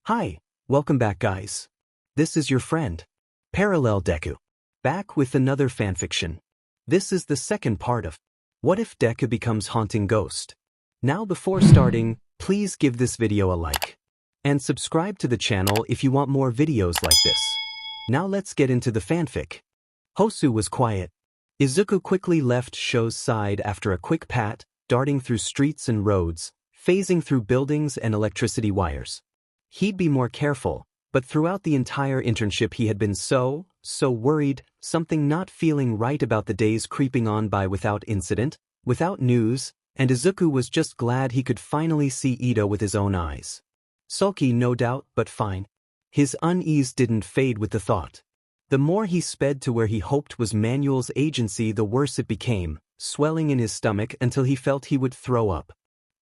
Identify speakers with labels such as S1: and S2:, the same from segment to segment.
S1: Hi, welcome back guys. This is your friend, Parallel Deku, back with another fanfiction. This is the second part of What If Deku Becomes Haunting Ghost. Now before starting, please give this video a like. And subscribe to the channel if you want more videos like this. Now let's get into the fanfic. Hosu was quiet. Izuku quickly left Sho's side after a quick pat, darting through streets and roads, phasing through buildings and electricity wires. He'd be more careful, but throughout the entire internship he had been so worried, something not feeling right about the days creeping on by without incident, without news, and Izuku was just glad he could finally see Ida with his own eyes. Sulky no doubt, but fine. His unease didn't fade with the thought. The more he sped to where he hoped was Manuel's agency, the worse it became, swelling in his stomach until he felt he would throw up.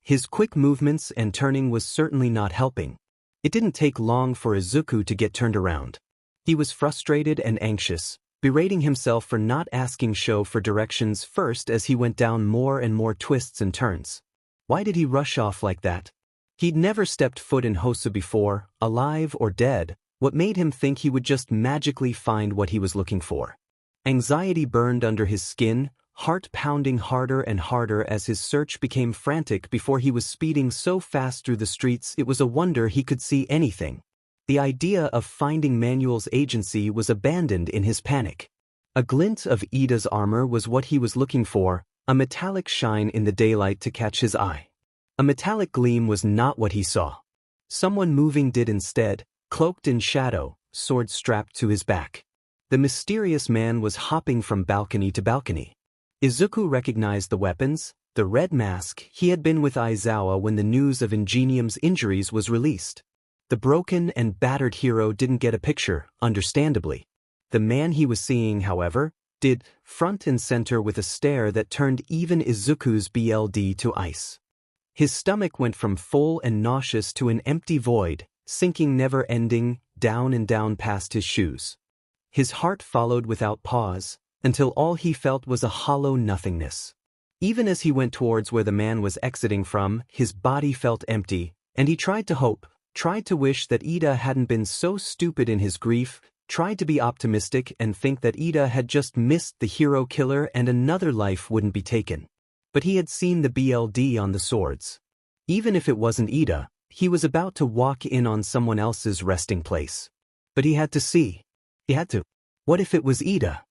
S1: His quick movements and turning was certainly not helping. It didn't take long for Izuku to get turned around. He was frustrated and anxious, berating himself for not asking Sho for directions first as he went down more and more twists and turns. Why did he rush off like that? He'd never stepped foot in Hosu before, alive or dead. What made him think he would just magically find what he was looking for? Anxiety burned under his skin, heart pounding harder and harder as his search became frantic. Before he was speeding so fast through the streets it was a wonder he could see anything. The idea of finding Manuel's agency was abandoned in his panic. A glint of Ida's armor was what he was looking for, a metallic shine in the daylight to catch his eye. A metallic gleam was not what he saw. Someone moving did instead, cloaked in shadow, sword strapped to his back. The mysterious man was hopping from balcony to balcony. Izuku recognized the weapons, the red mask. He had been with Aizawa when the news of Ingenium's injuries was released. The broken and battered hero didn't get a picture, understandably. The man he was seeing, however, did, front and center with a stare that turned even Izuku's BLD to ice. His stomach went from full and nauseous to an empty void, sinking never-ending, down and down past his shoes. His heart followed without pause, until all he felt was a hollow nothingness. Even as he went towards where the man was exiting from, his body felt empty, and he tried to hope, tried to wish that Ida hadn't been so stupid in his grief, tried to be optimistic and think that Ida had just missed the hero killer and another life wouldn't be taken. But he had seen the BLD on the swords. Even if it wasn't Ida, he was about to walk in on someone else's resting place. But he had to see. He had to. What if it was Ida?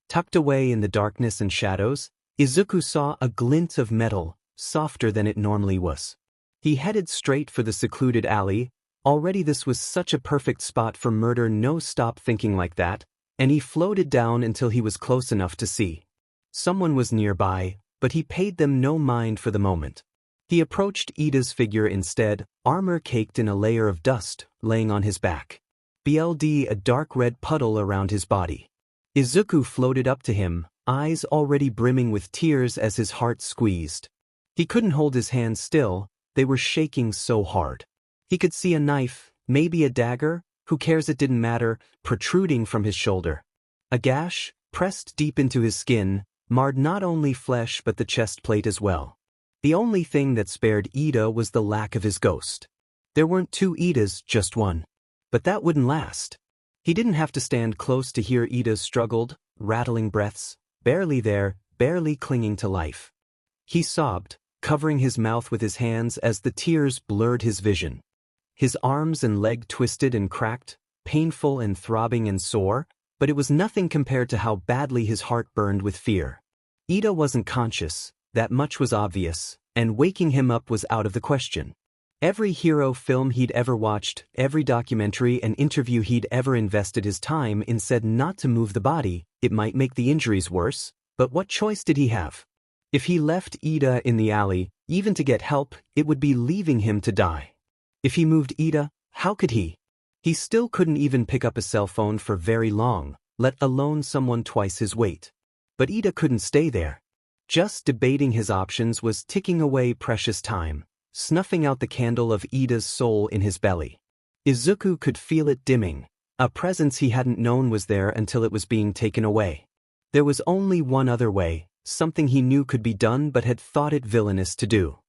S1: Tucked away in the darkness and shadows, Izuku saw a glint of metal, softer than it normally was. He headed straight for the secluded alley. Already this was such a perfect spot for murder. No, stop thinking like that, and he floated down until he was close enough to see. Someone was nearby, but he paid them no mind for the moment. He approached Ida's figure instead, armor caked in a layer of dust, laying on his back. BLD a dark red puddle around his body. Izuku floated up to him, eyes already brimming with tears as his heart squeezed. He couldn't hold his hands still, they were shaking so hard. He could see a knife, maybe a dagger, who cares, it didn't matter, protruding from his shoulder. A gash, pressed deep into his skin, marred not only flesh but the chest plate as well. The only thing that spared Ida was the lack of his ghost. There weren't two Idas, just one. But that wouldn't last. He didn't have to stand close to hear Ida's struggled, rattling breaths, barely there, barely clinging to life. He sobbed, covering his mouth with his hands as the tears blurred his vision. His arms and leg twisted and cracked, painful and throbbing and sore, but it was nothing compared to how badly his heart burned with fear. Ida wasn't conscious, that much was obvious, and waking him up was out of the question. Every hero film he'd ever watched, every documentary and interview he'd ever invested his time in said not to move the body. It might make the injuries worse, but what choice did he have? If he left Ida in the alley, even to get help, it would be leaving him to die. If he moved Ida, how could he? He still couldn't even pick up a cell phone for very long, let alone someone twice his weight. But Ida couldn't stay there. Just debating his options was ticking away precious time, snuffing out the candle of Ida's soul in his belly. Izuku could feel it dimming. A presence he hadn't known was there until it was being taken away. There was only one other way, something he knew could be done but had thought it villainous to do.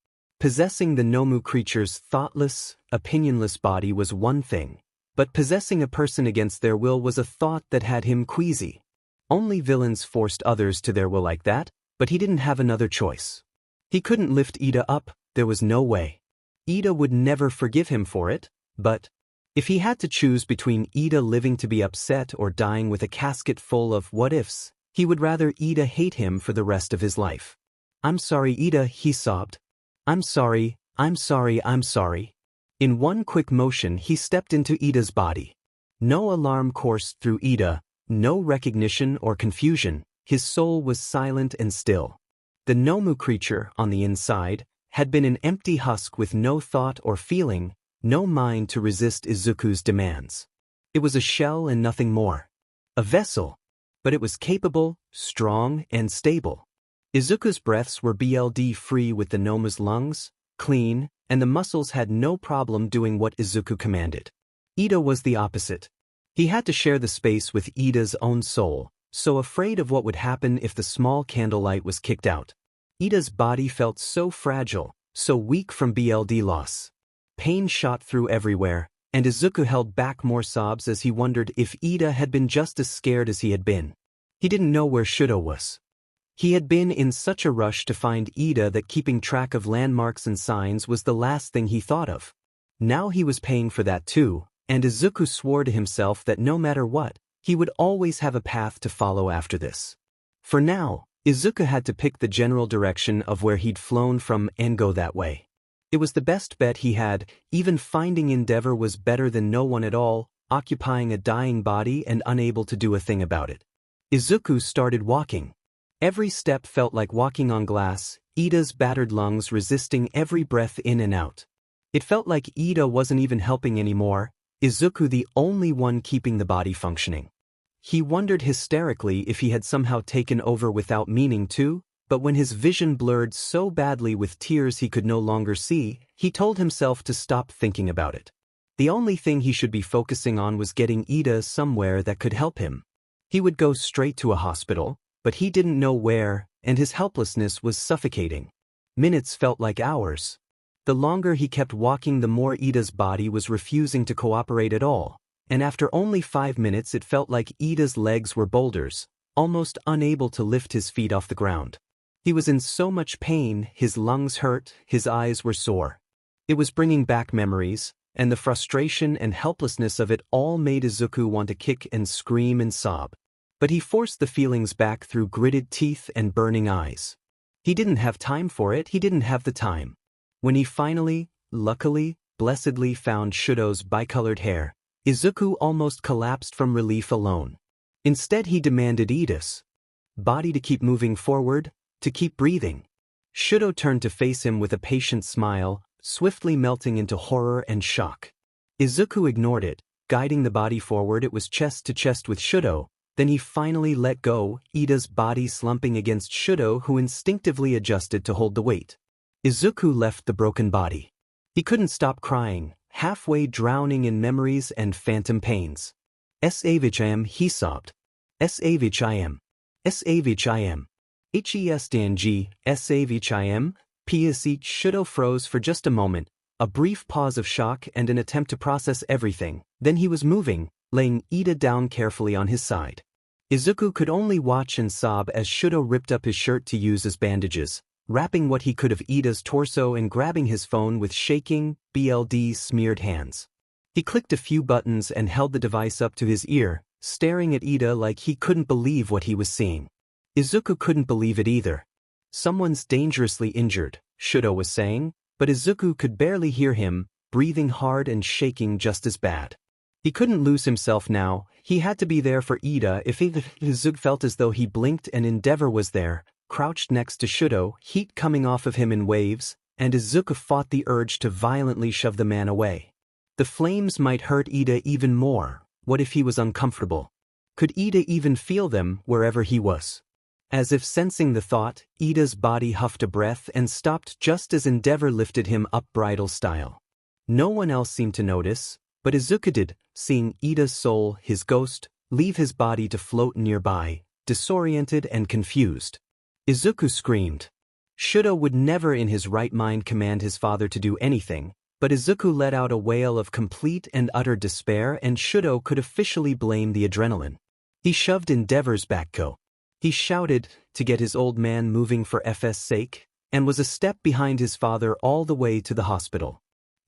S1: Possessing the Nomu creature's thoughtless, opinionless body was one thing, but possessing a person against their will was a thought that had him queasy. Only villains forced others to their will like that, but he didn't have another choice. He couldn't lift Ida up, there was no way. Ida would never forgive him for it, but if he had to choose between Ida living to be upset or dying with a casket full of what-ifs, he would rather Ida hate him for the rest of his life. "I'm sorry, Ida," he sobbed. "I'm sorry, I'm sorry, I'm sorry." In one quick motion he stepped into Ida's body. No alarm coursed through Ida, no recognition or confusion, his soul was silent and still. The Nomu creature, on the inside, had been an empty husk with no thought or feeling, no mind to resist Izuku's demands. It was a shell and nothing more. A vessel. But it was capable, strong, and stable. Izuku's breaths were BLD-free with the Nomu's lungs, clean, and the muscles had no problem doing what Izuku commanded. Ida was the opposite. He had to share the space with Ida's own soul, so afraid of what would happen if the small candlelight was kicked out. Ida's body felt so fragile, so weak from BLD loss. Pain shot through everywhere, and Izuku held back more sobs as he wondered if Ida had been just as scared as he had been. He didn't know where Shudo was. He had been in such a rush to find Ida that keeping track of landmarks and signs was the last thing he thought of. Now he was paying for that too, and Izuku swore to himself that no matter what, he would always have a path to follow after this. For now, Izuku had to pick the general direction of where he'd flown from and go that way. It was the best bet he had, even finding Endeavor was better than no one at all, occupying a dying body and unable to do a thing about it. Izuku started walking. Every step felt like walking on glass, Ida's battered lungs resisting every breath in and out. It felt like Ida wasn't even helping anymore, Izuku the only one keeping the body functioning. He wondered hysterically if he had somehow taken over without meaning to, but when his vision blurred so badly with tears he could no longer see, he told himself to stop thinking about it. The only thing he should be focusing on was getting Ida somewhere that could help him. He would go straight to a hospital, but he didn't know where, and his helplessness was suffocating. Minutes felt like hours. The longer he kept walking, the more Ida's body was refusing to cooperate at all, and after only 5 minutes it felt like Ida's legs were boulders, almost unable to lift his feet off the ground. He was in so much pain, his lungs hurt, his eyes were sore. It was bringing back memories, and the frustration and helplessness of it all made Izuku want to kick and scream and sob. But he forced the feelings back through gritted teeth and burning eyes. He didn't have time for it, he didn't have the time. When he finally, luckily, blessedly found Shudo's bicolored hair, Izuku almost collapsed from relief alone. Instead he demanded Ida's body to keep moving forward, to keep breathing. Shudo turned to face him with a patient smile, swiftly melting into horror and shock. Izuku ignored it, guiding the body forward. It was chest to chest with Shudo. Then he finally let go, Ida's body slumping against Shudo, who instinctively adjusted to hold the weight. Izuku left the broken body. He couldn't stop crying, halfway drowning in memories and phantom pains. "Savim," he sobbed. "Savim. Savim. HESDNG, Savim, PSE." Shudo froze for just a moment, a brief pause of shock and an attempt to process everything. Then he was moving, laying Ida down carefully on his side. Izuku could only watch and sob as Shudo ripped up his shirt to use as bandages, wrapping what he could of Ida's torso and grabbing his phone with shaking, BLD-smeared hands. He clicked a few buttons and held the device up to his ear, staring at Ida like he couldn't believe what he was seeing. Izuku couldn't believe it either. "Someone's dangerously injured," Shudo was saying, but Izuku could barely hear him, breathing hard and shaking just as bad. He couldn't lose himself now, he had to be there for Ida. If Izuku felt as though he blinked and Endeavor was there, crouched next to Shudo, heat coming off of him in waves, and Izuku fought the urge to violently shove the man away. The flames might hurt Ida even more. What if he was uncomfortable? Could Ida even feel them wherever he was? As if sensing the thought, Ida's body huffed a breath and stopped just as Endeavor lifted him up bridal style. No one else seemed to notice, but Izuku did, seeing Ida's soul, his ghost, leave his body to float nearby, disoriented and confused. Izuku screamed. Shudo would never in his right mind command his father to do anything, but Izuku let out a wail of complete and utter despair and Shudo could officially blame the adrenaline. He shoved Endeavor's backco. He shouted, to get his old man moving for FS sake, and was a step behind his father all the way to the hospital.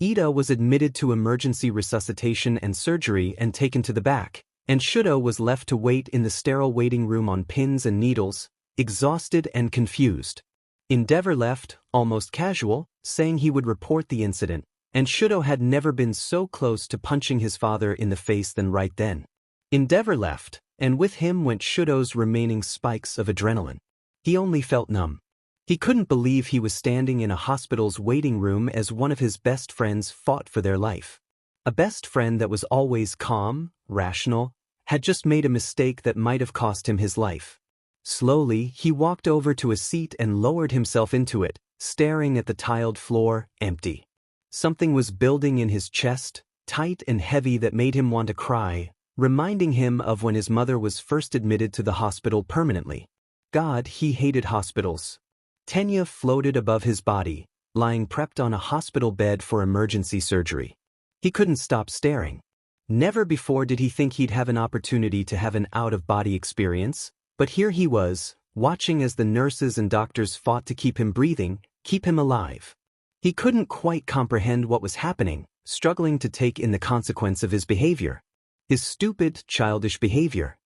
S1: Ida was admitted to emergency resuscitation and surgery and taken to the back, and Shudo was left to wait in the sterile waiting room on pins and needles, exhausted and confused. Endeavor left, almost casual, saying he would report the incident, and Shudo had never been so close to punching his father in the face than right then. Endeavor left, and with him went Shudo's remaining spikes of adrenaline. He only felt numb. He couldn't believe he was standing in a hospital's waiting room as one of his best friends fought for their life. A best friend that was always calm, rational, had just made a mistake that might have cost him his life. Slowly, he walked over to a seat and lowered himself into it, staring at the tiled floor, empty. Something was building in his chest, tight and heavy that made him want to cry, reminding him of when his mother was first admitted to the hospital permanently. God, he hated hospitals. Tenya floated above his body, lying prepped on a hospital bed for emergency surgery. He couldn't stop staring. Never before did he think he'd have an opportunity to have an out-of-body experience, but here he was, watching as the nurses and doctors fought to keep him breathing, keep him alive. He couldn't quite comprehend what was happening, struggling to take in the consequence of his behavior. His stupid, childish behavior.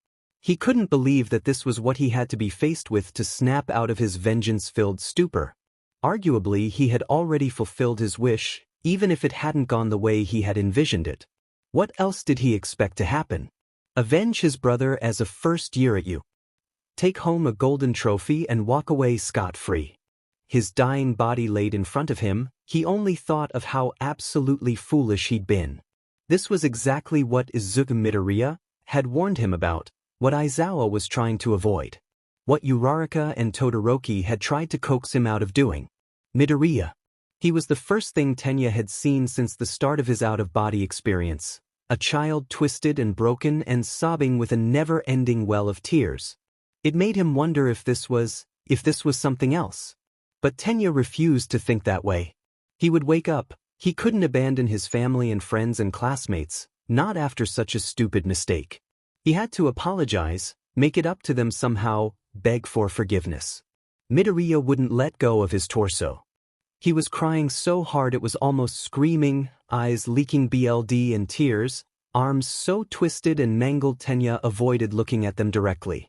S1: He couldn't believe that this was what he had to be faced with to snap out of his vengeance-filled stupor. Arguably, he had already fulfilled his wish, even if it hadn't gone the way he had envisioned it. What else did he expect to happen? Avenge his brother as a first year at you. Take home a golden trophy and walk away scot-free. His dying body laid in front of him, he only thought of how absolutely foolish he'd been. This was exactly what Izuku Midoriya had warned him about, what Aizawa was trying to avoid. What Uraraka and Todoroki had tried to coax him out of doing. Midoriya. He was the first thing Tenya had seen since the start of his out-of-body experience. A child twisted and broken and sobbing with a never-ending well of tears. It made him wonder if this was something else. But Tenya refused to think that way. He would wake up. He couldn't abandon his family and friends and classmates, not after such a stupid mistake. He had to apologize, make it up to them somehow, beg for forgiveness. Midoriya wouldn't let go of his torso. He was crying so hard it was almost screaming, eyes leaking blood and tears, arms so twisted and mangled Tenya avoided looking at them directly.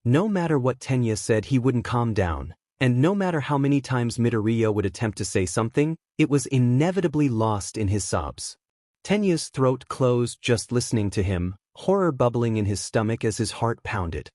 S1: No matter what Tenya said he wouldn't calm down, and no matter how many times Midoriya would attempt to say something, it was inevitably lost in his sobs. Tenya's throat closed just listening to him, horror bubbling in his stomach as his heart pounded.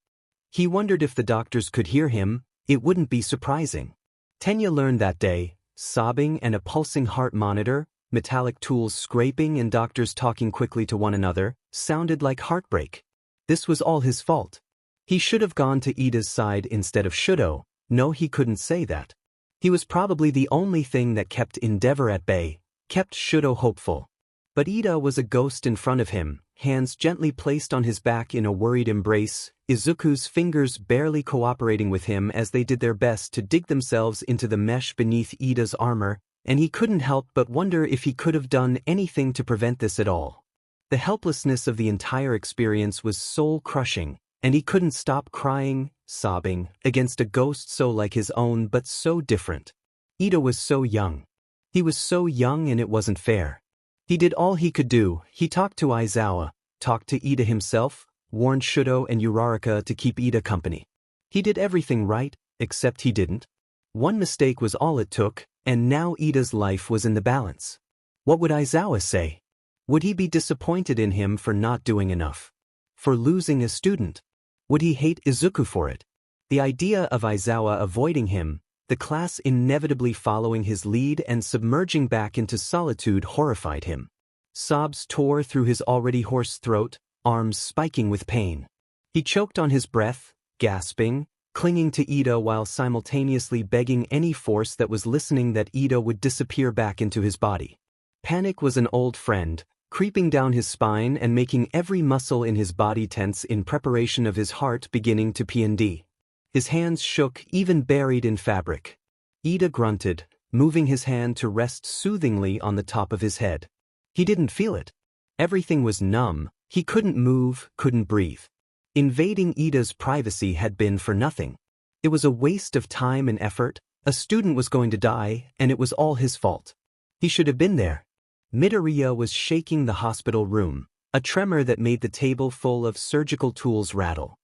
S1: He wondered if the doctors could hear him, it wouldn't be surprising. Tenya learned that day, sobbing and a pulsing heart monitor, metallic tools scraping and doctors talking quickly to one another, sounded like heartbreak. This was all his fault. He should have gone to Ida's side instead of Shudo. No, he couldn't say that. He was probably the only thing that kept Endeavor at bay, kept Shudo hopeful. But Ida was a ghost in front of him, hands gently placed on his back in a worried embrace, Izuku's fingers barely cooperating with him as they did their best to dig themselves into the mesh beneath Ida's armor, and he couldn't help but wonder if he could have done anything to prevent this at all. The helplessness of the entire experience was soul-crushing, and he couldn't stop crying, sobbing, against a ghost so like his own but so different. Ida was so young. He was so young and it wasn't fair. He did all he could do. He talked to Aizawa, talked to Ida himself, warned Shudo and Uraraka to keep Ida company. He did everything right, except he didn't. One mistake was all it took, and now Ida's life was in the balance. What would Aizawa say? Would he be disappointed in him for not doing enough? For losing a student? Would he hate Izuku for it? The idea of Aizawa avoiding him, the class inevitably following his lead and submerging back into solitude horrified him. Sobs tore through his already hoarse throat, arms spiking with pain. He choked on his breath, gasping, clinging to Ida while simultaneously begging any force that was listening that Ida would disappear back into his body. Panic was an old friend, creeping down his spine and making every muscle in his body tense in preparation of his heart beginning to P&D. His hands shook even buried in fabric. Ida grunted, moving his hand to rest soothingly on the top of his head. He didn't feel it. Everything was numb, he couldn't move, couldn't breathe. Invading Ida's privacy had been for nothing. It was a waste of time and effort, a student was going to die, and it was all his fault. He should have been there. Midoriya was shaking the hospital room, a tremor that made the table full of surgical tools rattle.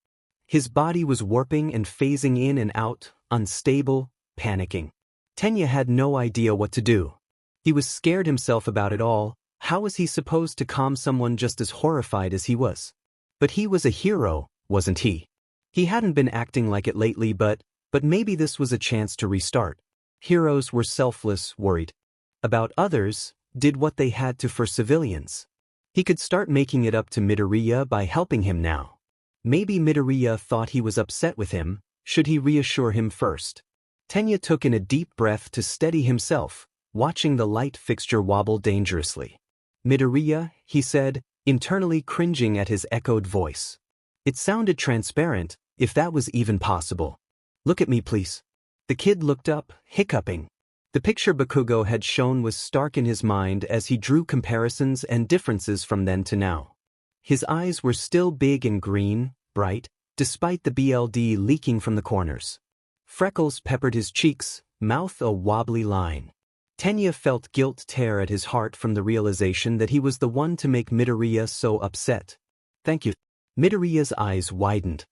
S1: His body was warping and phasing in and out, unstable, panicking. Tenya had no idea what to do. He was scared himself about it all. How was he supposed to calm someone just as horrified as he was? But he was a hero, wasn't he? He hadn't been acting like it lately, but maybe this was a chance to restart. Heroes were selfless, worried about others, did what they had to for civilians. He could start making it up to Midoriya by helping him now. Maybe Midoriya thought he was upset with him. Should he reassure him first? Tenya took in a deep breath to steady himself, watching the light fixture wobble dangerously. Midoriya, he said, internally cringing at his echoed voice. It sounded transparent, if that was even possible. Look at me, please. The kid looked up, hiccuping. The picture Bakugo had shown was stark in his mind as he drew comparisons and differences from then to now. His eyes were still big and green, bright, despite the BLD leaking from the corners. Freckles peppered his cheeks, mouth a wobbly line. Tenya felt guilt tear at his heart from the realization that he was the one to make Midoriya so upset. Thank you. Midoriya's eyes widened.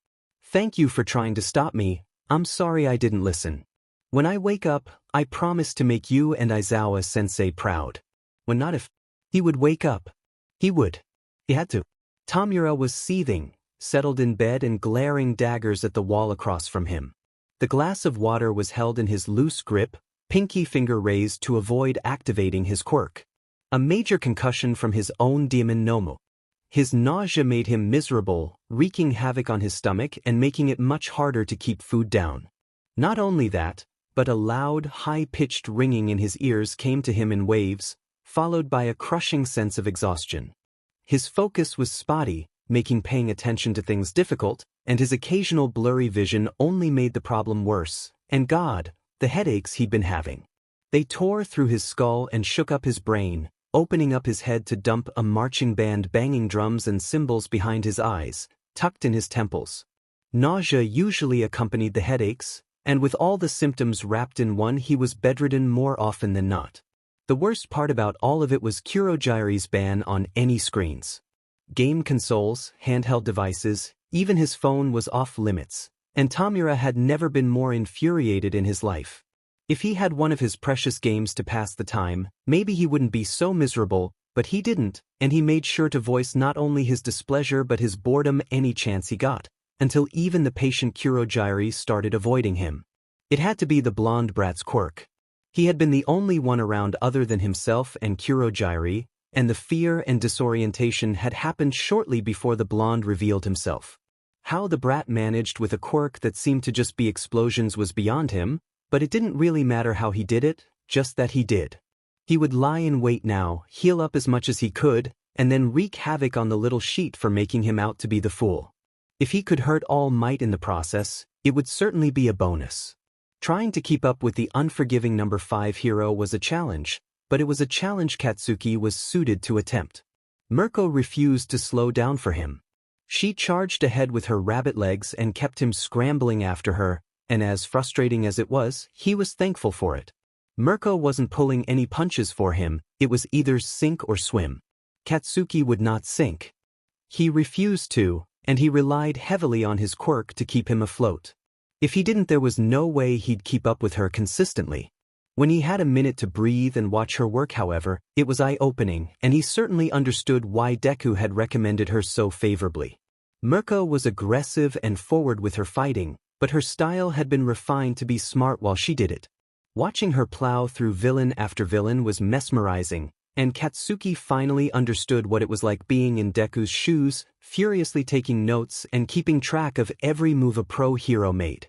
S1: Thank you for trying to stop me. I'm sorry I didn't listen. When I wake up, I promise to make you and Aizawa-sensei proud. When not if. He would wake up. He would. He had to. Tamura was seething, settled in bed and glaring daggers at the wall across from him. The glass of water was held in his loose grip, pinky finger raised to avoid activating his quirk. A major concussion from his own demon Nomu. His nausea made him miserable, wreaking havoc on his stomach and making it much harder to keep food down. Not only that, but a loud, high-pitched ringing in his ears came to him in waves, followed by a crushing sense of exhaustion. His focus was spotty, making paying attention to things difficult, and his occasional blurry vision only made the problem worse, and God, the headaches he'd been having. They tore through his skull and shook up his brain, opening up his head to dump a marching band banging drums and cymbals behind his eyes, tucked in his temples. Nausea usually accompanied the headaches, and with all the symptoms wrapped in one, he was bedridden more often than not. The worst part about all of it was Kurogyari's ban on any screens. Game consoles, handheld devices, even his phone was off limits, and Tamura had never been more infuriated in his life. If he had one of his precious games to pass the time, maybe he wouldn't be so miserable, but he didn't, and he made sure to voice not only his displeasure but his boredom any chance he got, until even the patient Kurogyari started avoiding him. It had to be the blonde brat's quirk. He had been the only one around other than himself and Kurogyari, and the fear and disorientation had happened shortly before the blonde revealed himself. How the brat managed with a quirk that seemed to just be explosions was beyond him, but it didn't really matter how he did it, just that he did. He would lie in wait now, heal up as much as he could, and then wreak havoc on the little sheet for making him out to be the fool. If he could hurt All Might in the process, it would certainly be a bonus. Trying to keep up with the unforgiving number 5 hero was a challenge, but it was a challenge Katsuki was suited to attempt. Mirko refused to slow down for him. She charged ahead with her rabbit legs and kept him scrambling after her, and as frustrating as it was, he was thankful for it. Mirko wasn't pulling any punches for him, it was either sink or swim. Katsuki would not sink. He refused to, and he relied heavily on his quirk to keep him afloat. If he didn't, there was no way he'd keep up with her consistently. When he had a minute to breathe and watch her work, however, it was eye-opening, and he certainly understood why Deku had recommended her so favorably. Mirko was aggressive and forward with her fighting, but her style had been refined to be smart while she did it. Watching her plow through villain after villain was mesmerizing, and Katsuki finally understood what it was like being in Deku's shoes, furiously taking notes and keeping track of every move a pro hero made.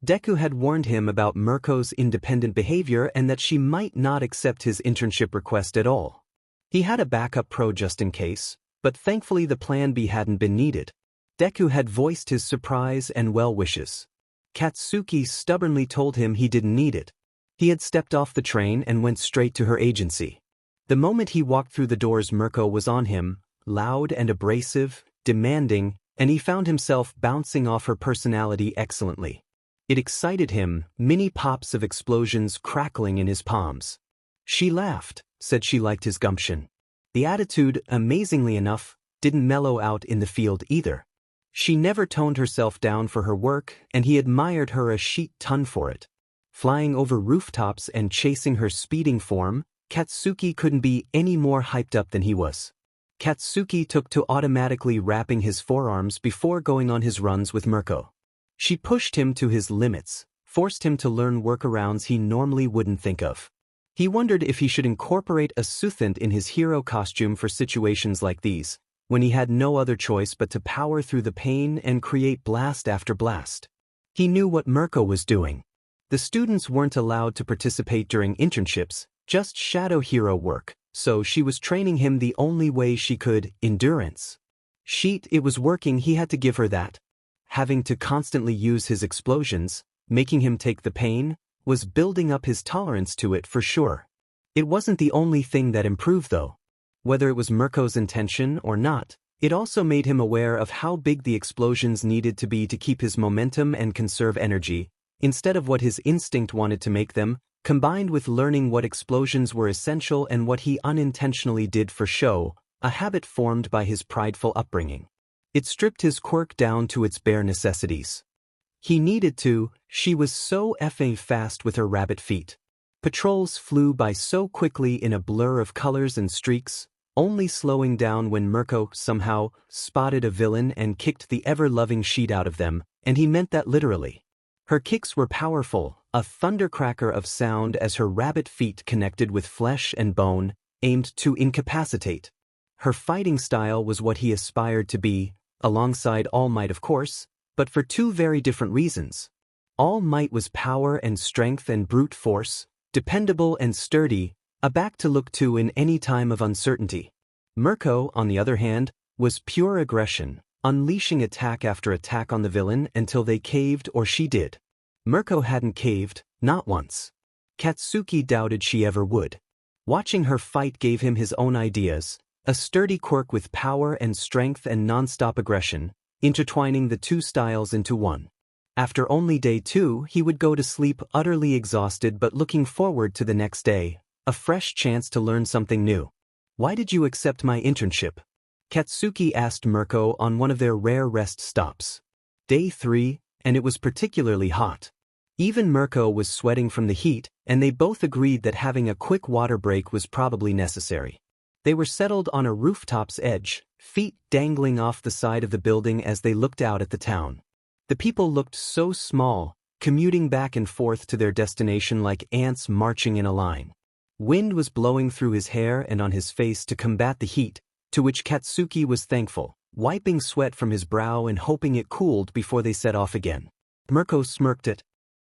S1: Deku had warned him about Mirko's independent behavior and that she might not accept his internship request at all. He had a backup pro just in case, but thankfully the plan B hadn't been needed. Deku had voiced his surprise and well wishes. Katsuki stubbornly told him he didn't need it. He had stepped off the train and went straight to her agency. The moment he walked through the doors, Mirko was on him, loud and abrasive, demanding, and he found himself bouncing off her personality excellently. It excited him, mini pops of explosions crackling in his palms. She laughed, said she liked his gumption. The attitude, amazingly enough, didn't mellow out in the field either. She never toned herself down for her work, and he admired her a sheet ton for it. Flying over rooftops and chasing her speeding form, Katsuki couldn't be any more hyped up than he was. Katsuki took to automatically wrapping his forearms before going on his runs with Mirko. She pushed him to his limits, forced him to learn workarounds he normally wouldn't think of. He wondered if he should incorporate a Suthant in his hero costume for situations like these, when he had no other choice but to power through the pain and create blast after blast. He knew what Mirko was doing. The students weren't allowed to participate during internships, just shadow hero work, so she was training him the only way she could, endurance. It was working, he had to give her that. Having to constantly use his explosions, making him take the pain, was building up his tolerance to it for sure. It wasn't the only thing that improved though. Whether it was Mirko's intention or not, it also made him aware of how big the explosions needed to be to keep his momentum and conserve energy, instead of what his instinct wanted to make them, combined with learning what explosions were essential and what he unintentionally did for show, a habit formed by his prideful upbringing. It stripped his quirk down to its bare necessities. He needed to, she was so effing fast with her rabbit feet. Patrols flew by so quickly in a blur of colors and streaks, only slowing down when Mirko somehow spotted a villain and kicked the ever-loving sheet out of them, and he meant that literally. Her kicks were powerful, a thundercracker of sound as her rabbit feet connected with flesh and bone, aimed to incapacitate. Her fighting style was what he aspired to be, alongside All Might of course, but for two very different reasons. All Might was power and strength and brute force, dependable and sturdy, a back to look to in any time of uncertainty. Mirko, on the other hand, was pure aggression, unleashing attack after attack on the villain until they caved or she did. Mirko hadn't caved, not once. Katsuki doubted she ever would. Watching her fight gave him his own ideas, a sturdy quirk with power and strength and non-stop aggression, intertwining the two styles into one. After only day 2, he would go to sleep utterly exhausted but looking forward to the next day, a fresh chance to learn something new. "Why did you accept my internship?" Katsuki asked Mirko on one of their rare rest stops. Day 3, and it was particularly hot. Even Mirko was sweating from the heat, and they both agreed that having a quick water break was probably necessary. They were settled on a rooftop's edge, feet dangling off the side of the building as they looked out at the town. The people looked so small, commuting back and forth to their destination like ants marching in a line. Wind was blowing through his hair and on his face to combat the heat, to which Katsuki was thankful, wiping sweat from his brow and hoping it cooled before they set off again. Mirko smirked at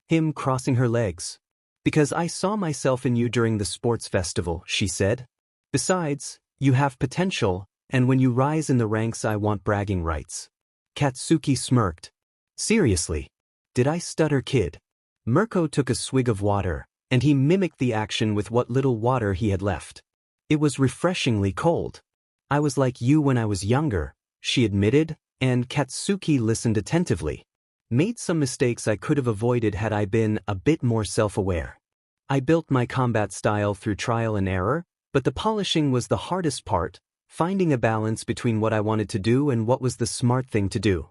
S1: him, crossing her legs. "Because I saw myself in you during the sports festival," she said. "Besides, you have potential, and when you rise in the ranks I want bragging rights." Katsuki smirked. "Seriously? Did I stutter, kid?" Mirko took a swig of water, and he mimicked the action with what little water he had left. It was refreshingly cold. "I was like you when I was younger," she admitted, and Katsuki listened attentively. "Made some mistakes I could have avoided had I been a bit more self-aware. I built my combat style through trial and error, but the polishing was the hardest part, finding a balance between what I wanted to do and what was the smart thing to do.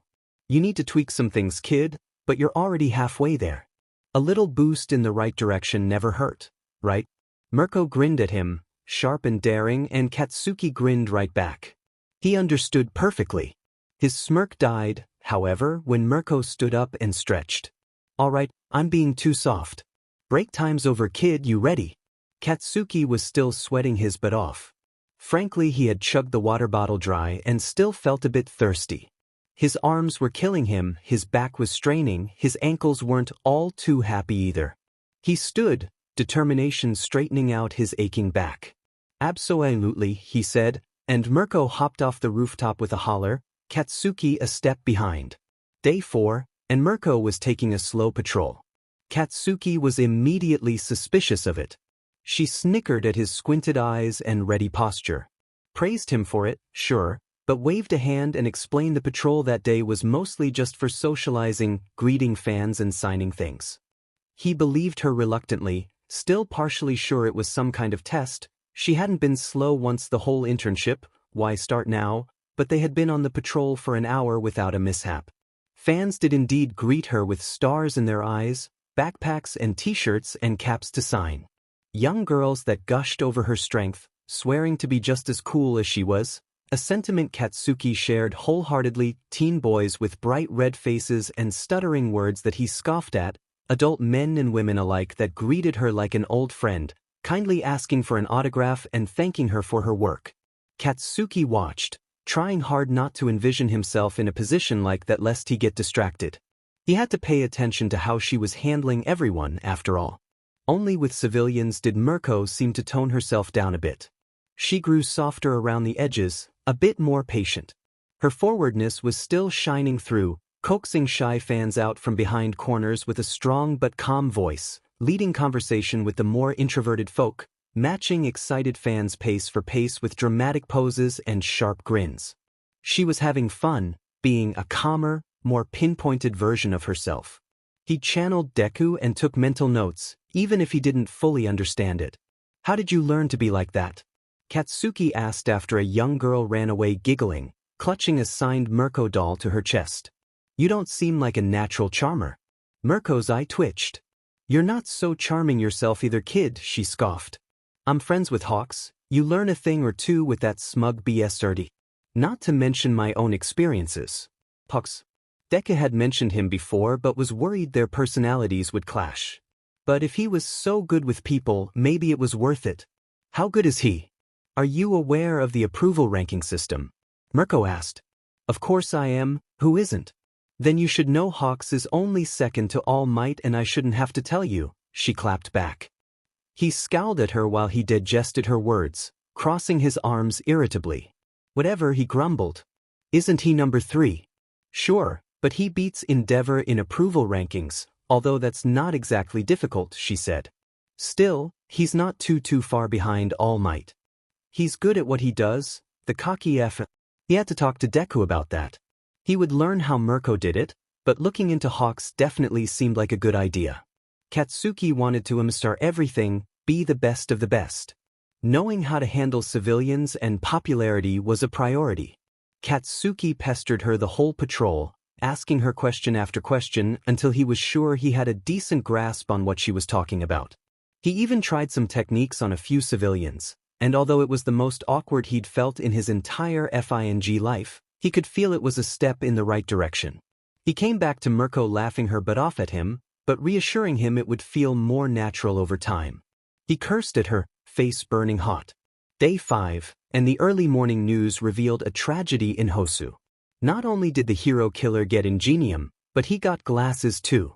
S1: You need to tweak some things, kid, but you're already halfway there. A little boost in the right direction never hurt, right?" Mirko grinned at him, sharp and daring, and Katsuki grinned right back. He understood perfectly. His smirk died, however, when Mirko stood up and stretched. "All right, I'm being too soft. Break time's over, kid, you ready?" Katsuki was still sweating his butt off. Frankly, he had chugged the water bottle dry and still felt a bit thirsty. His arms were killing him, his back was straining, his ankles weren't all too happy either. He stood, determination straightening out his aching back. "Absolutely," he said, and Mirko hopped off the rooftop with a holler, Katsuki a step behind. Day 4, and Mirko was taking a slow patrol. Katsuki was immediately suspicious of it. She snickered at his squinted eyes and ready posture. Praised him for it, sure, but waved a hand and explained the patrol that day was mostly just for socializing, greeting fans and signing things. He believed her reluctantly, still partially sure it was some kind of test. She hadn't been slow once the whole internship, why start now, but they had been on the patrol for an hour without a mishap. Fans did indeed greet her with stars in their eyes, backpacks and t-shirts and caps to sign. Young girls that gushed over her strength, swearing to be just as cool as she was, a sentiment Katsuki shared wholeheartedly. Teen boys with bright red faces and stuttering words that he scoffed at, adult men and women alike that greeted her like an old friend, kindly asking for an autograph and thanking her for her work. Katsuki watched, trying hard not to envision himself in a position like that lest he get distracted. He had to pay attention to how she was handling everyone, after all. Only with civilians did Mirko seem to tone herself down a bit. She grew softer around the edges, a bit more patient. Her forwardness was still shining through, coaxing shy fans out from behind corners with a strong but calm voice, leading conversation with the more introverted folk, matching excited fans pace for pace with dramatic poses and sharp grins. She was having fun, being a calmer, more pinpointed version of herself. He channeled Deku and took mental notes, even if he didn't fully understand it. "How did you learn to be like that?" Katsuki asked after a young girl ran away giggling, clutching a signed Mirko doll to her chest. "You don't seem like a natural charmer." Mirko's eye twitched. "You're not so charming yourself either, kid," she scoffed. "I'm friends with Hawks, you learn a thing or two with that smug BS dirty. Not to mention my own experiences." Hawks. Deku had mentioned him before but was worried their personalities would clash. But if he was so good with people, maybe it was worth it. "How good is he?" "Are you aware of the approval ranking system?" Mirko asked. "Of course I am, who isn't?" "Then you should know Hawks is only second to All Might and I shouldn't have to tell you," she clapped back. He scowled at her while he digested her words, crossing his arms irritably. "Whatever," he grumbled. "Isn't he number 3? "Sure, but he beats Endeavor in approval rankings, although that's not exactly difficult," she said. "Still, he's not too far behind All Might. He's good at what he does, the cocky F." He had to talk to Deku about that. He would learn how Mirko did it, but looking into Hawks definitely seemed like a good idea. Katsuki wanted to master everything, be the best of the best. Knowing how to handle civilians and popularity was a priority. Katsuki pestered her the whole patrol, asking her question after question until he was sure he had a decent grasp on what she was talking about. He even tried some techniques on a few civilians, and although it was the most awkward he'd felt in his entire FING life, he could feel it was a step in the right direction. He came back to Mirko laughing her butt off at him, but reassuring him it would feel more natural over time. He cursed at her, face burning hot. Day 5, and the early morning news revealed a tragedy in Hosu. Not only did the hero killer get ingenium, but he got glasses too.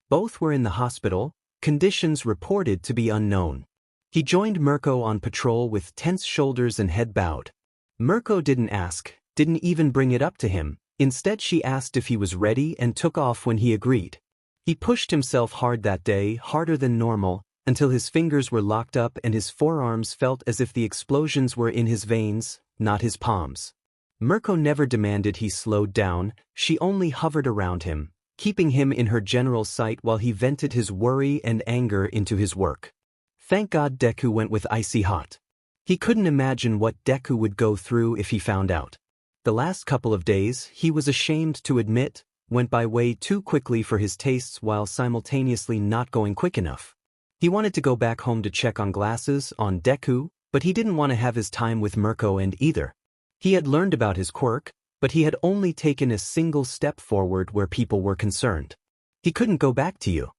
S1: Both were in the hospital, conditions reported to be unknown. He joined Mirko on patrol with tense shoulders and head bowed. Mirko didn't ask, didn't even bring it up to him. Instead she asked if he was ready and took off when he agreed. He pushed himself hard that day, harder than normal, until his fingers were locked up and his forearms felt as if the explosions were in his veins, not his palms. Mirko never demanded he slowed down, she only hovered around him, keeping him in her general sight while he vented his worry and anger into his work. Thank God Deku went with icy hot. He couldn't imagine what Deku would go through if he found out. The last couple of days, he was ashamed to admit, went by way too quickly for his tastes while simultaneously not going quick enough. He wanted to go back home to check on glasses, on Deku, but he didn't want to have his time with Mirko and either. He had learned about his quirk, but he had only taken a single step forward where people were concerned. He couldn't go back to you.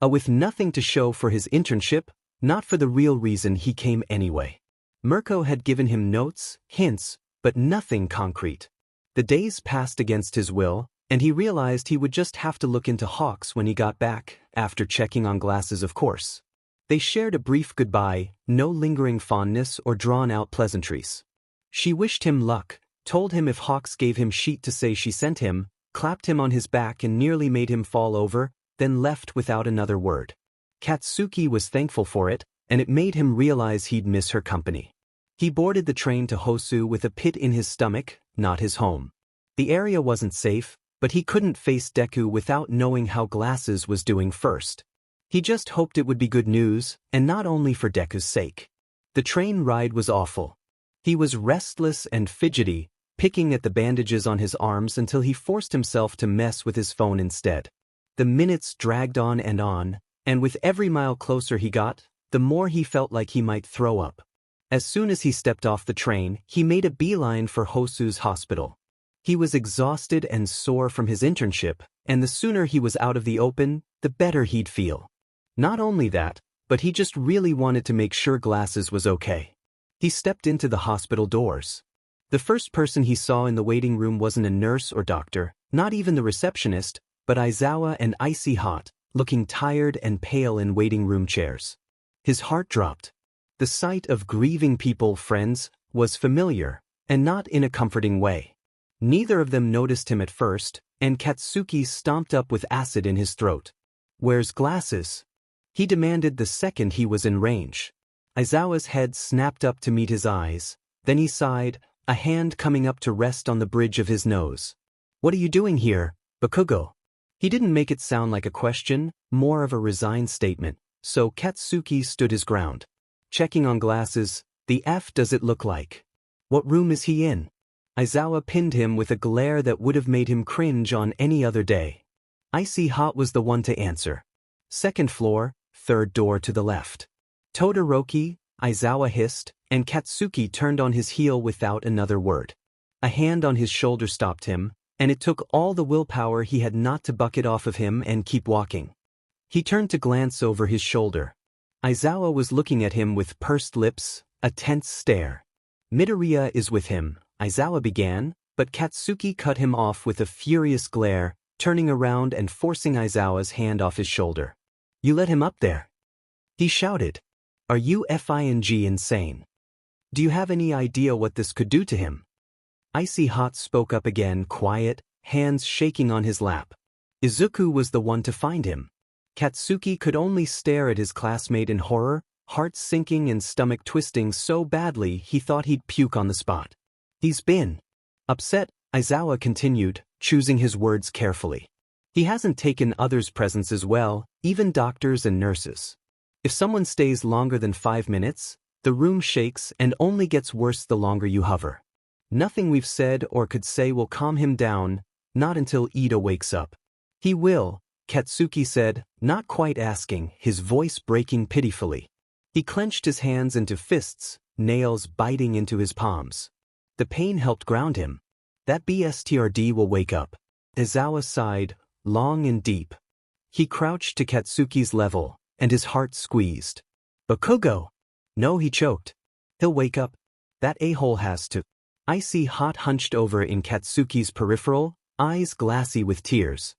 S1: With nothing to show for his internship, not for the real reason he came anyway. Mirko had given him notes, hints, but nothing concrete. The days passed against his will, and he realized he would just have to look into Hawks when he got back, after checking on glasses of course. They shared a brief goodbye, no lingering fondness or drawn-out pleasantries. She wished him luck, told him if Hawks gave him shit to say she sent him, clapped him on his back and nearly made him fall over, then left without another word. Katsuki was thankful for it, and it made him realize he'd miss her company. He boarded the train to Hosu with a pit in his stomach, not his home. The area wasn't safe, but he couldn't face Deku without knowing how Glasses was doing first. He just hoped it would be good news, and not only for Deku's sake. The train ride was awful. He was restless and fidgety, picking at the bandages on his arms until he forced himself to mess with his phone instead. The minutes dragged on, and with every mile closer he got, the more he felt like he might throw up. As soon as he stepped off the train, he made a beeline for Hosu's hospital. He was exhausted and sore from his internship, and the sooner he was out of the open, the better he'd feel. Not only that, but he just really wanted to make sure Glasses was okay. He stepped into the hospital doors. The first person he saw in the waiting room wasn't a nurse or doctor, not even the receptionist, but Aizawa and Icy Hot, looking tired and pale in waiting room chairs. His heart dropped. The sight of grieving people, friends, was familiar, and not in a comforting way. Neither of them noticed him at first, and Katsuki stomped up with acid in his throat. "Where's Glasses?" he demanded the second he was in range. Aizawa's head snapped up to meet his eyes, then he sighed, a hand coming up to rest on the bridge of his nose. "What are you doing here, Bakugo?" He didn't make it sound like a question, more of a resigned statement, so Katsuki stood his ground. "Checking on Glasses, the F does it look like." "What room is he in?" Aizawa pinned him with a glare that would have made him cringe on any other day. Icy Hot was the one to answer. "Second floor, third door to the left." "Todoroki," Aizawa hissed, and Katsuki turned on his heel without another word. A hand on his shoulder stopped him, and it took all the willpower he had not to buck it off of him and keep walking. He turned to glance over his shoulder. Aizawa was looking at him with pursed lips, a tense stare. "Midoriya is with him," Aizawa began, but Katsuki cut him off with a furious glare, turning around and forcing Aizawa's hand off his shoulder. "You let him up there?" he shouted. "Are you f***ing insane? Do you have any idea what this could do to him?" Icy Hot spoke up again, quiet, hands shaking on his lap. "Izuku was the one to find him." Katsuki could only stare at his classmate in horror, heart sinking and stomach twisting so badly he thought he'd puke on the spot. "He's been upset," Aizawa continued, choosing his words carefully. "He hasn't taken others' presents as well, even doctors and nurses. If someone stays longer than 5 minutes, the room shakes and only gets worse the longer you hover. Nothing we've said or could say will calm him down, not until Ida wakes up." "He will," Katsuki said, not quite asking, his voice breaking pitifully. He clenched his hands into fists, nails biting into his palms. The pain helped ground him. "That bstrd will wake up." Aizawa sighed, long and deep. He crouched to Katsuki's level, and his heart squeezed. "Bakugo!" "No," he choked. "He'll wake up. That a-hole has to." Icy Hot hunched over in Katsuki's peripheral, eyes glassy with tears.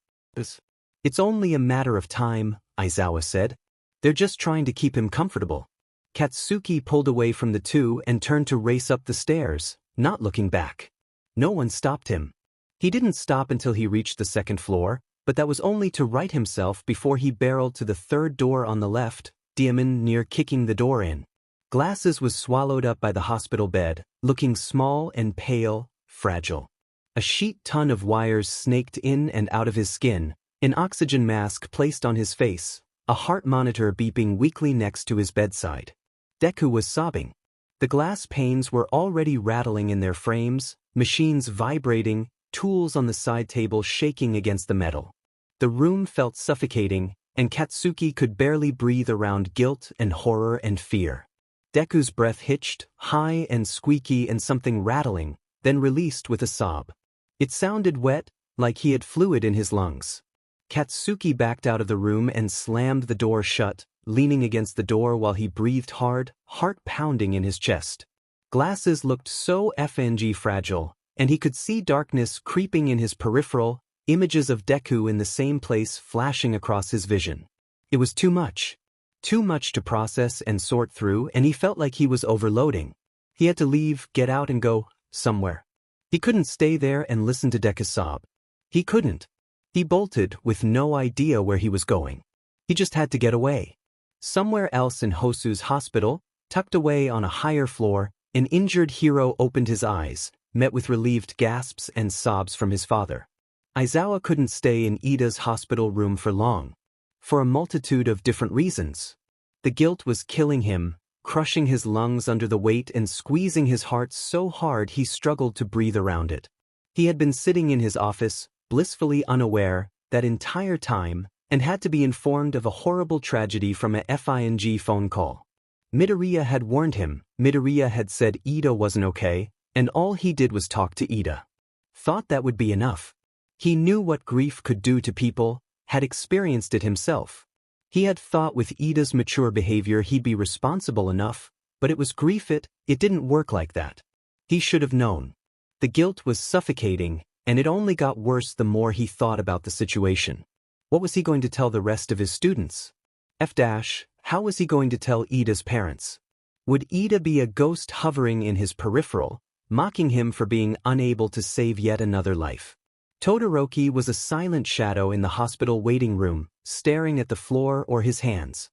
S1: "It's only a matter of time," Aizawa said. "They're just trying to keep him comfortable." Katsuki pulled away from the two and turned to race up the stairs, not looking back. No one stopped him. He didn't stop until he reached the second floor, but that was only to right himself before he barreled to the third door on the left, Diamond near kicking the door in. Glasses was swallowed up by the hospital bed, looking small and pale, fragile. A sheet-ton of wires snaked in and out of his skin, an oxygen mask placed on his face, a heart monitor beeping weakly next to his bedside. Deku was sobbing. The glass panes were already rattling in their frames, machines vibrating, tools on the side table shaking against the metal. The room felt suffocating, and Katsuki could barely breathe around guilt and horror and fear. Deku's breath hitched, high and squeaky and something rattling, then released with a sob. It sounded wet, like he had fluid in his lungs. Katsuki backed out of the room and slammed the door shut, leaning against the door while he breathed hard, heart pounding in his chest. Glasses looked so fng fragile, and he could see darkness creeping in his peripheral, images of Deku in the same place flashing across his vision. It was too much. Too much to process and sort through, and he felt like he was overloading. He had to leave, get out and go somewhere. He couldn't stay there and listen to Deku sob. He couldn't. He bolted with no idea where he was going. He just had to get away. Somewhere else in Hosu's hospital, tucked away on a higher floor, an injured hero opened his eyes, met with relieved gasps and sobs from his father. Aizawa couldn't stay in Ida's hospital room for long. For a multitude of different reasons. The guilt was killing him, crushing his lungs under the weight and squeezing his heart so hard he struggled to breathe around it. He had been sitting in his office, blissfully unaware, that entire time, and had to be informed of a horrible tragedy from a FING phone call. Midoriya had warned him, Midoriya had said Ida wasn't okay, and all he did was talk to Ida. Thought that would be enough. He knew what grief could do to people, had experienced it himself. He had thought with Ida's mature behavior he'd be responsible enough, but it was grief it didn't work like that. He should have known. The guilt was suffocating, and it only got worse the more he thought about the situation. What was he going to tell the rest of his students? How was he going to tell Ida's parents? Would Ida be a ghost hovering in his peripheral, mocking him for being unable to save yet another life? Todoroki was a silent shadow in the hospital waiting room, staring at the floor or his hands.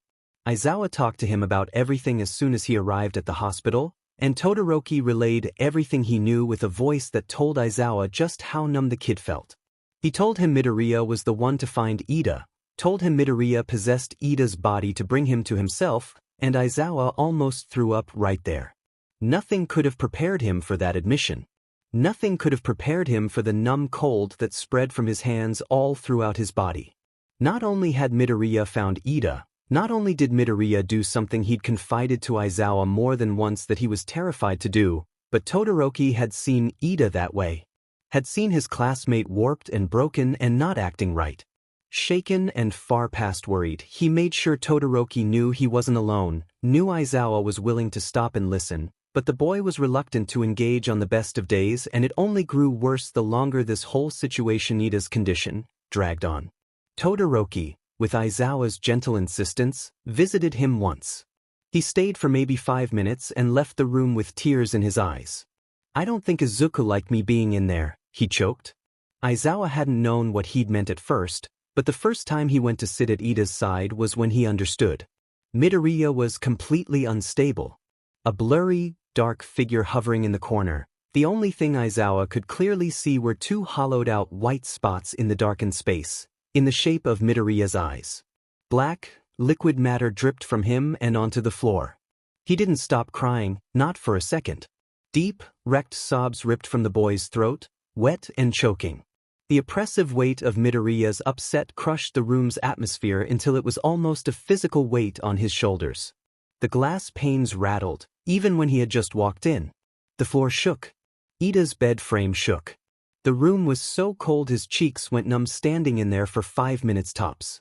S1: Aizawa talked to him about everything as soon as he arrived at the hospital, and Todoroki relayed everything he knew with a voice that told Aizawa just how numb the kid felt. He told him Midoriya was the one to find Ida, told him Midoriya possessed Ida's body to bring him to himself, and Aizawa almost threw up right there. Nothing could have prepared him for that admission. Nothing could have prepared him for the numb cold that spread from his hands all throughout his body. Not only had Midoriya found Ida, not only did Midoriya do something he'd confided to Aizawa more than once that he was terrified to do, but Todoroki had seen Ida that way. Had seen his classmate warped and broken and not acting right. Shaken and far past worried, he made sure Todoroki knew he wasn't alone, knew Aizawa was willing to stop and listen, but the boy was reluctant to engage on the best of days, and it only grew worse the longer this whole situation, Ida's condition, dragged on. Todoroki, with Aizawa's gentle insistence, visited him once. He stayed for maybe 5 minutes and left the room with tears in his eyes. "I don't think Izuku liked me being in there," he choked. Aizawa hadn't known what he'd meant at first, but the first time he went to sit at Ida's side was when he understood. Midoriya was completely unstable. A blurry, dark figure hovering in the corner. The only thing Aizawa could clearly see were 2 hollowed-out white spots in the darkened space, in the shape of Midoriya's eyes. Black, liquid matter dripped from him and onto the floor. He didn't stop crying, not for a second. Deep, wrecked sobs ripped from the boy's throat, wet and choking. The oppressive weight of Midoriya's upset crushed the room's atmosphere until it was almost a physical weight on his shoulders. The glass panes rattled, even when he had just walked in. The floor shook. Ida's bed frame shook. The room was so cold his cheeks went numb standing in there for 5 minutes tops.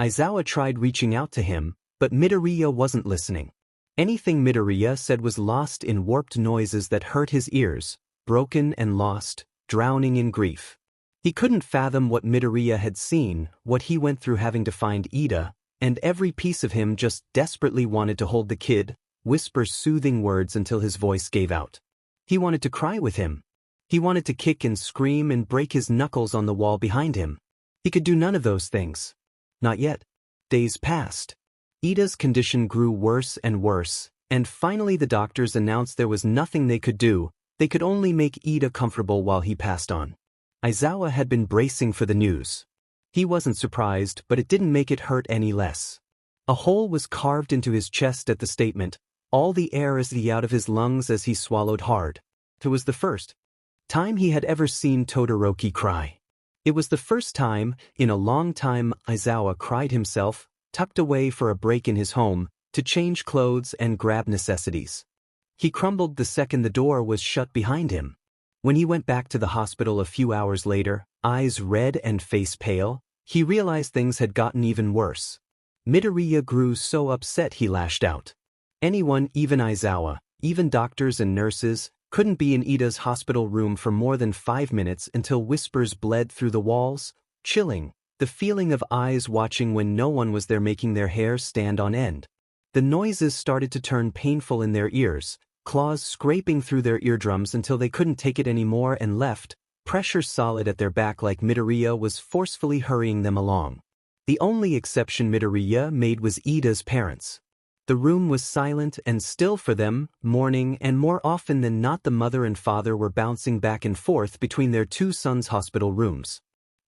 S1: Aizawa tried reaching out to him, but Midoriya wasn't listening. Anything Midoriya said was lost in warped noises that hurt his ears, broken and lost, drowning in grief. He couldn't fathom what Midoriya had seen, what he went through having to find Ida, and every piece of him just desperately wanted to hold the kid, whisper soothing words until his voice gave out. He wanted to cry with him. He wanted to kick and scream and break his knuckles on the wall behind him. He could do none of those things. Not yet. Days passed. Ida's condition grew worse and worse, and finally the doctors announced there was nothing they could do. They could only make Ida comfortable while he passed on. Aizawa had been bracing for the news. He wasn't surprised, but it didn't make it hurt any less. A hole was carved into his chest at the statement, all the air is out of his lungs as he swallowed hard. It was the first time he had ever seen Todoroki cry. It was the first time, in a long time, Aizawa cried himself, tucked away for a break in his home, to change clothes and grab necessities. He crumbled the second the door was shut behind him. When he went back to the hospital a few hours later, eyes red and face pale, he realized things had gotten even worse. Midoriya grew so upset he lashed out. Anyone, even Aizawa, even doctors and nurses, couldn't be in Ida's hospital room for more than 5 minutes until whispers bled through the walls, chilling, the feeling of eyes watching when no one was there making their hair stand on end. The noises started to turn painful in their ears, claws scraping through their eardrums until they couldn't take it anymore and left, pressure solid at their back like Midoriya was forcefully hurrying them along. The only exception Midoriya made was Ida's parents. The room was silent and still for them, mourning, and more often than not the mother and father were bouncing back and forth between their two sons' hospital rooms.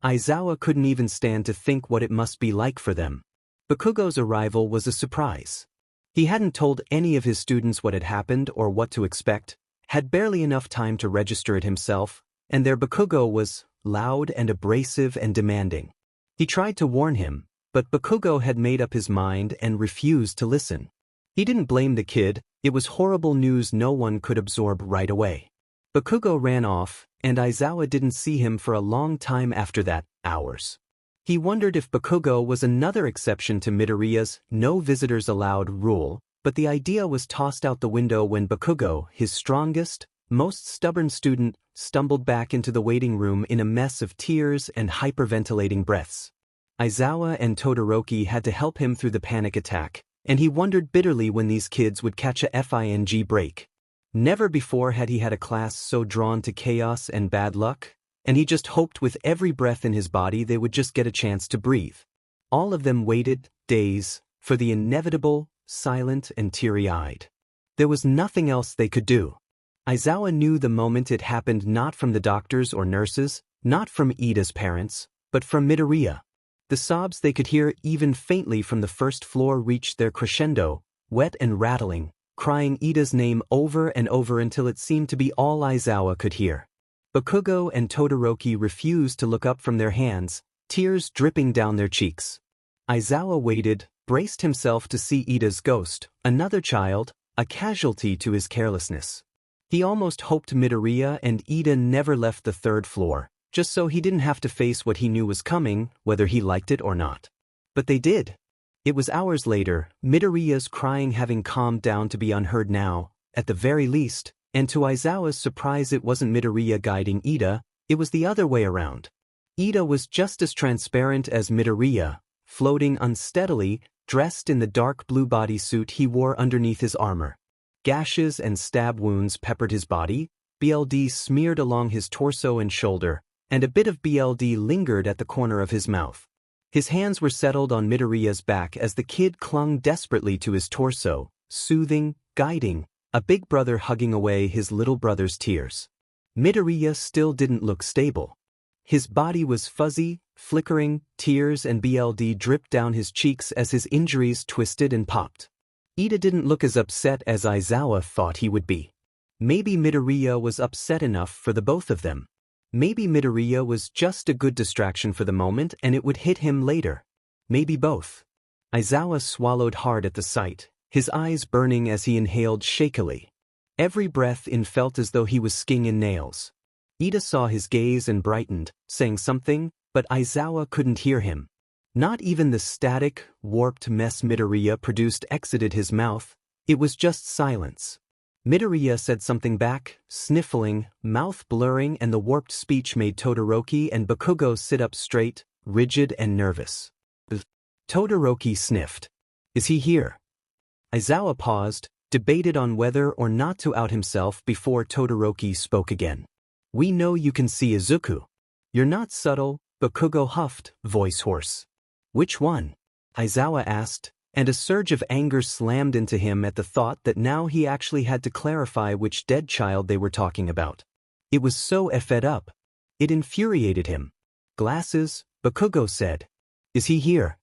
S1: Aizawa couldn't even stand to think what it must be like for them. Bakugo's arrival was a surprise. He hadn't told any of his students what had happened or what to expect, had barely enough time to register it himself, and their Bakugo was loud and abrasive and demanding. He tried to warn him, but Bakugo had made up his mind and refused to listen. He didn't blame the kid, it was horrible news no one could absorb right away. Bakugo ran off, and Aizawa didn't see him for a long time after that, hours. He wondered if Bakugo was another exception to Midoriya's no visitors allowed rule, but the idea was tossed out the window when Bakugo, his strongest, most stubborn student, stumbled back into the waiting room in a mess of tears and hyperventilating breaths. Aizawa and Todoroki had to help him through the panic attack, and he wondered bitterly when these kids would catch a FING break. Never before had he had a class so drawn to chaos and bad luck, and he just hoped with every breath in his body they would just get a chance to breathe. All of them waited, days, for the inevitable, silent and teary-eyed. There was nothing else they could do. Aizawa knew the moment it happened not from the doctors or nurses, not from Ida's parents, but from Midoriya. The sobs they could hear even faintly from the first floor reached their crescendo, wet and rattling, crying Ida's name over and over until it seemed to be all Aizawa could hear. Bakugo and Todoroki refused to look up from their hands, tears dripping down their cheeks. Aizawa waited, braced himself to see Ida's ghost, another child, a casualty to his carelessness. He almost hoped Midoriya and Ida never left the third floor, just so he didn't have to face what he knew was coming, whether he liked it or not. But they did. It was hours later, Midoriya's crying having calmed down to be unheard now, at the very least, and to Aizawa's surprise it wasn't Midoriya guiding Ida, it was the other way around. Ida was just as transparent as Midoriya, floating unsteadily, dressed in the dark blue bodysuit he wore underneath his armor. Gashes and stab wounds peppered his body, BLD smeared along his torso and shoulder, and a bit of BLD lingered at the corner of his mouth. His hands were settled on Midoriya's back as the kid clung desperately to his torso, soothing, guiding, a big brother hugging away his little brother's tears. Midoriya still didn't look stable. His body was fuzzy, flickering, tears and BLD dripped down his cheeks as his injuries twisted and popped. Ida didn't look as upset as Aizawa thought he would be. Maybe Midoriya was upset enough for the both of them. Maybe Midoriya was just a good distraction for the moment and it would hit him later. Maybe both. Aizawa swallowed hard at the sight, his eyes burning as he inhaled shakily. Every breath in felt as though he was skin and nails. Ida saw his gaze and brightened, saying something, but Aizawa couldn't hear him. Not even the static, warped mess Midoriya produced exited his mouth, it was just silence. Midoriya said something back, sniffling, mouth blurring, and the warped speech made Todoroki and Bakugo sit up straight, rigid and nervous. Todoroki sniffed. "Is he here?" Aizawa paused, debated on whether or not to out himself before Todoroki spoke again. "We know you can see Izuku. You're not subtle," Bakugo huffed, voice hoarse. "Which one?" Aizawa asked, and a surge of anger slammed into him at the thought that now he actually had to clarify which dead child they were talking about. It was so effed up. It infuriated him. "Glasses," Bakugo said. "Is he here?"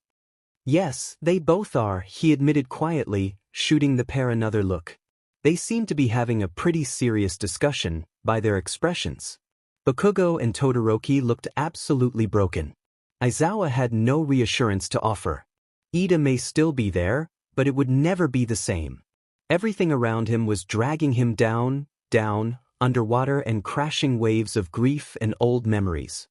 S1: "Yes, they both are," he admitted quietly, shooting the pair another look. They seemed to be having a pretty serious discussion, by their expressions. Bakugo and Todoroki looked absolutely broken. Aizawa had no reassurance to offer. Ida may still be there, but it would never be the same. Everything around him was dragging him down, underwater and crashing waves of grief and old memories.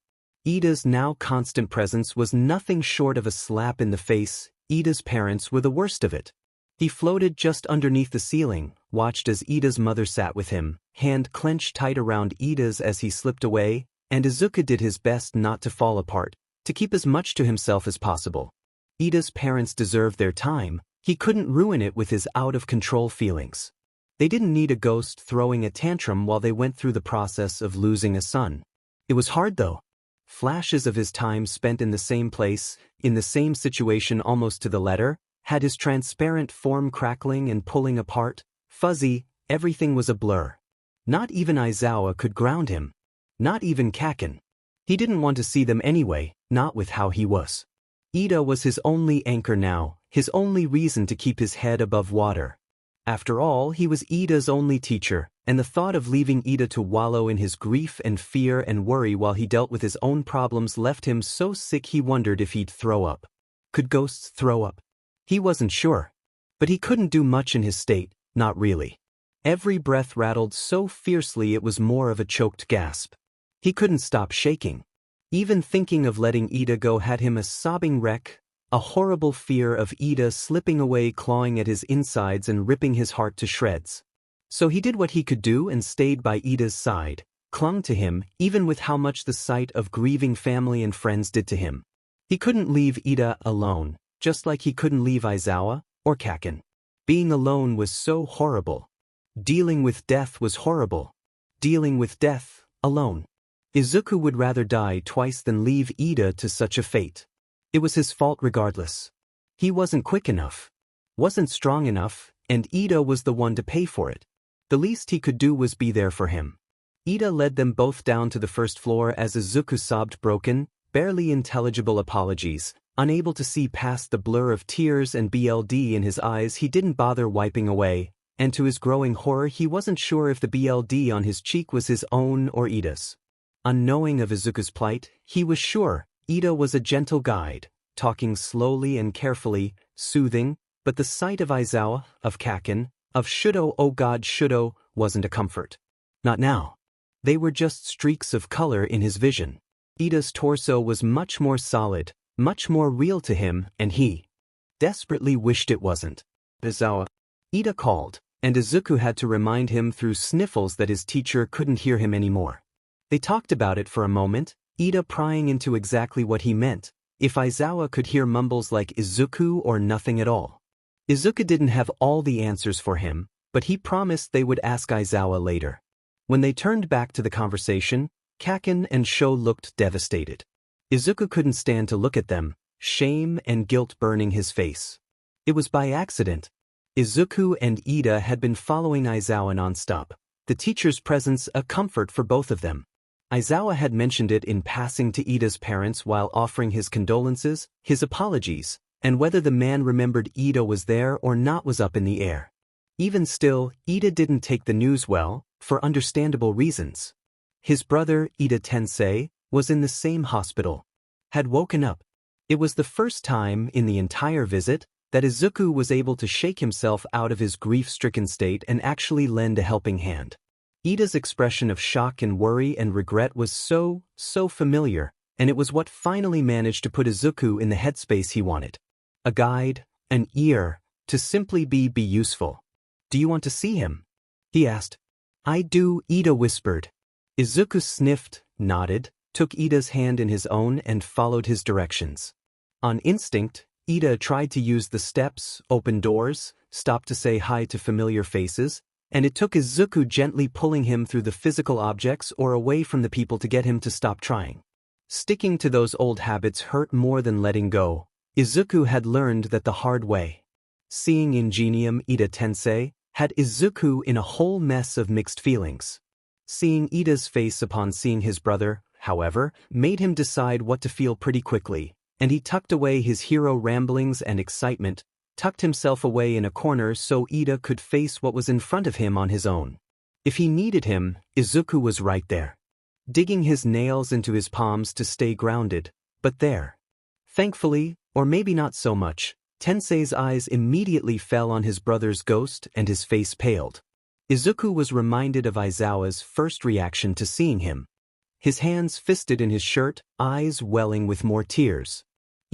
S1: Ida's now constant presence was nothing short of a slap in the face. Ida's parents were the worst of it. He floated just underneath the ceiling, watched as Ida's mother sat with him, hand clenched tight around Ida's as he slipped away, and Izuku did his best not to fall apart, to keep as much to himself as possible. Ida's parents deserved their time, he couldn't ruin it with his out-of-control feelings. They didn't need a ghost throwing a tantrum while they went through the process of losing a son. It was hard though. Flashes of his time spent in the same place, in the same situation almost to the letter, had his transparent form crackling and pulling apart, fuzzy, everything was a blur. Not even Aizawa could ground him. Not even Kaken. He didn't want to see them anyway, not with how he was. Ida was his only anchor now, his only reason to keep his head above water. After all, he was Ida's only teacher, and the thought of leaving Ida to wallow in his grief and fear and worry while he dealt with his own problems left him so sick he wondered if he'd throw up. Could ghosts throw up? He wasn't sure. But he couldn't do much in his state, not really. Every breath rattled so fiercely it was more of a choked gasp. He couldn't stop shaking. Even thinking of letting Ida go had him a sobbing wreck, a horrible fear of Ida slipping away, clawing at his insides and ripping his heart to shreds. So he did what he could do and stayed by Ida's side, clung to him, even with how much the sight of grieving family and friends did to him. He couldn't leave Ida alone, just like he couldn't leave Aizawa or Kaken. Being alone was so horrible. Dealing with death was horrible. Dealing with death, alone. Izuku would rather die twice than leave Ida to such a fate. It was his fault regardless. He wasn't quick enough. Wasn't strong enough, and Ida was the one to pay for it. The least he could do was be there for him. Ida led them both down to the first floor as Izuku sobbed broken, barely intelligible apologies. Unable to see past the blur of tears and BLD in his eyes, he didn't bother wiping away, and to his growing horror he wasn't sure if the BLD on his cheek was his own or Ida's. Unknowing of Izuku's plight, he was sure Ida was a gentle guide, talking slowly and carefully, soothing, but the sight of Aizawa, of Kaken, of Shudo, oh God Shudo, wasn't a comfort. Not now. They were just streaks of color in his vision. Ida's torso was much more solid, much more real to him, and he desperately wished it wasn't. Aizawa. Ida called, and Izuku had to remind him through sniffles that his teacher couldn't hear him anymore. They talked about it for a moment, Ida prying into exactly what he meant, if Aizawa could hear mumbles like Izuku or nothing at all. Izuku didn't have all the answers for him, but he promised they would ask Aizawa later. When they turned back to the conversation, Kaken and Sho looked devastated. Izuku couldn't stand to look at them, shame and guilt burning his face. It was by accident. Izuku and Ida had been following Aizawa nonstop, the teacher's presence a comfort for both of them. Aizawa had mentioned it in passing to Ida's parents while offering his condolences, his apologies, and whether the man remembered Ida was there or not was up in the air. Even still, Ida didn't take the news well, for understandable reasons. His brother, Ida Tensei, was in the same hospital. Had woken up. It was the first time in the entire visit that Izuku was able to shake himself out of his grief-stricken state and actually lend a helping hand. Ida's expression of shock and worry and regret was so familiar, and it was what finally managed to put Izuku in the headspace he wanted. A guide, an ear, to simply be useful. "Do you want to see him?" he asked. "I do," Ida whispered. Izuku sniffed, nodded, took Ida's hand in his own and followed his directions. On instinct, Ida tried to use the steps, open doors, stop to say hi to familiar faces, and it took Izuku gently pulling him through the physical objects or away from the people to get him to stop trying. Sticking to those old habits hurt more than letting go. Izuku had learned that the hard way. Seeing Ingenium Ida Tensei had Izuku in a whole mess of mixed feelings. Seeing Ida's face upon seeing his brother, however, made him decide what to feel pretty quickly, and he tucked away his hero ramblings and excitement, tucked himself away in a corner so Ida could face what was in front of him on his own. If he needed him, Izuku was right there. Digging his nails into his palms to stay grounded, but there. Thankfully, or maybe not so much, Tensei's eyes immediately fell on his brother's ghost and his face paled. Izuku was reminded of Aizawa's first reaction to seeing him. His hands fisted in his shirt, eyes welling with more tears.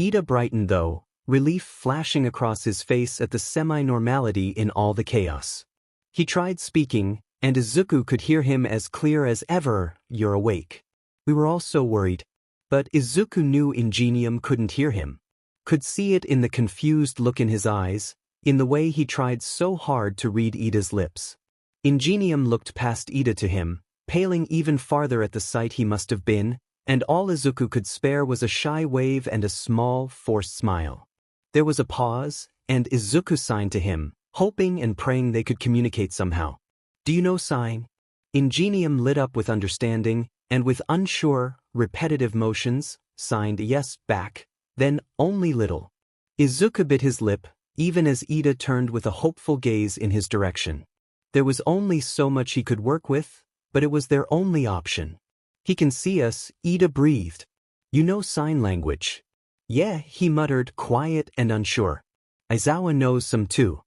S1: Ida brightened though, relief flashing across his face at the semi-normality in all the chaos. He tried speaking, and Izuku could hear him as clear as ever, "You're awake. We were all so worried." But Izuku knew Ingenium couldn't hear him. Could see it in the confused look in his eyes, in the way he tried so hard to read Ida's lips. Ingenium looked past Ida to him, paling even farther at the sight he must have been, and all Izuku could spare was a shy wave and a small, forced smile. There was a pause, and Izuku signed to him, hoping and praying they could communicate somehow. "Do you know sign?" Ingenium lit up with understanding, and with unsure, repetitive motions, signed yes back, then only little. Izuku bit his lip, even as Ida turned with a hopeful gaze in his direction. There was only so much he could work with, but it was their only option. "He can see us," Ida breathed. "You know sign language?" "Yeah," he muttered, quiet and unsure. "Aizawa knows some too.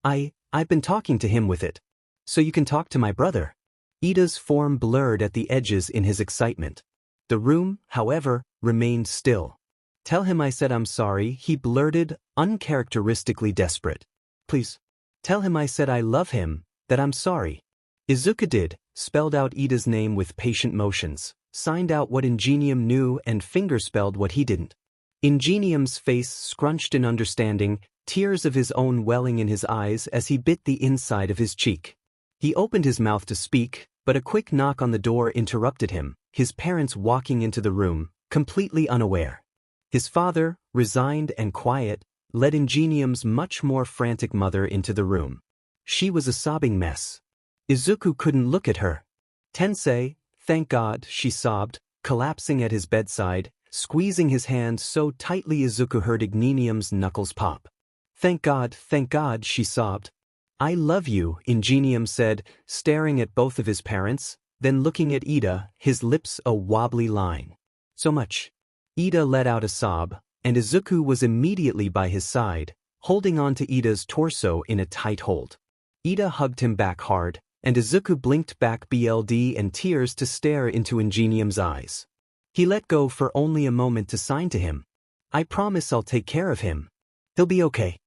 S1: I've been talking to him with it. So you can talk to my brother." Ida's form blurred at the edges in his excitement. The room, however, remained still. "Tell him I said I'm sorry," he blurted, uncharacteristically desperate. "Please. Tell him I said I love him, that I'm sorry." Izuku did, spelled out Ida's name with patient motions, signed out what Ingenium knew and fingerspelled what he didn't. Ingenium's face scrunched in understanding, tears of his own welling in his eyes as he bit the inside of his cheek. He opened his mouth to speak, but a quick knock on the door interrupted him, his parents walking into the room, completely unaware. His father, resigned and quiet, led Ingenium's much more frantic mother into the room. She was a sobbing mess. Izuku couldn't look at her. "Tensei, thank God," she sobbed, collapsing at his bedside, squeezing his hand so tightly Izuku heard Ingenium's knuckles pop. Thank God," she sobbed. "I love you," Ingenium said, staring at both of his parents, then looking at Ida, his lips a wobbly line. "So much." Ida let out a sob, and Izuku was immediately by his side, holding on to Ida's torso in a tight hold. Ida hugged him back hard, and Izuku blinked back BLD and tears to stare into Ingenium's eyes. He let go for only a moment to sign to him. "I promise I'll take care of him. He'll be okay."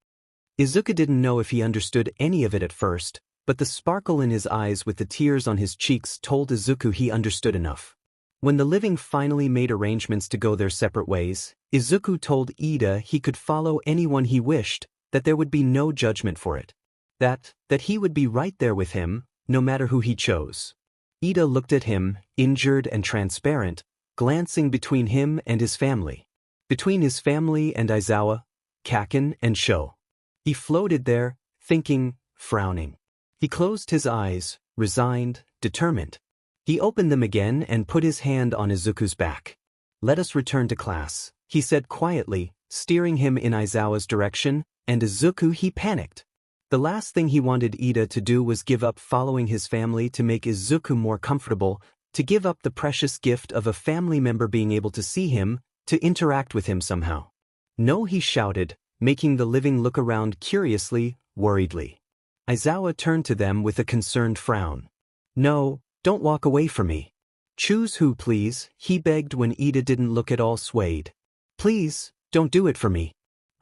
S1: Izuku didn't know if he understood any of it at first, but the sparkle in his eyes with the tears on his cheeks told Izuku he understood enough. When the living finally made arrangements to go their separate ways, Izuku told Ida he could follow anyone he wished, that there would be no judgment for it. That he would be right there with him, no matter who he chose. Ida looked at him, injured and transparent, glancing between him and his family. Between his family and Aizawa, Kaken and Sho. He floated there, thinking, frowning. He closed his eyes, resigned, determined. He opened them again and put his hand on Izuku's back. "Let us return to class," he said quietly, steering him in Aizawa's direction, and Izuku he panicked. The last thing he wanted Ida to do was give up following his family to make Izuku more comfortable, to give up the precious gift of a family member being able to see him, to interact with him somehow. "No," he shouted, making the living look around curiously, worriedly. Aizawa turned to them with a concerned frown. "No, don't walk away from me." "Choose who, please," he begged when Ida didn't look at all swayed. "Please, don't do it for me."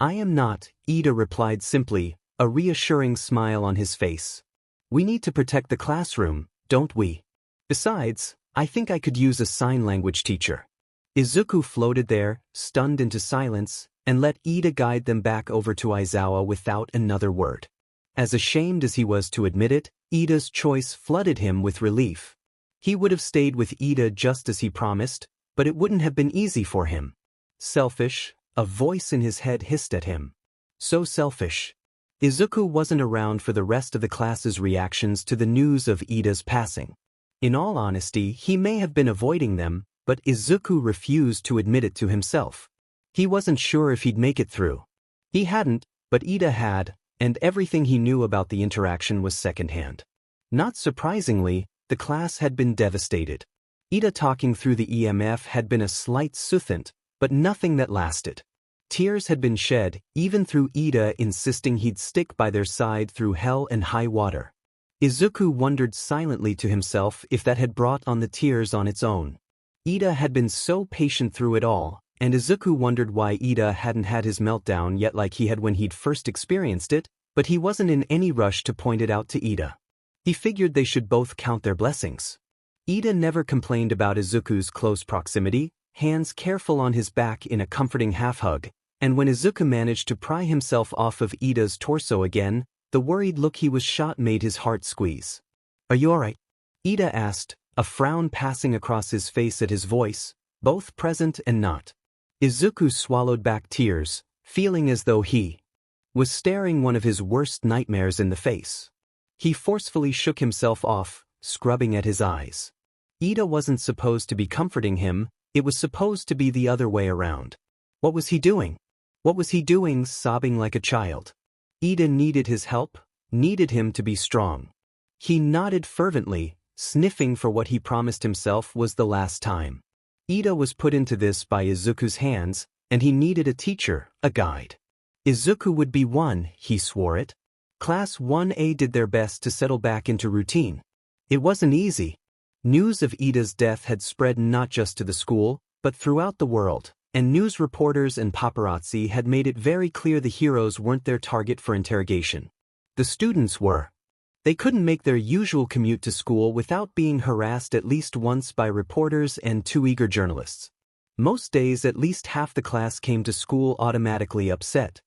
S1: "I am not," Ida replied simply, a reassuring smile on his face. "We need to protect the classroom, don't we? Besides, I think I could use a sign language teacher." Izuku floated there, stunned into silence, and let Ida guide them back over to Aizawa without another word. As ashamed as he was to admit it, Ida's choice flooded him with relief. He would have stayed with Ida just as he promised, but it wouldn't have been easy for him. Selfish, a voice in his head hissed at him. So selfish. Izuku wasn't around for the rest of the class's reactions to the news of Ida's passing. In all honesty, he may have been avoiding them, but Izuku refused to admit it to himself. He wasn't sure if he'd make it through. He hadn't, but Ida had, and everything he knew about the interaction was secondhand. Not surprisingly, the class had been devastated. Ida talking through the EMF had been a slight soothant, but nothing that lasted. Tears had been shed, even through Ida insisting he'd stick by their side through hell and high water. Izuku wondered silently to himself if that had brought on the tears on its own. Ida had been so patient through it all, and Izuku wondered why Ida hadn't had his meltdown yet like he had when he'd first experienced it, but he wasn't in any rush to point it out to Ida. He figured they should both count their blessings. Ida never complained about Izuku's close proximity, hands careful on his back in a comforting half-hug, and when Izuku managed to pry himself off of Ida's torso again, the worried look he was shot made his heart squeeze. "Are you alright?" Ida asked, a frown passing across his face at his voice, both present and not. Izuku swallowed back tears, feeling as though he was staring one of his worst nightmares in the face. He forcefully shook himself off, scrubbing at his eyes. Ida wasn't supposed to be comforting him, it was supposed to be the other way around. What was he doing? What was he doing, sobbing like a child? Ida needed his help, needed him to be strong. He nodded fervently, sniffing for what he promised himself was the last time. Ida was put into this by Izuku's hands, and he needed a teacher, a guide. Izuku would be one, he swore it. Class 1A did their best to settle back into routine. It wasn't easy. News of Ida's death had spread not just to the school, but throughout the world, and news reporters and paparazzi had made it very clear the heroes weren't their target for interrogation. The students were. They couldn't make their usual commute to school without being harassed at least once by reporters and two eager journalists. Most days at least half the class came to school automatically upset.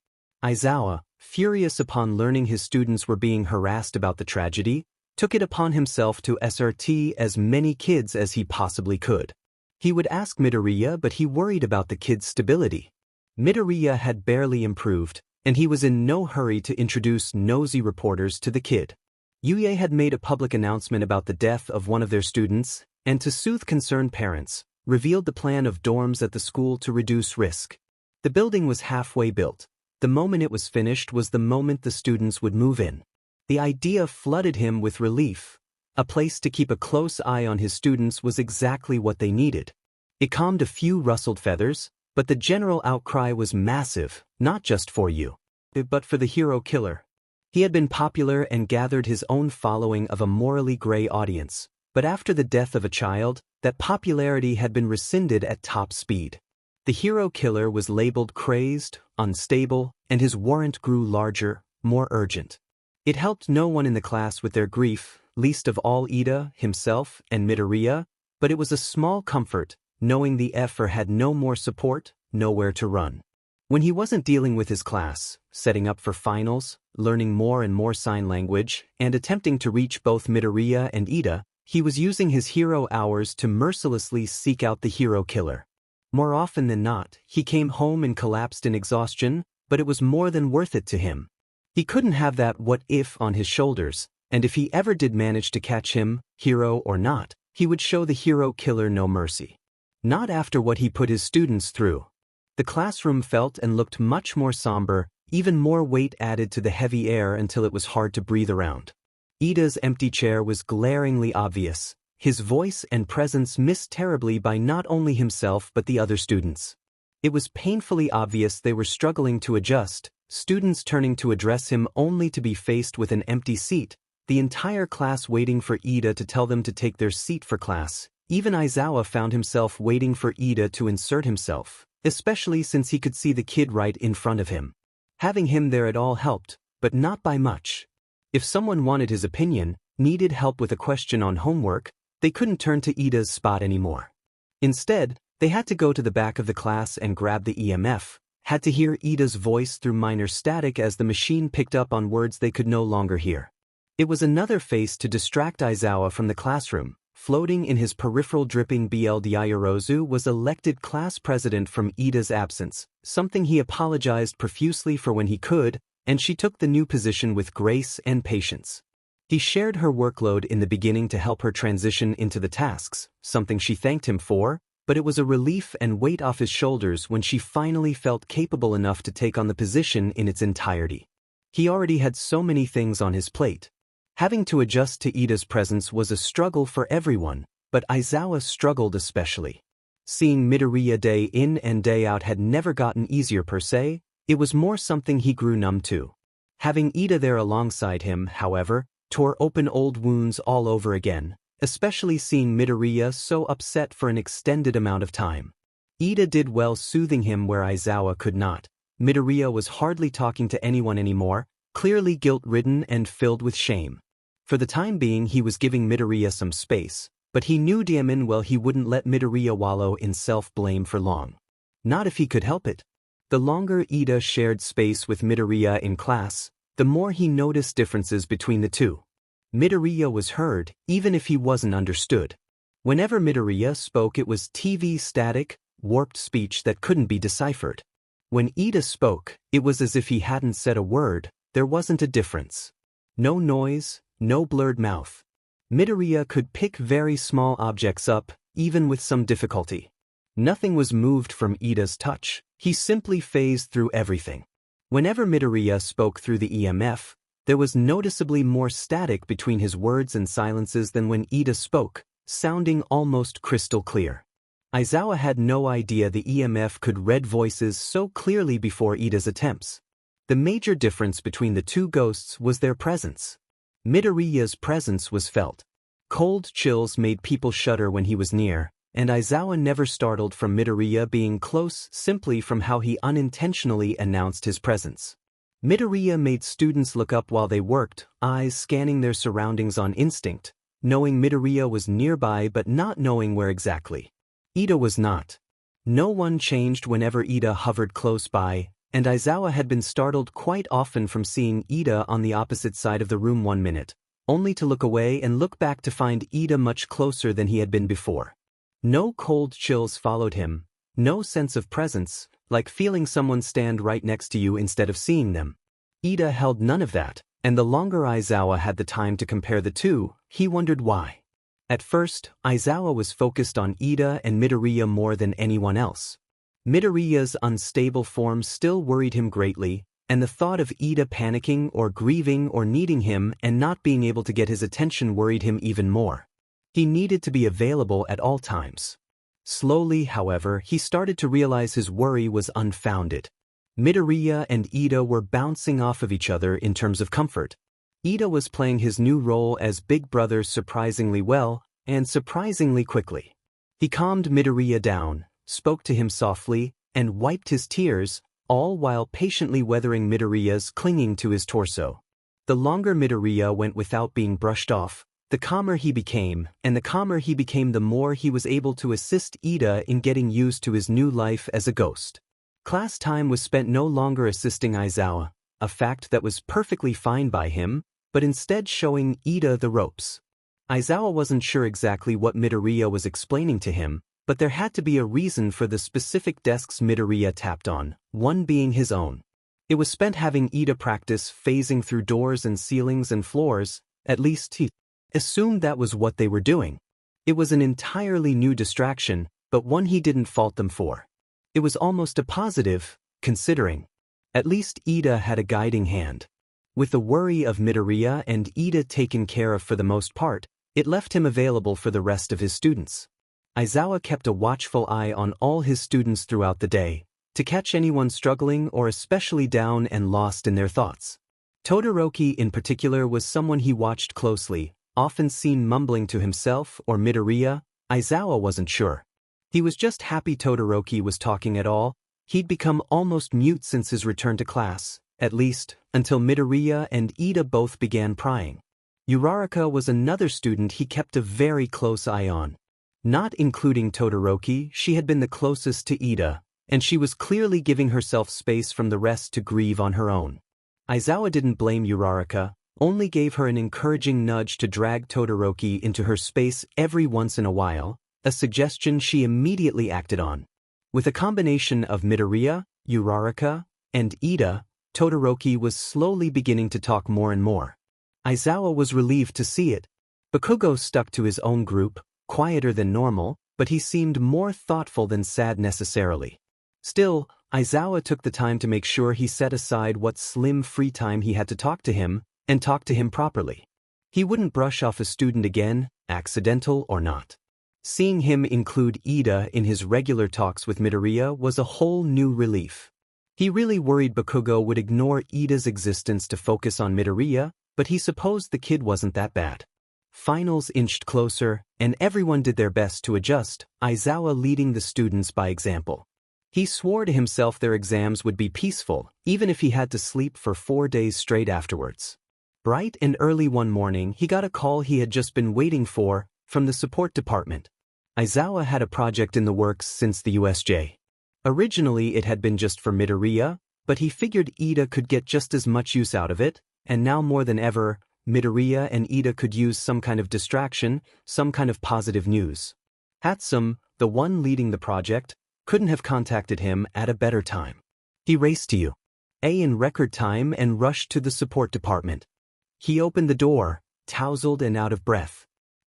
S1: Aizawa, furious upon learning his students were being harassed about the tragedy, took it upon himself to SRT as many kids as he possibly could. He would ask Midoriya, but he worried about the kids' stability. Midoriya had barely improved, and he was in no hurry to introduce nosy reporters to the kid. Yuye had made a public announcement about the death of one of their students, and to soothe concerned parents, revealed the plan of dorms at the school to reduce risk. The building was halfway built. The moment it was finished was the moment the students would move in. The idea flooded him with relief. A place to keep a close eye on his students was exactly what they needed. It calmed a few rustled feathers, but the general outcry was massive, not just for you, but for the hero killer. He had been popular and gathered his own following of a morally gray audience, but after the death of a child, that popularity had been rescinded at top speed. The hero killer was labeled crazed, unstable, and his warrant grew larger, more urgent. It helped no one in the class with their grief, least of all Ida, himself, and Midoriya, but it was a small comfort, knowing the F'er had no more support, nowhere to run. When he wasn't dealing with his class, setting up for finals, learning more and more sign language, and attempting to reach both Midoriya and Ida, he was using his hero hours to mercilessly seek out the hero killer. More often than not, he came home and collapsed in exhaustion, but it was more than worth it to him. He couldn't have that what if on his shoulders, and if he ever did manage to catch him, hero or not, he would show the hero killer no mercy. Not after what he put his students through. The classroom felt and looked much more somber, even more weight added to the heavy air until it was hard to breathe around. Ida's empty chair was glaringly obvious. His voice and presence missed terribly by not only himself but the other students. It was painfully obvious they were struggling to adjust, students turning to address him only to be faced with an empty seat, the entire class waiting for Ida to tell them to take their seat for class. Even Aizawa found himself waiting for Ida to insert himself, especially since he could see the kid right in front of him. Having him there at all helped, but not by much. If someone wanted his opinion, needed help with a question on homework, they couldn't turn to Ida's spot anymore. Instead, they had to go to the back of the class and grab the EMF, had to hear Ida's voice through minor static as the machine picked up on words they could no longer hear. It was another face to distract Aizawa from the classroom. Floating in his peripheral dripping Diayorozu was elected class president from Ida's absence, something he apologized profusely for when he could, and she took the new position with grace and patience. He shared her workload in the beginning to help her transition into the tasks, something she thanked him for, but it was a relief and weight off his shoulders when she finally felt capable enough to take on the position in its entirety. He already had so many things on his plate. Having to adjust to Ida's presence was a struggle for everyone, but Aizawa struggled especially. Seeing Midoriya day in and day out had never gotten easier per se, it was more something he grew numb to. Having Ida there alongside him, however, tore open old wounds all over again, especially seeing Midoriya so upset for an extended amount of time. Ida did well soothing him where Aizawa could not. Midoriya was hardly talking to anyone anymore, clearly guilt-ridden and filled with shame. For the time being he was giving Midoriya some space, but he knew damn well he wouldn't let Midoriya wallow in self-blame for long. Not if he could help it. The longer Ida shared space with Midoriya in class, the more he noticed differences between the two. Midoriya was heard, even if he wasn't understood. Whenever Midoriya spoke, it was TV static, warped speech that couldn't be deciphered. When Ida spoke, it was as if he hadn't said a word. There wasn't a difference. No noise, no blurred mouth. Midoriya could pick very small objects up, even with some difficulty. Nothing was moved from Ida's touch. He simply phased through everything. Whenever Midoriya spoke through the EMF, there was noticeably more static between his words and silences than when Ida spoke, sounding almost crystal clear. Aizawa had no idea the EMF could read voices so clearly before Ida's attempts. The major difference between the two ghosts was their presence. Midoriya's presence was felt. Cold chills made people shudder when he was near, and Aizawa never startled from Midoriya being close simply from how he unintentionally announced his presence. Midoriya made students look up while they worked, eyes scanning their surroundings on instinct, knowing Midoriya was nearby but not knowing where exactly. Ida was not. No one changed whenever Ida hovered close by, and Aizawa had been startled quite often from seeing Ida on the opposite side of the room 1 minute, only to look away and look back to find Ida much closer than he had been before. No cold chills followed him, no sense of presence, like feeling someone stand right next to you instead of seeing them. Ida held none of that, and the longer Aizawa had the time to compare the two, he wondered why. At first, Aizawa was focused on Ida and Midoriya more than anyone else. Midoriya's unstable form still worried him greatly, and the thought of Ida panicking or grieving or needing him and not being able to get his attention worried him even more. He needed to be available at all times. Slowly, however, he started to realize his worry was unfounded. Midoriya and Ida were bouncing off of each other in terms of comfort. Ida was playing his new role as Big Brother surprisingly well and surprisingly quickly. He calmed Midoriya down, spoke to him softly, and wiped his tears, all while patiently weathering Midoriya's clinging to his torso. The longer Midoriya went without being brushed off, the calmer he became, and the calmer he became the more he was able to assist Ida in getting used to his new life as a ghost. Class time was spent no longer assisting Aizawa, a fact that was perfectly fine by him, but instead showing Ida the ropes. Aizawa wasn't sure exactly what Midoriya was explaining to him, but there had to be a reason for the specific desks Midoriya tapped on, one being his own. It was spent having Ida practice phasing through doors and ceilings and floors, at least he assumed that was what they were doing. It was an entirely new distraction, but one he didn't fault them for. It was almost a positive, considering. At least Ida had a guiding hand. With the worry of Midoriya and Ida taken care of for the most part, it left him available for the rest of his students. Aizawa kept a watchful eye on all his students throughout the day, to catch anyone struggling or especially down and lost in their thoughts. Todoroki in particular was someone he watched closely, often seen mumbling to himself or Midoriya. Aizawa wasn't sure. He was just happy Todoroki was talking at all. He'd become almost mute since his return to class, at least, until Midoriya and Ida both began prying. Uraraka was another student he kept a very close eye on. Not including Todoroki, she had been the closest to Ida, and she was clearly giving herself space from the rest to grieve on her own. Aizawa didn't blame Uraraka, only gave her an encouraging nudge to drag Todoroki into her space every once in a while, a suggestion she immediately acted on. With a combination of Midoriya, Uraraka, and Ida, Todoroki was slowly beginning to talk more and more. Aizawa was relieved to see it. Bakugo stuck to his own group, quieter than normal, but he seemed more thoughtful than sad necessarily. Still, Aizawa took the time to make sure he set aside what slim free time he had to talk to him, and talk to him properly. He wouldn't brush off a student again, accidental or not. Seeing him include Ida in his regular talks with Midoriya was a whole new relief. He really worried Bakugo would ignore Ida's existence to focus on Midoriya, but he supposed the kid wasn't that bad. Finals inched closer, and everyone did their best to adjust, Aizawa leading the students by example. He swore to himself their exams would be peaceful, even if he had to sleep for 4 days straight afterwards. Bright and early one morning, he got a call he had just been waiting for, from the support department. Aizawa had a project in the works since the USJ. Originally it had been just for Midoriya, but he figured Ida could get just as much use out of it, and now more than ever, Midoriya and Ida could use some kind of distraction, some kind of positive news. Hatsum, the one leading the project, couldn't have contacted him at a better time. He raced to you. In record time and rushed to the support department. He opened the door, tousled and out of breath.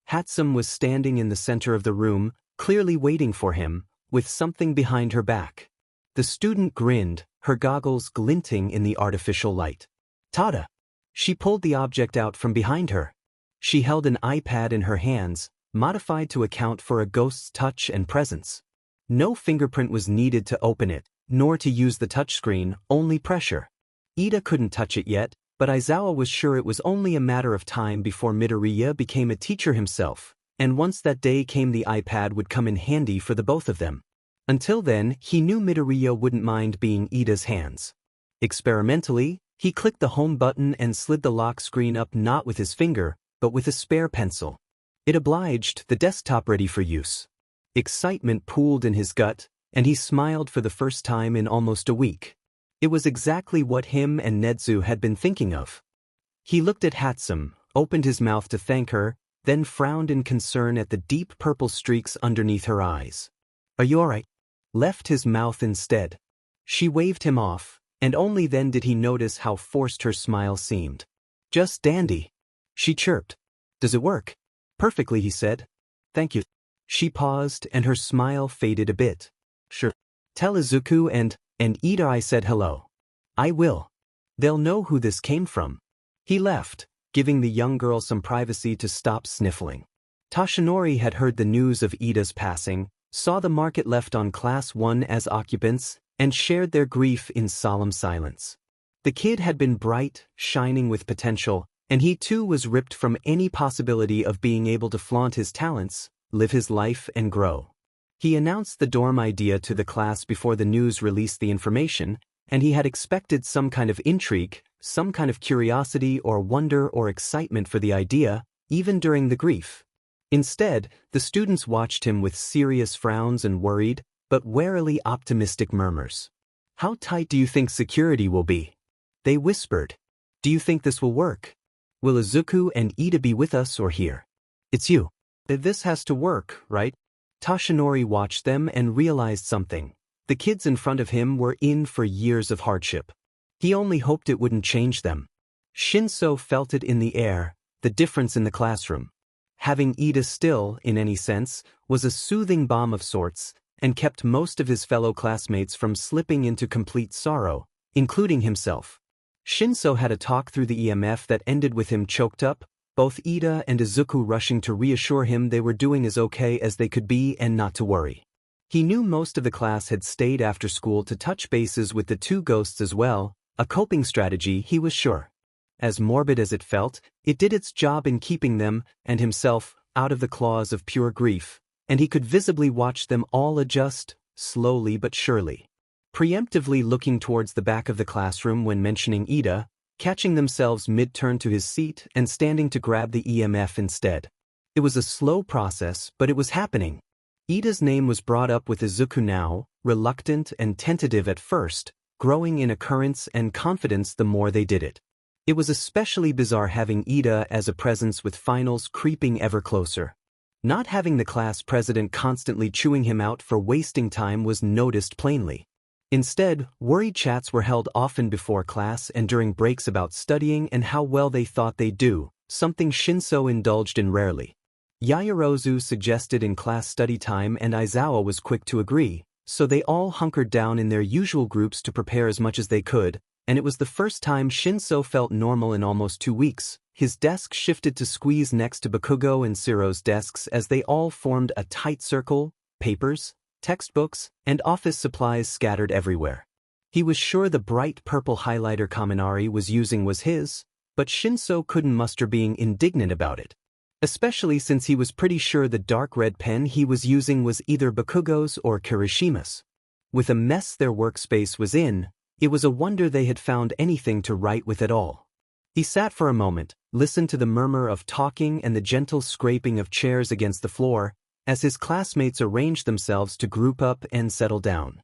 S1: Hatsum was standing in the center of the room, clearly waiting for him, with something behind her back. The student grinned, her goggles glinting in the artificial light. Tada! She pulled the object out from behind her. She held an iPad in her hands, modified to account for a ghost's touch and presence. No fingerprint was needed to open it, nor to use the touchscreen, only pressure. Ida couldn't touch it yet, but Aizawa was sure it was only a matter of time before Midoriya became a teacher himself, and once that day came the iPad would come in handy for the both of them. Until then, he knew Midoriya wouldn't mind being Ida's hands. Experimentally, he clicked the home button and slid the lock screen up not with his finger, but with a spare pencil. It obliged, the desktop ready for use. Excitement pooled in his gut, and he smiled for the first time in almost a week. It was exactly what him and Netsu had been thinking of. He looked at Hatsum, opened his mouth to thank her, then frowned in concern at the deep purple streaks underneath her eyes. Are you alright? Left his mouth instead. She waved him off, and only then did he notice how forced her smile seemed. Just dandy. She chirped. Does it work? Perfectly, he said. Thank you. She paused and her smile faded a bit. Sure. Tell Izuku and Ida I said hello. I will. They'll know who this came from. He left, giving the young girl some privacy to stop sniffling. Toshinori had heard the news of Ida's passing, saw the market left on Class 1 as occupants, and shared their grief in solemn silence. The kid had been bright, shining with potential, and he too was ripped from any possibility of being able to flaunt his talents, live his life and grow. He announced the dorm idea to the class before the news released the information, and he had expected some kind of intrigue, some kind of curiosity or wonder or excitement for the idea, even during the grief. Instead, the students watched him with serious frowns and worried, but warily optimistic murmurs. How tight do you think security will be? They whispered. Do you think this will work? Will Izuku and Ida be with us or here? It's you. This has to work, right? Toshinori watched them and realized something. The kids in front of him were in for years of hardship. He only hoped it wouldn't change them. Shinso felt it in the air, the difference in the classroom. Having Ida still, in any sense, was a soothing balm of sorts, and kept most of his fellow classmates from slipping into complete sorrow, including himself. Shinso had a talk through the EMF that ended with him choked up, both Ida and Izuku rushing to reassure him they were doing as okay as they could be and not to worry. He knew most of the class had stayed after school to touch bases with the two ghosts as well, a coping strategy he was sure. As morbid as it felt, it did its job in keeping them, and himself, out of the claws of pure grief, and he could visibly watch them all adjust, slowly but surely. Preemptively looking towards the back of the classroom when mentioning Ida, catching themselves mid-turn to his seat and standing to grab the EMF instead. It was a slow process, but it was happening. Ida's name was brought up with Izuku now, reluctant and tentative at first, growing in occurrence and confidence the more they did it. It was especially bizarre having Ida as a presence with finals creeping ever closer. Not having the class president constantly chewing him out for wasting time was noticed plainly. Instead, worried chats were held often before class and during breaks about studying and how well they thought they'd do, something Shinso indulged in rarely. Yaoyorozu suggested in class study time and Aizawa was quick to agree, so they all hunkered down in their usual groups to prepare as much as they could, and it was the first time Shinso felt normal in almost 2 weeks. His desk shifted to squeeze next to Bakugo and Siro's desks as they all formed a tight circle, papers, textbooks, and office supplies scattered everywhere. He was sure the bright purple highlighter Kaminari was using was his, but Shinso couldn't muster being indignant about it. Especially since he was pretty sure the dark red pen he was using was either Bakugo's or Kirishima's. With a mess their workspace was in, it was a wonder they had found anything to write with at all. He sat for a moment, listened to the murmur of talking and the gentle scraping of chairs against the floor, as his classmates arranged themselves to group up and settle down.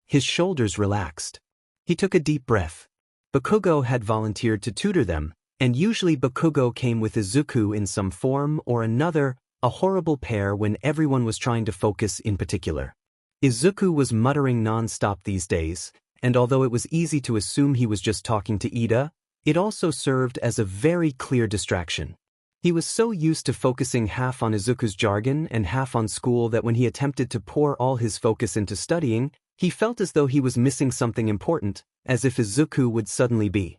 S1: His shoulders relaxed. He took a deep breath. Bakugo had volunteered to tutor them, And usually Bakugo came with Izuku in some form or another, a horrible pair when everyone was trying to focus in particular. Izuku was muttering non-stop these days, and although it was easy to assume he was just talking to Ida, it also served as a very clear distraction. He was so used to focusing half on Izuku's jargon and half on school that when he attempted to pour all his focus into studying, he felt as though he was missing something important, as if Izuku would suddenly be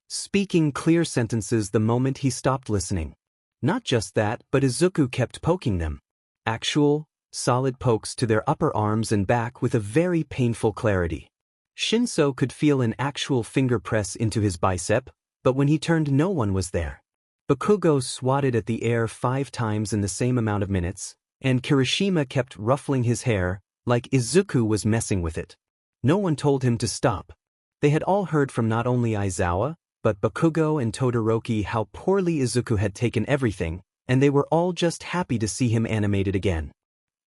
S1: speaking clear sentences the moment he stopped listening. Not just that, but Izuku kept poking them. Actual, solid pokes to their upper arms and back with a very painful clarity. Shinso could feel an actual finger press into his bicep, but when he turned no one was there. Bakugo swatted at the air 5 times in the same amount of minutes, and Kirishima kept ruffling his hair, like Izuku was messing with it. No one told him to stop. They had all heard from not only Aizawa, but Bakugo and Todoroki how poorly Izuku had taken everything, and they were all just happy to see him animated again.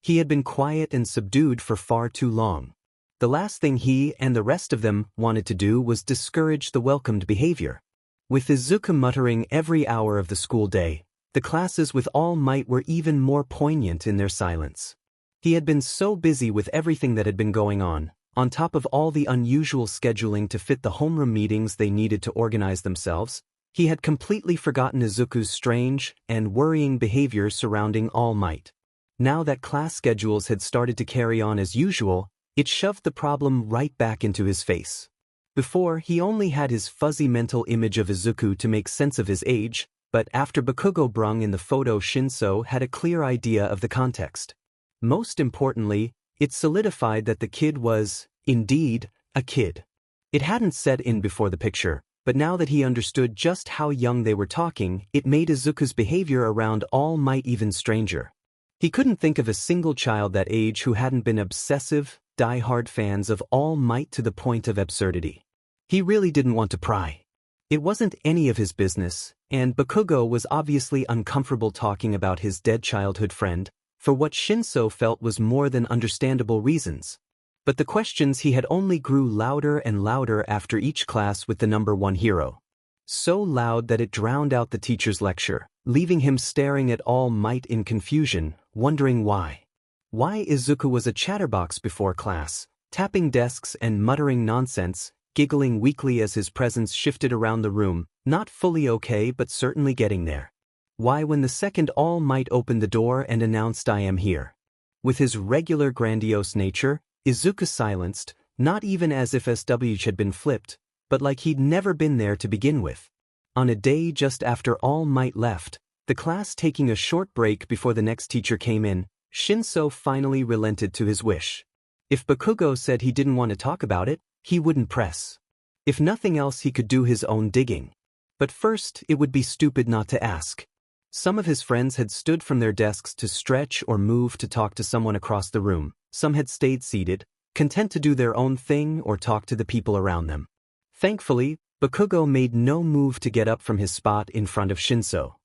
S1: He had been quiet and subdued for far too long. The last thing he and the rest of them wanted to do was discourage the welcomed behavior. With Izuku muttering every hour of the school day, the classes with All Might were even more poignant in their silence. He had been so busy with everything that had been going on top of all the unusual scheduling to fit the homeroom meetings they needed to organize themselves, he had completely forgotten Izuku's strange and worrying behavior surrounding All Might. Now that class schedules had started to carry on as usual, it shoved the problem right back into his face. Before, he only had his fuzzy mental image of Izuku to make sense of his age, but after Bakugo brung in the photo, Shinso had a clear idea of the context. Most importantly, it solidified that the kid was, indeed, a kid. It hadn't set in before the picture, but now that he understood just how young they were talking, it made Izuku's behavior around All Might even stranger. He couldn't think of a single child that age who hadn't been obsessive, die-hard fans of All Might to the point of absurdity. He really didn't want to pry. It wasn't any of his business, and Bakugo was obviously uncomfortable talking about his dead childhood friend, for what Shinso felt was more than understandable reasons. But the questions he had only grew louder and louder after each class with the number 1 hero. So loud that it drowned out the teacher's lecture, leaving him staring at All Might in confusion, wondering why. Why Izuku was a chatterbox before class, tapping desks and muttering nonsense, giggling weakly as his presence shifted around the room, not fully okay but certainly getting there. Why when the second All Might opened the door and announced "I am here." With his regular grandiose nature, Izuku silenced, not even as if SW had been flipped, but like he'd never been there to begin with. On a day just after All Might left, the class taking a short break before the next teacher came in, Shinso finally relented to his wish. If Bakugo said he didn't want to talk about it, he wouldn't press. If nothing else, he could do his own digging. But first, it would be stupid not to ask. Some of his friends had stood from their desks to stretch or move to talk to someone across the room. Some had stayed seated, content to do their own thing or talk to the people around them. Thankfully, Bakugo made no move to get up from his spot in front of Shinso.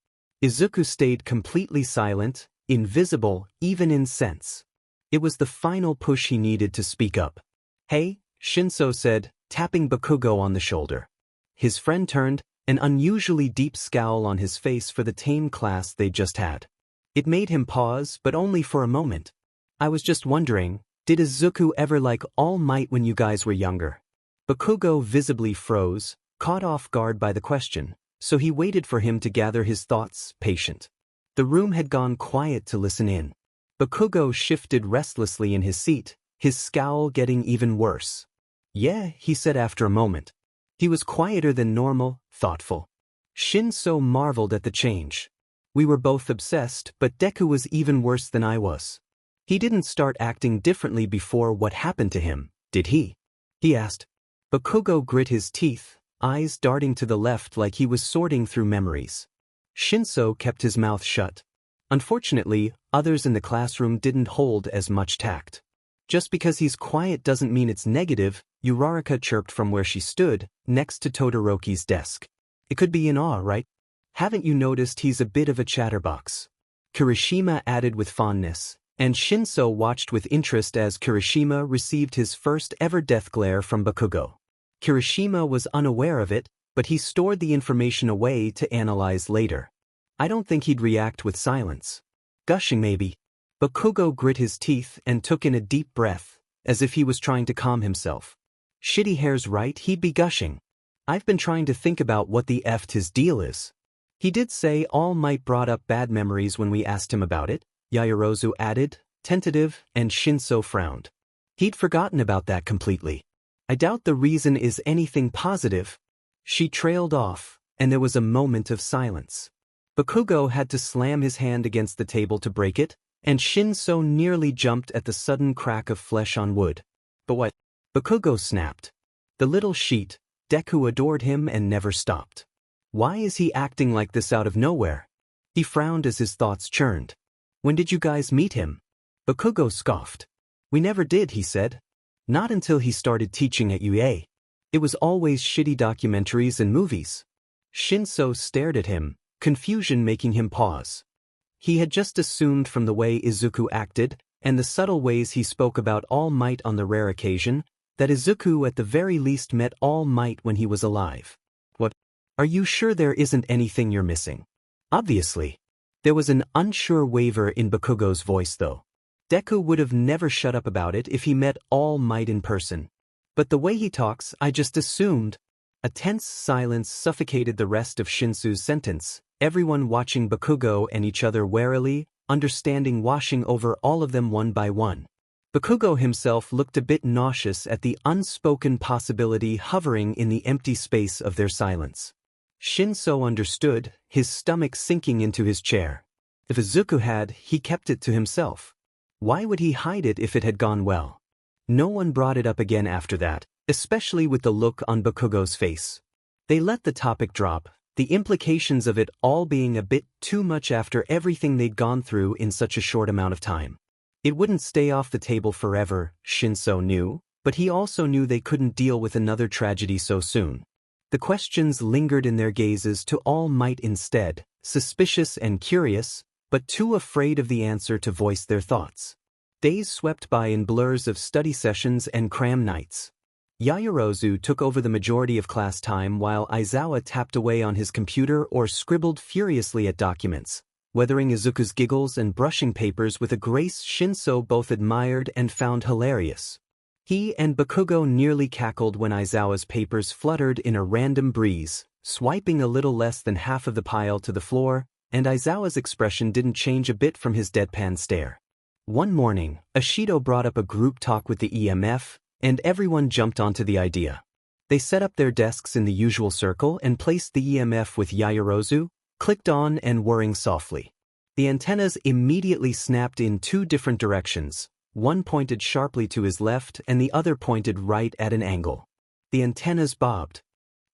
S1: Izuku stayed completely silent, invisible, even in sense. It was the final push he needed to speak up. "Hey," Shinso said, tapping Bakugo on the shoulder. His friend turned, an unusually deep scowl on his face for the tame class they just had. It made him pause, but only for a moment. "I was just wondering, did Izuku ever like All Might when you guys were younger?" Bakugo visibly froze, caught off guard by the question, so he waited for him to gather his thoughts, patient. The room had gone quiet to listen in. Bakugo shifted restlessly in his seat, his scowl getting even worse. "Yeah," he said after a moment. He was quieter than normal, thoughtful. Shinso marveled at the change. "We were both obsessed, but Deku was even worse than I was." "He didn't start acting differently before what happened to him, did he?" he asked. Bakugo grit his teeth, eyes darting to the left like he was sorting through memories. Shinso kept his mouth shut. Unfortunately, others in the classroom didn't hold as much tact. "Just because he's quiet doesn't mean it's negative," Uraraka chirped from where she stood, next to Todoroki's desk. "It could be in awe, right? Haven't you noticed he's a bit of a chatterbox?" Kirishima added with fondness, and Shinso watched with interest as Kirishima received his first ever death glare from Bakugo. Kirishima was unaware of it, but he stored the information away to analyze later. I don't think he'd react with silence. Gushing maybe. Bakugo grit his teeth and took in a deep breath, as if he was trying to calm himself. Shitty hair's right, he'd be gushing. I've been trying to think about what the F his deal is. He did say All Might brought up bad memories when we asked him about it, Yaoyorozu added, tentative, and Shinso frowned. He'd forgotten about that completely. I doubt the reason is anything positive. She trailed off, and there was a moment of silence. Bakugo had to slam his hand against the table to break it, and Shinso nearly jumped at the sudden crack of flesh on wood. But what? Bakugo snapped. The little sheet, Deku adored him and never stopped. Why is he acting like this out of nowhere? He frowned as his thoughts churned. When did you guys meet him? Bakugo scoffed. We never did, he said. Not until he started teaching at UA. It was always shitty documentaries and movies. Shinso stared at him, confusion making him pause. He had just assumed from the way Izuku acted, and the subtle ways he spoke about All Might on the rare occasion, that Izuku at the very least met All Might when he was alive. What? Are you sure there isn't anything you're missing? Obviously. There was an unsure waver in Bakugo's voice though. Deku would have never shut up about it if he met All Might in person. But the way he talks, I just assumed. A tense silence suffocated the rest of Shinsu's sentence, everyone watching Bakugo and each other warily, understanding washing over all of them one by one. Bakugo himself looked a bit nauseous at the unspoken possibility hovering in the empty space of their silence. Shinso understood, his stomach sinking into his chair. If Izuku had, he kept it to himself. Why would he hide it if it had gone well? No one brought it up again after that, especially with the look on Bakugo's face. They let the topic drop, the implications of it all being a bit too much after everything they'd gone through in such a short amount of time. It wouldn't stay off the table forever, Shinso knew, but he also knew they couldn't deal with another tragedy so soon. The questions lingered in their gazes to All Might instead, suspicious and curious, but too afraid of the answer to voice their thoughts. Days swept by in blurs of study sessions and cram nights. Yaoyorozu took over the majority of class time while Aizawa tapped away on his computer or scribbled furiously at documents, weathering Izuku's giggles and brushing papers with a grace Shinso both admired and found hilarious. He and Bakugo nearly cackled when Aizawa's papers fluttered in a random breeze, swiping a little less than half of the pile to the floor, and Aizawa's expression didn't change a bit from his deadpan stare. One morning, Ashido brought up a group talk with the EMF, and everyone jumped onto the idea. They set up their desks in the usual circle and placed the EMF with Yaoyorozu, clicked on and whirring softly. The antennas immediately snapped in two different directions, one pointed sharply to his left and the other pointed right at an angle. The antennas bobbed.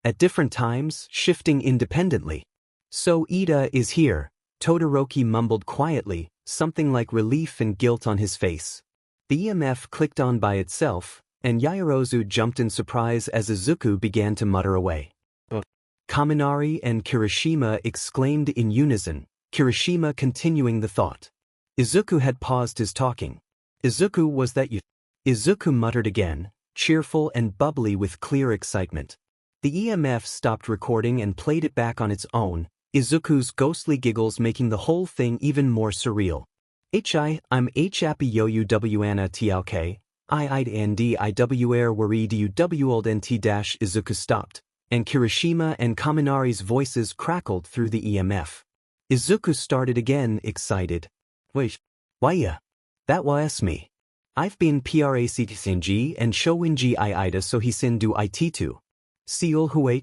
S1: At different times, shifting independently. So Ida is here, Todoroki mumbled quietly, something like relief and guilt on his face. The EMF clicked on by itself, and Yaoyorozu jumped in surprise as Izuku began to mutter away. Kaminari and Kirishima exclaimed in unison, Kirishima continuing the thought. Izuku had paused his talking. Izuku, was that you? Izuku muttered again, cheerful and bubbly with clear excitement. The EMF stopped recording and played it back on its own, Izuku's ghostly giggles making the whole thing even more surreal. I'm happy yoyu wana tlk, worried you old nt dash Izuku stopped, and Kirishima and Kaminari's voices crackled through the EMF. Izuku started again, excited. Wait, why that was me. I've been prac and showinji ida so hisin do it2. Seal huh.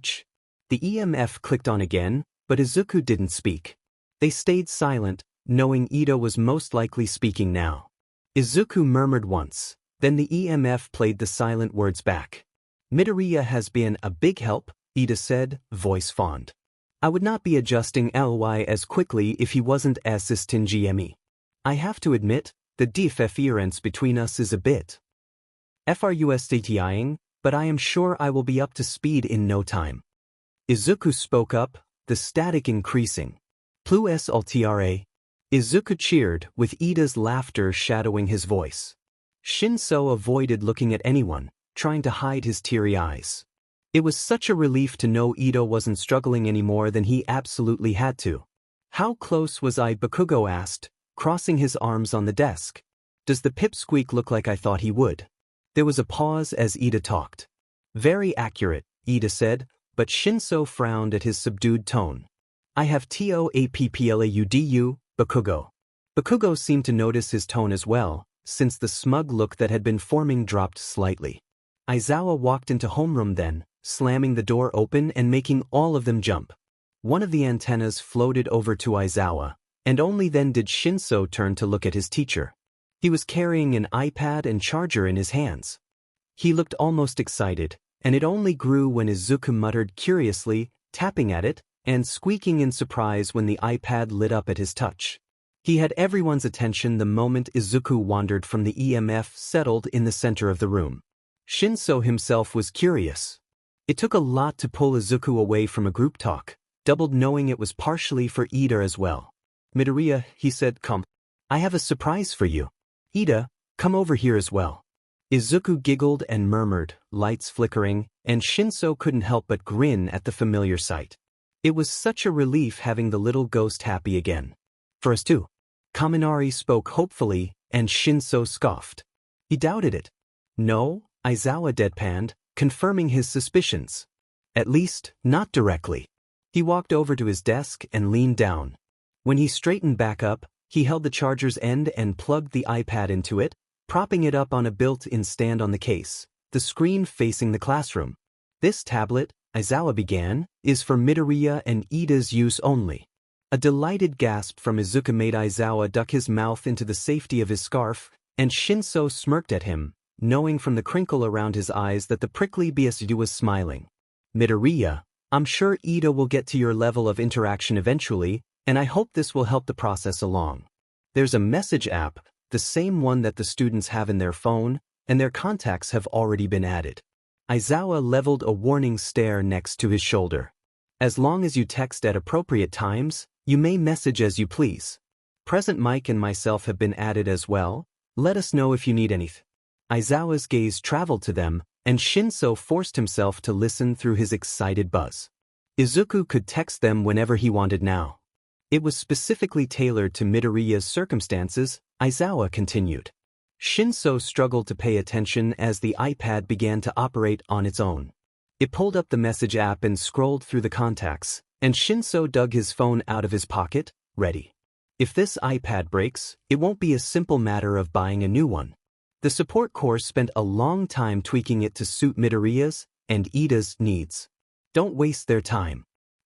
S1: The EMF clicked on again, but Izuku didn't speak. They stayed silent, knowing Ida was most likely speaking now. Izuku murmured once, then the EMF played the silent words back. Midoriya has been a big help, Ida said, voice fond. I would not be adjusting ly as quickly if he wasn't assisting me. I have to admit, the difference between us is a bit frustring, but I am sure I will be up to speed in no time. Izuku spoke up, the static increasing. Plus ultra. Izuku cheered, with Ida's laughter shadowing his voice. Shinso avoided looking at anyone, trying to hide his teary eyes. It was such a relief to know Ito wasn't struggling any more than he absolutely had to. How close was I? Bakugo asked, crossing his arms on the desk. Does the pipsqueak look like I thought he would? There was a pause as Ida talked. Very accurate, Ida said, but Shinso frowned at his subdued tone. I have TOAPPLAUDU, Bakugo. Bakugo seemed to notice his tone as well, since the smug look that had been forming dropped slightly. Aizawa walked into homeroom then, slamming the door open and making all of them jump. One of the antennas floated over to Aizawa, and only then did Shinso turn to look at his teacher. He was carrying an iPad and charger in his hands. He looked almost excited, and it only grew when Izuku muttered curiously, tapping at it, and squeaking in surprise when the iPad lit up at his touch. He had everyone's attention the moment Izuku wandered from the EMF settled in the center of the room. Shinso himself was curious. It took a lot to pull Izuku away from a group talk, doubled knowing it was partially for Ida as well. Midoriya, he said, come. I have a surprise for you. Ida, come over here as well. Izuku giggled and murmured, lights flickering, and Shinso couldn't help but grin at the familiar sight. It was such a relief having the little ghost happy again. For us too. Kaminari spoke hopefully, and Shinso scoffed. He doubted it. No, Aizawa deadpanned, confirming his suspicions. At least, not directly. He walked over to his desk and leaned down. When he straightened back up, he held the charger's end and plugged the iPad into it, propping it up on a built-in stand on the case, the screen facing the classroom. This tablet, Aizawa began, is for Midoriya and Ida's use only. A delighted gasp from Izuku made Aizawa duck his mouth into the safety of his scarf, and Shinso smirked at him, knowing from the crinkle around his eyes that the prickly BSU was smiling. Midoriya, I'm sure Ida will get to your level of interaction eventually, and I hope this will help the process along. There's a message app, the same one that the students have in their phone, and their contacts have already been added. Aizawa leveled a warning stare next to his shoulder. As long as you text at appropriate times, you may message as you please. Present Mike and myself have been added as well. Let us know if you need anything. Aizawa's gaze traveled to them, and Shinso forced himself to listen through his excited buzz. Izuku could text them whenever he wanted now. It was specifically tailored to Midoriya's circumstances, Aizawa continued. Shinso struggled to pay attention as the iPad began to operate on its own. It pulled up the message app and scrolled through the contacts, and Shinso dug his phone out of his pocket, ready. If this iPad breaks, it won't be a simple matter of buying a new one. The support course spent a long time tweaking it to suit Midoriya's and Ida's needs. Don't waste their time.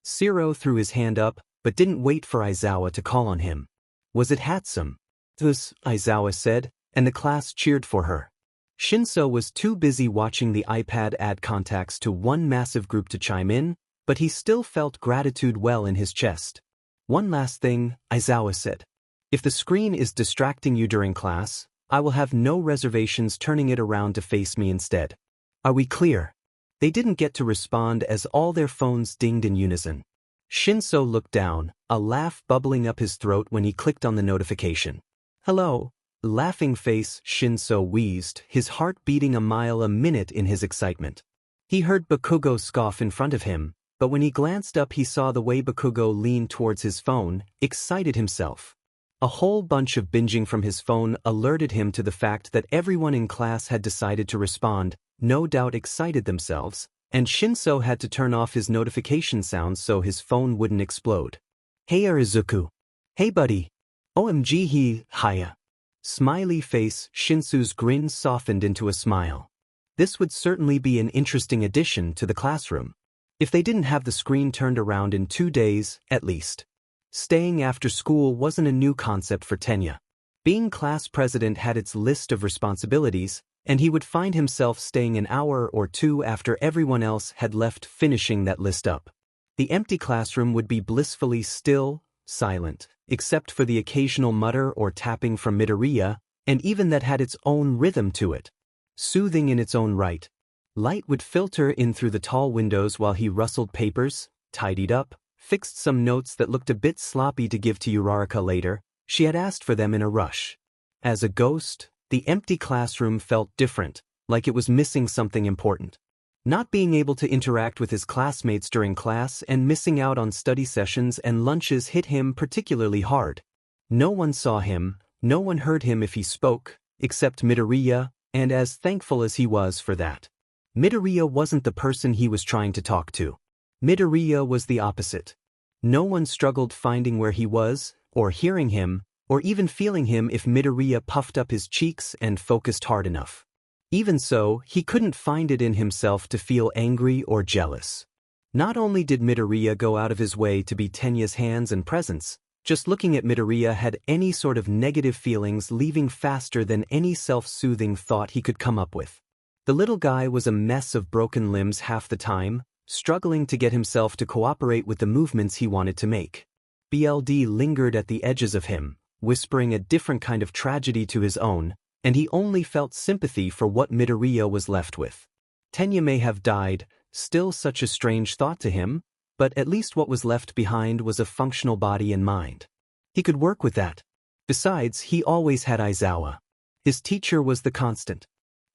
S1: Zero threw his hand up, but didn't wait for Aizawa to call on him. Was it Hatsum? Thus, Aizawa said, and the class cheered for her. Shinso was too busy watching the iPad add contacts to one massive group to chime in, but he still felt gratitude well in his chest. One last thing, Aizawa said. If the screen is distracting you during class, I will have no reservations turning it around to face me instead. Are we clear? They didn't get to respond as all their phones dinged in unison. Shinso looked down, a laugh bubbling up his throat when he clicked on the notification. Hello. Laughing face, Shinso wheezed, his heart beating a mile a minute in his excitement. He heard Bakugo scoff in front of him, but when he glanced up he saw the way Bakugo leaned towards his phone, excited himself. A whole bunch of binging from his phone alerted him to the fact that everyone in class had decided to respond, no doubt excited themselves, and Shinso had to turn off his notification sounds so his phone wouldn't explode. Hey Izuku. Hey buddy. OMG hiya. Smiley face, Shinsu's grin softened into a smile. This would certainly be an interesting addition to the classroom. If they didn't have the screen turned around in 2 days, at least. Staying after school wasn't a new concept for Tenya. Being class president had its list of responsibilities, and he would find himself staying an hour or two after everyone else had left finishing that list up. The empty classroom would be blissfully still, silent, except for the occasional mutter or tapping from Midoriya, and even that had its own rhythm to it. Soothing in its own right. Light would filter in through the tall windows while he rustled papers, tidied up, fixed some notes that looked a bit sloppy to give to Uraraka later. She had asked for them in a rush. As a ghost, the empty classroom felt different, like it was missing something important. Not being able to interact with his classmates during class and missing out on study sessions and lunches hit him particularly hard. No one saw him, no one heard him if he spoke, except Midoriya, and as thankful as he was for that. Midoriya wasn't the person he was trying to talk to. Midoriya was the opposite. No one struggled finding where he was, or hearing him, or even feeling him if Midoriya puffed up his cheeks and focused hard enough. Even so, he couldn't find it in himself to feel angry or jealous. Not only did Midoriya go out of his way to be Tenya's hands and presence, just looking at Midoriya had any sort of negative feelings leaving faster than any self-soothing thought he could come up with. The little guy was a mess of broken limbs half the time, struggling to get himself to cooperate with the movements he wanted to make. BLD lingered at the edges of him, whispering a different kind of tragedy to his own, and he only felt sympathy for what Midoriya was left with. Tenya may have died, still such a strange thought to him, but at least what was left behind was a functional body and mind. He could work with that. Besides, he always had Aizawa. His teacher was the constant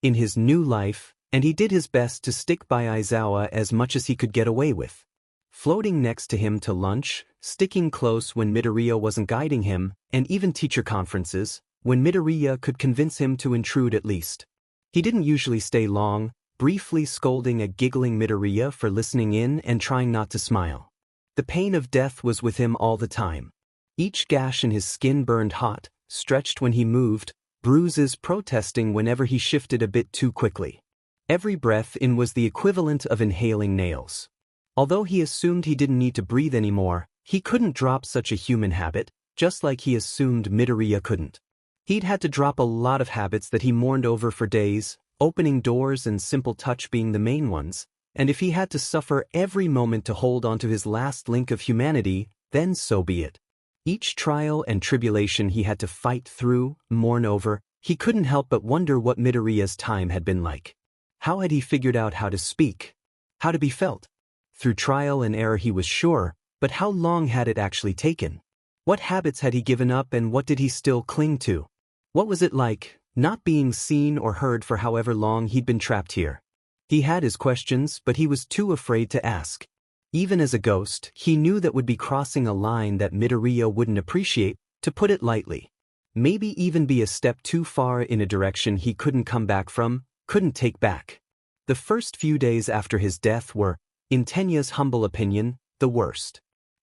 S1: in his new life, and he did his best to stick by Aizawa as much as he could get away with. Floating next to him to lunch, sticking close when Midoriya wasn't guiding him, and even teacher conferences, when Midoriya could convince him to intrude at least. He didn't usually stay long, briefly scolding a giggling Midoriya for listening in and trying not to smile. The pain of death was with him all the time. Each gash in his skin burned hot, stretched when he moved, bruises protesting whenever he shifted a bit too quickly. Every breath in was the equivalent of inhaling nails. Although he assumed he didn't need to breathe anymore, he couldn't drop such a human habit, just like he assumed Midoriya couldn't. He'd had to drop a lot of habits that he mourned over for days, opening doors and simple touch being the main ones, and if he had to suffer every moment to hold onto his last link of humanity, then so be it. Each trial and tribulation he had to fight through, mourn over, he couldn't help but wonder what Midoriya's time had been like. How had he figured out how to speak? How to be felt? Through trial and error he was sure, but how long had it actually taken? What habits had he given up and what did he still cling to? What was it like, not being seen or heard for however long he'd been trapped here? He had his questions, but he was too afraid to ask. Even as a ghost, he knew that would be crossing a line that Midoriya wouldn't appreciate, to put it lightly. Maybe even be a step too far in a direction he couldn't come back from, couldn't take back. The first few days after his death were, in Tenya's humble opinion, the worst.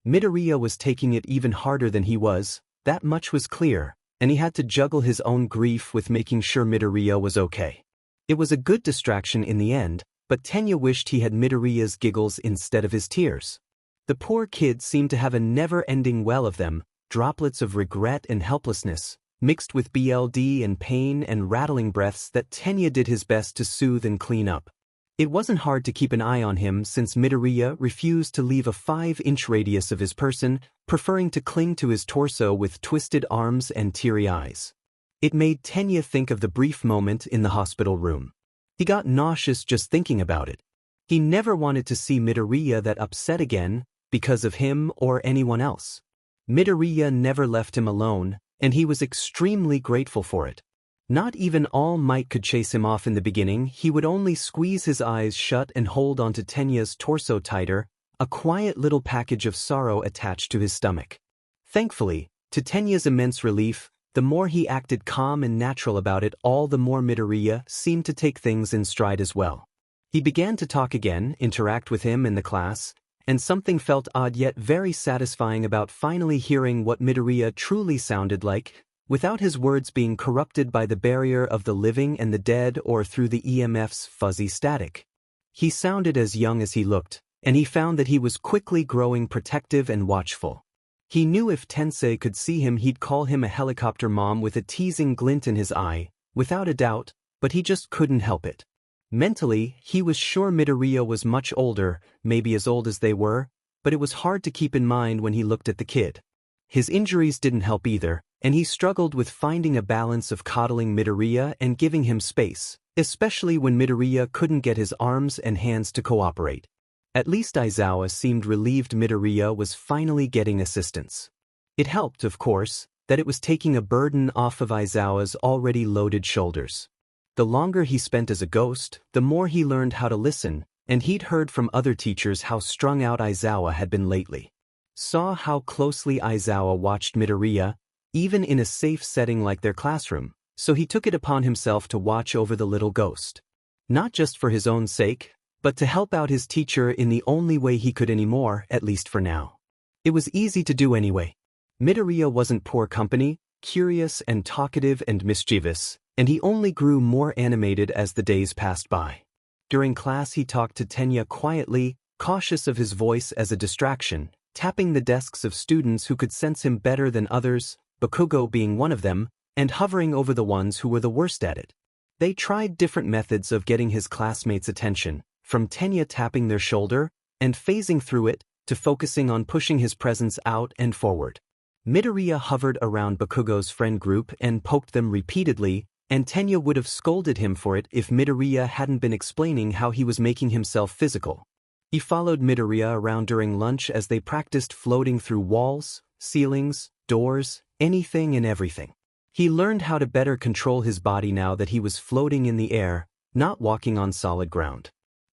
S1: Midoriya was taking it even harder than he was, that much was clear, and he had to juggle his own grief with making sure Midoriya was okay. It was a good distraction in the end, but Tenya wished he had Midoriya's giggles instead of his tears. The poor kid seemed to have a never-ending well of them, droplets of regret and helplessness, mixed with BLD and pain and rattling breaths that Tenya did his best to soothe and clean up. It wasn't hard to keep an eye on him since Midoriya refused to leave a 5-inch radius of his person, preferring to cling to his torso with twisted arms and teary eyes. It made Tenya think of the brief moment in the hospital room. He got nauseous just thinking about it. He never wanted to see Midoriya that upset again, because of him or anyone else. Midoriya never left him alone, and he was extremely grateful for it. Not even All Might could chase him off in the beginning. He would only squeeze his eyes shut and hold onto Tenya's torso tighter, a quiet little package of sorrow attached to his stomach. Thankfully, to Tenya's immense relief, the more he acted calm and natural about it, all the more Midoriya seemed to take things in stride as well. He began to talk again, interact with him in the class, and something felt odd yet very satisfying about finally hearing what Midoriya truly sounded like, without his words being corrupted by the barrier of the living and the dead or through the EMF's fuzzy static. He sounded as young as he looked, and he found that he was quickly growing protective and watchful. He knew if Tensei could see him he'd call him a helicopter mom with a teasing glint in his eye, without a doubt, but he just couldn't help it. Mentally, he was sure Midoriya was much older, maybe as old as they were, but it was hard to keep in mind when he looked at the kid. His injuries didn't help either, and he struggled with finding a balance of coddling Midoriya and giving him space, especially when Midoriya couldn't get his arms and hands to cooperate. At least Aizawa seemed relieved Midoriya was finally getting assistance. It helped, of course, that it was taking a burden off of Aizawa's already loaded shoulders. The longer he spent as a ghost, the more he learned how to listen, and he'd heard from other teachers how strung out Aizawa had been lately. Saw how closely Aizawa watched Midoriya, even in a safe setting like their classroom, so he took it upon himself to watch over the little ghost. Not just for his own sake, but to help out his teacher in the only way he could anymore, at least for now. It was easy to do anyway. Midoriya wasn't poor company, curious and talkative and mischievous, and he only grew more animated as the days passed by. During class he talked to Tenya quietly, cautious of his voice as a distraction, tapping the desks of students who could sense him better than others, Bakugo being one of them, and hovering over the ones who were the worst at it. They tried different methods of getting his classmates' attention, from Tenya tapping their shoulder, and phasing through it, to focusing on pushing his presence out and forward. Midoriya hovered around Bakugo's friend group and poked them repeatedly, and Tenya would have scolded him for it if Midoriya hadn't been explaining how he was making himself physical. He followed Midoriya around during lunch as they practiced floating through walls, ceilings, doors, anything and everything. He learned how to better control his body now that he was floating in the air, not walking on solid ground.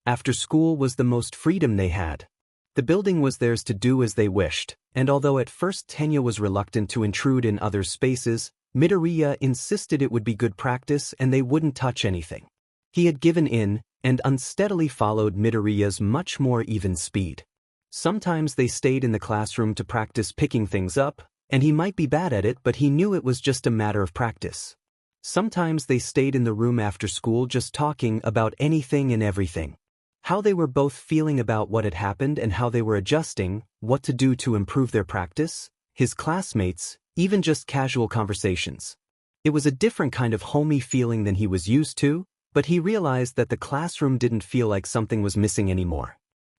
S1: After school was the most freedom they had. The building was theirs to do as they wished, and although at first Tenya was reluctant to intrude in others' spaces, Midoriya insisted it would be good practice and they wouldn't touch anything. He had given in, and unsteadily followed Midoriya's much more even speed. Sometimes they stayed in the classroom to practice picking things up, and he might be bad at it but he knew it was just a matter of practice. Sometimes they stayed in the room after school just talking about anything and everything. How they were both feeling about what had happened and how they were adjusting, what to do to improve their practice, his classmates, even just casual conversations. It was a different kind of homey feeling than he was used to, but he realized that the classroom didn't feel like something was missing anymore.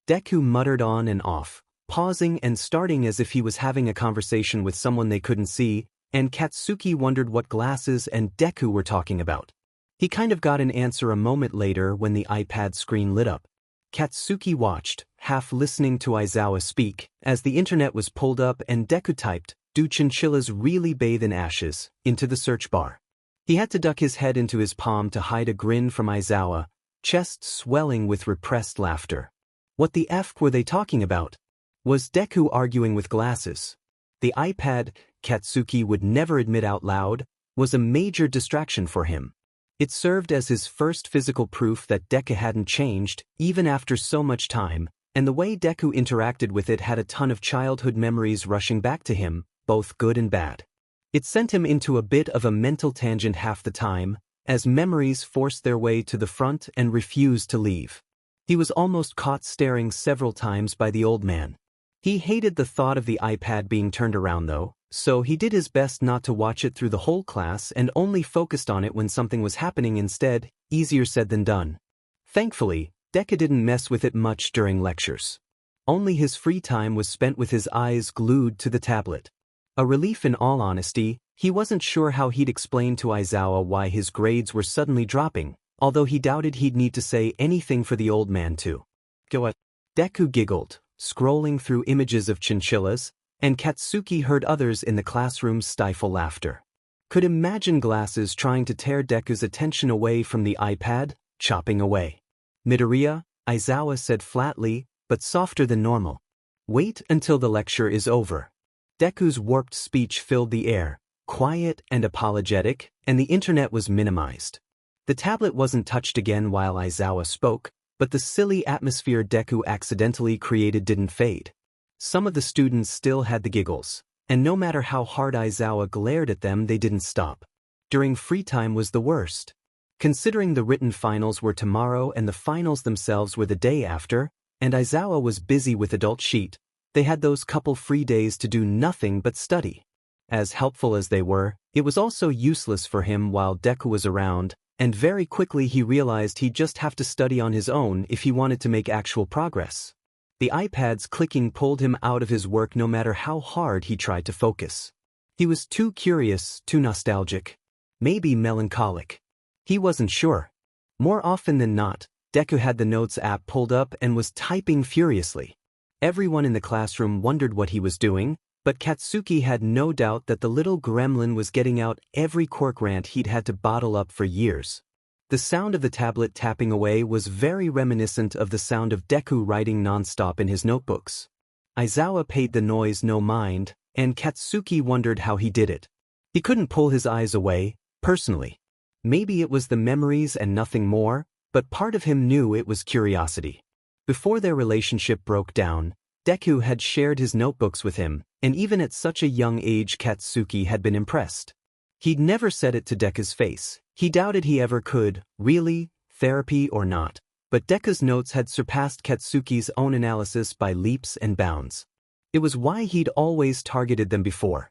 S1: Deku muttered on and off, pausing and starting as if he was having a conversation with someone they couldn't see, and Katsuki wondered what glasses and Deku were talking about. He kind of got an answer a moment later when the iPad screen lit up. Katsuki watched, half listening to Aizawa speak, as the internet was pulled up and Deku typed, "Do chinchillas really bathe in ashes?" into the search bar. He had to duck his head into his palm to hide a grin from Aizawa, chest swelling with repressed laughter. What the F were they talking about? Was Deku arguing with glasses? The iPad, Katsuki would never admit out loud, was a major distraction for him. It served as his first physical proof that Deku hadn't changed, even after so much time, and the way Deku interacted with it had a ton of childhood memories rushing back to him, both good and bad. It sent him into a bit of a mental tangent half the time, as memories forced their way to the front and refused to leave. He was almost caught staring several times by the old man. He hated the thought of the iPad being turned around though, so he did his best not to watch it through the whole class and only focused on it when something was happening instead, easier said than done. Thankfully, Deku didn't mess with it much during lectures. Only his free time was spent with his eyes glued to the tablet. A relief in all honesty, he wasn't sure how he'd explain to Aizawa why his grades were suddenly dropping, although he doubted he'd need to say anything for the old man to go at. Deku giggled, scrolling through images of chinchillas, and Katsuki heard others in the classroom stifle laughter. Could imagine glasses trying to tear Deku's attention away from the iPad, chopping away. Midoriya, Aizawa said flatly, but softer than normal. Wait until the lecture is over. Deku's warped speech filled the air, quiet and apologetic, and the internet was minimized. The tablet wasn't touched again while Aizawa spoke, but the silly atmosphere Deku accidentally created didn't fade. Some of the students still had the giggles, and no matter how hard Aizawa glared at them they didn't stop. During free time was the worst. Considering the written finals were tomorrow and the finals themselves were the day after, and Aizawa was busy with adult sheet, they had those couple free days to do nothing but study. As helpful as they were, it was also useless for him while Deku was around, and very quickly he realized he'd just have to study on his own if he wanted to make actual progress. The iPad's clicking pulled him out of his work no matter how hard he tried to focus. He was too curious, too nostalgic. Maybe melancholic. He wasn't sure. More often than not, Deku had the Notes app pulled up and was typing furiously. Everyone in the classroom wondered what he was doing, but Katsuki had no doubt that the little gremlin was getting out every quirk rant he'd had to bottle up for years. The sound of the tablet tapping away was very reminiscent of the sound of Deku writing nonstop in his notebooks. Aizawa paid the noise no mind, and Katsuki wondered how he did it. He couldn't pull his eyes away, personally. Maybe it was the memories and nothing more, but part of him knew it was curiosity. Before their relationship broke down, Deku had shared his notebooks with him, and even at such a young age Katsuki had been impressed. He'd never said it to Deku's face. He doubted he ever could, really, therapy or not, but Deku's notes had surpassed Katsuki's own analysis by leaps and bounds. It was why he'd always targeted them before.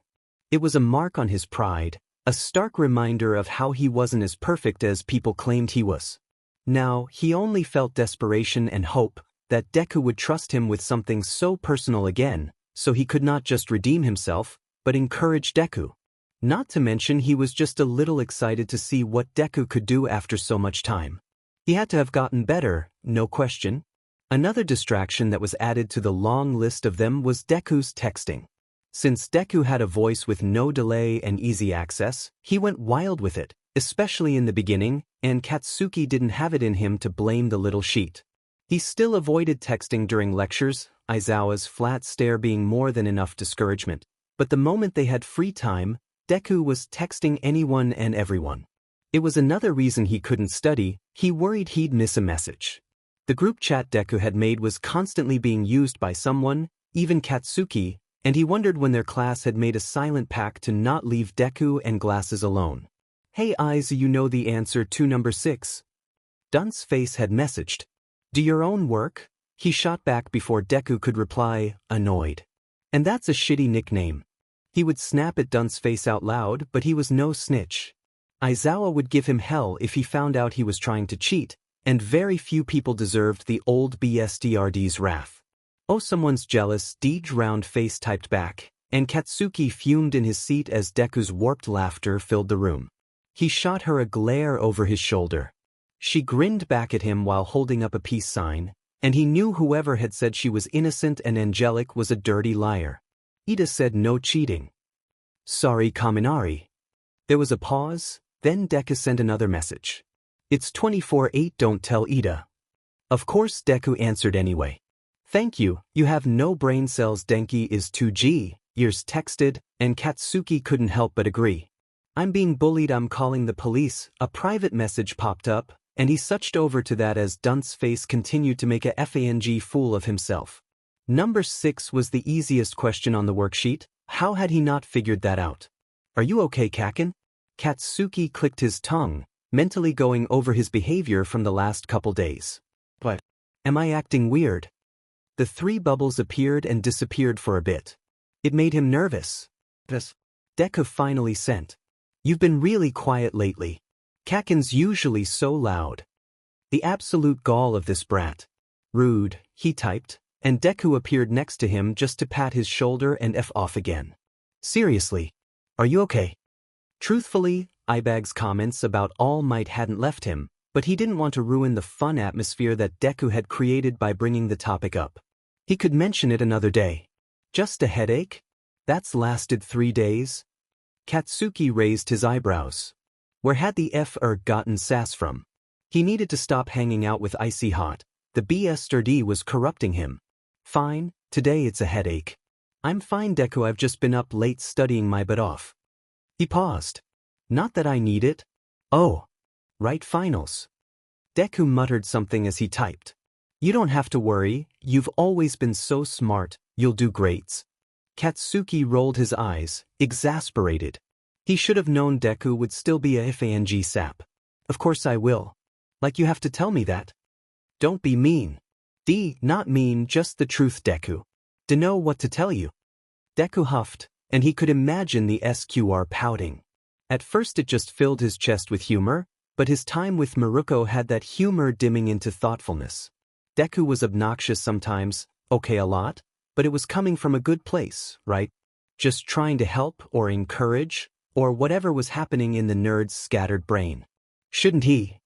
S1: It was a mark on his pride, a stark reminder of how he wasn't as perfect as people claimed he was. Now, he only felt desperation and hope that Deku would trust him with something so personal again, so he could not just redeem himself, but encourage Deku. Not to mention he was just a little excited to see what Deku could do after so much time. He had to have gotten better, no question. Another distraction that was added to the long list of them was Deku's texting. Since Deku had a voice with no delay and easy access, he went wild with it, especially in the beginning, and Katsuki didn't have it in him to blame the little sheet. He still avoided texting during lectures, Aizawa's flat stare being more than enough discouragement, but the moment they had free time, Deku was texting anyone and everyone. It was another reason he couldn't study. He worried he'd miss a message. The group chat Deku had made was constantly being used by someone, even Katsuki, and he wondered when their class had made a silent pact to not leave Deku and Glasses alone. "Hey Aiz, you know the answer to number 6? Dunce's face had messaged. "Do your own work?" He shot back before Deku could reply, annoyed. "And that's a shitty nickname." He would snap at Dunce's face out loud, but he was no snitch. Aizawa would give him hell if he found out he was trying to cheat, and very few people deserved the old BSDRD's wrath. "Oh, someone's jealous," Deej round face typed back, and Katsuki fumed in his seat as Deku's warped laughter filled the room. He shot her a glare over his shoulder. She grinned back at him while holding up a peace sign, and he knew whoever had said she was innocent and angelic was a dirty liar. Ida said no cheating. "Sorry, Kaminari." There was a pause, then Deku sent another message. "It's 24/8, don't tell Ida." Of course Deku answered anyway. "Thank you, you have no brain cells. Denki is 2G, years texted, and Katsuki couldn't help but agree. "I'm being bullied, I'm calling the police." A private message popped up, and he switched over to that as Dunce's face continued to make a FANG fool of himself. Number 6 was the easiest question on the worksheet. How had he not figured that out? "Are you okay, Kaken?" Katsuki clicked his tongue, mentally going over his behavior from the last couple days. "But am I acting weird?" The 3 bubbles appeared and disappeared for a bit. It made him nervous. Deku finally sent. "You've been really quiet lately. Kaken's usually so loud." The absolute gall of this brat. "Rude," he typed, and Deku appeared next to him just to pat his shoulder and F off again. "Seriously, are you okay?" Truthfully, Ibag's comments about All Might hadn't left him, but he didn't want to ruin the fun atmosphere that Deku had created by bringing the topic up. He could mention it another day. "Just a headache? That's lasted 3 days?" Katsuki raised his eyebrows. Where had the F.R. gotten sass from? He needed to stop hanging out with Icy Hot. The BSRD was corrupting him. "Fine, today it's a headache." "I'm fine, Deku, I've just been up late studying my butt off." He paused. "Not that I need it." "Oh. Right, finals." Deku muttered something as he typed. "You don't have to worry, you've always been so smart, you'll do greats." Katsuki rolled his eyes, exasperated. He should have known Deku would still be a FANG sap. "Of course I will. Like you have to tell me that." "Don't be mean." Not mean, just the truth, Deku. "Dunno what to tell you." Deku huffed, and he could imagine the SQR pouting. At first it just filled his chest with humor, but his time with Maruko had that humor dimming into thoughtfulness. Deku was obnoxious sometimes, okay a lot, but it was coming from a good place, right? Just trying to help or encourage, or whatever was happening in the nerd's scattered brain. Shouldn't he?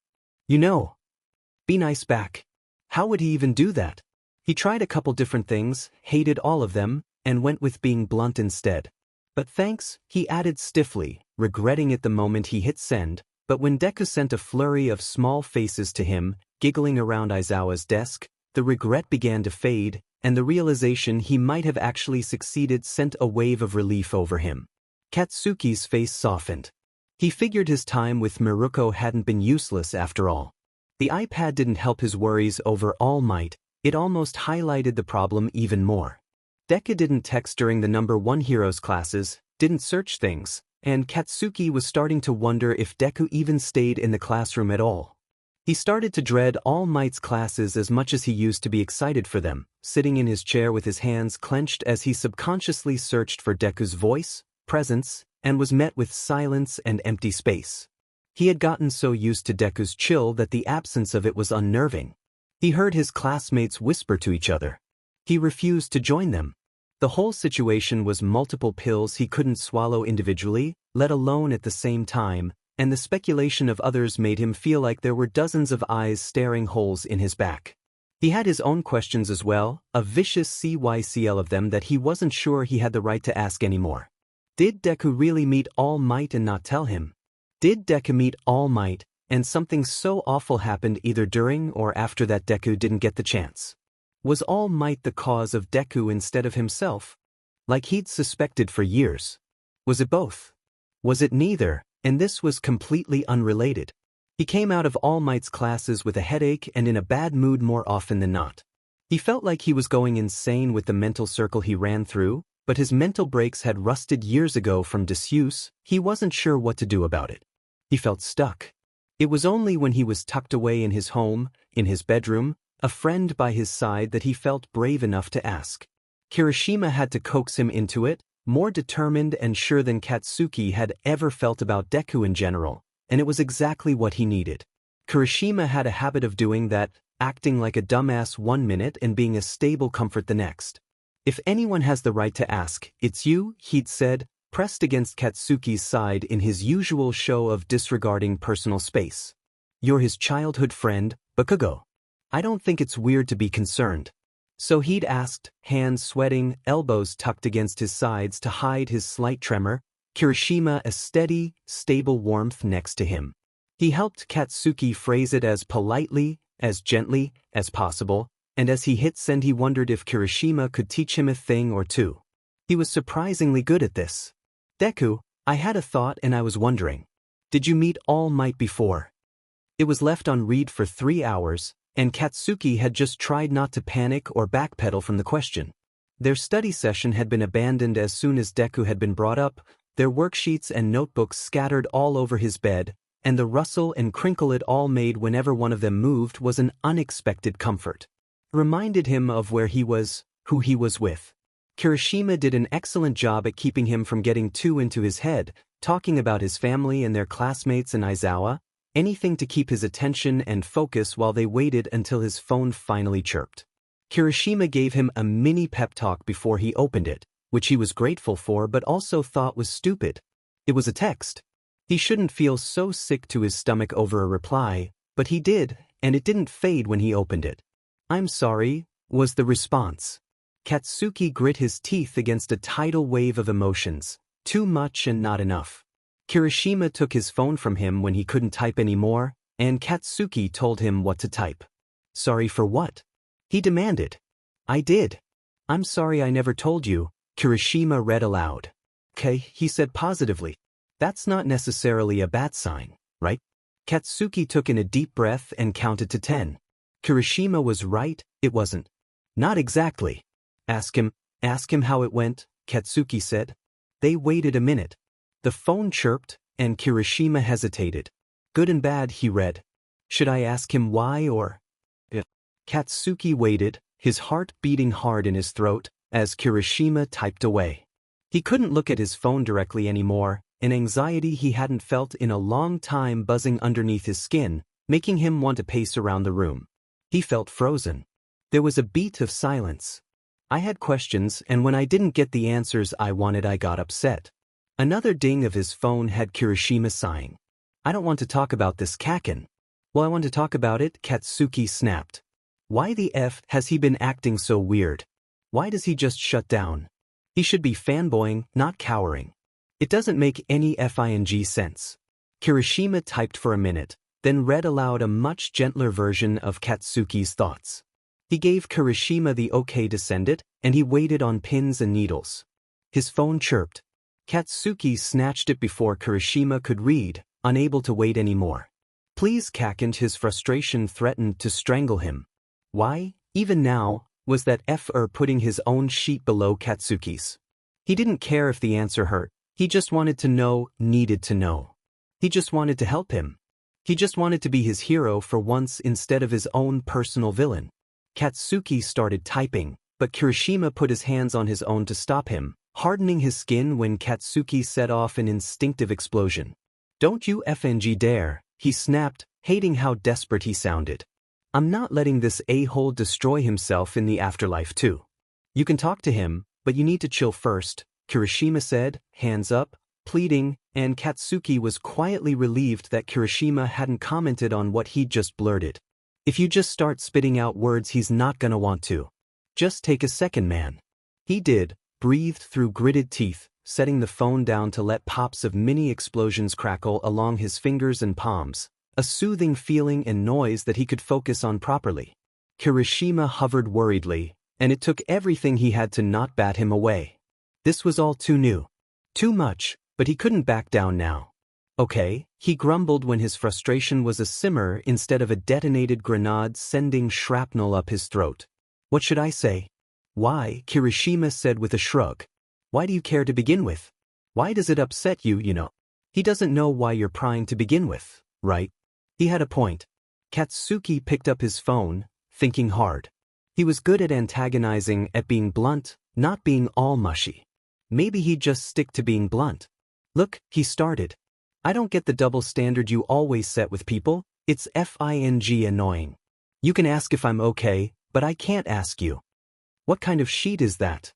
S1: Be nice back. How would he even do that? He tried a couple different things, hated all of them, and went with being blunt instead. "But thanks," he added stiffly, regretting it the moment he hit send, But when Deku sent a flurry of small faces to him, giggling around Aizawa's desk, the regret began to fade, and the realization he might have actually succeeded sent a wave of relief over him. Katsuki's face softened. He figured his time with Miruko hadn't been useless after all. The iPad didn't help his worries over All Might, it almost highlighted the problem even more. Deku didn't text during the #1 Heroes classes, didn't search things, and Katsuki was starting to wonder if Deku even stayed in the classroom at all. He started to dread All Might's classes as much as he used to be excited for them, sitting in his chair with his hands clenched as he subconsciously searched for Deku's voice, presence, and was met with silence and empty space. He had gotten so used to Deku's chill that the absence of it was unnerving. He heard his classmates whisper to each other. He refused to join them. The whole situation was multiple pills he couldn't swallow individually, let alone at the same time, and the speculation of others made him feel like there were dozens of eyes staring holes in his back. He had his own questions as well, a vicious CYCL of them that he wasn't sure he had the right to ask anymore. Did Deku really meet All Might and not tell him? Did Deku meet All Might, and something so awful happened either during or after that Deku didn't get the chance? Was All Might the cause of Deku instead of himself? Like he'd suspected for years. Was it both? Was it neither? And this was completely unrelated. He came out of All Might's classes with a headache and in a bad mood more often than not. He felt like he was going insane with the mental circle he ran through, but his mental brakes had rusted years ago from disuse. He wasn't sure what to do about it. He felt stuck. It was only when he was tucked away in his home, in his bedroom, a friend by his side that he felt brave enough to ask. Kirishima had to coax him into it, more determined and sure than Katsuki had ever felt about Deku in general, and it was exactly what he needed. Kirishima had a habit of doing that, acting like a dumbass one minute and being a stable comfort the next. If anyone has the right to ask, it's you, he'd said, pressed against Katsuki's side in his usual show of disregarding personal space. You're his childhood friend, Bakugo. I don't think it's weird to be concerned. So he'd asked, hands sweating, elbows tucked against his sides to hide his slight tremor, Kirishima a steady, stable warmth next to him. He helped Katsuki phrase it as politely, as gently, as possible, and as he hit send he wondered if Kirishima could teach him a thing or two. He was surprisingly good at this. Deku, I had a thought and I was wondering. Did you meet All Might before? It was left on read for 3 hours, and Katsuki had just tried not to panic or backpedal from the question. Their study session had been abandoned as soon as Deku had been brought up, their worksheets and notebooks scattered all over his bed, and the rustle and crinkle it all made whenever one of them moved was an unexpected comfort. Reminded him of where he was, who he was with. Kirishima did an excellent job at keeping him from getting too into his head, talking about his family and their classmates and Aizawa, anything to keep his attention and focus while they waited until his phone finally chirped. Kirishima gave him a mini pep talk before he opened it, which he was grateful for but also thought was stupid. It was a text. He shouldn't feel so sick to his stomach over a reply, but he did, and it didn't fade when he opened it. I'm sorry, was the response. Katsuki grit his teeth against a tidal wave of emotions, too much and not enough. Kirishima took his phone from him when he couldn't type anymore, and Katsuki told him what to type. Sorry for what? He demanded. I did. I'm sorry I never told you, Kirishima read aloud. Okay, he said positively. That's not necessarily a bad sign, right? Katsuki took in a deep breath and counted to 10. Kirishima was right, it wasn't. Not exactly. Ask him how it went, Katsuki said. They waited a minute. The phone chirped, and Kirishima hesitated. Good and bad, he read. Should I ask him why or? Katsuki waited, his heart beating hard in his throat, as Kirishima typed away. He couldn't look at his phone directly anymore, an anxiety he hadn't felt in a long time buzzing underneath his skin, making him want to pace around the room. He felt frozen. There was a beat of silence. I had questions, and when I didn't get the answers I wanted, I got upset. Another ding of his phone had Kirishima sighing. I don't want to talk about this, Kaken. Well, I want to talk about it, Katsuki snapped. Why the F has he been acting so weird? Why does he just shut down? He should be fanboying, not cowering. It doesn't make any FING sense. Kirishima typed for a minute, then read aloud a much gentler version of Katsuki's thoughts. He gave Kirishima the okay to send it, and he waited on pins and needles. His phone chirped. Katsuki snatched it before Kirishima could read, unable to wait anymore. Please, Kakant, his frustration threatened to strangle him. Why, even now, was that putting his own sheet below Katsuki's? He didn't care if the answer hurt, he just wanted to know, needed to know. He just wanted to help him. He just wanted to be his hero for once instead of his own personal villain. Katsuki started typing, but Kirishima put his hands on his own to stop him, hardening his skin when Katsuki set off an instinctive explosion. Don't you FNG dare, he snapped, hating how desperate he sounded. I'm not letting this a-hole destroy himself in the afterlife too. You can talk to him, but you need to chill first, Kirishima said, hands up, pleading, and Katsuki was quietly relieved that Kirishima hadn't commented on what he'd just blurted. If you just start spitting out words he's not gonna want to. Just take a second, man. He did, breathed through gritted teeth, setting the phone down to let pops of mini explosions crackle along his fingers and palms, a soothing feeling and noise that he could focus on properly. Kirishima hovered worriedly, and it took everything he had to not bat him away. This was all too new. Too much, but he couldn't back down now. Okay, he grumbled when his frustration was a simmer instead of a detonated grenade sending shrapnel up his throat. What should I say? Why, Kirishima said with a shrug. Why do you care to begin with? Why does it upset you, you know? He doesn't know why you're prying to begin with, right? He had a point. Katsuki picked up his phone, thinking hard. He was good at antagonizing, at being blunt, not being all mushy. Maybe he'd just stick to being blunt. Look, he started. I don't get the double standard you always set with people, it's FING annoying. You can ask if I'm okay, but I can't ask you. What kind of sheet is that?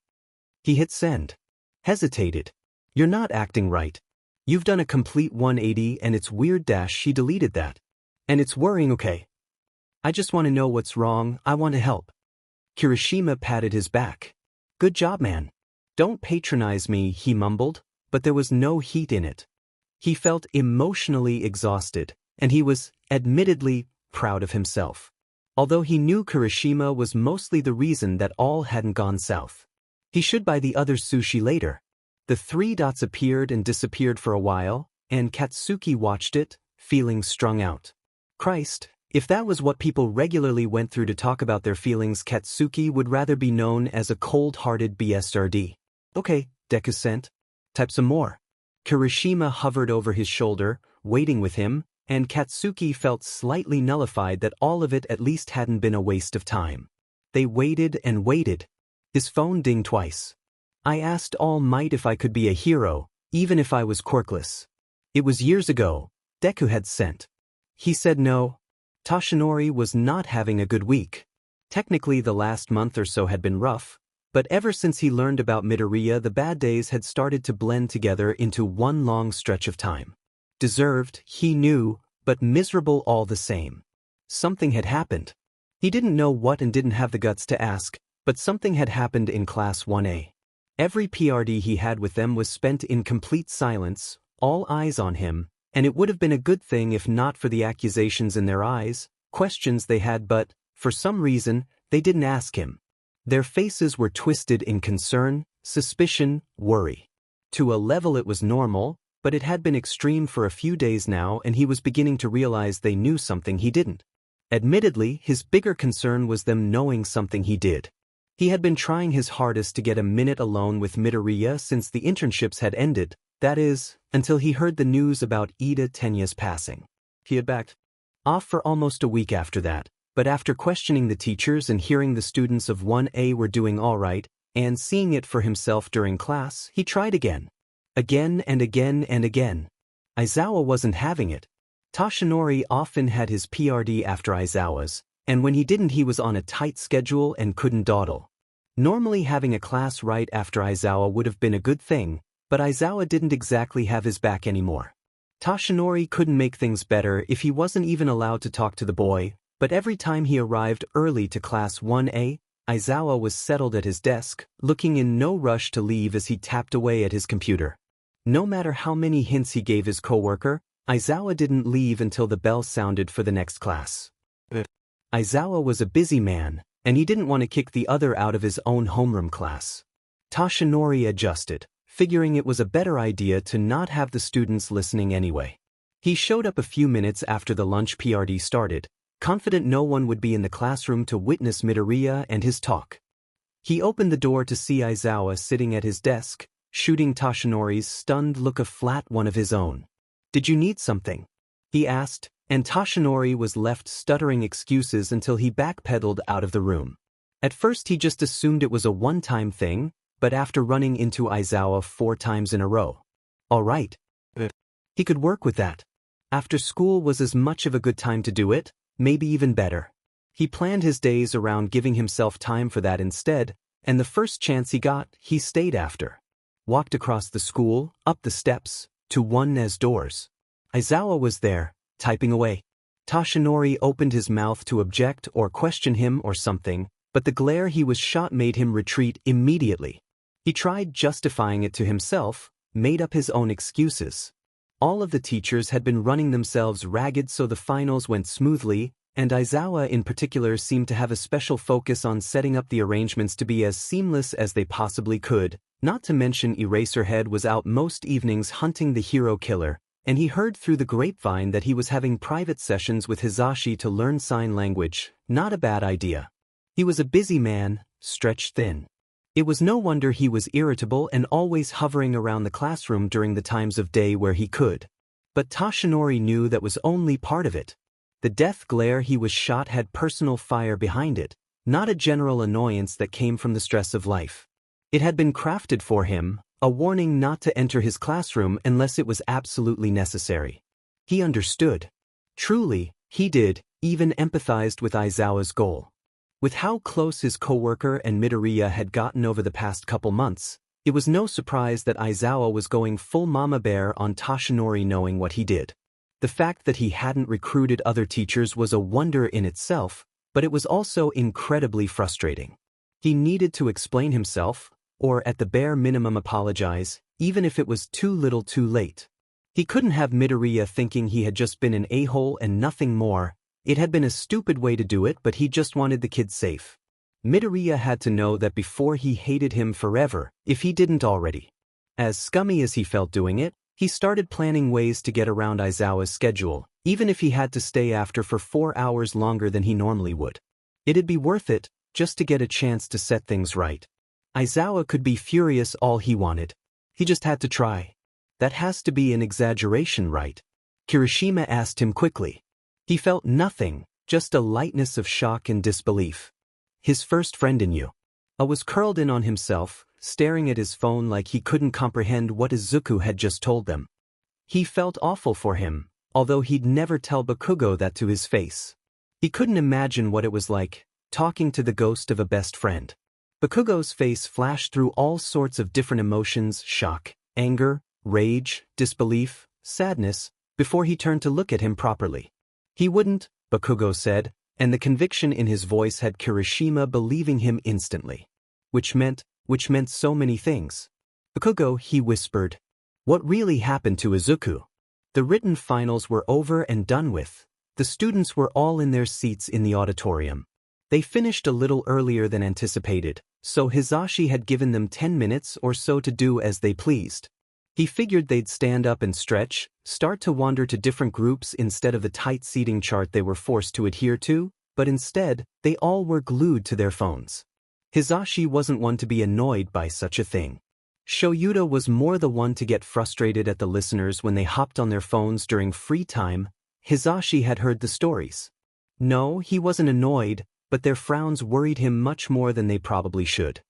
S1: He hit send. Hesitated. You're not acting right. You've done a complete 180 and it's weird - she deleted that. And it's worrying, okay? I just want to know what's wrong, I want to help. Kirishima patted his back. Good job, man. Don't patronize me, he mumbled, but there was no heat in it. He felt emotionally exhausted, and he was, admittedly, proud of himself. Although he knew Kirishima was mostly the reason that all hadn't gone south. He should buy the others sushi later. The 3 dots appeared and disappeared for a while, and Katsuki watched it, feeling strung out. Christ, if that was what people regularly went through to talk about their feelings, Katsuki would rather be known as a cold-hearted BSRD. Okay, Deku sent. Type some more. Kirishima hovered over his shoulder, waiting with him, and Katsuki felt slightly nullified that all of it at least hadn't been a waste of time. They waited and waited. His phone dinged twice. I asked All Might if I could be a hero, even if I was quirkless. It was years ago, Deku had sent. He said no. Toshinori was not having a good week. Technically the last month or so had been rough, but ever since he learned about Midoriya the bad days had started to blend together into one long stretch of time. Deserved, he knew, but miserable all the same. Something had happened. He didn't know what and didn't have the guts to ask, but something had happened in Class 1A. Every PRD he had with them was spent in complete silence, all eyes on him, and it would have been a good thing if not for the accusations in their eyes, questions they had but, for some reason, they didn't ask him. Their faces were twisted in concern, suspicion, worry. To a level it was normal, but it had been extreme for a few days now and he was beginning to realize they knew something he didn't. Admittedly, his bigger concern was them knowing something he did. He had been trying his hardest to get a minute alone with Midoriya since the internships had ended, that is, until he heard the news about Ida Tenya's passing. He had backed off for almost a week after that, but after questioning the teachers and hearing the students of 1A were doing all right, and seeing it for himself during class, he tried again. Again and again and again. Aizawa wasn't having it. Toshinori often had his PRD after Aizawa's, and when he didn't he was on a tight schedule and couldn't dawdle. Normally having a class right after Aizawa would have been a good thing, but Aizawa didn't exactly have his back anymore. Toshinori couldn't make things better if he wasn't even allowed to talk to the boy, but every time he arrived early to Class 1A, Aizawa was settled at his desk, looking in no rush to leave as he tapped away at his computer. No matter how many hints he gave his coworker, Aizawa didn't leave until the bell sounded for the next class. Aizawa was a busy man, and he didn't want to kick the other out of his own homeroom class. Toshinori adjusted, figuring it was a better idea to not have the students listening anyway. He showed up a few minutes after the lunch PRD started, confident no one would be in the classroom to witness Midoriya and his talk. He opened the door to see Aizawa sitting at his desk, shooting Toshinori's stunned look a flat one of his own. "Did you need something?" he asked, and Toshinori was left stuttering excuses until he backpedaled out of the room. At first he just assumed it was a one-time thing, but after running into Aizawa 4 times in a row. All right. He could work with that. After school was as much of a good time to do it, maybe even better. He planned his days around giving himself time for that instead, and the first chance he got, he stayed after. Walked across the school, up the steps, to One's doors. Aizawa was there, typing away. Toshinori opened his mouth to object or question him or something, but the glare he was shot made him retreat immediately. He tried justifying it to himself, made up his own excuses. All of the teachers had been running themselves ragged so the finals went smoothly, and Aizawa in particular seemed to have a special focus on setting up the arrangements to be as seamless as they possibly could, not to mention Eraserhead was out most evenings hunting the hero killer, and he heard through the grapevine that he was having private sessions with Hizashi to learn sign language. Not a bad idea. He was a busy man, stretched thin. It was no wonder he was irritable and always hovering around the classroom during the times of day where he could. But Toshinori knew that was only part of it. The death glare he was shot had personal fire behind it, not a general annoyance that came from the stress of life. It had been crafted for him, a warning not to enter his classroom unless it was absolutely necessary. He understood. Truly, he did, even empathized with Aizawa's goal. With how close his coworker and Midoriya had gotten over the past couple months, it was no surprise that Aizawa was going full mama bear on Toshinori knowing what he did. The fact that he hadn't recruited other teachers was a wonder in itself, but it was also incredibly frustrating. He needed to explain himself, or at the bare minimum apologize, even if it was too little too late. He couldn't have Midoriya thinking he had just been an a-hole and nothing more. It had been a stupid way to do it, but he just wanted the kid safe. Midoriya had to know that before he hated him forever, if he didn't already. As scummy as he felt doing it, he started planning ways to get around Aizawa's schedule, even if he had to stay after for 4 hours longer than he normally would. It'd be worth it, just to get a chance to set things right. Aizawa could be furious all he wanted. He just had to try. That has to be an exaggeration, right? Kirishima asked him quickly. He felt nothing, just a lightness of shock and disbelief. His first friend in you. Was curled in on himself, staring at his phone like he couldn't comprehend what Izuku had just told them. He felt awful for him, although he'd never tell Bakugo that to his face. He couldn't imagine what it was like, talking to the ghost of a best friend. Bakugo's face flashed through all sorts of different emotions: shock, anger, rage, disbelief, sadness, before he turned to look at him properly. He wouldn't, Bakugo said, and the conviction in his voice had Kirishima believing him instantly. Which meant so many things. Bakugo, he whispered. What really happened to Izuku? The written finals were over and done with. The students were all in their seats in the auditorium. They finished a little earlier than anticipated, so Hizashi had given them 10 minutes or so to do as they pleased. He figured they'd stand up and stretch, start to wander to different groups instead of the tight seating chart they were forced to adhere to, but instead, they all were glued to their phones. Hizashi wasn't one to be annoyed by such a thing. Shoyuta was more the one to get frustrated at the listeners when they hopped on their phones during free time. Hizashi had heard the stories. No, he wasn't annoyed, but their frowns worried him much more than they probably should.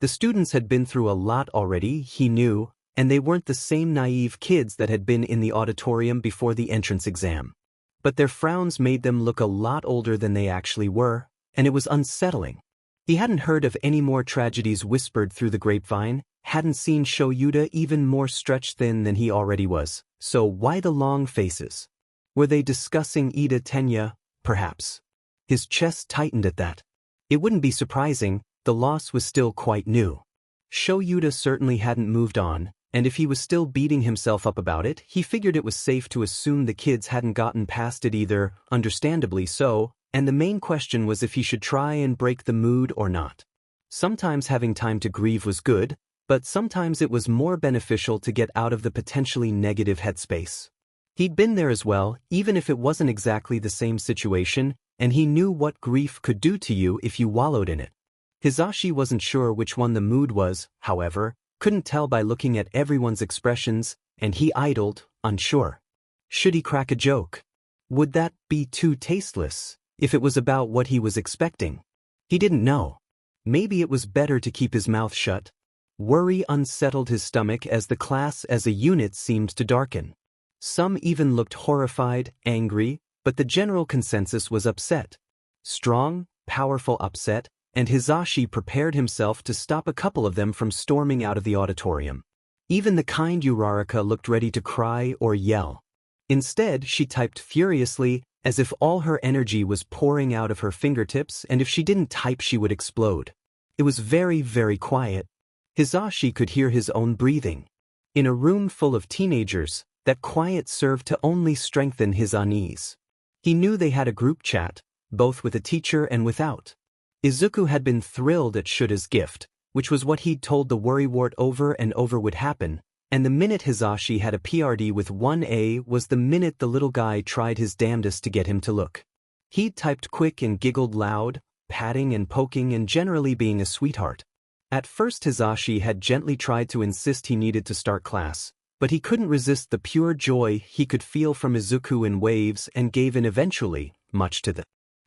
S1: The students had been through a lot already, he knew, and they weren't the same naive kids that had been in the auditorium before the entrance exam. But their frowns made them look a lot older than they actually were, and it was unsettling. He hadn't heard of any more tragedies whispered through the grapevine, hadn't seen Shoyuta even more stretched thin than he already was, so why the long faces? Were they discussing Ida Tenya, perhaps? His chest tightened at that. It wouldn't be surprising, the loss was still quite new. Shoyuta certainly hadn't moved on, and if he was still beating himself up about it, he figured it was safe to assume the kids hadn't gotten past it either, understandably so, and the main question was if he should try and break the mood or not. Sometimes having time to grieve was good, but sometimes it was more beneficial to get out of the potentially negative headspace. He'd been there as well, even if it wasn't exactly the same situation, and he knew what grief could do to you if you wallowed in it. Hizashi wasn't sure which one the mood was, however, couldn't tell by looking at everyone's expressions, and he idled, unsure. Should he crack a joke? Would that be too tasteless, if it was about what he was expecting? He didn't know. Maybe it was better to keep his mouth shut. Worry unsettled his stomach as the class as a unit seemed to darken. Some even looked horrified, angry, but the general consensus was upset. Strong, powerful upset, and Hizashi prepared himself to stop a couple of them from storming out of the auditorium. Even the kind Uraraka looked ready to cry or yell. Instead, she typed furiously, as if all her energy was pouring out of her fingertips, and if she didn't type she would explode. It was very, very quiet. Hizashi could hear his own breathing. In a room full of teenagers, that quiet served to only strengthen his unease. He knew they had a group chat, both with a teacher and without. Izuku had been thrilled at Shuta's gift, which was what he'd told the worrywart over and over would happen, and the minute Hizashi had a PRD with 1A was the minute the little guy tried his damnedest to get him to look. He'd typed quick and giggled loud, patting and poking and generally being a sweetheart. At first Hizashi had gently tried to insist he needed to start class, but he couldn't resist the pure joy he could feel from Izuku in waves and gave in eventually, much to the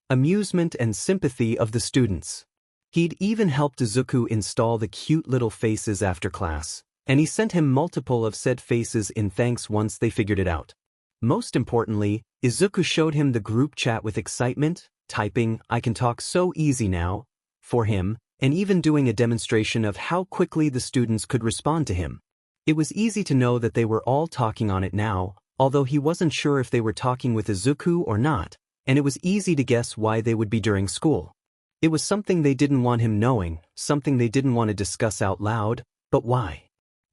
S1: amusement and sympathy of the students. He'd even helped Izuku install the cute little faces after class, and he sent him multiple of said faces in thanks once they figured it out. Most importantly, Izuku showed him the group chat with excitement, typing, "I can talk so easy now," for him, and even doing a demonstration of how quickly the students could respond to him. It was easy to know that they were all talking on it now, although he wasn't sure if they were talking with Izuku or not, and it was easy to guess why they would be during school. It was something they didn't want him knowing, something they didn't want to discuss out loud, but why?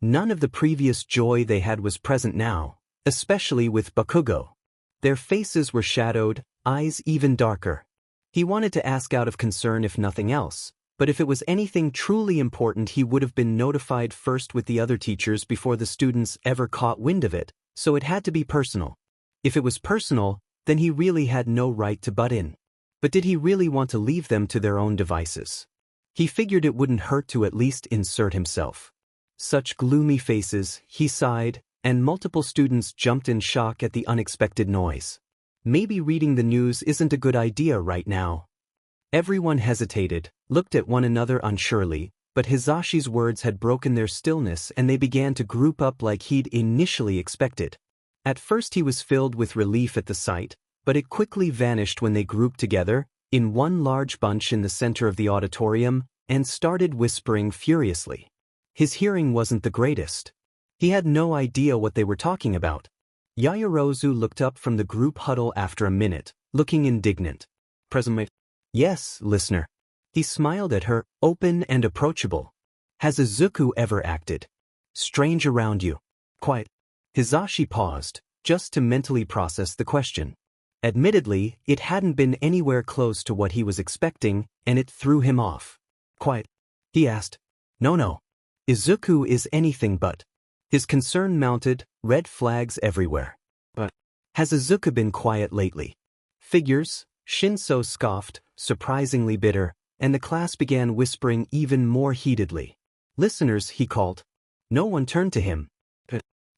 S1: None of the previous joy they had was present now, especially with Bakugo. Their faces were shadowed, eyes even darker. He wanted to ask out of concern if nothing else, but if it was anything truly important he would have been notified first with the other teachers before the students ever caught wind of it, so it had to be personal. If it was personal, then he really had no right to butt in. But did he really want to leave them to their own devices? He figured it wouldn't hurt to at least insert himself. Such gloomy faces, he sighed, and multiple students jumped in shock at the unexpected noise. Maybe reading the news isn't a good idea right now. Everyone hesitated, looked at one another unsurely, but Hizashi's words had broken their stillness and they began to group up like he'd initially expected. At first he was filled with relief at the sight, but it quickly vanished when they grouped together, in one large bunch in the center of the auditorium, and started whispering furiously. His hearing wasn't the greatest. He had no idea what they were talking about. Yaoyorozu looked up from the group huddle after a minute, looking indignant. Presently, "Yes, listener." He smiled at her, open and approachable. "Has Izuku ever acted strange around you?" "Quite." Hizashi paused, just to mentally process the question. Admittedly, it hadn't been anywhere close to what he was expecting, and it threw him off. "Quite?" he asked. No. Izuku is anything but." His concern mounted, red flags everywhere. "But has Izuku been quiet lately?" "Figures," Shinso scoffed, surprisingly bitter, and the class began whispering even more heatedly. "Listeners," he called. No one turned to him.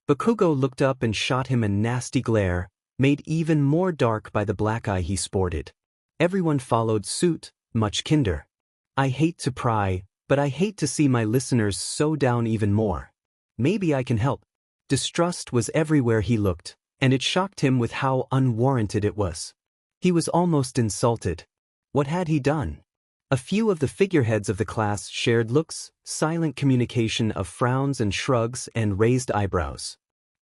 S1: Bakugo looked up and shot him a nasty glare, made even more dark by the black eye he sported. Everyone followed suit, much kinder. "I hate to pry, but I hate to see my listeners so down even more. Maybe I can help." Distrust was everywhere he looked, and it shocked him with how unwarranted it was. He was almost insulted. What had he done? A few of the figureheads of the class shared looks, silent communication of frowns and shrugs and raised eyebrows.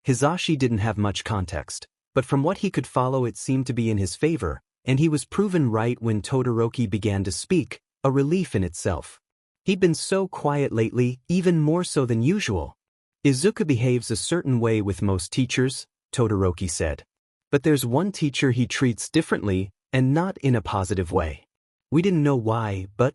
S1: Hizashi didn't have much context, but from what he could follow it seemed to be in his favor, and he was proven right when Todoroki began to speak, a relief in itself. He'd been so quiet lately, even more so than usual. Izuku behaves a certain way with most teachers, Todoroki said. But there's one teacher he treats differently, and not in a positive way. We didn't know why, but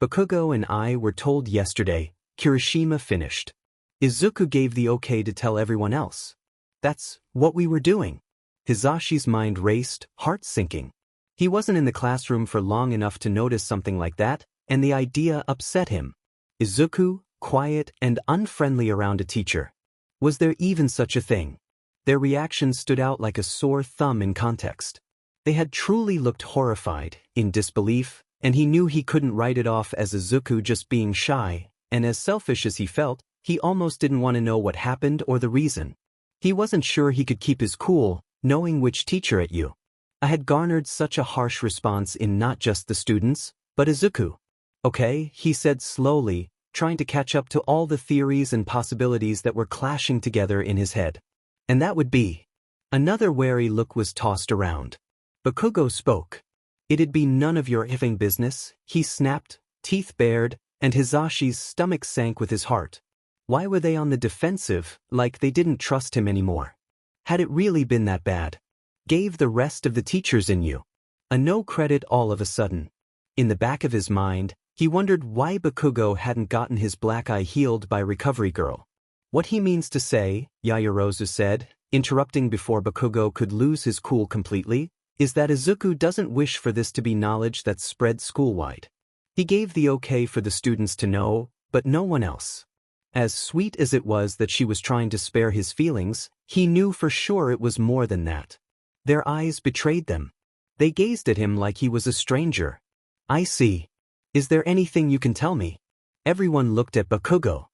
S1: Bakugo and I were told yesterday, Kirishima finished. Izuku gave the okay to tell everyone else. That's what we were doing. Hisashi's mind raced, heart sinking. He wasn't in the classroom for long enough to notice something like that, and the idea upset him. Izuku, quiet and unfriendly around a teacher. Was there even such a thing? Their reaction stood out like a sore thumb in context. They had truly looked horrified, in disbelief, and he knew he couldn't write it off as Izuku just being shy, and as selfish as he felt, he almost didn't want to know what happened or the reason. He wasn't sure he could keep his cool, knowing which teacher at you. I had garnered such a harsh response in not just the students, but Izuku. Okay, he said slowly, trying to catch up to all the theories and possibilities that were clashing together in his head. And that would be. Another wary look was tossed around. Bakugo spoke. It'd be none of your effing business, he snapped, teeth bared, and Hisashi's stomach sank with his heart. Why were they on the defensive, like they didn't trust him anymore? Had it really been that bad? Gave the rest of the teachers in you a no credit all of a sudden. In the back of his mind, he wondered why Bakugo hadn't gotten his black eye healed by Recovery Girl. What he means to say, Yaoyorozu said, interrupting before Bakugo could lose his cool completely, is that Izuku doesn't wish for this to be knowledge that's spread school-wide. He gave the okay for the students to know, but no one else. As sweet as it was that she was trying to spare his feelings, he knew for sure it was more than that. Their eyes betrayed them. They gazed at him like he was a stranger. I see. Is there anything you can tell me? Everyone looked at Bakugo.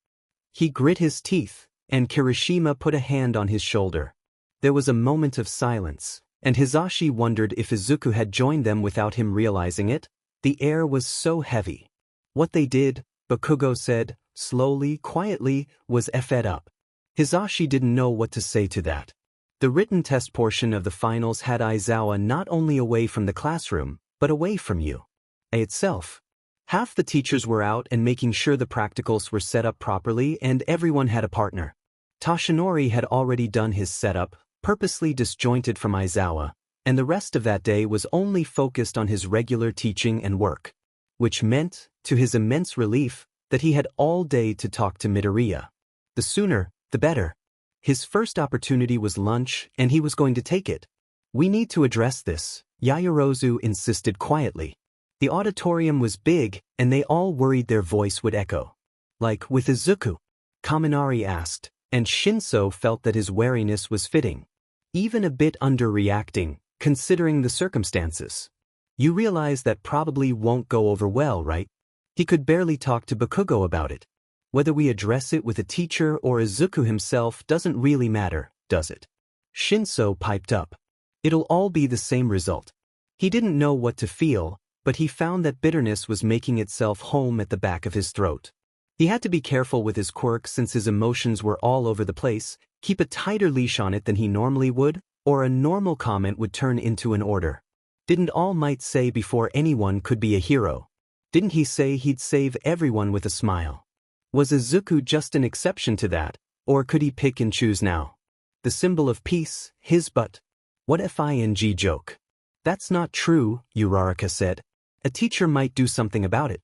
S1: He grit his teeth, and Kirishima put a hand on his shoulder. There was a moment of silence, and Hisashi wondered if Izuku had joined them without him realizing it. The air was so heavy. What they did, Bakugo said, slowly, quietly, was effed up. Hisashi didn't know what to say to that. The written test portion of the finals had Aizawa not only away from the classroom, but away from you. Itself. Half the teachers were out and making sure the practicals were set up properly and everyone had a partner. Toshinori had already done his setup, purposely disjointed from Aizawa, and the rest of that day was only focused on his regular teaching and work. Which meant, to his immense relief, that he had all day to talk to Midoriya. The sooner, the better. His first opportunity was lunch, and he was going to take it. We need to address this, Yaoyorozu insisted quietly. The auditorium was big, and they all worried their voice would echo. Like with Izuku? Kaminari asked, and Shinso felt that his wariness was fitting. Even a bit underreacting, considering the circumstances. You realize that probably won't go over well, right? He could barely talk to Bakugo about it. Whether we address it with a teacher or Izuku himself doesn't really matter, does it? Shinso piped up. It'll all be the same result. He didn't know what to feel, but he found that bitterness was making itself home at the back of his throat. He had to be careful with his quirk since his emotions were all over the place, keep a tighter leash on it than he normally would, or a normal comment would turn into an order. Didn't All Might say before anyone could be a hero? Didn't he say he'd save everyone with a smile? Was Izuku just an exception to that, or could he pick and choose now? The symbol of peace, his butt. What FING joke? That's not true, Uraraka said. A teacher might do something about it.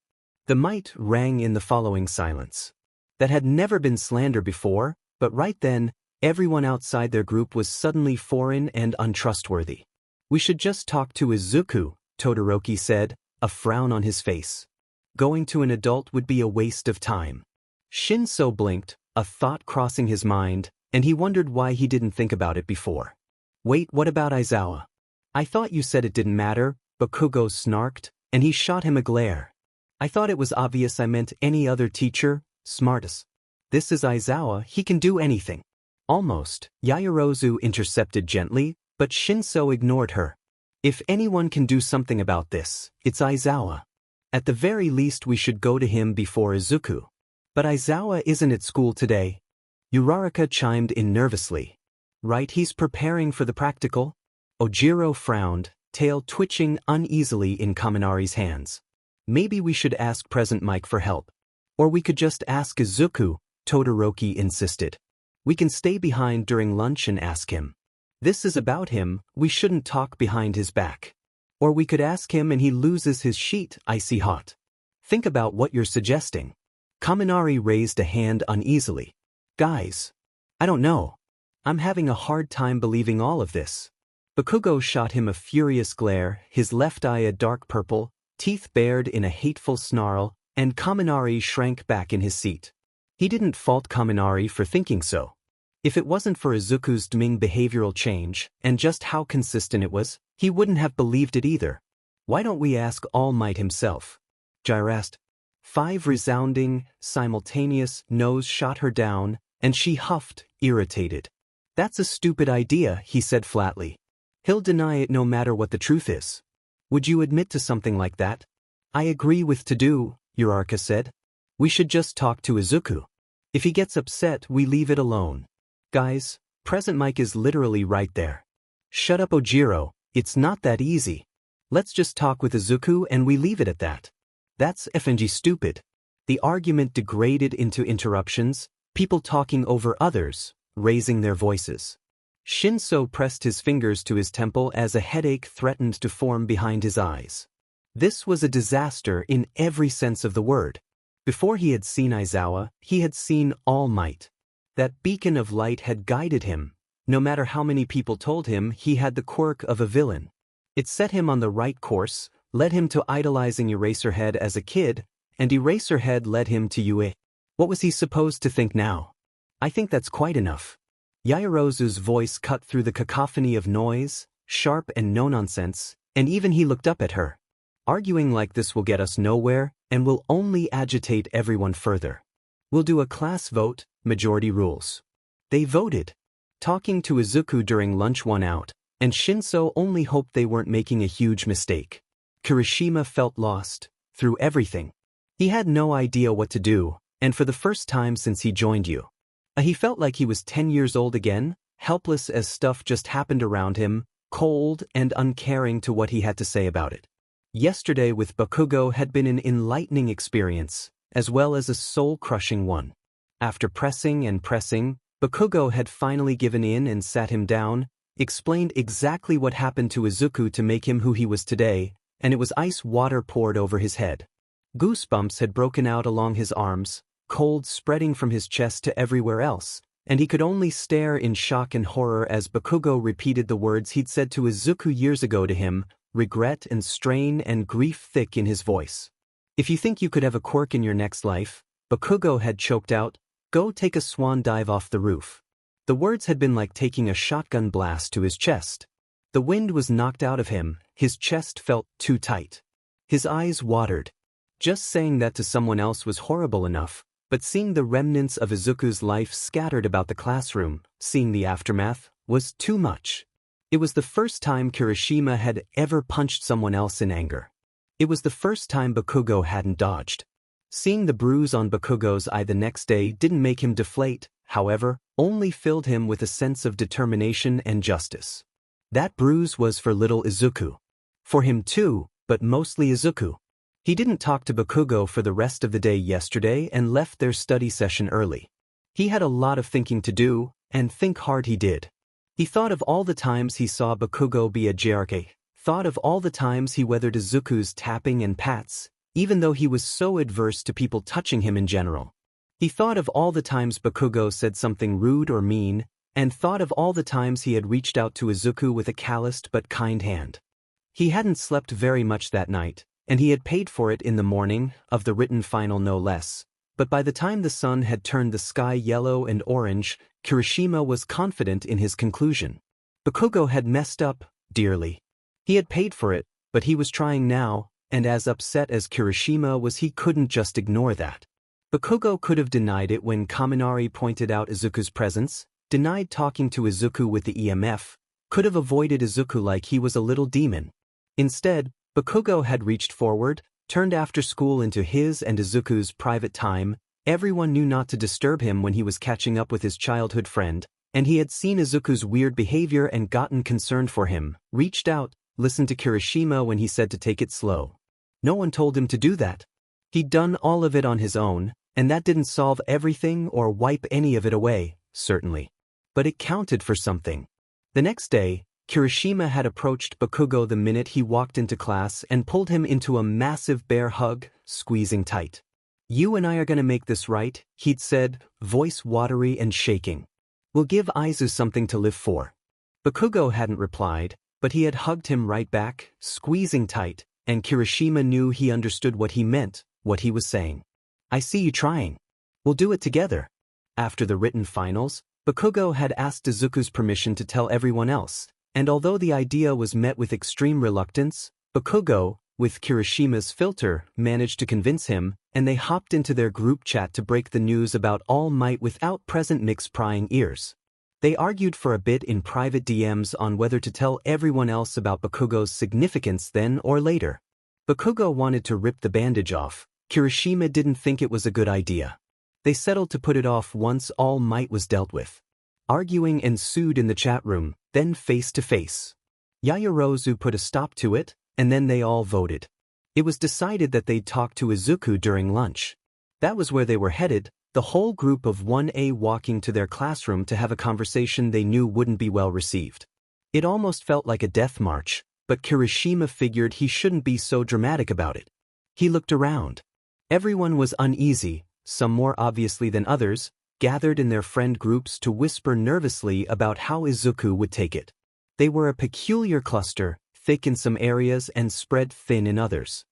S1: The might rang in the following silence. That had never been slander before, but right then, everyone outside their group was suddenly foreign and untrustworthy. We should just talk to Izuku, Todoroki said, a frown on his face. Going to an adult would be a waste of time. Shinso blinked, a thought crossing his mind, and he wondered why he didn't think about it before. Wait, what about Aizawa? I thought you said it didn't matter, Bakugo snarked, and he shot him a glare. I thought it was obvious I meant any other teacher, smartest. This is Aizawa, he can do anything. Almost, Yaoyorozu intercepted gently, but Shinso ignored her. If anyone can do something about this, it's Aizawa. At the very least we should go to him before Izuku. But Aizawa isn't at school today. Uraraka chimed in nervously. Right, he's preparing for the practical? Ojiro frowned, tail twitching uneasily in Kaminari's hands. Maybe we should ask Present Mike for help. Or we could just ask Izuku, Todoroki insisted. We can stay behind during lunch and ask him. This is about him, we shouldn't talk behind his back. Or we could ask him and he loses his sheet icy hot. Think about what you're suggesting. Kaminari raised a hand uneasily. Guys. I don't know. I'm having a hard time believing all of this. Bakugo shot him a furious glare, his left eye a dark purple, teeth bared in a hateful snarl, and Kaminari shrank back in his seat. He didn't fault Kaminari for thinking so. If it wasn't for Izuku's demeaning behavioral change, and just how consistent it was, he wouldn't have believed it either. Why don't we ask All Might himself? Jiraiya asked. 5 resounding, simultaneous no's shot her down, and she huffed, irritated. That's a stupid idea, he said flatly. He'll deny it no matter what the truth is. Would you admit to something like that? I agree with Tadu, Uraraka said. We should just talk to Izuku. If he gets upset, we leave it alone. Guys, Present Mike is literally right there. Shut up Ojiro, it's not that easy. Let's just talk with Izuku and we leave it at that. That's effing stupid. The argument degraded into interruptions, people talking over others, raising their voices. Shinso pressed his fingers to his temple as a headache threatened to form behind his eyes. This was a disaster in every sense of the word. Before he had seen Aizawa, he had seen All Might. That beacon of light had guided him. No matter how many people told him, he had the quirk of a villain. It set him on the right course, led him to idolizing Eraserhead as a kid, and Eraserhead led him to Yue. What was he supposed to think now? I think that's quite enough. Yairozu's voice cut through the cacophony of noise, sharp and no-nonsense, and even he looked up at her. Arguing like this will get us nowhere, and will only agitate everyone further. We'll do a class vote, majority rules. They voted. Talking to Izuku during lunch won out, and Shinso only hoped they weren't making a huge mistake. Kirishima felt lost, through everything. He had no idea what to do, and for the first time since he joined you. He felt like he was 10 years old again, helpless as stuff just happened around him, cold and uncaring to what he had to say about it. Yesterday with Bakugo had been an enlightening experience, as well as a soul-crushing one. After pressing and pressing, Bakugo had finally given in and sat him down, explained exactly what happened to Izuku to make him who he was today, and it was ice water poured over his head. Goosebumps had broken out along his arms, cold spreading from his chest to everywhere else, and he could only stare in shock and horror as Bakugo repeated the words he'd said to Izuku years ago to him, regret and strain and grief thick in his voice. If you think you could have a quirk in your next life, Bakugo had choked out, go take a swan dive off the roof. The words had been like taking a shotgun blast to his chest. The wind was knocked out of him, his chest felt too tight. His eyes watered. Just saying that to someone else was horrible enough, but seeing the remnants of Izuku's life scattered about the classroom, seeing the aftermath, was too much. It was the first time Kirishima had ever punched someone else in anger. It was the first time Bakugo hadn't dodged. Seeing the bruise on Bakugo's eye the next day didn't make him deflate, however, only filled him with a sense of determination and justice. That bruise was for little Izuku. For him too, but mostly Izuku. He didn't talk to Bakugo for the rest of the day yesterday and left their study session early. He had a lot of thinking to do, and think hard he did. He thought of all the times he saw Bakugo be a JRK, thought of all the times he weathered Izuku's tapping and pats, even though he was so adverse to people touching him in general. He thought of all the times Bakugo said something rude or mean, and thought of all the times he had reached out to Izuku with a calloused but kind hand. He hadn't slept very much that night, and he had paid for it in the morning, of the written final no less. But by the time the sun had turned the sky yellow and orange, Kirishima was confident in his conclusion. Bakugo had messed up, dearly. He had paid for it, but he was trying now, and as upset as Kirishima was he couldn't just ignore that. Bakugo could have denied it when Kaminari pointed out Izuku's presence, denied talking to Izuku with the EMF, could have avoided Izuku like he was a little demon. Instead, Bakugo had reached forward, turned after school into his and Izuku's private time. Everyone knew not to disturb him when he was catching up with his childhood friend, and he had seen Izuku's weird behavior and gotten concerned for him, reached out, listened to Kirishima when he said to take it slow. No one told him to do that. He'd done all of it on his own, and that didn't solve everything or wipe any of it away, certainly. But it counted for something. The next day, Kirishima had approached Bakugo the minute he walked into class and pulled him into a massive bear hug, squeezing tight. "You and I are gonna make this right," he'd said, voice watery and shaking. "We'll give Aizu something to live for." Bakugo hadn't replied, but he had hugged him right back, squeezing tight, and Kirishima knew he understood what he meant, what he was saying. "I see you trying. We'll do it together." After the written finals, Bakugo had asked Izuku's permission to tell everyone else, and although the idea was met with extreme reluctance, Bakugo, with Kirishima's filter, managed to convince him, and they hopped into their group chat to break the news about All Might without present Nick's prying ears. They argued for a bit in private DMs on whether to tell everyone else about Bakugo's significance then or later. Bakugo wanted to rip the bandage off. Kirishima didn't think it was a good idea. They settled to put it off once All Might was dealt with. Arguing ensued in the chat room, then face to face. Yaoyorozu put a stop to it, and then they all voted. It was decided that they'd talk to Izuku during lunch. That was where they were headed, the whole group of 1A walking to their classroom to have a conversation they knew wouldn't be well received. It almost felt like a death march, but Kirishima figured he shouldn't be so dramatic about it. He looked around. Everyone was uneasy, some more obviously than others, gathered in their friend groups to whisper nervously about how Izuku would take it. They were a peculiar cluster, thick in some areas and spread thin in others.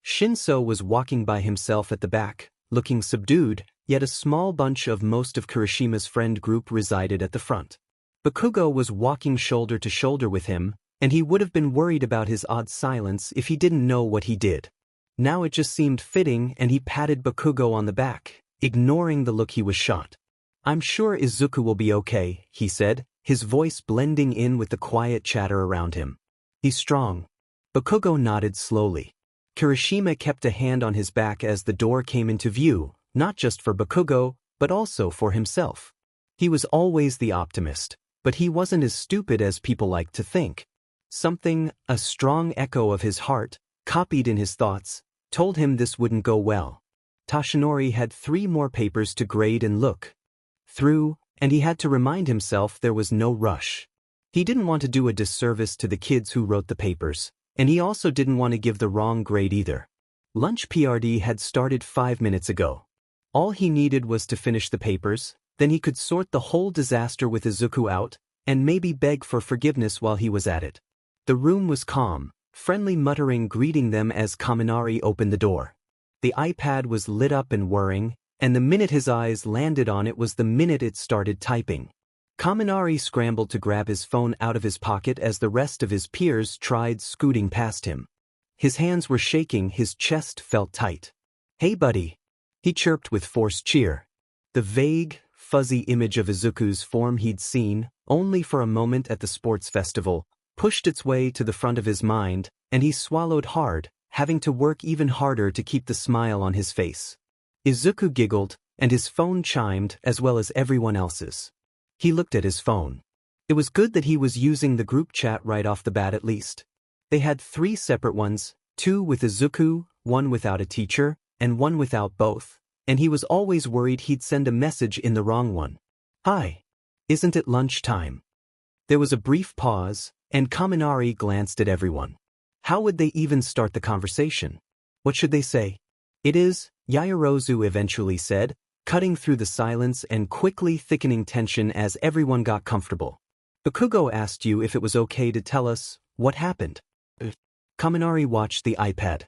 S1: Shinso was walking by himself at the back, looking subdued, yet a small bunch of most of Kirishima's friend group resided at the front. Bakugo was walking shoulder to shoulder with him, and he would have been worried about his odd silence if he didn't know what he did. Now it just seemed fitting, and he patted Bakugo on the back, ignoring the look he was shot. "I'm sure Izuku will be okay," he said, his voice blending in with the quiet chatter around him. "He's strong." Bakugo nodded slowly. Kirishima kept a hand on his back as the door came into view, not just for Bakugo, but also for himself. He was always the optimist, but he wasn't as stupid as people liked to think. Something, a strong echo of his heart, copied in his thoughts, told him this wouldn't go well. Tashinori had 3 more papers to grade and look through, and he had to remind himself there was no rush. He didn't want to do a disservice to the kids who wrote the papers, and he also didn't want to give the wrong grade either. Lunch PRD had started 5 minutes ago. All he needed was to finish the papers, then he could sort the whole disaster with Izuku out, and maybe beg for forgiveness while he was at it. The room was calm, friendly muttering greeting them as Kaminari opened the door. The iPad was lit up and whirring, and the minute his eyes landed on it was the minute it started typing. Kaminari scrambled to grab his phone out of his pocket as the rest of his peers tried scooting past him. His hands were shaking, his chest felt tight. "Hey buddy," he chirped with forced cheer. The vague, fuzzy image of Izuku's form he'd seen, only for a moment at the sports festival, pushed its way to the front of his mind, and he swallowed hard, having to work even harder to keep the smile on his face. Izuku giggled, and his phone chimed as well as everyone else's. He looked at his phone. It was good that he was using the group chat right off the bat at least. They had 3 separate ones, 2 with Izuku, 1 without a teacher, and 1 without both, and he was always worried he'd send a message in the wrong one. "Hi. Isn't it lunch time?" There was a brief pause, and Kaminari glanced at everyone. How would they even start the conversation? What should they say? "It is," Yaoyorozu eventually said, cutting through the silence and quickly thickening tension as everyone got comfortable. "Bakugo asked you if it was okay to tell us what happened." Kaminari watched the iPad.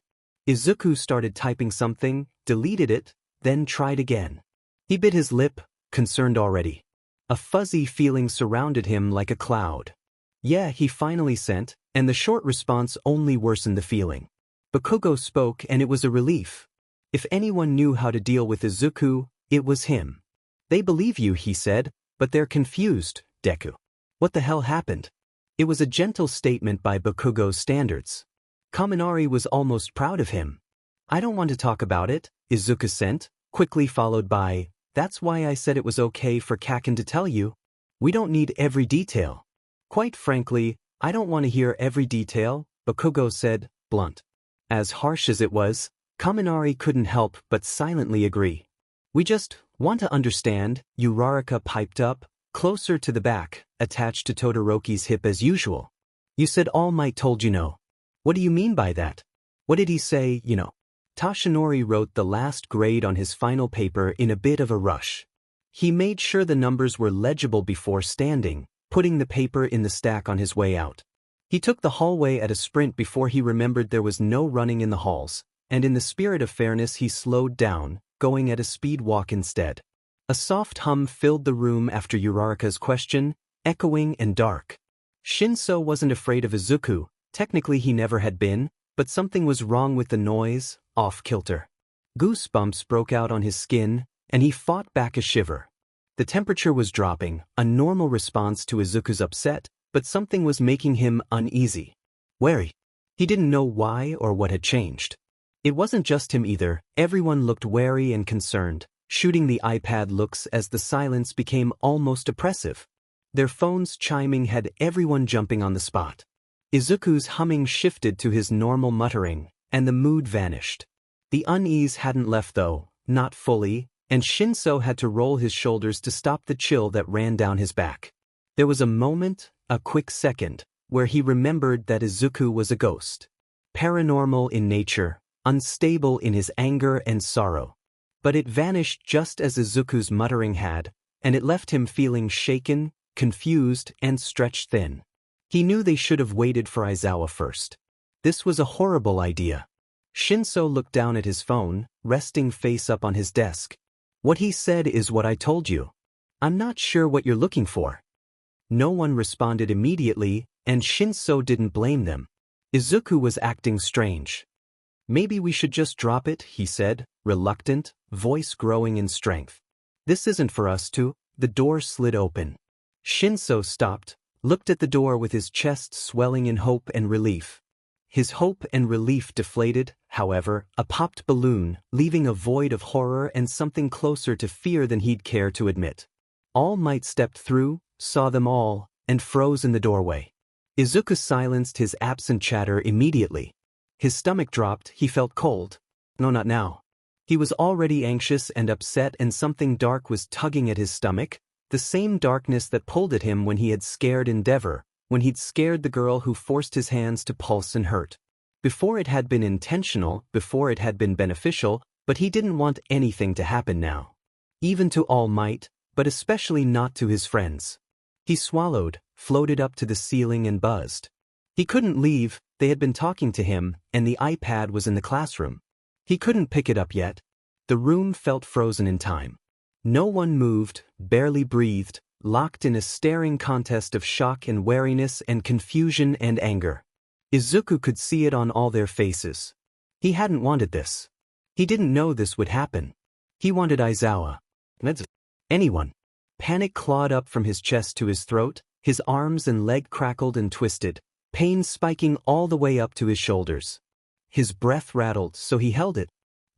S1: Izuku started typing something, deleted it, then tried again. He bit his lip, concerned already. A fuzzy feeling surrounded him like a cloud. "Yeah," he finally sent, and the short response only worsened the feeling. Bakugo spoke and it was a relief. If anyone knew how to deal with Izuku, it was him. "They believe you," he said, "but they're confused, Deku." What the hell happened? It was a gentle statement by Bakugo's standards. Kaminari was almost proud of him. "I don't want to talk about it," Izuku sent, quickly followed by, "That's why I said it was okay for Kaken to tell you. We don't need every detail." "Quite frankly, I don't want to hear every detail," Bakugo said, blunt. As harsh as it was, Kaminari couldn't help but silently agree. We just want to understand, Uraraka piped up, closer to the back, attached to Todoroki's hip as usual. You said All Might told you no. What do you mean by that? What did he say, you know? Tashinori wrote the last grade on his final paper in a bit of a rush. He made sure the numbers were legible before standing, putting the paper in the stack on his way out. He took the hallway at a sprint before he remembered there was no running in the halls, and in the spirit of fairness he slowed down, going at a speed walk instead. A soft hum filled the room after Uraraka's question, echoing and dark. Shinso wasn't afraid of Izuku, technically he never had been, but something was wrong with the noise, off-kilter. Goosebumps broke out on his skin, and he fought back a shiver. The temperature was dropping, a normal response to Izuku's upset, but something was making him uneasy. Wary. He didn't know why or what had changed. It wasn't just him either, everyone looked wary and concerned, shooting the iPad looks as the silence became almost oppressive. Their phones chiming had everyone jumping on the spot. Izuku's humming shifted to his normal muttering, and the mood vanished. The unease hadn't left though, not fully, and Shinso had to roll his shoulders to stop the chill that ran down his back. There was a moment, a quick second, where he remembered that Izuku was a ghost. Paranormal in nature, unstable in his anger and sorrow. But it vanished just as Izuku's muttering had, and it left him feeling shaken, confused, and stretched thin. He knew they should have waited for Aizawa first. This was a horrible idea. Shinso looked down at his phone, resting face up on his desk. What he said is what I told you. I'm not sure what you're looking for. No one responded immediately, and Shinso didn't blame them. Izuku was acting strange. Maybe we should just drop it, he said, reluctant, voice growing in strength. This isn't for us to. The door slid open. Shinso stopped, looked at the door with his chest swelling in hope and relief. His hope and relief deflated, however, a popped balloon, leaving a void of horror and something closer to fear than he'd care to admit. All Might stepped through, saw them all, and froze in the doorway. Izuku silenced his absent chatter immediately. His stomach dropped, he felt cold. No, not now. He was already anxious and upset, and something dark was tugging at his stomach, the same darkness that pulled at him when he had scared Endeavor, when he'd scared the girl who forced his hands to pulse and hurt. Before it had been intentional, before it had been beneficial, but he didn't want anything to happen now. Even to All Might, but especially not to his friends. He swallowed, floated up to the ceiling and buzzed. He couldn't leave, they had been talking to him, and the iPad was in the classroom. He couldn't pick it up yet. The room felt frozen in time. No one moved, barely breathed, locked in a staring contest of shock and wariness and confusion and anger. Izuku could see it on all their faces. He hadn't wanted this. He didn't know this would happen. He wanted Aizawa. Anyone. Panic clawed up from his chest to his throat, his arms and leg crackled and twisted, pain spiking all the way up to his shoulders. His breath rattled, so he held it.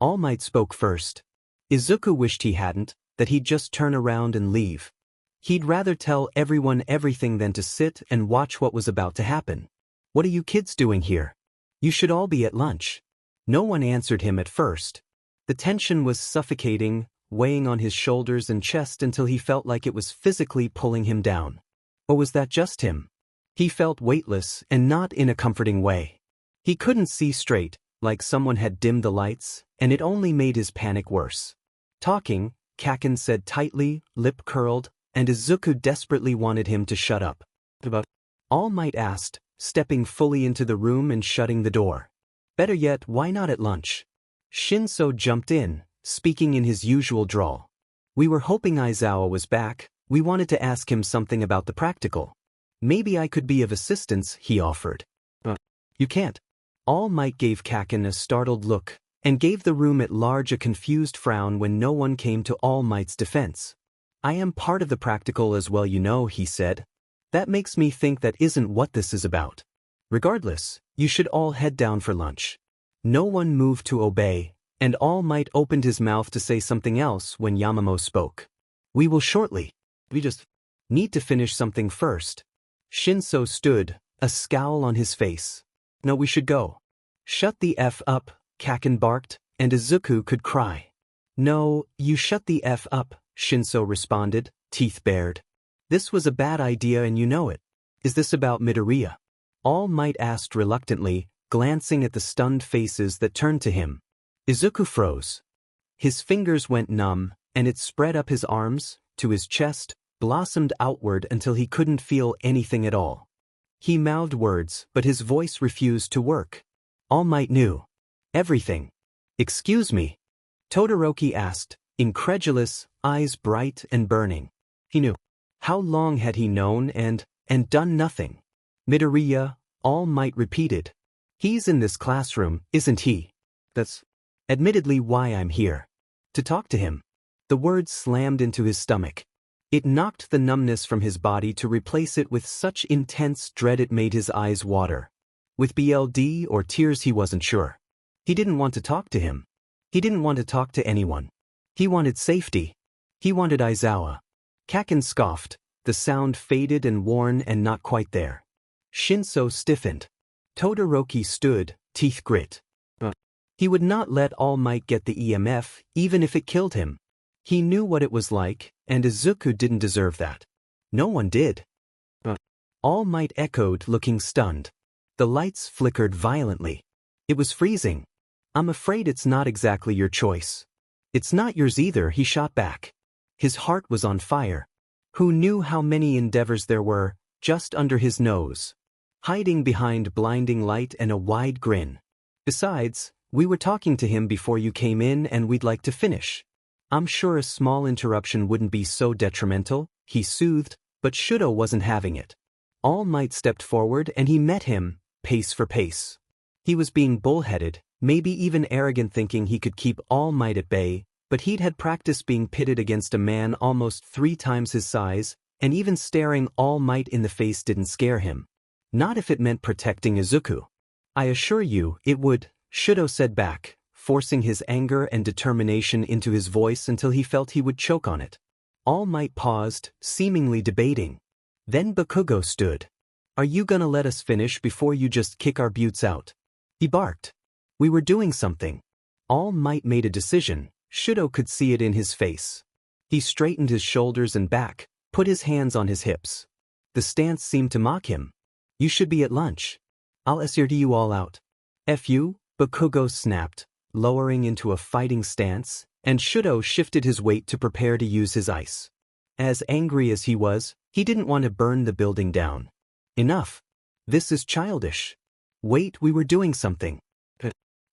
S1: All Might spoke first. Izuku wished he hadn't, that he'd just turn around and leave. He'd rather tell everyone everything than to sit and watch what was about to happen. What are you kids doing here? You should all be at lunch. No one answered him at first. The tension was suffocating, weighing on his shoulders and chest until he felt like it was physically pulling him down. Or was that just him? He felt weightless, and not in a comforting way. He couldn't see straight, like someone had dimmed the lights, and it only made his panic worse. Talking, Kaken said tightly, lip curled, and Izuku desperately wanted him to shut up. All Might asked, stepping fully into the room and shutting the door. Better yet, why not at lunch? Shinso jumped in, speaking in his usual drawl. We were hoping Aizawa was back, we wanted to ask him something about the practical. Maybe I could be of assistance, he offered. You can't. All Might gave Kaken a startled look, and gave the room at large a confused frown when no one came to All Might's defense. I am part of the practical as well, you know, he said. That makes me think that isn't what this is about. Regardless, you should all head down for lunch. No one moved to obey, and All Might opened his mouth to say something else when Yamamo spoke. We will shortly. We just need to finish something first. Shinso stood, a scowl on his face. No, we should go. Shut the F up, Kaken barked, and Izuku could cry. No, you shut the F up, Shinso responded, teeth bared. This was a bad idea and you know it. Is this about Midoriya? All Might asked reluctantly, glancing at the stunned faces that turned to him. Izuku froze. His fingers went numb, and it spread up his arms, to his chest, blossomed outward until he couldn't feel anything at all. He mouthed words, but his voice refused to work. All Might knew. Everything. Excuse me? Todoroki asked, incredulous, eyes bright and burning. He knew. How long had he known and done nothing? Midoriya, All Might repeated. He's in this classroom, isn't he? That's admittedly why I'm here. To talk to him. The words slammed into his stomach. It knocked the numbness from his body to replace it with such intense dread it made his eyes water. With BLD or tears he wasn't sure. He didn't want to talk to him. He didn't want to talk to anyone. He wanted safety. He wanted Aizawa. Kaken scoffed, the sound faded and worn and not quite there. Shinso stiffened. Todoroki stood, teeth grit. He would not let All Might get the EMF, even if it killed him. He knew what it was like, and Izuku didn't deserve that. No one did. All Might echoed, looking stunned. The lights flickered violently. It was freezing. I'm afraid it's not exactly your choice. It's not yours either, he shot back. His heart was on fire. Who knew how many endeavors there were, just under his nose? Hiding behind blinding light and a wide grin. Besides, we were talking to him before you came in and we'd like to finish. I'm sure a small interruption wouldn't be so detrimental, he soothed, but Shudo wasn't having it. All Might stepped forward and he met him, pace for pace. He was being bullheaded, maybe even arrogant, thinking he could keep All Might at bay, but he'd had practice being pitted against a man almost 3 times his size, and even staring All Might in the face didn't scare him. Not if it meant protecting Izuku. I assure you, it would, Shudo said back, forcing his anger and determination into his voice until he felt he would choke on it. All Might paused, seemingly debating. Then Bakugo stood. Are you gonna let us finish before you just kick our buttes out? He barked. We were doing something. All Might made a decision. Shudo could see it in his face. He straightened his shoulders and back, put his hands on his hips. The stance seemed to mock him. You should be at lunch. I'll escort you all out. F you, Bakugo snapped, lowering into a fighting stance, and Shudo shifted his weight to prepare to use his ice. As angry as he was, he didn't want to burn the building down. Enough. This is childish. Wait, we were doing something.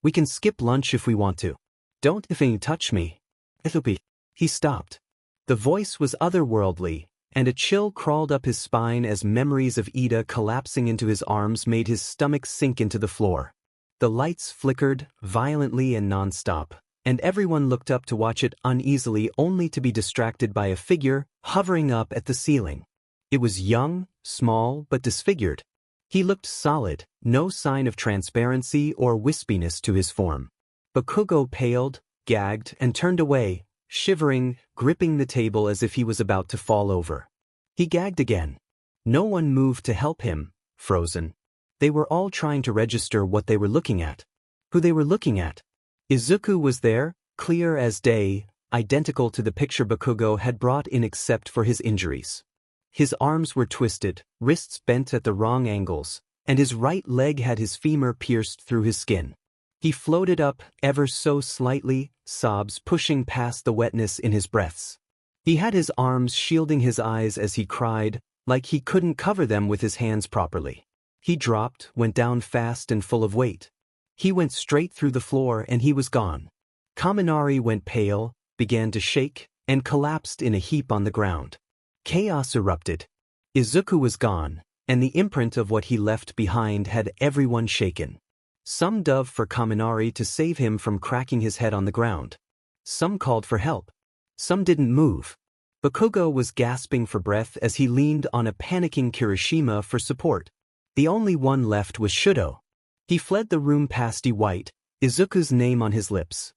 S1: We can skip lunch if we want to. Don't even touch me. It'll be. He stopped. The voice was otherworldly, and a chill crawled up his spine as memories of Ida collapsing into his arms made his stomach sink into the floor. The lights flickered, violently and non-stop, and everyone looked up to watch it uneasily, only to be distracted by a figure hovering up at the ceiling. It was young, small, but disfigured. He looked solid, no sign of transparency or wispiness to his form. Bakugo paled, gagged, and turned away, shivering, gripping the table as if he was about to fall over. He gagged again. No one moved to help him, frozen. They were all trying to register what they were looking at. Who they were looking at. Izuku was there, clear as day, identical to the picture Bakugo had brought in except for his injuries. His arms were twisted, wrists bent at the wrong angles, and his right leg had his femur pierced through his skin. He floated up, ever so slightly, sobs pushing past the wetness in his breaths. He had his arms shielding his eyes as he cried, like he couldn't cover them with his hands properly. He dropped, went down fast and full of weight. He went straight through the floor and he was gone. Kaminari went pale, began to shake, and collapsed in a heap on the ground. Chaos erupted. Izuku was gone, and the imprint of what he left behind had everyone shaken. Some dove for Kaminari to save him from cracking his head on the ground. Some called for help. Some didn't move. Bakugo was gasping for breath as he leaned on a panicking Kirishima for support. The only one left was Shudo. He fled the room pasty white, Izuku's name on his lips.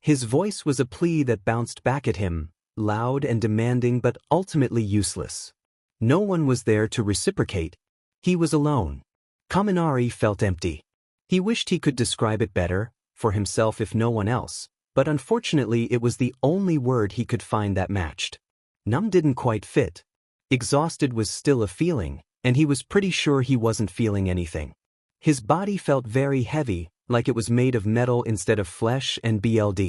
S1: His voice was a plea that bounced back at him, loud and demanding but ultimately useless. No one was there to reciprocate. He was alone. Kaminari felt empty. He wished he could describe it better, for himself if no one else, But unfortunately it was the only word he could find that matched. Numb didn't quite fit. Exhausted was still a feeling, and he was pretty sure he wasn't feeling anything. His body felt very heavy, like it was made of metal instead of flesh and blood.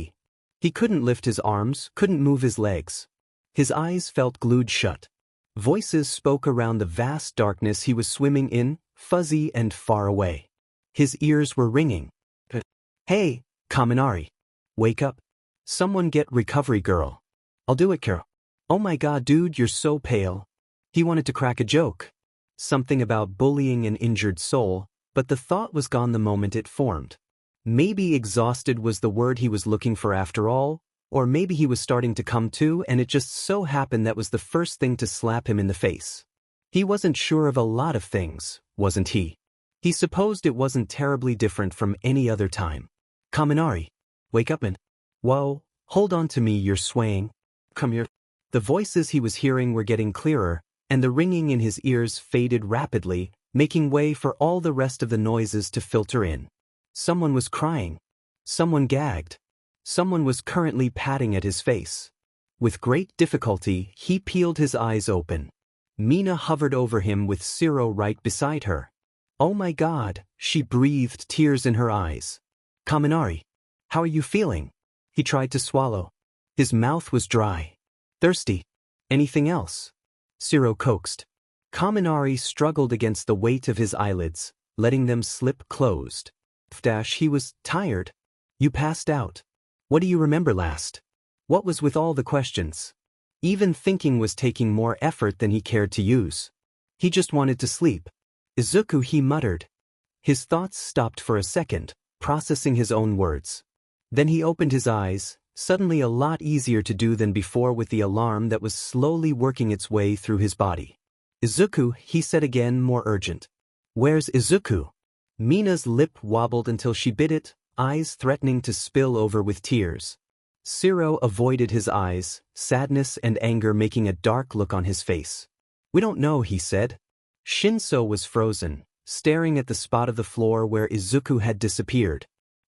S1: He couldn't lift his arms, couldn't move his legs. His eyes felt glued shut. Voices spoke around the vast darkness he was swimming in, fuzzy and far away. His ears were ringing. Hey, Kaminari. Wake up. Someone get recovery girl. I'll do it, Carol. Oh my god, dude, you're so pale. He wanted to crack a joke. Something about bullying an injured soul, but the thought was gone the moment it formed. Maybe exhausted was the word he was looking for after all, or maybe he was starting to come to and it just so happened that was the first thing to slap him in the face. He wasn't sure of a lot of things, wasn't he? He supposed it wasn't terribly different from any other time. Kaminari. Wake up and… Whoa, hold on to me, you're swaying. Come here. The voices he was hearing were getting clearer, and the ringing in his ears faded rapidly, making way for all the rest of the noises to filter in. Someone was crying. Someone gagged. Someone was currently patting at his face. With great difficulty, he peeled his eyes open. Mina hovered over him with Ciro right beside her. Oh my god, she breathed, tears in her eyes. Kaminari. How are you feeling? He tried to swallow. His mouth was dry. Thirsty. Anything else? Ciro coaxed. Kaminari struggled against the weight of his eyelids, letting them slip closed. He was tired. You passed out. What do you remember last? What was with all the questions? Even thinking was taking more effort than he cared to use. He just wanted to sleep. Izuku, he muttered. His thoughts stopped for a second, processing his own words. Then he opened his eyes, suddenly a lot easier to do than before with the alarm that was slowly working its way through his body. Izuku, he said again, more urgent. Where's Izuku? Mina's lip wobbled until she bit it, eyes threatening to spill over with tears. Ciro avoided his eyes, sadness and anger making a dark look on his face. We don't know, he said. Shinso was frozen, staring at the spot of the floor where Izuku had disappeared.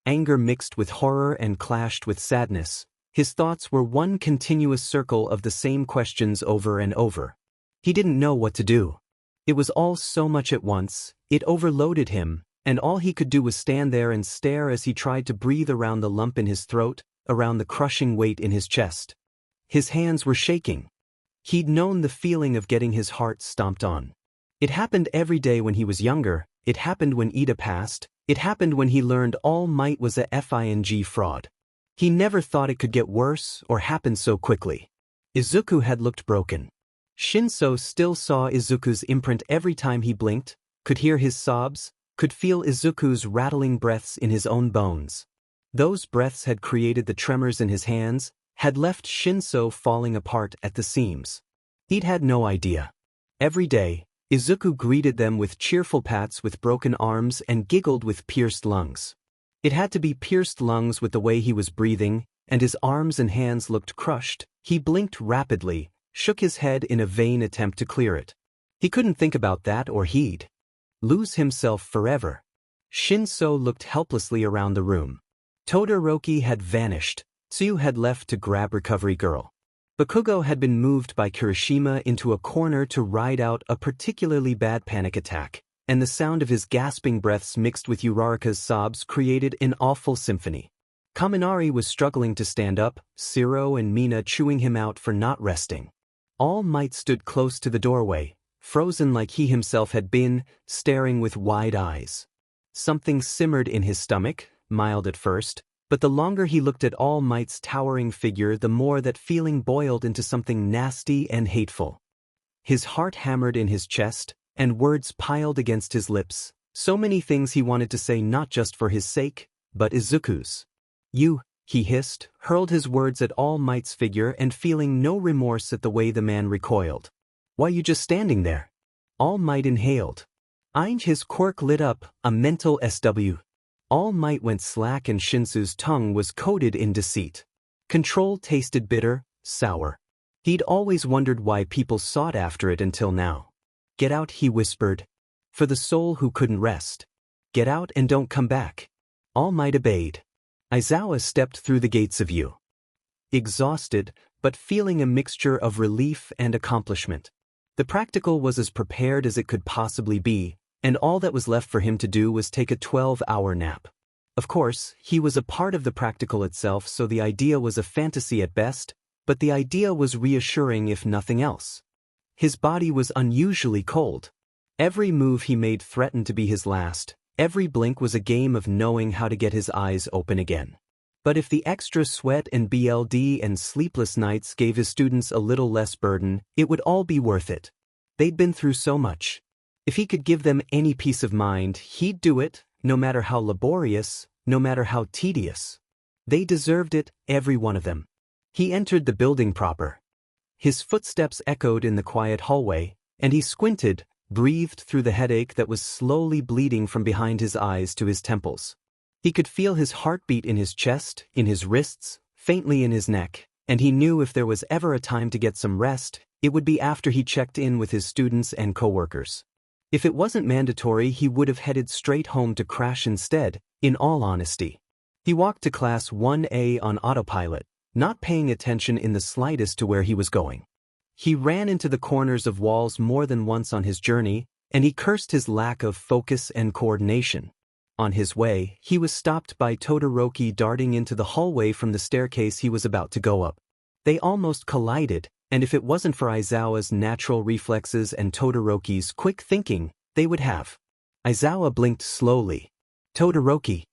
S1: Anger mixed with horror and clashed with sadness. His thoughts were one continuous circle of the same questions over and over. He didn't know what to do. It was all so much at once, it overloaded him, and all he could do was stand there and stare as he tried to breathe around the lump in his throat, around the crushing weight in his chest. His hands were shaking. He'd known the feeling of getting his heart stomped on. It happened every day when he was younger, it happened when Ida passed, it happened when he learned All Might was a FING fraud. He never thought it could get worse or happen so quickly. Izuku had looked broken. Shinso still saw Izuku's imprint every time he blinked, could hear his sobs, could feel Izuku's rattling breaths in his own bones. Those breaths had created the tremors in his hands, had left Shinso falling apart at the seams. He'd had no idea. Every day, Izuku greeted them with cheerful pats with broken arms and giggled with pierced lungs. It had to be pierced lungs with the way he was breathing, and his arms and hands looked crushed. He blinked rapidly, shook his head in a vain attempt to clear it. He couldn't think about that or he'd lose himself forever. Shinso looked helplessly around the room. Todoroki had vanished. Tsuyu had left to grab recovery girl. Bakugo had been moved by Kirishima into a corner to ride out a particularly bad panic attack, and the sound of his gasping breaths mixed with Uraraka's sobs created an awful symphony. Kaminari was struggling to stand up, Ciro and Mina chewing him out for not resting. All Might stood close to the doorway, frozen like he himself had been, staring with wide eyes. Something simmered in his stomach, mild at first, but the longer he looked at All Might's towering figure, the more that feeling boiled into something nasty and hateful. His heart hammered in his chest, and words piled against his lips, so many things he wanted to say not just for his sake, but Izuku's. You, he hissed, hurled his words at All Might's figure and feeling no remorse at the way the man recoiled. Why you just standing there? All Might inhaled. His quirk lit up, a mental SW. All Might went slack and Shinsu's tongue was coated in deceit. Control tasted bitter, sour. He'd always wondered why people sought after it until now. Get out, he whispered. For the soul who couldn't rest. Get out and don't come back. All Might obeyed. Aizawa stepped through the gates of U. Exhausted, but feeling a mixture of relief and accomplishment. The practical was as prepared as it could possibly be, and all that was left for him to do was take a 12-hour nap. Of course, he was a part of the practical itself, so the idea was a fantasy at best, but the idea was reassuring if nothing else. His body was unusually cold. Every move he made threatened to be his last. Every blink was a game of knowing how to get his eyes open again. But if the extra sweat and BLD and sleepless nights gave his students a little less burden, it would all be worth it. They'd been through so much. If he could give them any peace of mind, he'd do it, no matter how laborious, no matter how tedious. They deserved it, every one of them. He entered the building proper. His footsteps echoed in the quiet hallway, and he squinted, breathed through the headache that was slowly bleeding from behind his eyes to his temples. He could feel his heartbeat in his chest, in his wrists, faintly in his neck, and he knew if there was ever a time to get some rest, it would be after he checked in with his students and coworkers. If it wasn't mandatory, he would have headed straight home to crash instead, in all honesty. He walked to class 1A on autopilot, not paying attention in the slightest to where he was going. He ran into the corners of walls more than once on his journey, and he cursed his lack of focus and coordination. On his way, he was stopped by Todoroki darting into the hallway from the staircase he was about to go up. They almost collided, and if it wasn't for Aizawa's natural reflexes and Todoroki's quick thinking, they would have. Aizawa blinked slowly. Todoroki.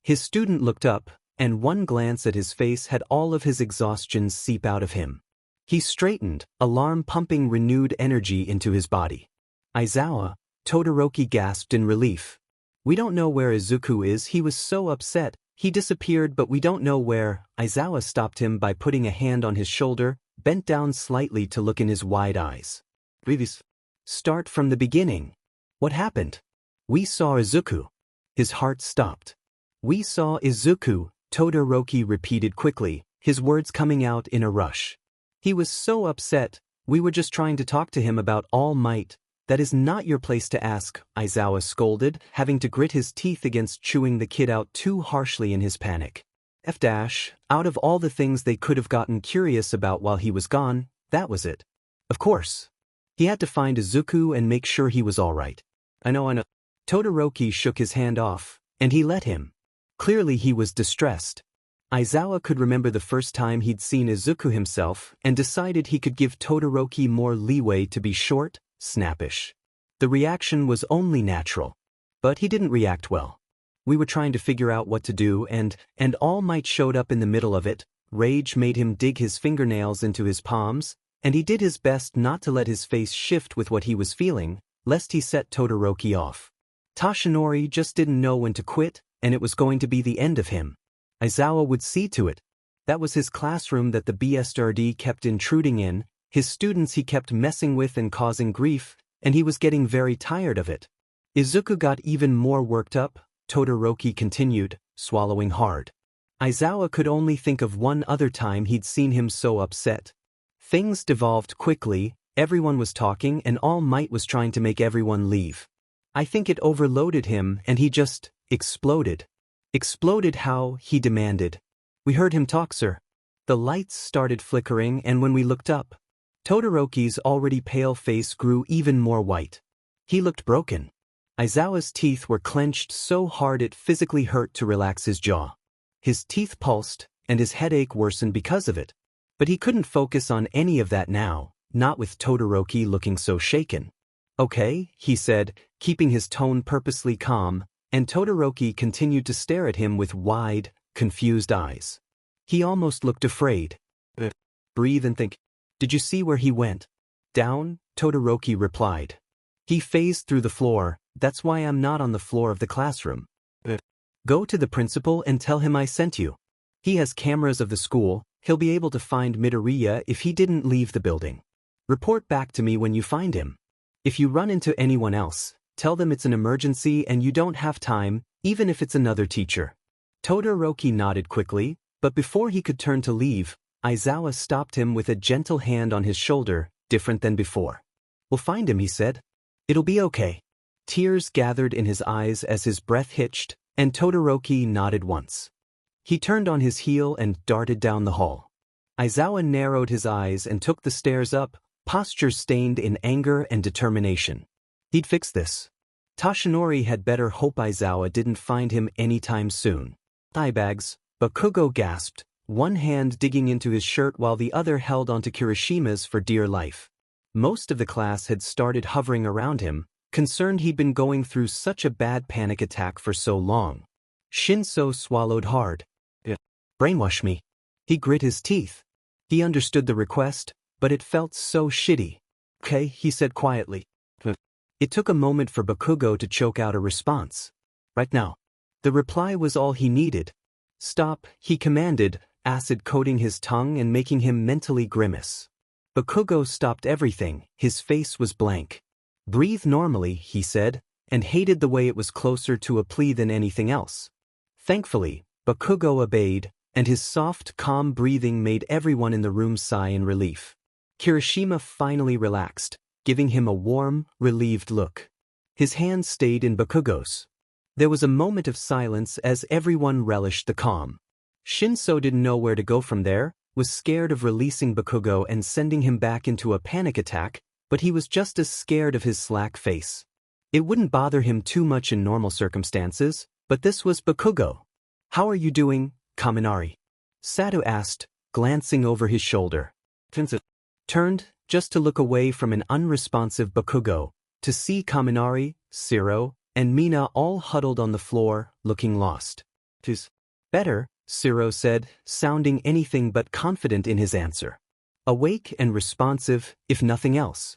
S1: His student looked up, and one glance at his face had all of his exhaustion seep out of him. He straightened, alarm pumping renewed energy into his body. Aizawa, Todoroki gasped in relief. We don't know where Izuku is. He was so upset. He disappeared, but we don't know where. Aizawa stopped him by putting a hand on his shoulder, bent down slightly to look in his wide eyes. Start from the beginning. What happened? We saw Izuku. His heart stopped. We saw Izuku, Todoroki repeated quickly, his words coming out in a rush. He was so upset. We were just trying to talk to him about All Might. That is not your place to ask, Aizawa scolded, having to grit his teeth against chewing the kid out too harshly in his panic. Out of all the things they could have gotten curious about while he was gone, that was it. Of course. He had to find Izuku and make sure he was all right. I know. Todoroki shook his hand off, and he let him. Clearly he was distressed. Aizawa could remember the first time he'd seen Izuku himself and decided he could give Todoroki more leeway to be short, snappish. The reaction was only natural. But he didn't react well. We were trying to figure out what to do, and All Might showed up in the middle of it. Rage made him dig his fingernails into his palms, and he did his best not to let his face shift with what he was feeling, lest he set Todoroki off. Tashinori just didn't know when to quit, and it was going to be the end of him. Aizawa would see to it. That was his classroom that the BSRD kept intruding in, his students he kept messing with and causing grief, and he was getting very tired of it. Izuku got even more worked up, Todoroki continued, swallowing hard. Aizawa could only think of one other time he'd seen him so upset. Things devolved quickly, everyone was talking and All Might was trying to make everyone leave. I think it overloaded him and he just exploded. Exploded how, he demanded. We heard him talk, sir. The lights started flickering and when we looked up, Todoroki's already pale face grew even more white. He looked broken. Aizawa's teeth were clenched so hard it physically hurt to relax his jaw. His teeth pulsed, and his headache worsened because of it. But he couldn't focus on any of that now, not with Todoroki looking so shaken. Okay, he said, keeping his tone purposely calm, and Todoroki continued to stare at him with wide, confused eyes. He almost looked afraid. Breathe and think. Did you see where he went? Down, Todoroki replied. He phased through the floor. That's why I'm not on the floor of the classroom. Go to the principal and tell him I sent you. He has cameras of the school, he'll be able to find Midoriya if he didn't leave the building. Report back to me when you find him. If you run into anyone else, tell them it's an emergency and you don't have time, even if it's another teacher. Todoroki nodded quickly, but before he could turn to leave, Aizawa stopped him with a gentle hand on his shoulder, different than before. We'll find him, he said. It'll be okay. Tears gathered in his eyes as his breath hitched, and Todoroki nodded once. He turned on his heel and darted down the hall. Aizawa narrowed his eyes and took the stairs up, posture stained in anger and determination. He'd fix this. Toshinori had better hope Aizawa didn't find him anytime soon. Thigh bags, Bakugo gasped, one hand digging into his shirt while the other held onto Kirishima's for dear life. Most of the class had started hovering around him, concerned he'd been going through such a bad panic attack for so long. Shinso swallowed hard. Brainwash me. He grit his teeth. He understood the request, but it felt so shitty. Okay, he said quietly. It took a moment for Bakugo to choke out a response. Right now. The reply was all he needed. Stop, he commanded, acid coating his tongue and making him mentally grimace. Bakugo stopped everything, his face was blank. Breathe normally, he said, and hated the way it was closer to a plea than anything else. Thankfully, Bakugo obeyed, and his soft, calm breathing made everyone in the room sigh in relief. Kirishima finally relaxed, giving him a warm, relieved look. His hand stayed in Bakugo's. There was a moment of silence as everyone relished the calm. Shinso didn't know where to go from there, was scared of releasing Bakugo and sending him back into a panic attack, but he was just as scared of his slack face. It wouldn't bother him too much in normal circumstances, but this was Bakugo. How are you doing, Kaminari? Sato asked, glancing over his shoulder. Vincent turned, just to look away from an unresponsive Bakugo, to see Kaminari, Shiro, and Mina all huddled on the floor, looking lost. "'Tis better," Shiro said, sounding anything but confident in his answer. Awake and responsive, if nothing else.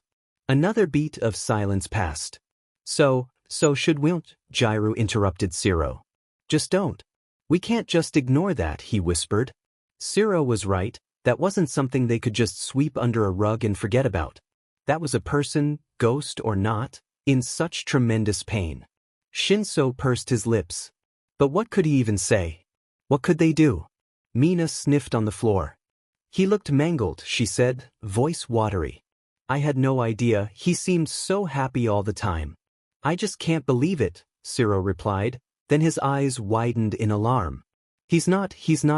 S1: Another beat of silence passed. So should we? Jiro interrupted Shiro. Just don't. We can't just ignore that, he whispered. Shiro was right, that wasn't something they could just sweep under a rug and forget about. That was a person, ghost or not, in such tremendous pain. Shinso pursed his lips. But what could he even say? What could they do? Mina sniffed on the floor. He looked mangled, she said, voice watery. I had no idea, he seemed so happy all the time. I just can't believe it, Shiro replied, then his eyes widened in alarm. He's not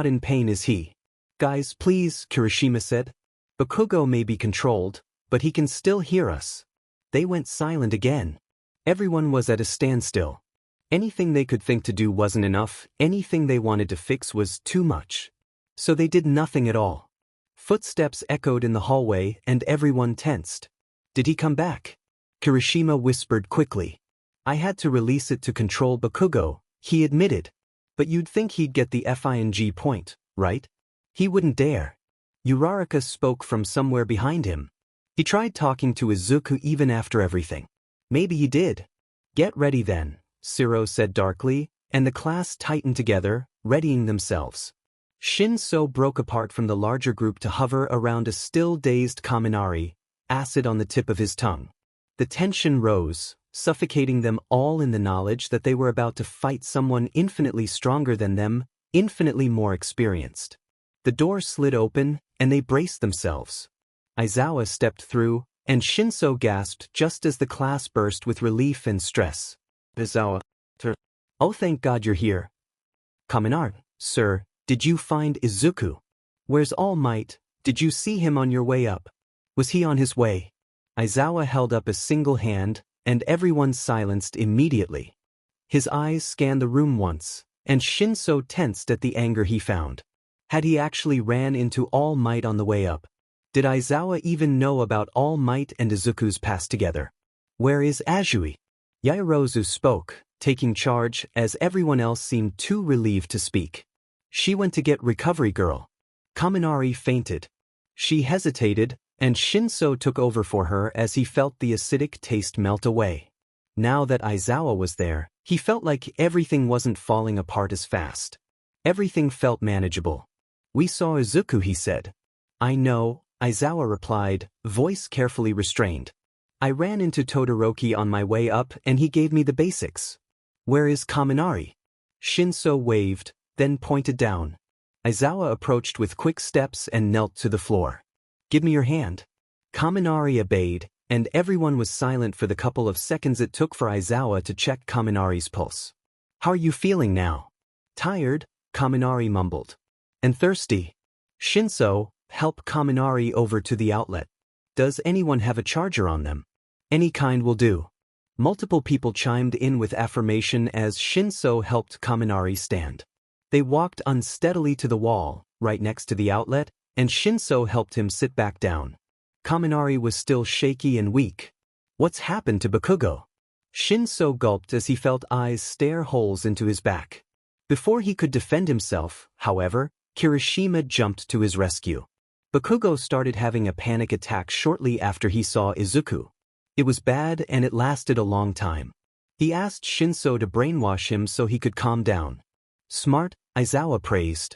S1: in pain, is he? Guys, please, Kirishima said. Bakugo may be controlled, but he can still hear us. They went silent again. Everyone was at a standstill. Anything they could think to do wasn't enough, anything they wanted to fix was too much. So they did nothing at all. Footsteps echoed in the hallway and everyone tensed. Did he come back? Kirishima whispered quickly. I had to release it to control Bakugo, he admitted. But you'd think he'd get the FING point, right? He wouldn't dare. Uraraka spoke from somewhere behind him. He tried talking to Izuku even after everything. Maybe he did. Get ready then, Shiro said darkly, and the class tightened together, readying themselves. Shinso broke apart from the larger group to hover around a still dazed Kaminari, acid on the tip of his tongue. The tension rose, suffocating them all in the knowledge that they were about to fight someone infinitely stronger than them, infinitely more experienced. The door slid open, and they braced themselves. Aizawa stepped through, and Shinso gasped just as the class burst with relief and stress. Aizawa. Oh, thank God you're here. Kaminari, sir, did you find Izuku? Where's All Might? Did you see him on your way up? Was he on his way? Aizawa held up a single hand, and everyone silenced immediately. His eyes scanned the room once, and Shinso tensed at the anger he found. Had he actually ran into All Might on the way up? Did Aizawa even know about All Might and Izuku's past together? Where is Azui? Yaoyorozu spoke, taking charge as everyone else seemed too relieved to speak. She went to get Recovery Girl. Kaminari fainted. She hesitated, and Shinso took over for her as he felt the acidic taste melt away. Now that Aizawa was there, he felt like everything wasn't falling apart as fast. Everything felt manageable. We saw Izuku, he said. I know, Aizawa replied, voice carefully restrained. I ran into Todoroki on my way up and he gave me the basics. Where is Kaminari? Shinso waved, then pointed down. Aizawa approached with quick steps and knelt to the floor. Give me your hand. Kaminari obeyed, and everyone was silent for the couple of seconds it took for Aizawa to check Kaminari's pulse. How are you feeling now? Tired? Kaminari mumbled. And thirsty. Shinso, help Kaminari over to the outlet. Does anyone have a charger on them? Any kind will do. Multiple people chimed in with affirmation as Shinso helped Kaminari stand. They walked unsteadily to the wall, right next to the outlet, and Shinso helped him sit back down. Kaminari was still shaky and weak. What's happened to Bakugo? Shinso gulped as he felt eyes stare holes into his back. Before he could defend himself, however, Kirishima jumped to his rescue. Bakugo started having a panic attack shortly after he saw Izuku. It was bad and it lasted a long time. He asked Shinso to brainwash him so he could calm down. Smart, Aizawa praised.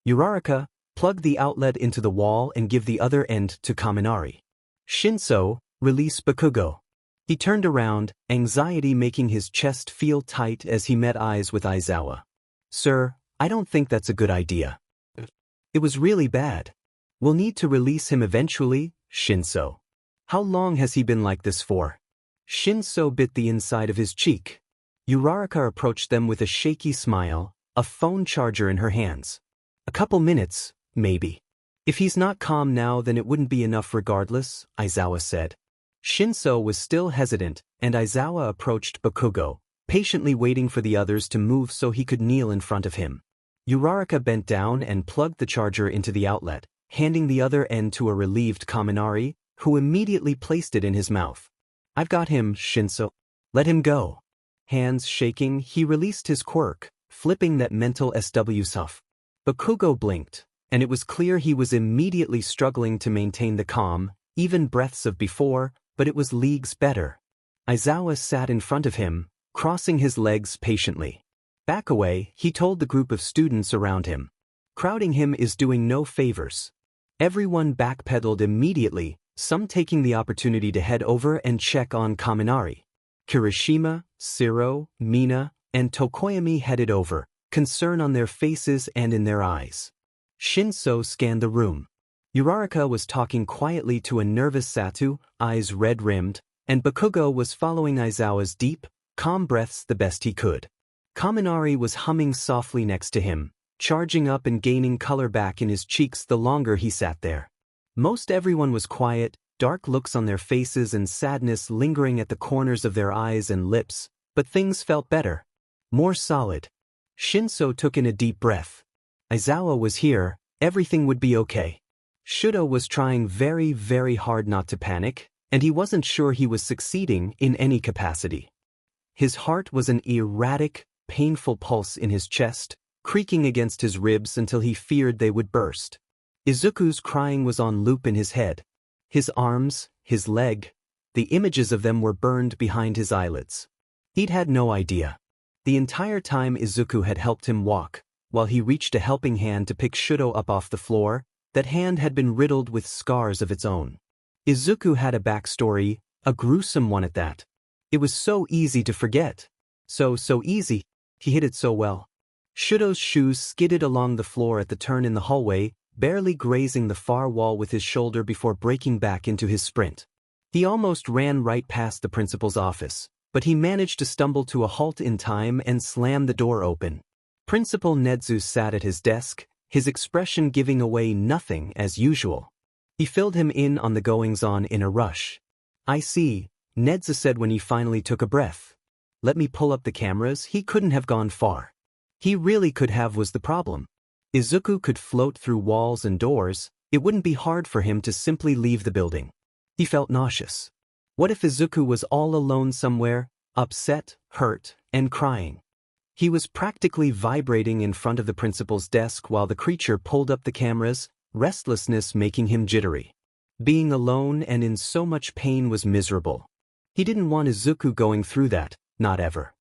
S1: Uraraka, plug the outlet into the wall and give the other end to Kaminari. Shinso, release Bakugo. He turned around, anxiety making his chest feel tight as he met eyes with Aizawa. Sir, I don't think that's a good idea. It was really bad. We'll need to release him eventually, Shinso. How long has he been like this for? Shinso bit the inside of his cheek. Uraraka approached them with a shaky smile, a phone charger in her hands. A couple minutes, maybe. If he's not calm now then it wouldn't be enough regardless, Aizawa said. Shinso was still hesitant, and Aizawa approached Bakugo, patiently waiting for the others to move so he could kneel in front of him. Uraraka bent down and plugged the charger into the outlet, handing the other end to a relieved Kaminari, who immediately placed it in his mouth. I've got him, Shinso. Let him go. Hands shaking, he released his quirk, flipping that mental SW stuff. Bakugo blinked, and it was clear he was immediately struggling to maintain the calm, even breaths of before, but it was leagues better. Aizawa sat in front of him, crossing his legs patiently. Back away, he told the group of students around him. Crowding him is doing no favors. Everyone backpedaled immediately, some taking the opportunity to head over and check on Kaminari. Kirishima, Shiro, Mina, and Tokoyami headed over, concern on their faces and in their eyes. Shinso scanned the room. Uraraka was talking quietly to a nervous Satu, eyes red-rimmed, and Bakugo was following Aizawa's deep, calm breaths the best he could. Kaminari was humming softly next to him, charging up and gaining color back in his cheeks the longer he sat there. Most everyone was quiet, dark looks on their faces and sadness lingering at the corners of their eyes and lips, but things felt better. More solid. Shinso took in a deep breath. Aizawa was here, everything would be okay. Shudo was trying very, very hard not to panic, and he wasn't sure he was succeeding in any capacity. His heart was an erratic, painful pulse in his chest, creaking against his ribs until he feared they would burst. Izuku's crying was on loop in his head. His arms, his leg, the images of them were burned behind his eyelids. He'd had no idea. The entire time Izuku had helped him walk, while he reached a helping hand to pick Shudo up off the floor, that hand had been riddled with scars of its own. Izuku had a backstory, a gruesome one at that. It was so easy to forget. So easy. He hit it so well. Shudo's shoes skidded along the floor at the turn in the hallway, barely grazing the far wall with his shoulder before breaking back into his sprint. He almost ran right past the principal's office, but he managed to stumble to a halt in time and slam the door open. Principal Nedzu sat at his desk, his expression giving away nothing as usual. He filled him in on the goings-on in a rush. I see, Nedzu said when he finally took a breath. Let me pull up the cameras, he couldn't have gone far. He really could have was the problem. Izuku could float through walls and doors, it wouldn't be hard for him to simply leave the building. He felt nauseous. What if Izuku was all alone somewhere, upset, hurt, and crying? He was practically vibrating in front of the principal's desk while the creature pulled up the cameras, restlessness making him jittery. Being alone and in so much pain was miserable. He didn't want Izuku going through that, not ever.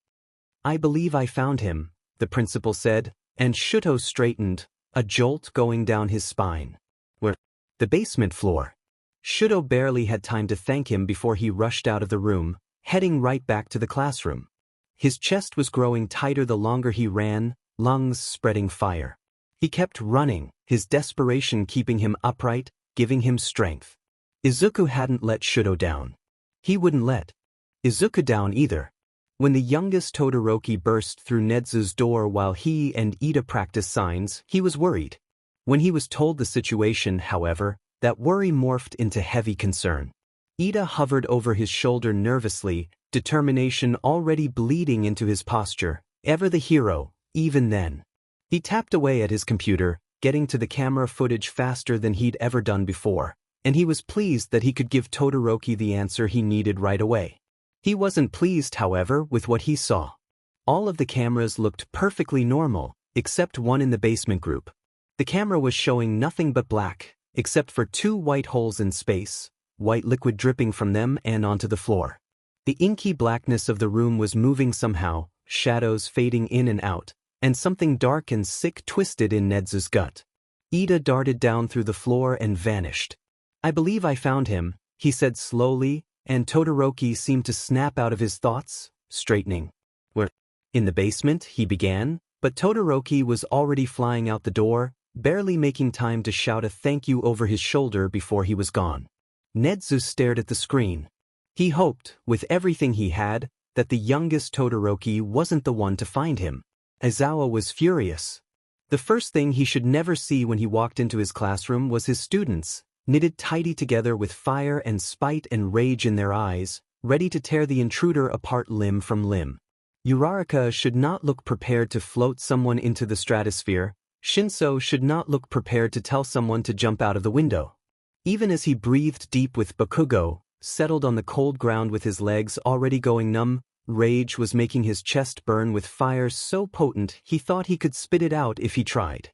S1: I believe I found him, the principal said, and Shudo straightened, a jolt going down his spine. Where? The basement floor. Shudo barely had time to thank him before he rushed out of the room, heading right back to the classroom. His chest was growing tighter the longer he ran, lungs spreading fire. He kept running, his desperation keeping him upright, giving him strength. Izuku hadn't let Shudo down. He wouldn't let Izuku down either. When the youngest Todoroki burst through Nezu's door while he and Ida practiced signs, he was worried. When he was told the situation, however, that worry morphed into heavy concern. Ida hovered over his shoulder nervously, determination already bleeding into his posture. Ever the hero, even then. He tapped away at his computer, getting to the camera footage faster than he'd ever done before, and he was pleased that he could give Todoroki the answer he needed right away. He wasn't pleased, however, with what he saw. All of the cameras looked perfectly normal, except one in the basement group. The camera was showing nothing but black, except for 2 white holes in space, white liquid dripping from them and onto the floor. The inky blackness of the room was moving somehow, shadows fading in and out, and something dark and sick twisted in Nezu's gut. Ida darted down through the floor and vanished. "I believe I found him," he said slowly, and Todoroki seemed to snap out of his thoughts, straightening. "We're in the basement," he began, but Todoroki was already flying out the door, barely making time to shout a thank you over his shoulder before he was gone. Nezu stared at the screen. He hoped, with everything he had, that the youngest Todoroki wasn't the one to find him. Aizawa was furious. The first thing he should never see when he walked into his classroom was his students, knitted tightly together with fire and spite and rage in their eyes, ready to tear the intruder apart limb from limb. Uraraka should not look prepared to float someone into the stratosphere. Shinso should not look prepared to tell someone to jump out of the window. Even as he breathed deep with Bakugo, settled on the cold ground with his legs already going numb, rage was making his chest burn with fire so potent he thought he could spit it out if he tried.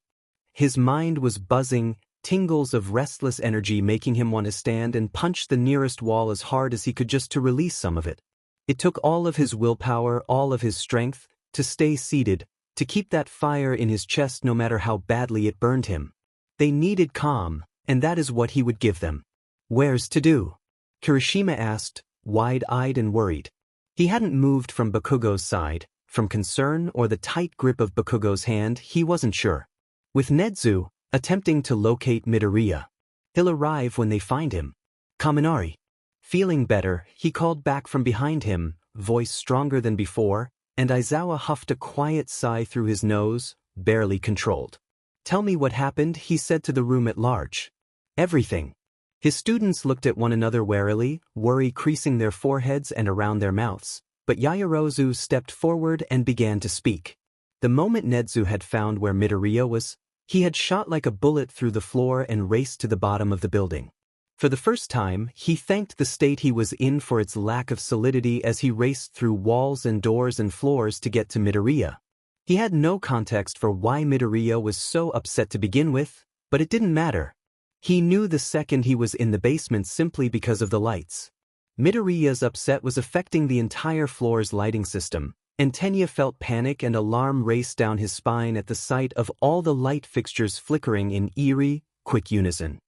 S1: His mind was buzzing, tingles of restless energy making him want to stand and punch the nearest wall as hard as he could just to release some of it. It took all of his willpower, all of his strength, to stay seated, to keep that fire in his chest no matter how badly it burned him. They needed calm, and that is what he would give them. "Where's to do?" Kirishima asked, wide-eyed and worried. He hadn't moved from Bakugo's side. From concern or the tight grip of Bakugo's hand, he wasn't sure. With Nezu, attempting to locate Midoriya. He'll arrive when they find him. Kaminari. Feeling better, he called back from behind him, voice stronger than before, and Aizawa huffed a quiet sigh through his nose, barely controlled. "Tell me what happened," he said to the room at large. "Everything." His students looked at one another warily, worry creasing their foreheads and around their mouths, but Yaoyorozu stepped forward and began to speak. The moment Nezu had found where Midoriya was, he had shot like a bullet through the floor and raced to the bottom of the building. For the first time, he thanked the state he was in for its lack of solidity as he raced through walls and doors and floors to get to Midoriya. He had no context for why Midoriya was so upset to begin with, but it didn't matter. He knew the second he was in the basement simply because of the lights. Midoriya's upset was affecting the entire floor's lighting system, and Tenya felt panic and alarm race down his spine at the sight of all the light fixtures flickering in eerie, quick unison.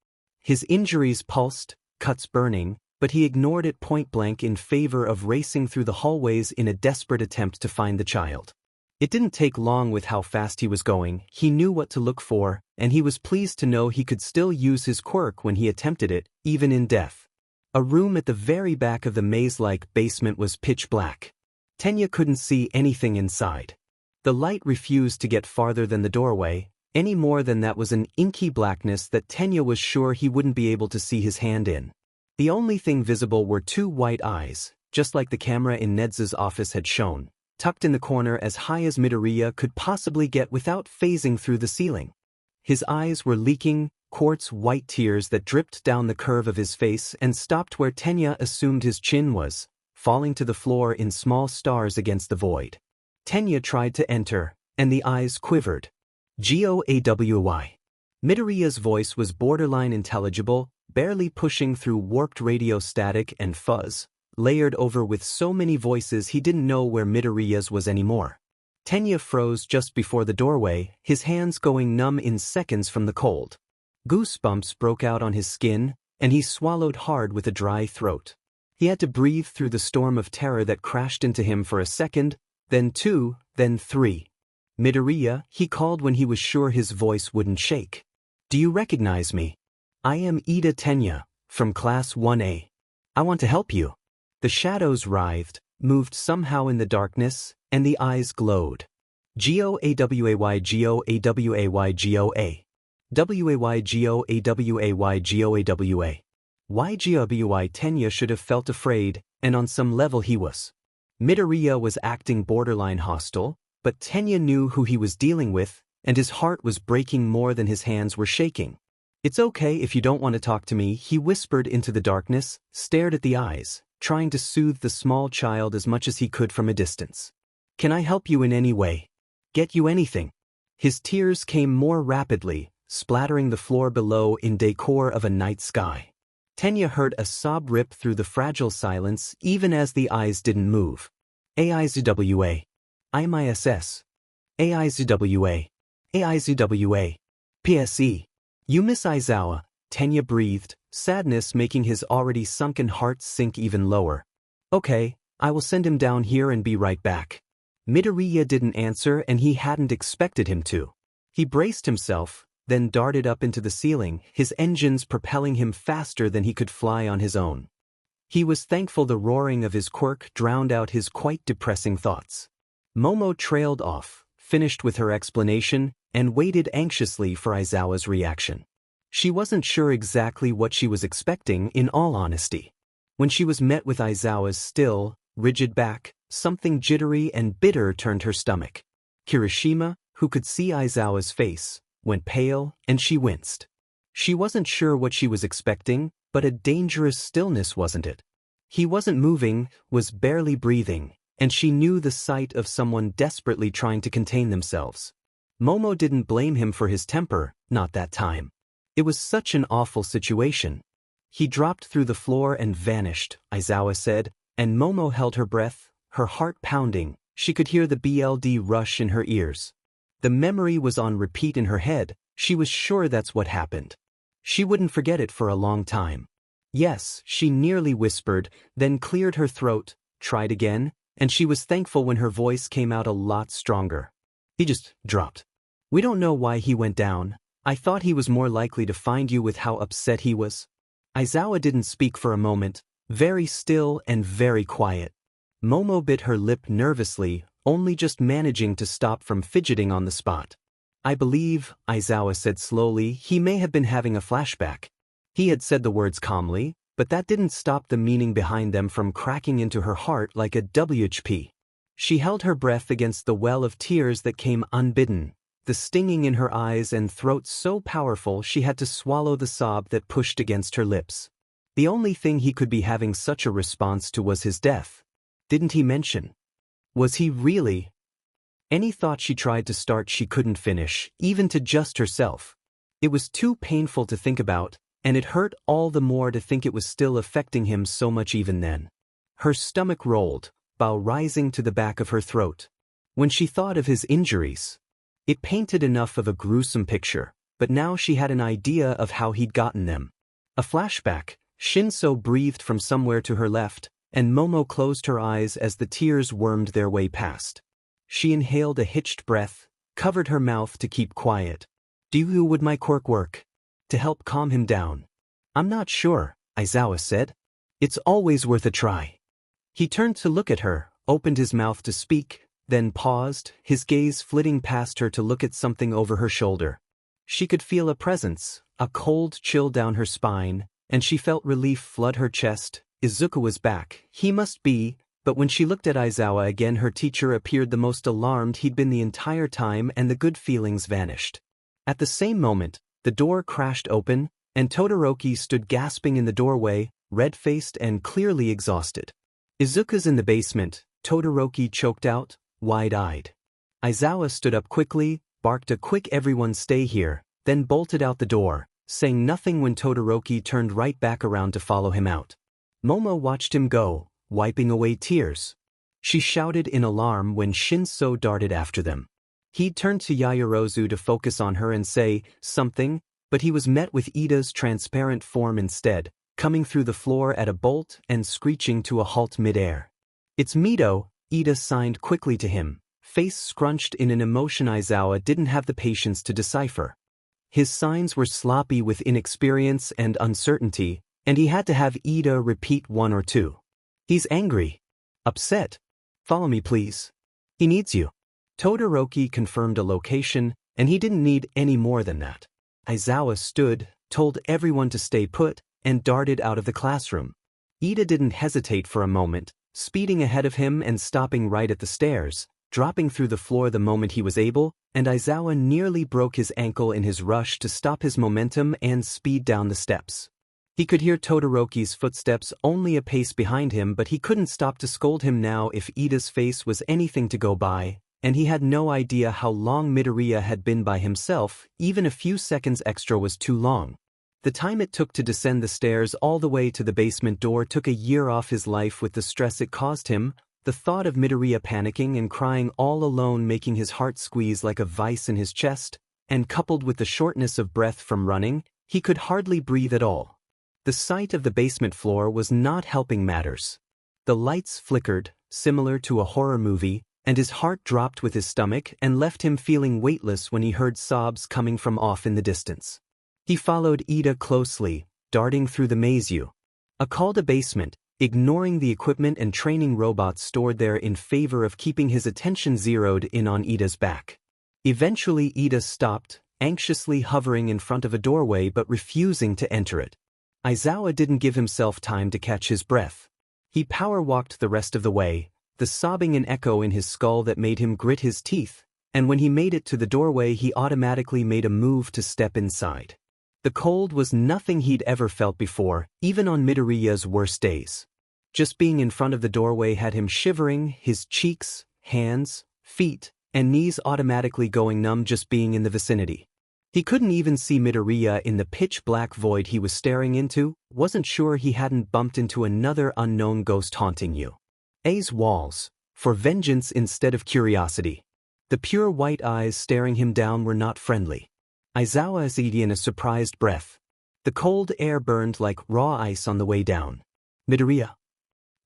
S1: His injuries pulsed, cuts burning, but he ignored it point-blank in favor of racing through the hallways in a desperate attempt to find the child. It didn't take long with how fast he was going. He knew what to look for, and he was pleased to know he could still use his quirk when he attempted it, even in death. A room at the very back of the maze-like basement was pitch black. Tenya couldn't see anything inside. The light refused to get farther than the doorway, any more than that was an inky blackness that Tenya was sure he wouldn't be able to see his hand in. The only thing visible were 2 white eyes, just like the camera in Nezu's office had shown, tucked in the corner as high as Midoriya could possibly get without phasing through the ceiling. His eyes were leaking, quartz-white tears that dripped down the curve of his face and stopped where Tenya assumed his chin was, falling to the floor in small stars against the void. Tenya tried to enter, and the eyes quivered. "GOAWY." Midoriya's voice was borderline intelligible, barely pushing through warped radio static and fuzz, layered over with so many voices he didn't know where Midoriya's was anymore. Tenya froze just before the doorway, his hands going numb in seconds from the cold. Goosebumps broke out on his skin, and he swallowed hard with a dry throat. He had to breathe through the storm of terror that crashed into him for a second, then 2, then 3. "Midoriya," he called when he was sure his voice wouldn't shake. "Do you recognize me? I am Ida Tenya, from Class 1A. I want to help you." The shadows writhed, moved somehow in the darkness, and the eyes glowed. Goaway goaway goa. Way goaway goawa. YGWI Tenya should have felt afraid, and on some level he was. Midoriya was acting borderline hostile, but Tenya knew who he was dealing with, and his heart was breaking more than his hands were shaking. "It's okay if you don't want to talk to me," he whispered into the darkness, stared at the eyes, trying to soothe the small child as much as he could from a distance. "Can I help you in any way? Get you anything?" His tears came more rapidly, splattering the floor below in decor of a night sky. Tenya heard a sob rip through the fragile silence even as the eyes didn't move. "AIZWA. IMISS. AIZWA. AIZWA. PSE. You Miss Aizawa," Tenya breathed, sadness making his already sunken heart sink even lower. "Okay, I will send him down here and be right back." Midoriya didn't answer, and he hadn't expected him to. He braced himself, then darted up into the ceiling, his engines propelling him faster than he could fly on his own. He was thankful the roaring of his quirk drowned out his quite depressing thoughts. Momo trailed off, finished with her explanation, and waited anxiously for Aizawa's reaction. She wasn't sure exactly what she was expecting, in all honesty. When she was met with Aizawa's still, rigid back, something jittery and bitter turned her stomach. Kirishima, who could see Aizawa's face, went pale, and she winced. She wasn't sure what she was expecting, but a dangerous stillness, wasn't it? He wasn't moving, was barely breathing, and she knew the sight of someone desperately trying to contain themselves. Momo didn't blame him for his temper, not that time. It was such an awful situation. "He dropped through the floor and vanished," Aizawa said, and Momo held her breath, her heart pounding. She could hear the blood rush in her ears. The memory was on repeat in her head. She was sure that's what happened. She wouldn't forget it for a long time. "Yes," she nearly whispered, then cleared her throat, tried again, and she was thankful when her voice came out a lot stronger. "He just dropped. We don't know why he went down. I thought he was more likely to find you with how upset he was." Aizawa didn't speak for a moment, very still and very quiet. Momo bit her lip nervously, only just managing to stop from fidgeting on the spot. "I believe," Aizawa said slowly, "he may have been having a flashback." He had said the words calmly, but that didn't stop the meaning behind them from cracking into her heart like a WHP. She held her breath against the well of tears that came unbidden, the stinging in her eyes and throat so powerful she had to swallow the sob that pushed against her lips. The only thing he could be having such a response to was his death. Didn't he mention? Was he really? Any thought she tried to start she couldn't finish, even to just herself. It was too painful to think about, and it hurt all the more to think it was still affecting him so much even then. Her stomach rolled, bow rising to the back of her throat. When she thought of his injuries, it painted enough of a gruesome picture, but now she had an idea of how he'd gotten them. A flashback. Shinso breathed from somewhere to her left, and Momo closed her eyes as the tears wormed their way past. She inhaled a hitched breath, covered her mouth to keep quiet. Would my quirk work? To help calm him down?" "I'm not sure," Aizawa said. "It's always worth a try." He turned to look at her, opened his mouth to speak, then paused, his gaze flitting past her to look at something over her shoulder. She could feel a presence, a cold chill down her spine, and she felt relief flood her chest. Izuku was back, he must be, but when she looked at Aizawa again her teacher appeared the most alarmed he'd been the entire time and the good feelings vanished. At the same moment, the door crashed open, and Todoroki stood gasping in the doorway, red-faced and clearly exhausted. "Izuku's in the basement," Todoroki choked out, wide-eyed. Aizawa stood up quickly, barked a quick "everyone stay here," then bolted out the door, saying nothing when Todoroki turned right back around to follow him out. Momo watched him go, wiping away tears. She shouted in alarm when Shinso darted after them. He'd turned to Yaoyorozu to focus on her and say something, but he was met with Ida's transparent form instead, coming through the floor at a bolt and screeching to a halt midair. "It's Mito," Ida signed quickly to him, face scrunched in an emotion Aizawa didn't have the patience to decipher. His signs were sloppy with inexperience and uncertainty, and he had to have Ida repeat one or two. "He's angry." Upset? Follow me please. He needs you. Todoroki confirmed a location, and he didn't need any more than that. Aizawa stood, told everyone to stay put, and darted out of the classroom. Ida didn't hesitate for a moment, speeding ahead of him and stopping right at the stairs, dropping through the floor the moment he was able, and Aizawa nearly broke his ankle in his rush to stop his momentum and speed down the steps. He could hear Todoroki's footsteps only a pace behind him, but he couldn't stop to scold him now if Ida's face was anything to go by, and he had no idea how long Midoriya had been by himself. Even a few seconds extra was too long. The time it took to descend the stairs all the way to the basement door took a year off his life with the stress it caused him, the thought of Midoriya panicking and crying all alone making his heart squeeze like a vice in his chest, and coupled with the shortness of breath from running, he could hardly breathe at all. The sight of the basement floor was not helping matters. The lights flickered, similar to a horror movie, and his heart dropped with his stomach and left him feeling weightless when he heard sobs coming from off in the distance. He followed Ida closely, darting through the maze. A call to basement, ignoring the equipment and training robots stored there in favor of keeping his attention zeroed in on Ida's back. Eventually Ida stopped, anxiously hovering in front of a doorway but refusing to enter it. Aizawa didn't give himself time to catch his breath. He power-walked the rest of the way, the sobbing an echo in his skull that made him grit his teeth, and when he made it to the doorway he automatically made a move to step inside. The cold was nothing he'd ever felt before, even on Midoriya's worst days. Just being in front of the doorway had him shivering, his cheeks, hands, feet, and knees automatically going numb just being in the vicinity. He couldn't even see Midoriya in the pitch-black void he was staring into, wasn't sure he hadn't bumped into another unknown ghost haunting you. A's walls, for vengeance instead of curiosity. The pure white eyes staring him down were not friendly. Aizawa sighed in a surprised breath. The cold air burned like raw ice on the way down. Midoriya.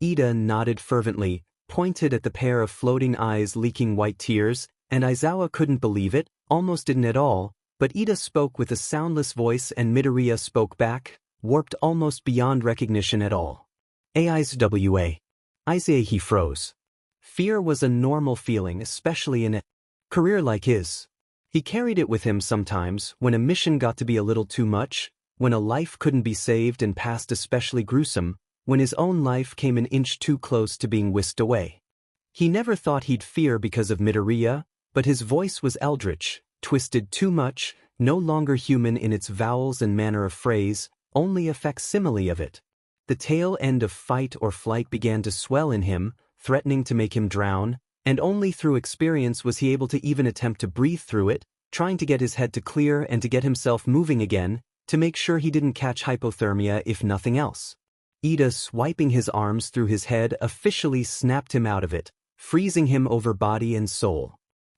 S1: Ida nodded fervently, pointed at the pair of floating eyes leaking white tears, and Aizawa couldn't believe it, almost didn't at all, but Ida spoke with a soundless voice and Midoriya spoke back, warped almost beyond recognition at all. Aizwa. Aizawa he froze. Fear was a normal feeling, especially in a career like his. He carried it with him sometimes, when a mission got to be a little too much, when a life couldn't be saved and past especially gruesome, when his own life came an inch too close to being whisked away. He never thought he'd fear because of Midoriya, but his voice was eldritch, twisted too much, no longer human in its vowels and manner of phrase, only a facsimile of it. The tail end of fight or flight began to swell in him, threatening to make him drown, and only through experience was he able to even attempt to breathe through it, trying to get his head to clear and to get himself moving again, to make sure he didn't catch hypothermia if nothing else. Ida, swiping his arms through his head, officially snapped him out of it, freezing him over body and soul.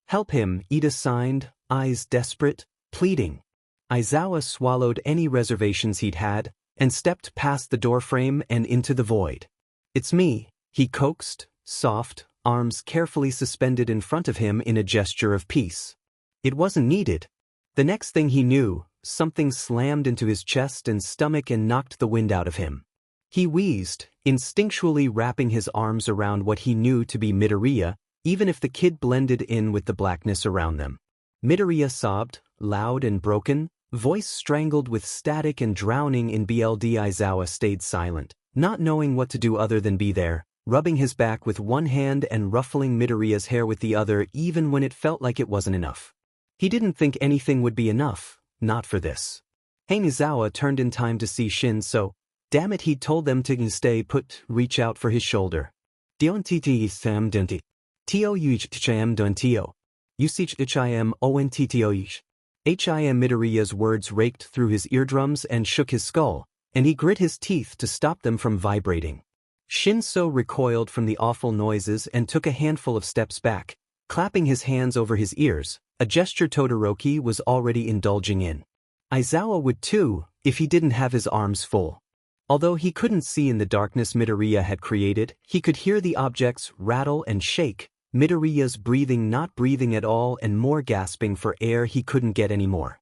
S1: Help him, Ida signed, eyes desperate, pleading. Aizawa swallowed any reservations he'd had, and stepped past the doorframe and into the void. It's me, he coaxed, soft, arms carefully suspended in front of him in a gesture of peace. It wasn't needed. The next thing he knew, something slammed into his chest and stomach and knocked the wind out of him. He wheezed, instinctually wrapping his arms around what he knew to be Midoriya, even if the kid blended in with the blackness around them. Midoriya sobbed, loud and broken, voice strangled with static and drowning in BLD. Aizawa stayed silent, not knowing what to do other than be there, rubbing his back with one hand and ruffling Midoriya's hair with the other even when it felt like it wasn't enough. He didn't think anything would be enough, not for this. Aizawa turned in time to see Shin, so, damn it, he'd told them to stay put, reach out for his shoulder. Dion tti sam denti. Tio yuj tcham don tio. Usich him onttoish. Midoriya's words raked through his eardrums and shook his skull, and he grit his teeth to stop them from vibrating. Shinso recoiled from the awful noises and took a handful of steps back, clapping his hands over his ears, a gesture Todoroki was already indulging in. Aizawa would too, if he didn't have his arms full. Although he couldn't see in the darkness Midoriya had created, he could hear the objects rattle and shake, Midoriya's breathing not breathing at all and more gasping for air he couldn't get anymore.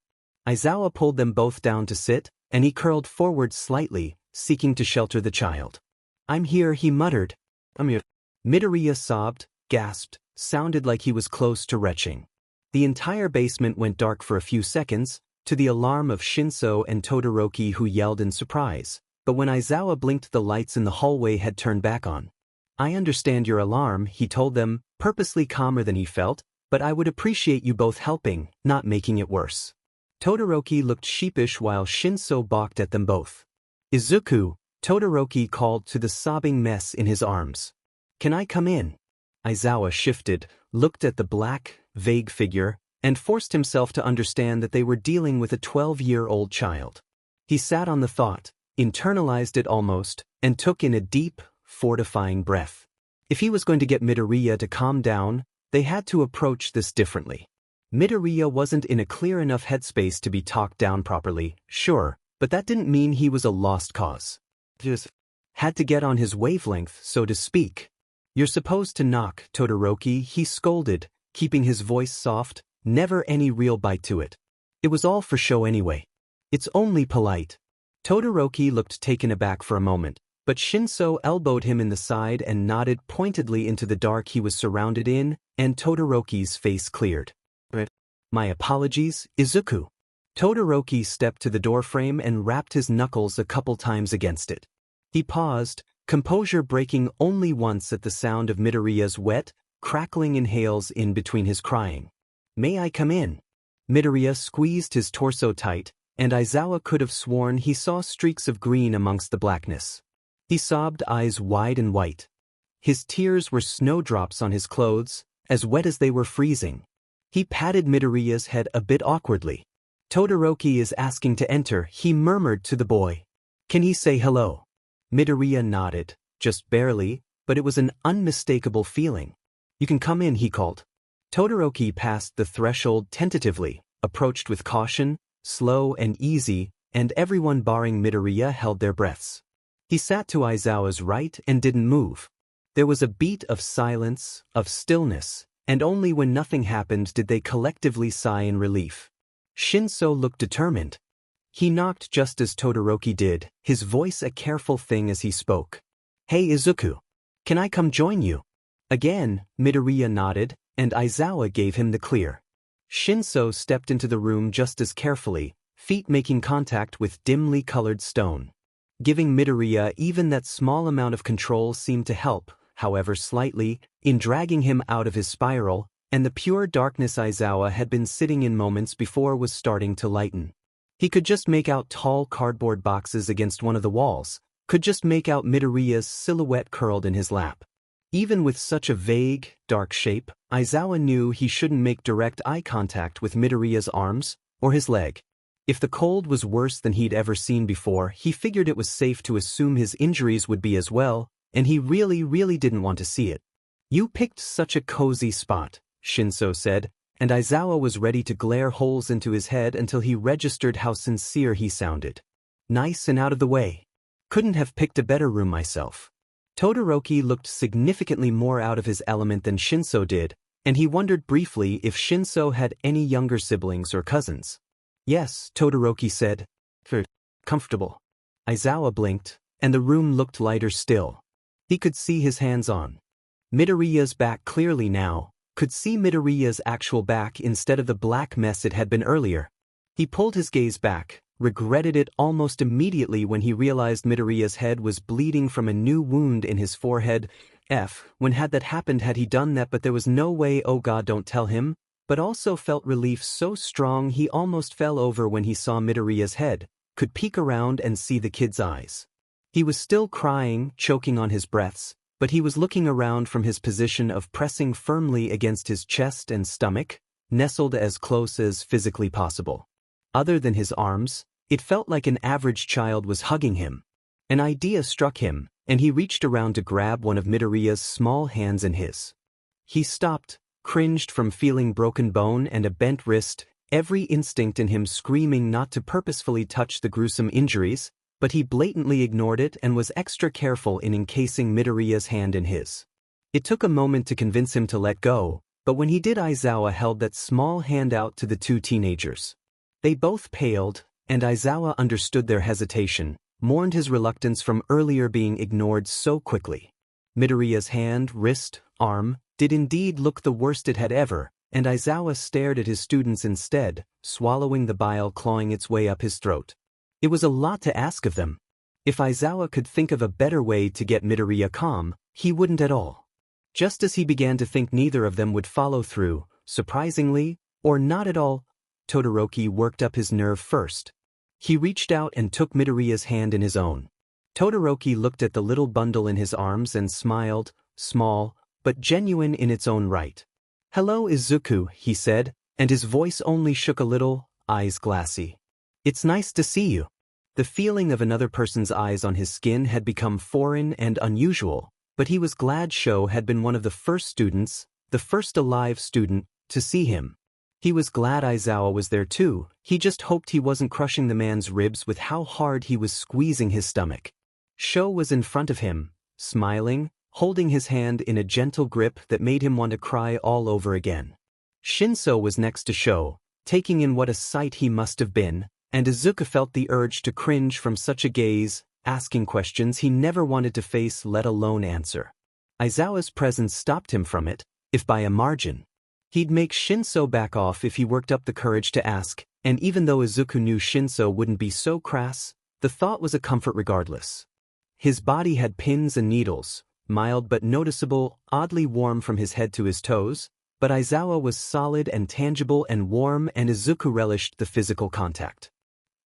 S1: Aizawa pulled them both down to sit, and he curled forward slightly, seeking to shelter the child. I'm here, he muttered. I'm here. Midoriya sobbed, gasped, sounded like he was close to retching. The entire basement went dark for a few seconds, to the alarm of Shinso and Todoroki, who yelled in surprise. But when Aizawa blinked, the lights in the hallway had turned back on. "I understand your alarm," he told them, purposely calmer than he felt, "but I would appreciate you both helping, not making it worse." Todoroki looked sheepish while Shinso balked at them both. "Izuku," Todoroki called to the sobbing mess in his arms. "Can I come in?" Aizawa shifted, looked at the black, vague figure, and forced himself to understand that they were dealing with a 12-year-old child. He sat on the thought, internalized it almost, and took in a deep, fortifying breath. If he was going to get Midoriya to calm down, they had to approach this differently. Midoriya wasn't in a clear enough headspace to be talked down properly, sure, but that didn't mean he was a lost cause. Just had to get on his wavelength, so to speak. "You're supposed to knock, Todoroki," he scolded, keeping his voice soft, never any real bite to it. "It was all for show anyway. It's only polite." Todoroki looked taken aback for a moment, but Shinso elbowed him in the side and nodded pointedly into the dark he was surrounded in, and Todoroki's face cleared. "My apologies, Izuku." Todoroki stepped to the doorframe and rapped his knuckles a couple times against it. He paused, composure breaking only once at the sound of Midoriya's wet, crackling inhales in between his crying. "May I come in?" Midoriya squeezed his torso tight, and Aizawa could have sworn he saw streaks of green amongst the blackness. He sobbed, eyes wide and white. His tears were snowdrops on his clothes, as wet as they were freezing. He patted Midoriya's head a bit awkwardly. "Todoroki is asking to enter," he murmured to the boy. "Can he say hello?" Midoriya nodded, just barely, but it was an unmistakable feeling. "You can come in," he called. Todoroki passed the threshold tentatively, approached with caution, slow and easy, and everyone barring Midoriya held their breaths. He sat to Aizawa's right and didn't move. There was a beat of silence, of stillness, and only when nothing happened did they collectively sigh in relief. Shinso looked determined. He knocked just as Todoroki did, his voice a careful thing as he spoke. "Hey Izuku. Can I come join you?" Again, Midoriya nodded, and Aizawa gave him the clear. Shinso stepped into the room just as carefully, feet making contact with dimly colored stone. Giving Midoriya even that small amount of control seemed to help, however slightly, in dragging him out of his spiral, and the pure darkness Aizawa had been sitting in moments before was starting to lighten. He could just make out tall cardboard boxes against one of the walls, could just make out Midoriya's silhouette curled in his lap. Even with such a vague, dark shape, Aizawa knew he shouldn't make direct eye contact with Midoriya's arms, or his leg. If the cold was worse than he'd ever seen before, he figured it was safe to assume his injuries would be as well, and he really didn't want to see it. "You picked such a cozy spot," Shinso said, and Aizawa was ready to glare holes into his head until he registered how sincere he sounded. "Nice and out of the way. Couldn't have picked a better room myself." Todoroki looked significantly more out of his element than Shinso did, and he wondered briefly if Shinso had any younger siblings or cousins. "Yes," Todoroki said. "Comfortable." Aizawa blinked, and the room looked lighter still. He could see his hands on Midoriya's back clearly now, could see Midoriya's actual back instead of the black mess it had been earlier. He pulled his gaze back, regretted it almost immediately when he realized Midoriya's head was bleeding from a new wound in his forehead. When had that happened had he done that, but there was no way, oh God don't tell him, but also felt relief so strong he almost fell over when he saw Midoriya's head, could peek around and see the kid's eyes. He was still crying, choking on his breaths, but he was looking around from his position of pressing firmly against his chest and stomach, nestled as close as physically possible. Other than his arms, it felt like an average child was hugging him. An idea struck him, and he reached around to grab one of Midoriya's small hands in his. He stopped, cringed from feeling broken bone and a bent wrist, every instinct in him screaming not to purposefully touch the gruesome injuries, but he blatantly ignored it and was extra careful in encasing Midoriya's hand in his. It took a moment to convince him to let go, but when he did, Aizawa held that small hand out to the two teenagers. They both paled, and Aizawa understood their hesitation, mourned his reluctance from earlier being ignored so quickly. Midoriya's hand, wrist, arm, did indeed look the worst it had ever, and Aizawa stared at his students instead, swallowing the bile clawing its way up his throat. It was a lot to ask of them. If Aizawa could think of a better way to get Midoriya calm, he wouldn't at all. Just as he began to think neither of them would follow through, surprisingly, or not at all, Todoroki worked up his nerve first. He reached out and took Midoriya's hand in his own. Todoroki looked at the little bundle in his arms and smiled, small, but genuine in its own right. "Hello, Izuku," he said, and his voice only shook a little, eyes glassy. "It's nice to see you." The feeling of another person's eyes on his skin had become foreign and unusual, but he was glad Sho had been one of the first students, the first alive student, to see him. He was glad Aizawa was there too, he just hoped he wasn't crushing the man's ribs with how hard he was squeezing his stomach. Sho was in front of him, smiling, holding his hand in a gentle grip that made him want to cry all over again. Shinso was next to Sho, taking in what a sight he must have been, and Izuku felt the urge to cringe from such a gaze, asking questions he never wanted to face let alone answer. Aizawa's presence stopped him from it, if by a margin. He'd make Shinso back off if he worked up the courage to ask, and even though Izuku knew Shinso wouldn't be so crass, the thought was a comfort regardless. His body had pins and needles, mild but noticeable, oddly warm from his head to his toes, but Aizawa was solid and tangible and warm, and Izuku relished the physical contact.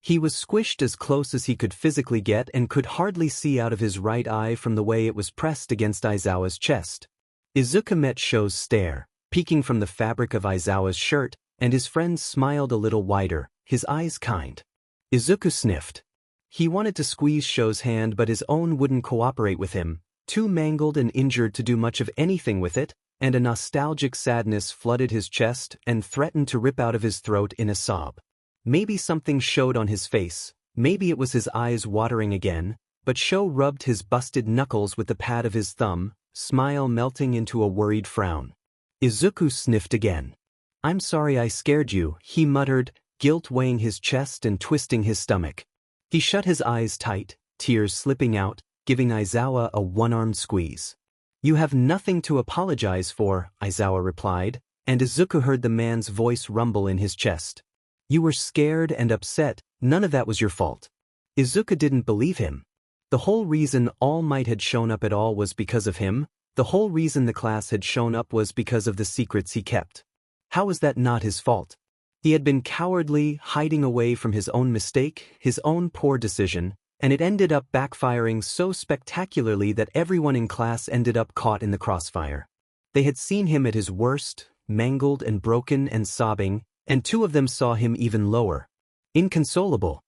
S1: He was squished as close as he could physically get and could hardly see out of his right eye from the way it was pressed against Aizawa's chest. Izuku met Sho's stare, peeking from the fabric of Aizawa's shirt, and his friend smiled a little wider, his eyes kind. Izuku sniffed. He wanted to squeeze Sho's hand, but his own wouldn't cooperate with him, too mangled and injured to do much of anything with it, and a nostalgic sadness flooded his chest and threatened to rip out of his throat in a sob. Maybe something showed on his face, maybe it was his eyes watering again, but Sho rubbed his busted knuckles with the pad of his thumb, smile melting into a worried frown. Izuku sniffed again. "I'm sorry I scared you," he muttered, guilt weighing his chest and twisting his stomach. He shut his eyes tight, tears slipping out, giving Aizawa a one-armed squeeze. "You have nothing to apologize for," Aizawa replied, and Izuku heard the man's voice rumble in his chest. "You were scared and upset, none of that was your fault." Izuku didn't believe him. The whole reason All Might had shown up at all was because of him, the whole reason the class had shown up was because of the secrets he kept. How was that not his fault? He had been cowardly, hiding away from his own mistake, his own poor decision, and it ended up backfiring so spectacularly that everyone in class ended up caught in the crossfire. They had seen him at his worst, mangled and broken and sobbing, and two of them saw him even lower. Inconsolable.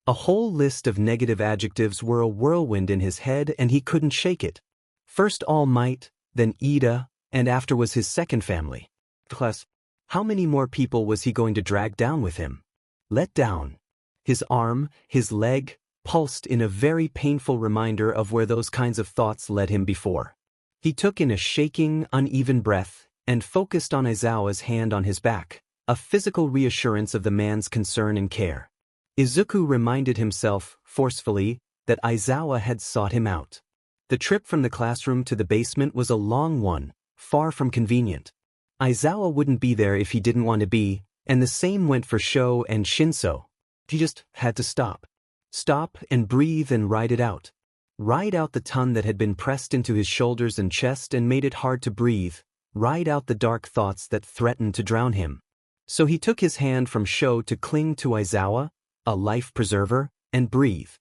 S1: A whole list of negative adjectives were a whirlwind in his head, and he couldn't shake it. First All Might, then Ida, and after was his second family. Plus, how many more people was he going to drag down with him? Let down. His arm, his leg, pulsed in a very painful reminder of where those kinds of thoughts led him before. He took in a shaking, uneven breath, and focused on Aizawa's hand on his back, a physical reassurance of the man's concern and care. Izuku reminded himself, forcefully, that Aizawa had sought him out. The trip from the classroom to the basement was a long one, far from convenient. Aizawa wouldn't be there if he didn't want to be, and the same went for Sho and Shinso. He just had to stop. Stop and breathe and ride it out. Ride out the ton that had been pressed into his shoulders and chest and made it hard to breathe. Ride out the dark thoughts that threatened to drown him. So he took his hand from Sho to cling to Aizawa, a life preserver, and breathe.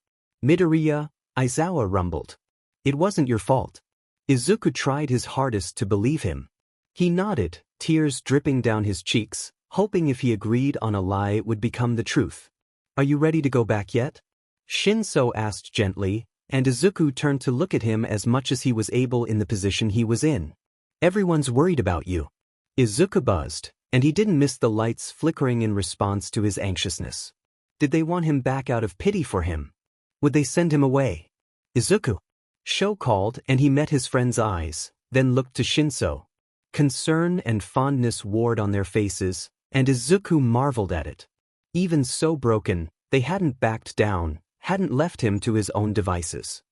S1: "Midoriya," Aizawa rumbled. "It wasn't your fault." Izuku tried his hardest to believe him. He nodded, tears dripping down his cheeks, hoping if he agreed on a lie it would become the truth. "Are you ready to go back yet?" Shinso asked gently, and Izuku turned to look at him as much as he was able in the position he was in. "Everyone's worried about you." Izuku buzzed, and he didn't miss the lights flickering in response to his anxiousness. Did they want him back out of pity for him? Would they send him away? "Izuku!" Sho called, and he met his friend's eyes, then looked to Shinso. Concern and fondness warred on their faces, and Izuku marveled at it. Even so broken, they hadn't backed down, hadn't left him to his own devices.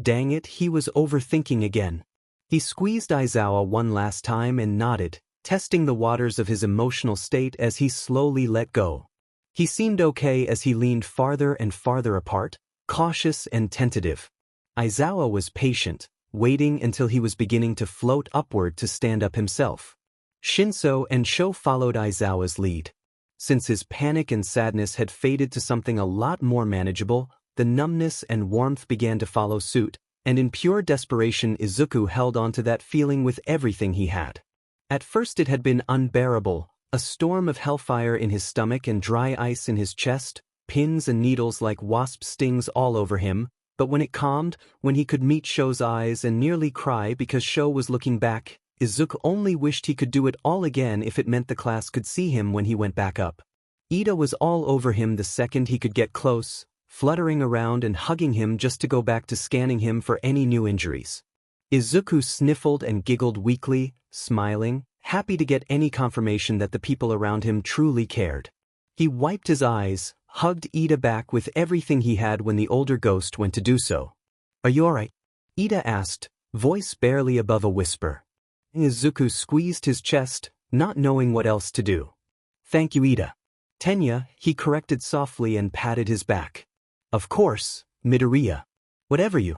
S1: Dang it, he was overthinking again. He squeezed Aizawa one last time and nodded, testing the waters of his emotional state as he slowly let go. He seemed okay as he leaned farther and farther apart, cautious and tentative. Aizawa was patient, waiting until he was beginning to float upward to stand up himself. Shinso and Sho followed Aizawa's lead. Since his panic and sadness had faded to something a lot more manageable, the numbness and warmth began to follow suit, and in pure desperation Izuku held on to that feeling with everything he had. At first it had been unbearable, a storm of hellfire in his stomach and dry ice in his chest, pins and needles like wasp stings all over him, but when it calmed, when he could meet Sho's eyes and nearly cry because Sho was looking back, Izuku only wished he could do it all again if it meant the class could see him when he went back up. Ida was all over him the second he could get close, fluttering around and hugging him just to go back to scanning him for any new injuries. Izuku sniffled and giggled weakly, smiling, happy to get any confirmation that the people around him truly cared. He wiped his eyes, hugged Ida back with everything he had when the older ghost went to do so. "Are you alright?" Ida asked, voice barely above a whisper. Izuku squeezed his chest, not knowing what else to do. "Thank you, Ida." "Tenya," he corrected softly and patted his back. "Of course, Midoriya. Whatever you."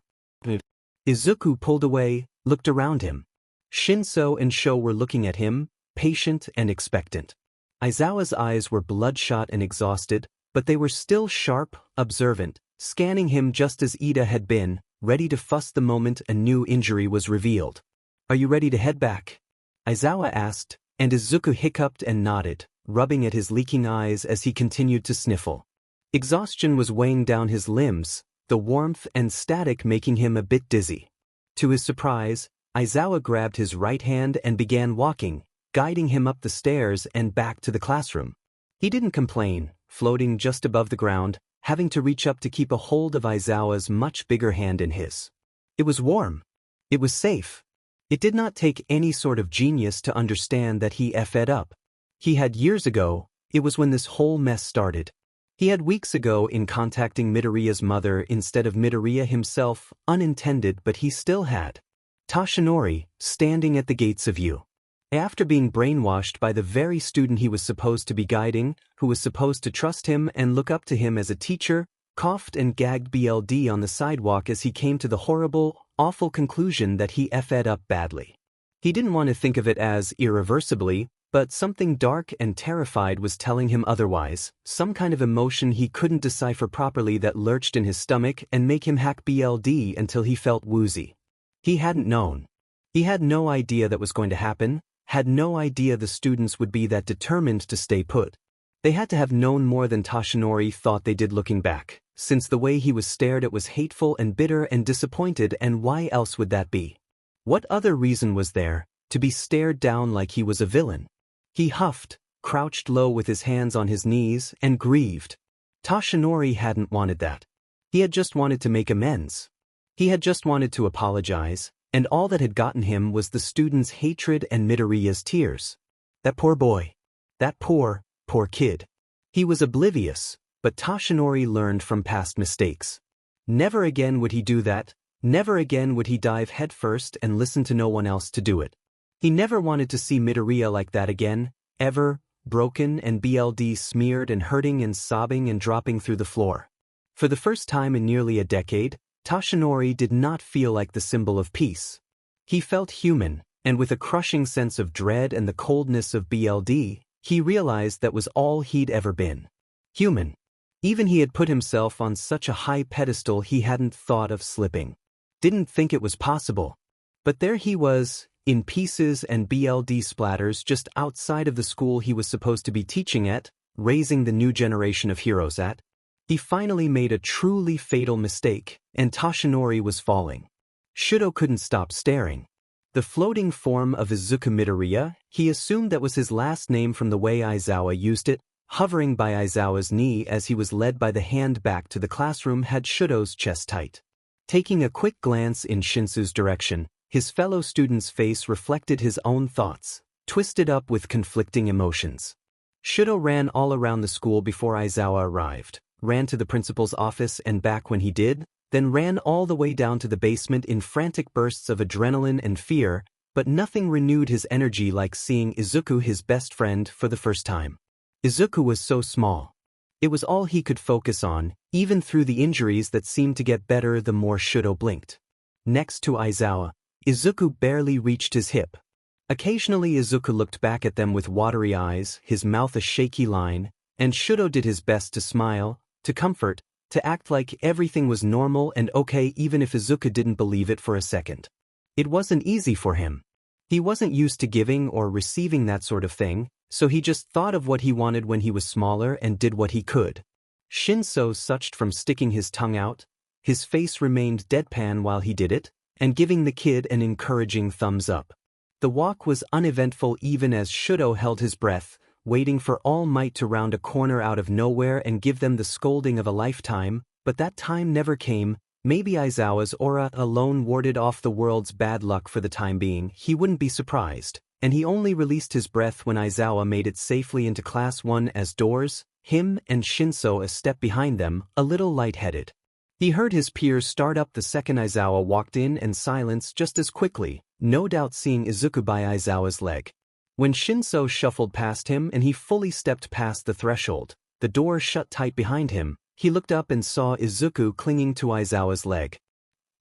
S1: Izuku pulled away, looked around him. Shinso and Sho were looking at him, patient and expectant. Aizawa's eyes were bloodshot and exhausted, but they were still sharp, observant, scanning him just as Ida had been, ready to fuss the moment a new injury was revealed. "Are you ready to head back?" Aizawa asked, and Izuku hiccuped and nodded, rubbing at his leaking eyes as he continued to sniffle. Exhaustion was weighing down his limbs, the warmth and static making him a bit dizzy. To his surprise, Aizawa grabbed his right hand and began walking, guiding him up the stairs and back to the classroom. He didn't complain, floating just above the ground, having to reach up to keep a hold of Aizawa's much bigger hand in his. It was warm. It was safe. It did not take any sort of genius to understand that he effed up. He had years ago, it was when this whole mess started. He had weeks ago in contacting Midoriya's mother instead of Midoriya himself, unintended, but he still had. Toshinori, standing at the gates of U. After being brainwashed by the very student he was supposed to be guiding, who was supposed to trust him and look up to him as a teacher, coughed and gagged BLD on the sidewalk as he came to the horrible, awful conclusion that he effed up badly. He didn't want to think of it as irreversibly, but something dark and terrified was telling him otherwise, some kind of emotion he couldn't decipher properly that lurched in his stomach and make him hack BLD until he felt woozy. He hadn't known. He had no idea that was going to happen, had no idea the students would be that determined to stay put. They had to have known more than Toshinori thought they did looking back, since the way he was stared at was hateful and bitter and disappointed, and why else would that be? What other reason was there, to be stared down like he was a villain? He huffed, crouched low with his hands on his knees, and grieved. Toshinori hadn't wanted that. He had just wanted to make amends. He had just wanted to apologize, and all that had gotten him was the students' hatred and Midoriya's tears. That poor boy. That poor kid. He was oblivious, but Toshinori learned from past mistakes. Never again would he do that, never again would he dive headfirst and listen to no one else to do it. He never wanted to see Midoriya like that again, ever, broken and BLD smeared and hurting and sobbing and dropping through the floor. For the first time in nearly a decade, Toshinori did not feel like the symbol of peace. He felt human, and with a crushing sense of dread and the coldness of BLD, he realized that was all he'd ever been. Human. Even he had put himself on such a high pedestal he hadn't thought of slipping. Didn't think it was possible. But there he was, in pieces and BLD splatters just outside of the school he was supposed to be teaching at, raising the new generation of heroes at. He finally made a truly fatal mistake, and Toshinori was falling. Shudo couldn't stop staring. The floating form of Izuku Midoriya, he assumed that was his last name from the way Aizawa used it, hovering by Aizawa's knee as he was led by the hand back to the classroom, had Shudo's chest tight. Taking a quick glance in Shinsu's direction, his fellow student's face reflected his own thoughts, twisted up with conflicting emotions. Shudo ran all around the school before Aizawa arrived, ran to the principal's office and back when he did, then ran all the way down to the basement in frantic bursts of adrenaline and fear, but nothing renewed his energy like seeing Izuku, his best friend, for the first time. Izuku was so small. It was all he could focus on, even through the injuries that seemed to get better the more Shudo blinked. Next to Aizawa, Izuku barely reached his hip. Occasionally Izuku looked back at them with watery eyes, his mouth a shaky line, and Shudo did his best to smile, to comfort, to act like everything was normal and okay even if Izuku didn't believe it for a second. It wasn't easy for him. He wasn't used to giving or receiving that sort of thing, so he just thought of what he wanted when he was smaller and did what he could. Shinso suched from sticking his tongue out. His face remained deadpan while he did it, and giving the kid an encouraging thumbs up. The walk was uneventful even as Shudo held his breath, waiting for All Might to round a corner out of nowhere and give them the scolding of a lifetime, but that time never came. Maybe Aizawa's aura alone warded off the world's bad luck for the time being. He wouldn't be surprised, and he only released his breath when Aizawa made it safely into Class 1 as doors, him and Shinso a step behind them, a little lightheaded. He heard his peers start up the second Aizawa walked in and silence just as quickly, no doubt seeing Izuku by Aizawa's leg. When Shinso shuffled past him and he fully stepped past the threshold, the door shut tight behind him. He looked up and saw Izuku clinging to Aizawa's leg.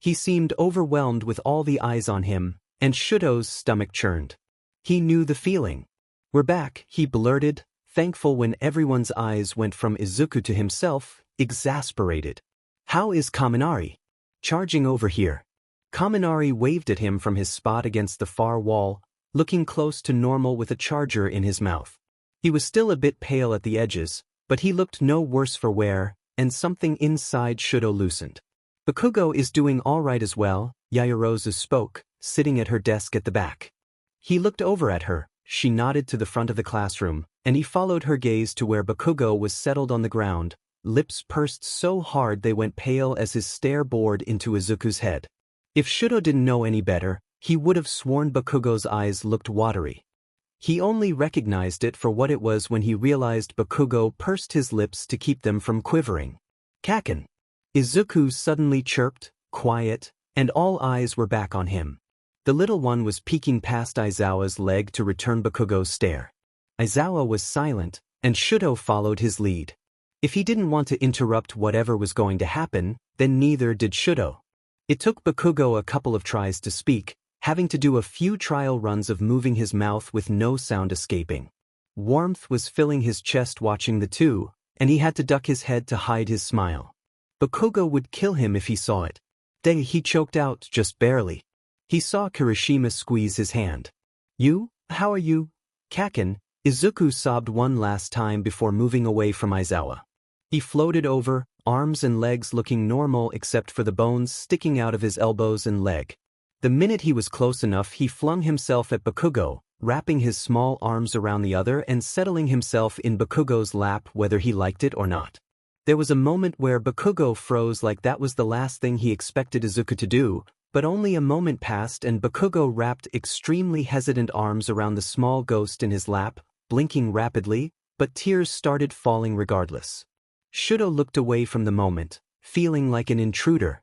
S1: He seemed overwhelmed with all the eyes on him, and Shudo's stomach churned. He knew the feeling. "We're back," he blurted, thankful when everyone's eyes went from Izuku to himself, exasperated. "How is Kaminari?" "Charging over here." Kaminari waved at him from his spot against the far wall, looking close to normal with a charger in his mouth. He was still a bit pale at the edges, but he looked no worse for wear, and something inside Shudo loosened. "Bakugo is doing all right as well," Yaoyorozu spoke, sitting at her desk at the back. He looked over at her, she nodded to the front of the classroom, and he followed her gaze to where Bakugo was settled on the ground, lips pursed so hard they went pale as his stare bored into Izuku's head. If Shudo didn't know any better, he would have sworn Bakugo's eyes looked watery. He only recognized it for what it was when he realized Bakugo pursed his lips to keep them from quivering. "Kaken!" Izuku suddenly chirped, quiet, and all eyes were back on him. The little one was peeking past Aizawa's leg to return Bakugo's stare. Aizawa was silent, and Shudo followed his lead. If he didn't want to interrupt whatever was going to happen, then neither did Shudo. It took Bakugo a couple of tries to speak, having to do a few trial runs of moving his mouth with no sound escaping. Warmth was filling his chest watching the two, and he had to duck his head to hide his smile. Bakugo would kill him if he saw it. Then he choked out, just barely. He saw Kirishima squeeze his hand. "You? How are you?" "Kaken," Izuku sobbed one last time before moving away from Aizawa. He floated over, arms and legs looking normal except for the bones sticking out of his elbows and leg. The minute he was close enough, he flung himself at Bakugo, wrapping his small arms around the other and settling himself in Bakugo's lap whether he liked it or not. There was a moment where Bakugo froze like that was the last thing he expected Izuku to do, but only a moment passed and Bakugo wrapped extremely hesitant arms around the small ghost in his lap, blinking rapidly, but tears started falling regardless. Shudo looked away from the moment, feeling like an intruder.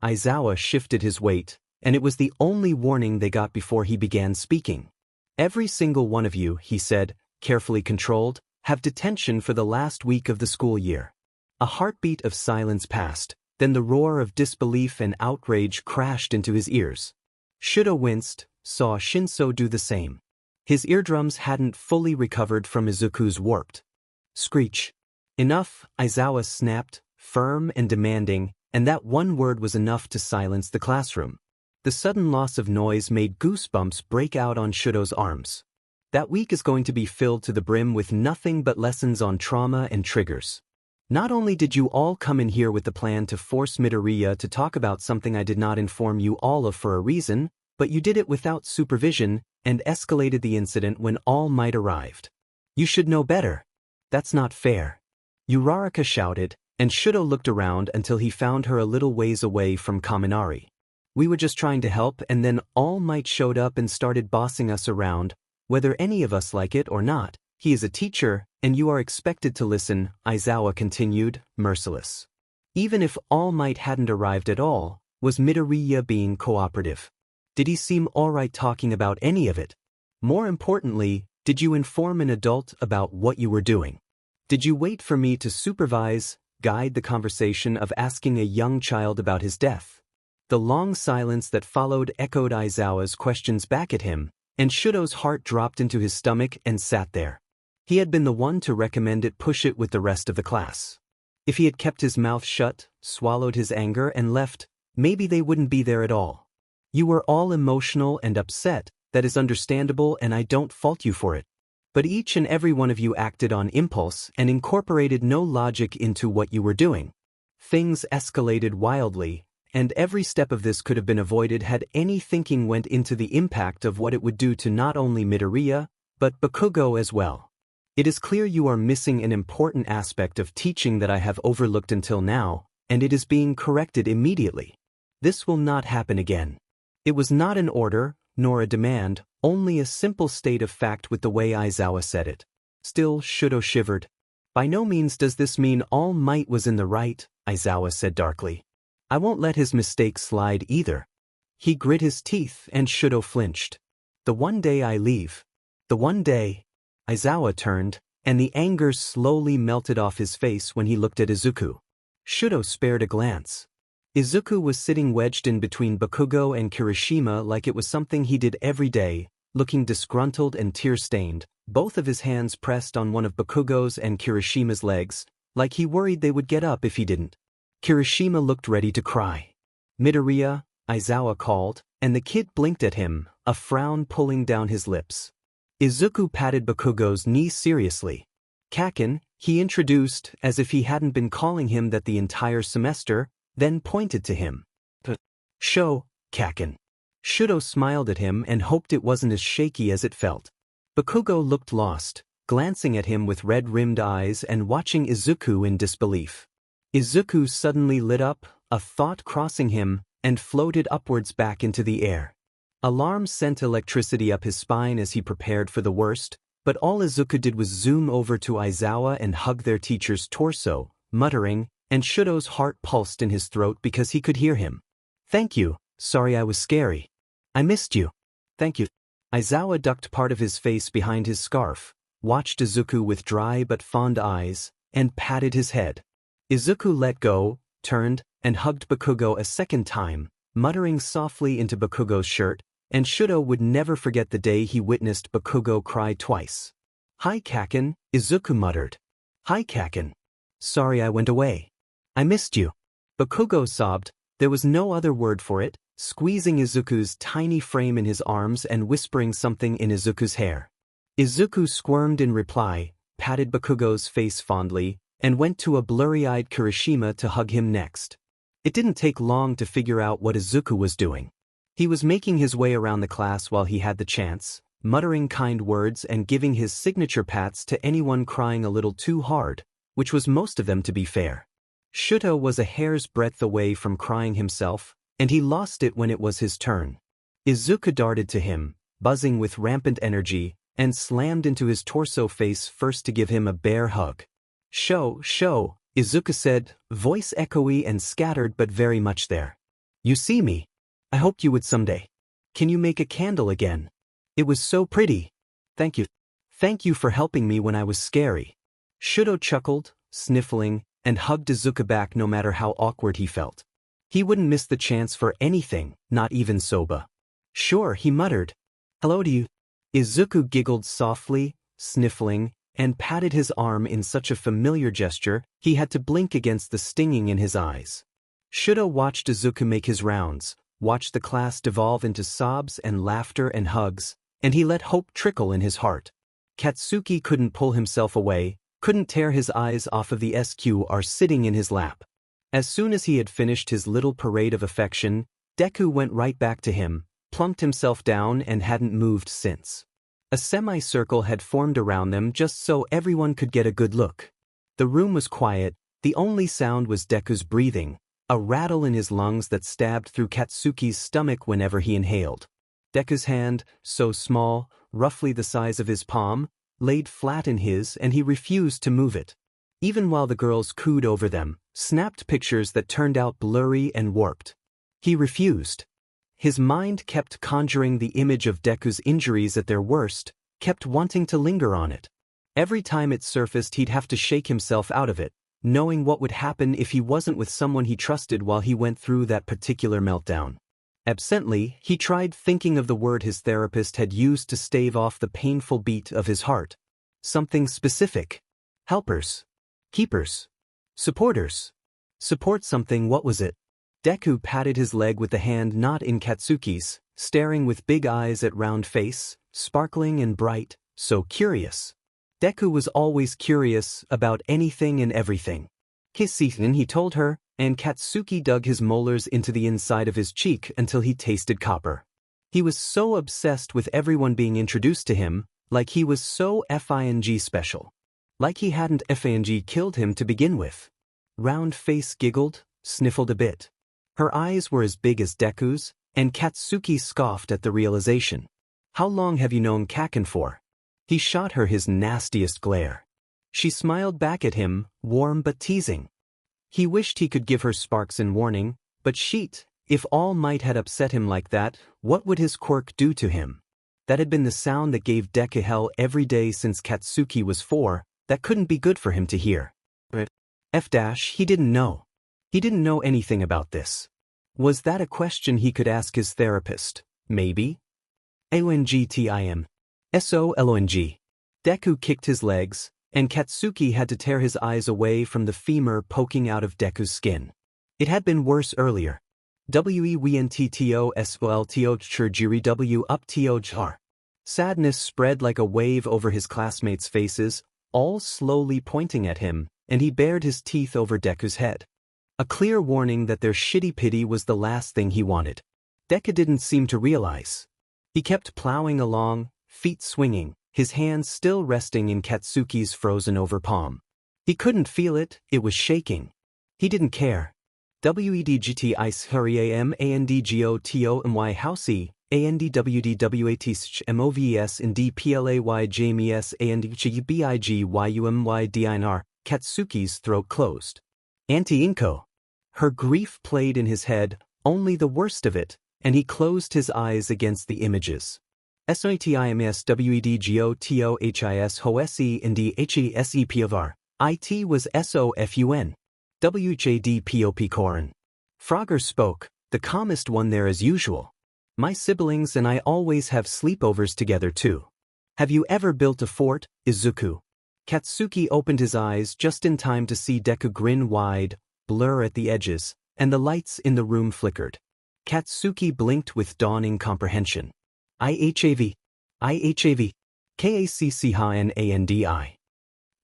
S1: Aizawa shifted his weight, and it was the only warning they got before he began speaking. "Every single one of you," he said, carefully controlled, "have detention for the last week of the school year." A heartbeat of silence passed, then the roar of disbelief and outrage crashed into his ears. Shudo winced, saw Shinso do the same. His eardrums hadn't fully recovered from Izuku's warped screech. "Enough," Aizawa snapped, firm and demanding, and that one word was enough to silence the classroom. The sudden loss of noise made goosebumps break out on Shudo's arms. That week is going to be filled to the brim with nothing but lessons on trauma and triggers. Not only did you all come in here with the plan to force Midoriya to talk about something I did not inform you all of for a reason, but you did it without supervision and escalated the incident when All Might arrived. You should know better. That's not fair." Uraraka shouted, and Shudo looked around until he found her a little ways away from Kaminari. "We were just trying to help and then All Might showed up and started bossing us around, whether any of us like it or not. He is a teacher, and you are expected to listen," Aizawa continued, merciless. Even if All Might hadn't arrived at all, was Midoriya being cooperative? Did he seem alright talking about any of it? More importantly, did you inform an adult about what you were doing? Did you wait for me to supervise, guide the conversation of asking a young child about his death? The long silence that followed echoed Aizawa's questions back at him, and Shudo's heart dropped into his stomach and sat there. He had been the one to recommend it push it with the rest of the class. If he had kept his mouth shut, swallowed his anger and left, maybe they wouldn't be there at all. You were all emotional and upset, that is understandable and I don't fault you for it. But each and every one of you acted on impulse and incorporated no logic into what you were doing. Things escalated wildly, and every step of this could have been avoided had any thinking went into the impact of what it would do to not only Midoriya, but Bakugo as well. It is clear you are missing an important aspect of teaching that I have overlooked until now, and it is being corrected immediately. This will not happen again. It was not an order, nor a demand, only a simple state of fact with the way Aizawa said it. Still, Shudo shivered. By no means does this mean All Might was in the right, Aizawa said darkly. I won't let his mistake slide either. He grit his teeth and Shudo flinched. The one day I leave. The one day. Aizawa turned, and the anger slowly melted off his face when he looked at Izuku. Shudo spared a glance. Izuku was sitting wedged in between Bakugo and Kirishima like it was something he did every day, looking disgruntled and tear-stained, both of his hands pressed on one of Bakugo's and Kirishima's legs, like he worried they would get up if he didn't. Kirishima looked ready to cry. Midoriya, Aizawa called, and the kid blinked at him, a frown pulling down his lips. Izuku patted Bakugo's knee seriously. Kaken, he introduced, as if he hadn't been calling him that the entire semester, then pointed to him. Sho, Kaken. Shudo smiled at him and hoped it wasn't as shaky as it felt. Bakugo looked lost, glancing at him with red-rimmed eyes and watching Izuku in disbelief. Izuku suddenly lit up, a thought crossing him, and floated upwards back into the air. Alarm sent electricity up his spine as he prepared for the worst, but all Izuku did was zoom over to Aizawa and hug their teacher's torso, muttering, and Shudo's heart pulsed in his throat because he could hear him. Thank you, sorry I was scary. I missed you. Thank you. Aizawa ducked part of his face behind his scarf, watched Izuku with dry but fond eyes, and patted his head. Izuku let go, turned, and hugged Bakugo a second time, muttering softly into Bakugo's shirt, and Shudo would never forget the day he witnessed Bakugo cry twice. Hi Kaken, Izuku muttered. Hi Kaken. Sorry I went away. I missed you. Bakugo sobbed, there was no other word for it, squeezing Izuku's tiny frame in his arms and whispering something in Izuku's hair. Izuku squirmed in reply, patted Bakugo's face fondly, and went to a blurry-eyed Kirishima to hug him next. It didn't take long to figure out what Izuku was doing. He was making his way around the class while he had the chance, muttering kind words and giving his signature pats to anyone crying a little too hard, which was most of them to be fair. Shudo was a hair's breadth away from crying himself, and he lost it when it was his turn. Izuku darted to him, buzzing with rampant energy, and slammed into his torso face first to give him a bear hug. Sho, Izuku said, voice echoey and scattered but very much there. You see me? I hoped you would someday. Can you make a candle again? It was so pretty. Thank you. Thank you for helping me when I was scary. Shudo chuckled, sniffling, and hugged Izuku back no matter how awkward he felt. He wouldn't miss the chance for anything, not even soba. Sure, he muttered. Hello to you. Izuku giggled softly, sniffling, and patted his arm in such a familiar gesture, he had to blink against the stinging in his eyes. Shudo watched Izuku make his rounds, watched the class devolve into sobs and laughter and hugs, and he let hope trickle in his heart. Katsuki couldn't pull himself away, couldn't tear his eyes off of the SQR sitting in his lap. As soon as he had finished his little parade of affection, Deku went right back to him, plumped himself down and hadn't moved since. A semicircle had formed around them just so everyone could get a good look. The room was quiet, the only sound was Deku's breathing, a rattle in his lungs that stabbed through Katsuki's stomach whenever he inhaled. Deku's hand, so small, roughly the size of his palm, laid flat in his and he refused to move it. even while the girls cooed over them, snapped pictures that turned out blurry and warped. He refused. His mind kept conjuring the image of Deku's injuries at their worst, kept wanting to linger on it. Every time it surfaced he'd have to shake himself out of it, knowing what would happen if he wasn't with someone he trusted while he went through that particular meltdown. Absently, he tried thinking of the word his therapist had used to stave off the painful beat of his heart. Something specific. Helpers. Keepers. Supporters. Support something. What was it? Deku patted his leg with the hand not in Katsuki's, staring with big eyes at round face, sparkling and bright, so curious. Deku was always curious about anything and everything. Kissithan, he told her, and Katsuki dug his molars into the inside of his cheek until he tasted copper. He was so obsessed with everyone being introduced to him, like he was so FING special. Like he hadn't FING killed him to begin with. Round face giggled, sniffled a bit. Her eyes were as big as Deku's, and Katsuki scoffed at the realization. How long have you known Kaken for? He shot her his nastiest glare. She smiled back at him, warm but teasing. He wished he could give her sparks in warning, but shit, if All Might had upset him like that, what would his quirk do to him? That had been the sound that gave Deku hell every day since Katsuki was 4, that couldn't be good for him to hear. But he didn't know. He didn't know anything about this. Was that a question he could ask his therapist? Maybe? AONGTIM. SOLONG. Deku kicked his legs, and Katsuki had to tear his eyes away from the femur poking out of Deku's skin. It had been worse earlier. WENTTOSOLTO CHURGIRI W up TOJR. Sadness spread like a wave over his classmates' faces, all slowly pointing at him, and he bared his teeth over Deku's head. A clear warning that their shitty pity was the last thing he wanted. Deku didn't seem to realize. He kept plowing along, feet swinging, his hands still resting in Katsuki's frozen-over palm. He couldn't feel it, it was shaking. He didn't care. WEDGT ICE HURRY AMANDGOTOMY HOUSEY ANDWDWATSH MOVES and DPLAY JMES ANDGBIGYUMYDINR. Katsuki's throat closed. Anti-Inko. Her grief played in his head, only the worst of it, and he closed his eyes against the images. SOTIMS WEDGOTOHIS HOSE and DHESEP of R. IT was SOFUN. WJDPOP Corin. Frogger spoke, the calmest one there as usual. My siblings and I always have sleepovers together too. Have you ever built a fort, Izuku? Katsuki opened his eyes just in time to see Deku grin wide, blur at the edges, and the lights in the room flickered. Katsuki blinked with dawning comprehension. IHAV. IHAV. KACCHNANDI.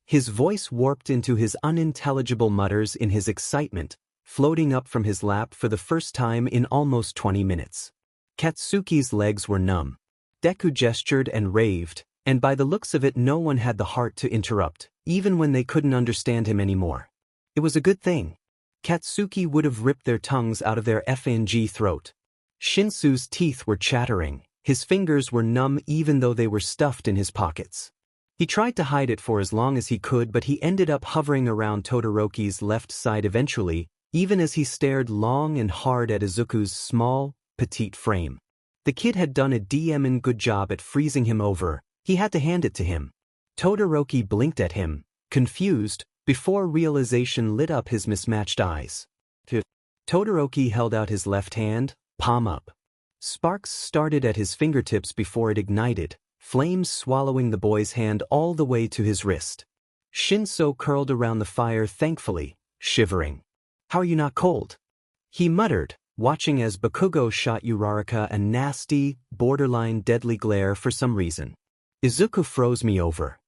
S1: His voice warped into his unintelligible mutters in his excitement, floating up from his lap for the first time in almost 20 minutes. Katsuki's legs were numb. Deku gestured and raved, and by the looks of it no one had the heart to interrupt, even when they couldn't understand him anymore. It was a good thing. Katsuki would have ripped their tongues out of their FNG throat. Shinsu's teeth were chattering, his fingers were numb even though they were stuffed in his pockets. He tried to hide it for as long as he could, but he ended up hovering around Todoroki's left side eventually, even as he stared long and hard at Izuku's small, petite frame. The kid had done a damn good job at freezing him over, he had to hand it to him. Todoroki blinked at him, confused, before realization lit up his mismatched eyes. Todoroki held out his left hand, palm up. Sparks started at his fingertips before it ignited, flames swallowing the boy's hand all the way to his wrist. Shinso curled around the fire thankfully, shivering. How are you not cold? He muttered, watching as Bakugo shot Uraraka a nasty, borderline deadly glare for some reason. Izuku froze me over.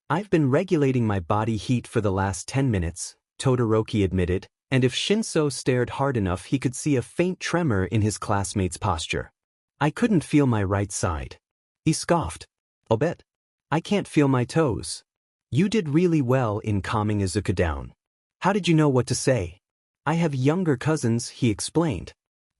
S1: I've been regulating my body heat for the last 10 minutes, Todoroki admitted, and if Shinso stared hard enough he could see a faint tremor in his classmate's posture. I couldn't feel my right side. He scoffed. I'll bet. I can't feel my toes. You did really well in calming Izuku down. How did you know what to say? I have younger cousins, he explained.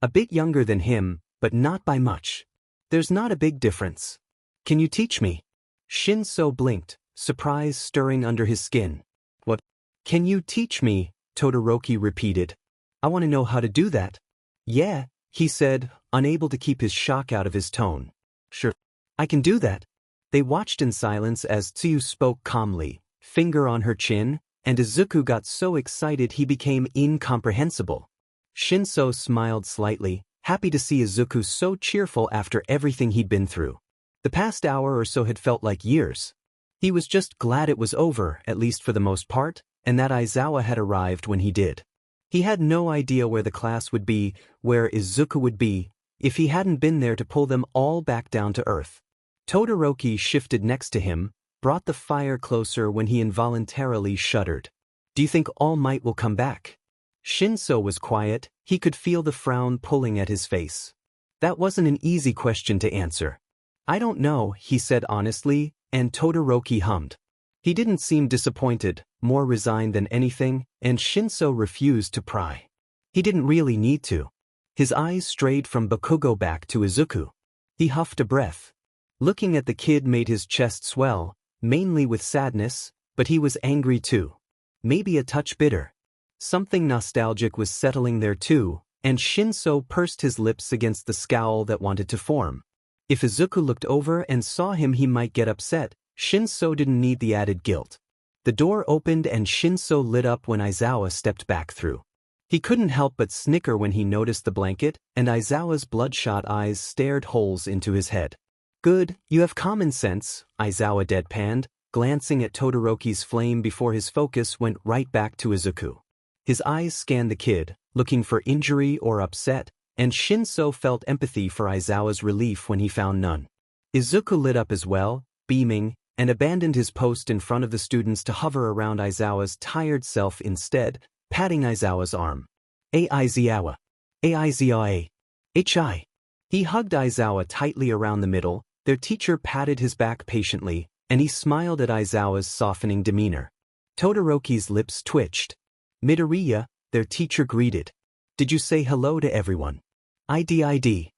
S1: A bit younger than him, but not by much. There's not a big difference. Can you teach me? Shinso blinked, surprise stirring under his skin. What? Can you teach me? Todoroki repeated. I want to know how to do that. Yeah, he said, unable to keep his shock out of his tone. Sure. I can do that. They watched in silence as Tsuyu spoke calmly, finger on her chin, and Izuku got so excited he became incomprehensible. Shinso smiled slightly, happy to see Izuku so cheerful after everything he'd been through. The past hour or so had felt like years. He was just glad it was over, at least for the most part, and that Aizawa had arrived when he did. He had no idea where the class would be, where Izuku would be, if he hadn't been there to pull them all back down to earth. Todoroki shifted next to him, brought the fire closer when he involuntarily shuddered. Do you think All Might will come back? Shinso was quiet, he could feel the frown pulling at his face. That wasn't an easy question to answer. I don't know, he said honestly, and Todoroki hummed. He didn't seem disappointed, more resigned than anything, and Shinso refused to pry. He didn't really need to. His eyes strayed from Bakugo back to Izuku. He huffed a breath. Looking at the kid made his chest swell, mainly with sadness, but he was angry too. Maybe a touch bitter. Something nostalgic was settling there too, and Shinso pursed his lips against the scowl that wanted to form. If Izuku looked over and saw him he might get upset. Shinso didn't need the added guilt. The door opened and Shinso lit up when Aizawa stepped back through. He couldn't help but snicker when he noticed the blanket, and Aizawa's bloodshot eyes stared holes into his head. Good, you have common sense, Aizawa deadpanned, glancing at Todoroki's flame before his focus went right back to Izuku. His eyes scanned the kid, looking for injury or upset, and Shinso felt empathy for Aizawa's relief when he found none. Izuku lit up as well, beaming, and abandoned his post in front of the students to hover around Aizawa's tired self instead, patting Aizawa's arm. Aizawa. Aizawa. Hi. He hugged Aizawa tightly around the middle, their teacher patted his back patiently, and he smiled at Aizawa's softening demeanor. Todoroki's lips twitched. Midoriya, their teacher greeted. Did you say hello to everyone? ID.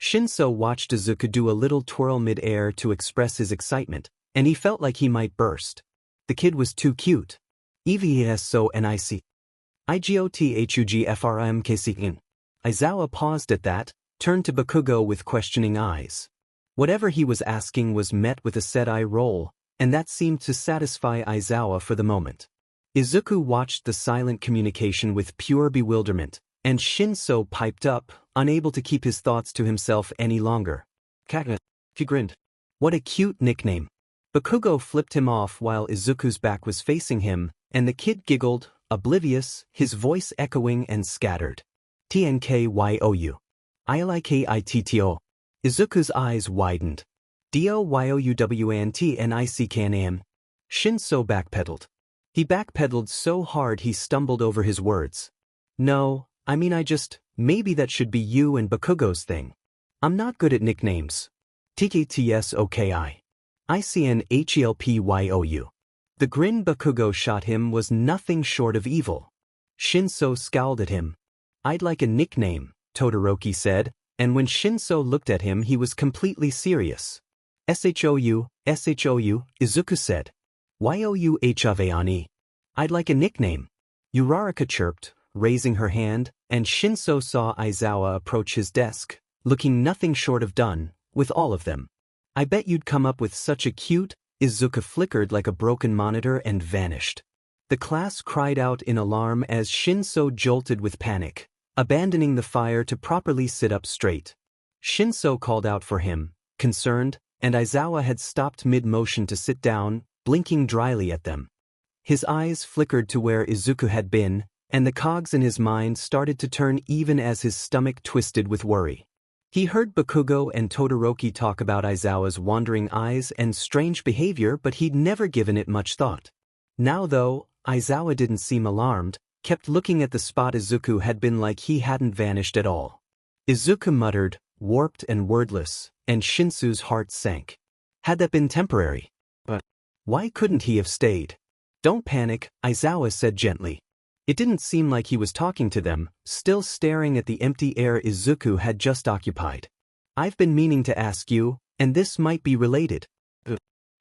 S1: Shinso watched Izuku do a little twirl mid-air to express his excitement, and he felt like he might burst. The kid was too cute. EVSO NIC. IGOTHUGFRMKCN. Aizawa paused at that, turned to Bakugo with questioning eyes. Whatever he was asking was met with a sad-eye roll, and that seemed to satisfy Aizawa for the moment. Izuku watched the silent communication with pure bewilderment, and Shinso piped up, unable to keep his thoughts to himself any longer. Kaka. He grinned. What a cute nickname. Bakugo flipped him off while Izuku's back was facing him, and the kid giggled, oblivious, his voice echoing and scattered. TNKYOU. ILIKITTO. Izuku's eyes widened. DOYOUWANTNICKNAM. Shinso backpedaled. He backpedaled so hard he stumbled over his words. No, I mean maybe that should be you and Bakugo's thing. I'm not good at nicknames. TKTSOKI. ICNHELPYOU. The grin Bakugo shot him was nothing short of evil. Shinso scowled at him. I'd like a nickname, Todoroki said, and when Shinso looked at him he was completely serious. SHOU, Izuku said. YOUHAVANE. I'd like a nickname. Uraraka chirped, raising her hand, and Shinso saw Aizawa approach his desk, looking nothing short of done, with all of them. I bet you'd come up with such a cute. Izuku flickered like a broken monitor and vanished. The class cried out in alarm as Shinso jolted with panic, abandoning the fire to properly sit up straight. Shinso called out for him, concerned, and Aizawa had stopped mid-motion to sit down, blinking dryly at them. His eyes flickered to where Izuku had been, and the cogs in his mind started to turn even as his stomach twisted with worry. He heard Bakugo and Todoroki talk about Aizawa's wandering eyes and strange behavior, but he'd never given it much thought. Now though, Aizawa didn't seem alarmed, kept looking at the spot Izuku had been like he hadn't vanished at all. Izuku muttered, warped and wordless, and Shinsu's heart sank. Had that been temporary? But why couldn't he have stayed? Don't panic, Aizawa said gently. It didn't seem like he was talking to them, still staring at the empty air Izuku had just occupied. I've been meaning to ask you, and this might be related.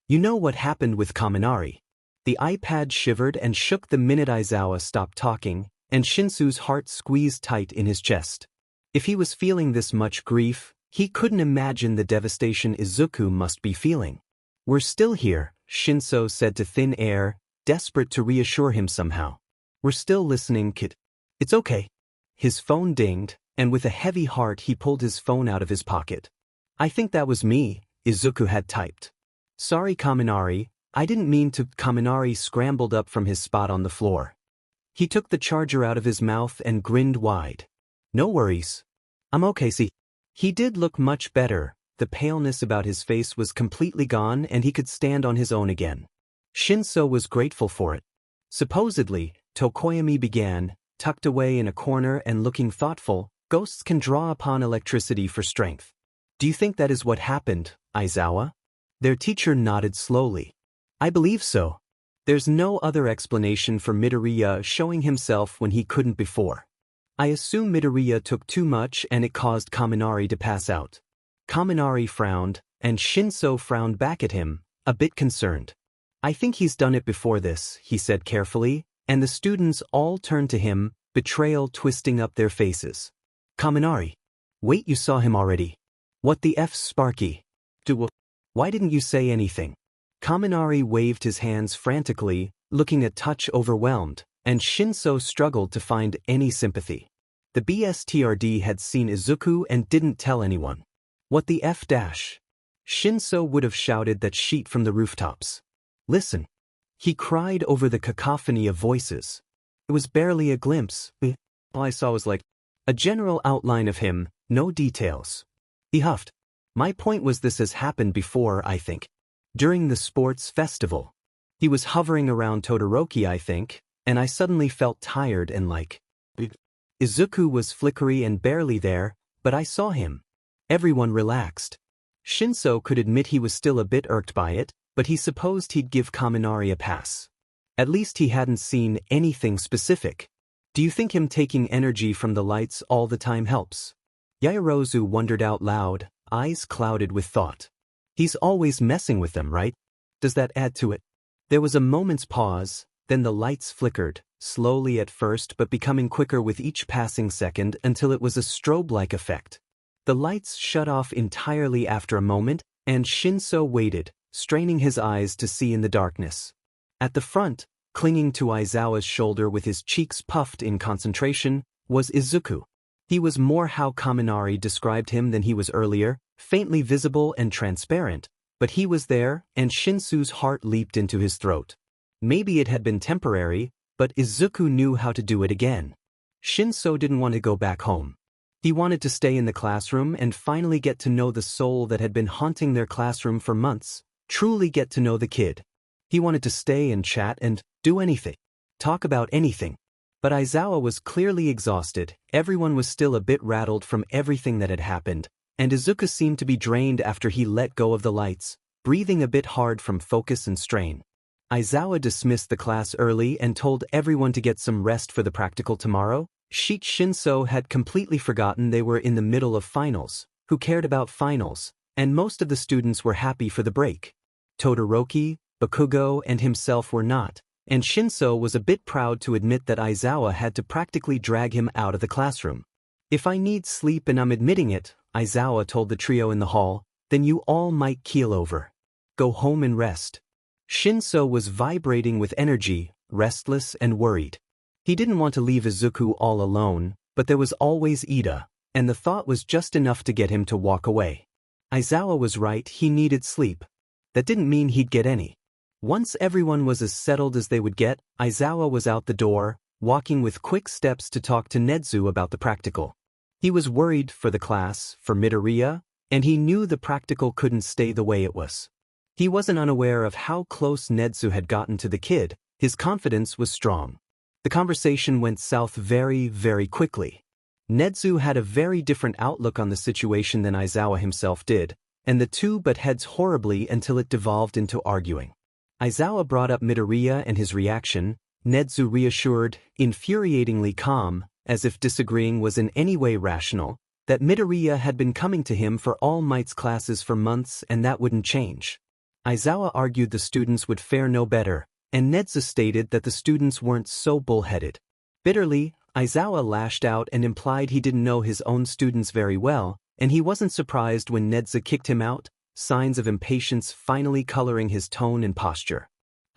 S1: You know what happened with Kaminari? The iPad shivered and shook the minute Aizawa stopped talking, and Shinsu's heart squeezed tight in his chest. If he was feeling this much grief, he couldn't imagine the devastation Izuku must be feeling. "We're still here," Shinso said to thin air, desperate to reassure him somehow. "We're still listening, kid. It's okay." His phone dinged, and with a heavy heart he pulled his phone out of his pocket. "I think that was me," Izuku had typed. "Sorry, Kaminari, I didn't mean to." Kaminari scrambled up from his spot on the floor. He took the charger out of his mouth and grinned wide. "No worries. I'm okay, see." He did look much better, the paleness about his face was completely gone and he could stand on his own again. Shinso was grateful for it. Supposedly, Tokoyami began, tucked away in a corner and looking thoughtful, ghosts can draw upon electricity for strength. "Do you think that is what happened, Aizawa?" Their teacher nodded slowly. "I believe so. There's no other explanation for Midoriya showing himself when he couldn't before. I assume Midoriya took too much and it caused Kaminari to pass out." Kaminari frowned, and Shinso frowned back at him, a bit concerned. "I think he's done it before this," he said carefully, and the students all turned to him, betrayal twisting up their faces. "Kaminari. Wait, you saw him already? What the F, Sparky? Why didn't you say anything?" Kaminari waved his hands frantically, looking a touch overwhelmed, and Shinso struggled to find any sympathy. The BSTRD had seen Izuku and didn't tell anyone. What the F dash? Shinso would have shouted that sheet from the rooftops. "Listen!" He cried over the cacophony of voices. It was barely a glimpse. All I saw was like a general outline of him, no details. He huffed. "My point was this has happened before, I think. During the sports festival. He was hovering around Todoroki, I think, and I suddenly felt tired and like. Izuku was flickery and barely there, but I saw him." Everyone relaxed. Shinso could admit he was still a bit irked by it, but he supposed he'd give Kaminari a pass. At least he hadn't seen anything specific. "Do you think him taking energy from the lights all the time helps?" Yaoyorozu wondered out loud, eyes clouded with thought. "He's always messing with them, right? Does that add to it?" There was a moment's pause, then the lights flickered, slowly at first but becoming quicker with each passing second until it was a strobe-like effect. The lights shut off entirely after a moment, and Shinso waited, straining his eyes to see in the darkness. At the front, clinging to Aizawa's shoulder with his cheeks puffed in concentration, was Izuku. He was more how Kaminari described him than he was earlier, faintly visible and transparent, but he was there, and Shinsu's heart leaped into his throat. Maybe it had been temporary, but Izuku knew how to do it again. Shinso didn't want to go back home. He wanted to stay in the classroom and finally get to know the soul that had been haunting their classroom for months, truly get to know the kid. He wanted to stay and chat and do anything. Talk about anything. But Aizawa was clearly exhausted, everyone was still a bit rattled from everything that had happened, and Izuku seemed to be drained after he let go of the lights, breathing a bit hard from focus and strain. Aizawa dismissed the class early and told everyone to get some rest for the practical tomorrow. Shinso had completely forgotten they were in the middle of finals. Who cared about finals? And most of the students were happy for the break. Todoroki, Bakugo, and himself were not, and Shinso was a bit proud to admit that Aizawa had to practically drag him out of the classroom. "If I need sleep and I'm admitting it," Aizawa told the trio in the hall, "then you all might keel over. Go home and rest." Shinso was vibrating with energy, restless and worried. He didn't want to leave Izuku all alone, but there was always Ida, and the thought was just enough to get him to walk away. Aizawa was right, he needed sleep. That didn't mean he'd get any. Once everyone was as settled as they would get, Aizawa was out the door, walking with quick steps to talk to Nedzu about the practical. He was worried for the class, for Midoriya, and he knew the practical couldn't stay the way it was. He wasn't unaware of how close Nedzu had gotten to the kid, his confidence was strong. The conversation went south very, very quickly. Nedzu had a very different outlook on the situation than Aizawa himself did, and the two butt heads horribly until it devolved into arguing. Aizawa brought up Midoriya and his reaction, Nedzu reassured, infuriatingly calm, as if disagreeing was in any way rational, that Midoriya had been coming to him for All Might's classes for months and that wouldn't change. Aizawa argued the students would fare no better, and Nedza stated that the students weren't so bullheaded. Bitterly, Aizawa lashed out and implied he didn't know his own students very well, and he wasn't surprised when Nedza kicked him out, signs of impatience finally coloring his tone and posture.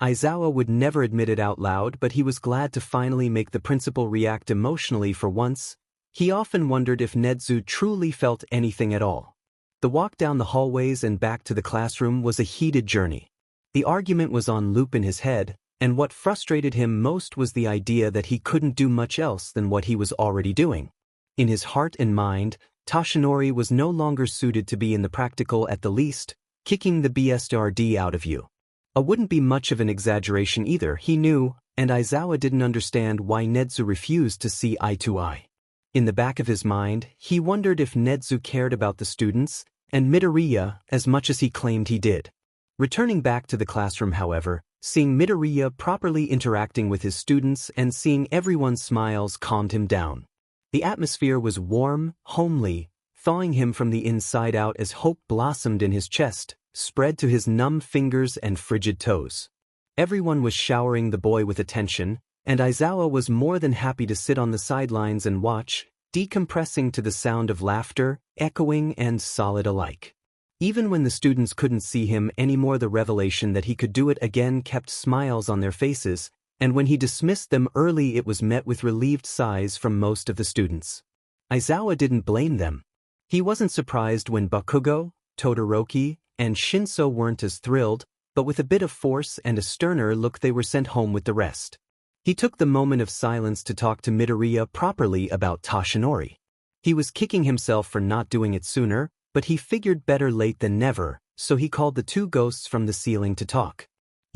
S1: Aizawa would never admit it out loud, but he was glad to finally make the principal react emotionally for once. He often wondered if Nedzu truly felt anything at all. The walk down the hallways and back to the classroom was a heated journey. The argument was on loop in his head, and what frustrated him most was the idea that he couldn't do much else than what he was already doing. In his heart and mind, Toshinori was no longer suited to be in the practical at the least, kicking the BSRD out of you. Wouldn't be much of an exaggeration either, he knew, and Aizawa didn't understand why Nedzu refused to see eye to eye. In the back of his mind, he wondered if Nedzu cared about the students, and Midoriya, as much as he claimed he did. Returning back to the classroom, however, seeing Midoriya properly interacting with his students and seeing everyone's smiles calmed him down. The atmosphere was warm, homely, thawing him from the inside out as hope blossomed in his chest, spread to his numb fingers and frigid toes. Everyone was showering the boy with attention, and Aizawa was more than happy to sit on the sidelines and watch, decompressing to the sound of laughter, echoing and solid alike. Even when the students couldn't see him anymore, the revelation that he could do it again kept smiles on their faces, and when he dismissed them early it was met with relieved sighs from most of the students. Aizawa didn't blame them. He wasn't surprised when Bakugo, Todoroki, and Shinso weren't as thrilled, but with a bit of force and a sterner look they were sent home with the rest. He took the moment of silence to talk to Midoriya properly about Toshinori. He was kicking himself for not doing it sooner, but he figured better late than never, so he called the two ghosts from the ceiling to talk.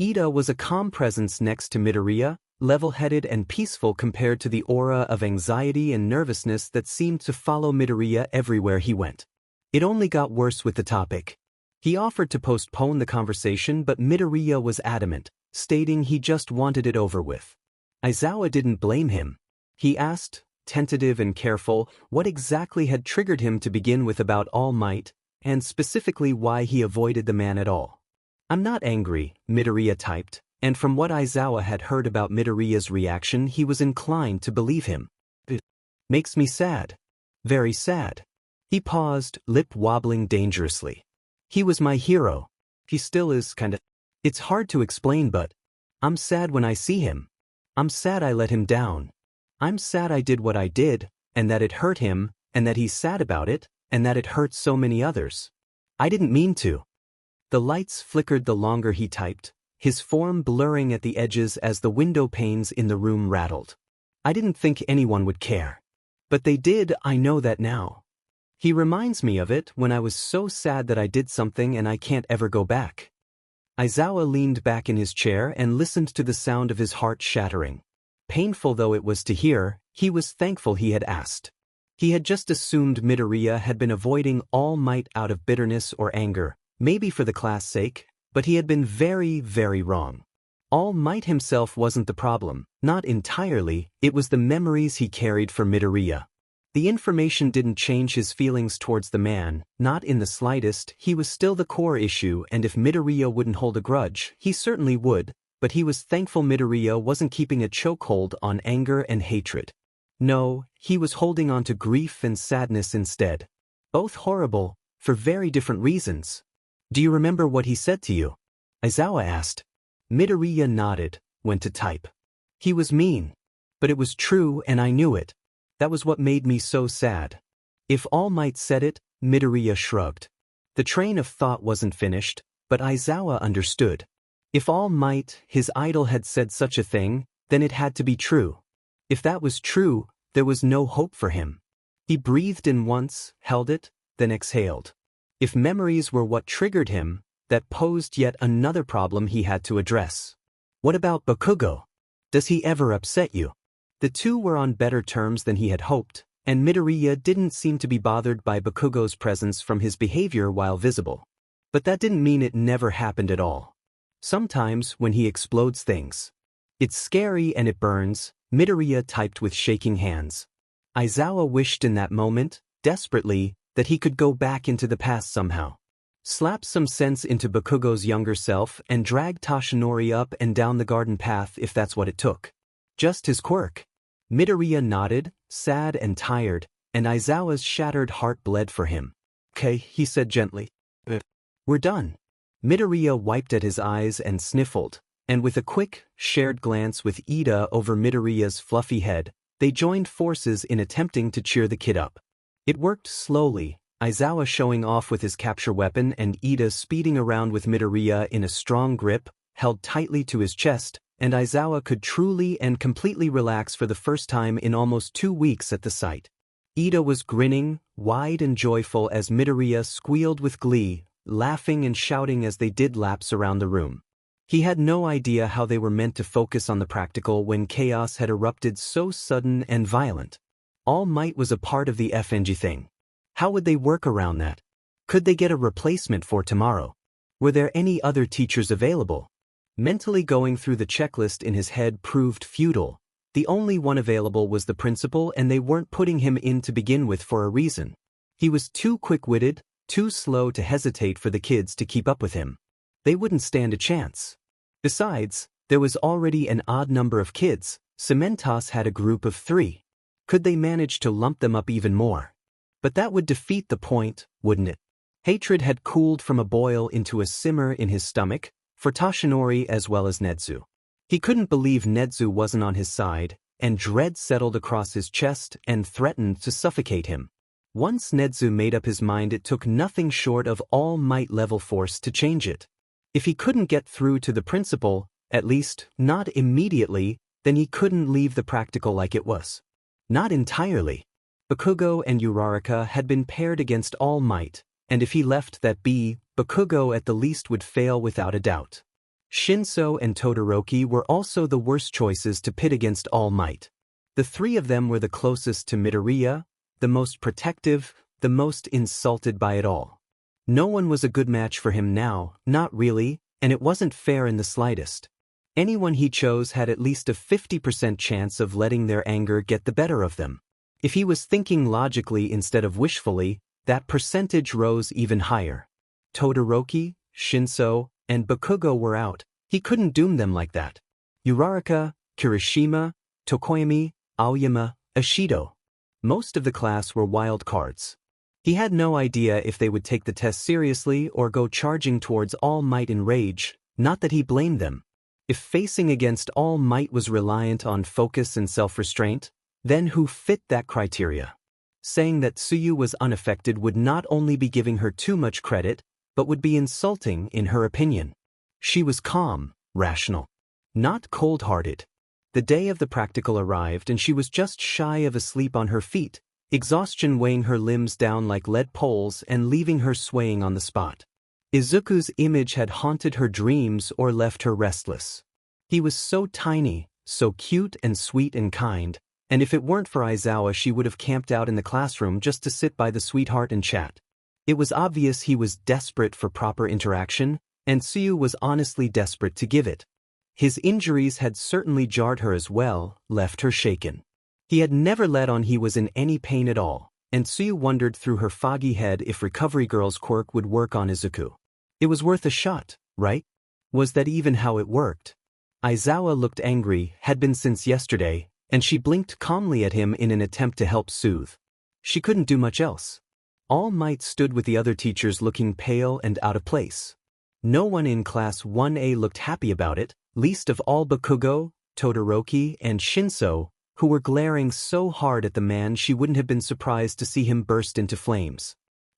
S1: Ida was a calm presence next to Midoriya, level-headed and peaceful compared to the aura of anxiety and nervousness that seemed to follow Midoriya everywhere he went. It only got worse with the topic. He offered to postpone the conversation, but Midoriya was adamant, stating he just wanted it over with. Aizawa didn't blame him. He asked, tentative and careful, what exactly had triggered him to begin with about All Might, and specifically why he avoided the man at all. "I'm not angry," Midoriya typed, and from what Aizawa had heard about Midoriya's reaction he was inclined to believe him. "It makes me sad. Very sad." He paused, lip wobbling dangerously. "He was my hero. He still is, kinda. It's hard to explain, but I'm sad when I see him. I'm sad I let him down. I'm sad I did what I did, and that it hurt him, and that he's sad about it, and that it hurt so many others. I didn't mean to." The lights flickered the longer he typed, his form blurring at the edges as the window panes in the room rattled. "I didn't think anyone would care. But they did, I know that now. He reminds me of it when I was so sad that I did something and I can't ever go back." Aizawa leaned back in his chair and listened to the sound of his heart shattering. Painful though it was to hear, he was thankful he had asked. He had just assumed Midoriya had been avoiding All Might out of bitterness or anger, maybe for the class' sake, but he had been very, very wrong. All Might himself wasn't the problem, not entirely, it was the memories he carried for Midoriya. The information didn't change his feelings towards the man, not in the slightest. He was still the core issue, and if Midoriya wouldn't hold a grudge, he certainly would, but he was thankful Midoriya wasn't keeping a chokehold on anger and hatred. No, he was holding on to grief and sadness instead. Both horrible, for very different reasons. "Do you remember what he said to you?" Aizawa asked. Midoriya nodded, went to type. "He was mean. But it was true and I knew it. That was what made me so sad." If All Might said it, Midoriya shrugged. The train of thought wasn't finished, but Aizawa understood. If All Might, his idol, had said such a thing, then it had to be true. If that was true, there was no hope for him. He breathed in once, held it, then exhaled. If memories were what triggered him, that posed yet another problem he had to address. What about Bakugo? Does he ever upset you? The two were on better terms than he had hoped, and Midoriya didn't seem to be bothered by Bakugo's presence from his behavior while visible. But that didn't mean it never happened at all. Sometimes, when he explodes things. "It's scary and it burns," Midoriya typed with shaking hands. Aizawa wished in that moment, desperately, that he could go back into the past somehow. Slap some sense into Bakugo's younger self and drag Toshinori up and down the garden path if that's what it took. Just his quirk. Midoriya nodded, sad and tired, and Aizawa's shattered heart bled for him. "Okay," he said gently. "We're done." Midoriya wiped at his eyes and sniffled, and with a quick, shared glance with Ida over Midoriya's fluffy head, they joined forces in attempting to cheer the kid up. It worked slowly, Aizawa showing off with his capture weapon and Ida speeding around with Midoriya in a strong grip, held tightly to his chest, and Aizawa could truly and completely relax for the first time in almost 2 weeks at the sight. Ida was grinning, wide and joyful as Midoriya squealed with glee, laughing and shouting as they did laps around the room. He had no idea how they were meant to focus on the practical when chaos had erupted so sudden and violent. All Might was a part of the FNG thing. How would they work around that? Could they get a replacement for tomorrow? Were there any other teachers available? Mentally going through the checklist in his head proved futile. The only one available was the principal, and they weren't putting him in to begin with for a reason. He was too quick-witted, too slow to hesitate for the kids to keep up with him. They wouldn't stand a chance. Besides, there was already an odd number of kids. Cementos had a group of 3. Could they manage to lump them up even more? But that would defeat the point, wouldn't it? Hatred had cooled from a boil into a simmer in his stomach, for Toshinori as well as Nedzu. He couldn't believe Nedzu wasn't on his side, and dread settled across his chest and threatened to suffocate him. Once Nedzu made up his mind, it took nothing short of All Might level force to change it. If he couldn't get through to the principal, at least not immediately, then he couldn't leave the practical like it was. Not entirely. Bakugo and Uraraka had been paired against All Might, and if he left that be, Bakugo at the least would fail without a doubt. Shinso and Todoroki were also the worst choices to pit against All Might. The 3 of them were the closest to Midoriya, the most protective, the most insulted by it all. No one was a good match for him now, not really, and it wasn't fair in the slightest. Anyone he chose had at least a 50% chance of letting their anger get the better of them. If he was thinking logically instead of wishfully, that percentage rose even higher. Todoroki, Shinso, and Bakugo were out. He couldn't doom them like that. Uraraka, Kirishima, Tokoyami, Aoyama, Ashido. Most of the class were wild cards. He had no idea if they would take the test seriously or go charging towards All Might in rage, not that he blamed them. If facing against All Might was reliant on focus and self-restraint, then who fit that criteria? Saying that Tsuyu was unaffected would not only be giving her too much credit, but would be insulting in her opinion. She was calm, rational, not cold-hearted. The day of the practical arrived and she was just shy of asleep on her feet, exhaustion weighing her limbs down like lead poles and leaving her swaying on the spot. Izuku's image had haunted her dreams or left her restless. He was so tiny, so cute and sweet and kind, and if it weren't for Aizawa she would have camped out in the classroom just to sit by the sweetheart and chat. It was obvious he was desperate for proper interaction, and Tsuyu was honestly desperate to give it. His injuries had certainly jarred her as well, left her shaken. He had never let on he was in any pain at all, and Tsuyu wondered through her foggy head if Recovery Girl's quirk would work on Izuku. It was worth a shot, right? Was that even how it worked? Aizawa looked angry, had been since yesterday, and she blinked calmly at him in an attempt to help soothe. She couldn't do much else. All Might stood with the other teachers looking pale and out of place. No one in Class 1A looked happy about it, least of all Bakugo, Todoroki, and Shinso, who were glaring so hard at the man she wouldn't have been surprised to see him burst into flames.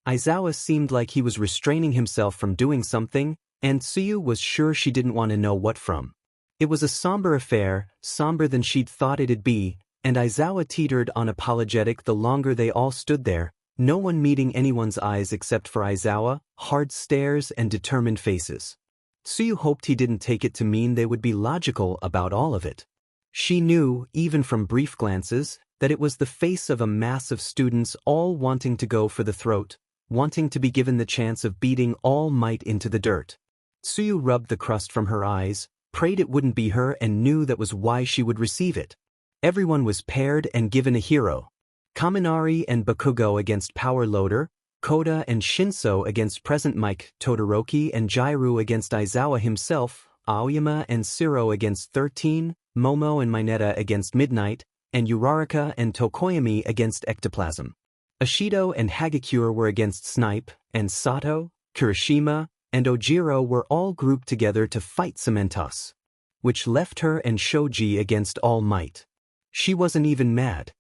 S1: Aizawa seemed like he was restraining himself from doing something, and Tsuyu was sure she didn't want to know what from. It was a somber affair, somber than she'd thought it'd be, and Aizawa teetered on apologetic the longer they all stood there, no one meeting anyone's eyes except for Aizawa, hard stares and determined faces. Tsuyu hoped he didn't take it to mean they would be logical about all of it. She knew, even from brief glances, that it was the face of a mass of students all wanting to go for the throat, wanting to be given the chance of beating All Might into the dirt. Tsuyu rubbed the crust from her eyes, prayed it wouldn't be her, and knew that was why she would receive it. Everyone was paired and given a hero. Kaminari and Bakugo against Power Loader, Koda and Shinso against Present Mic, Todoroki and Jairu against Aizawa himself, Aoyama and Siro against 13, Momo and Mineta against Midnight, and Uraraka and Tokoyami against Ectoplasm. Ashido and Hagakure were against Snipe, and Sato, Kirishima, and Ojiro were all grouped together to fight Cementos, which left her and Shoji against All Might. She wasn't even mad.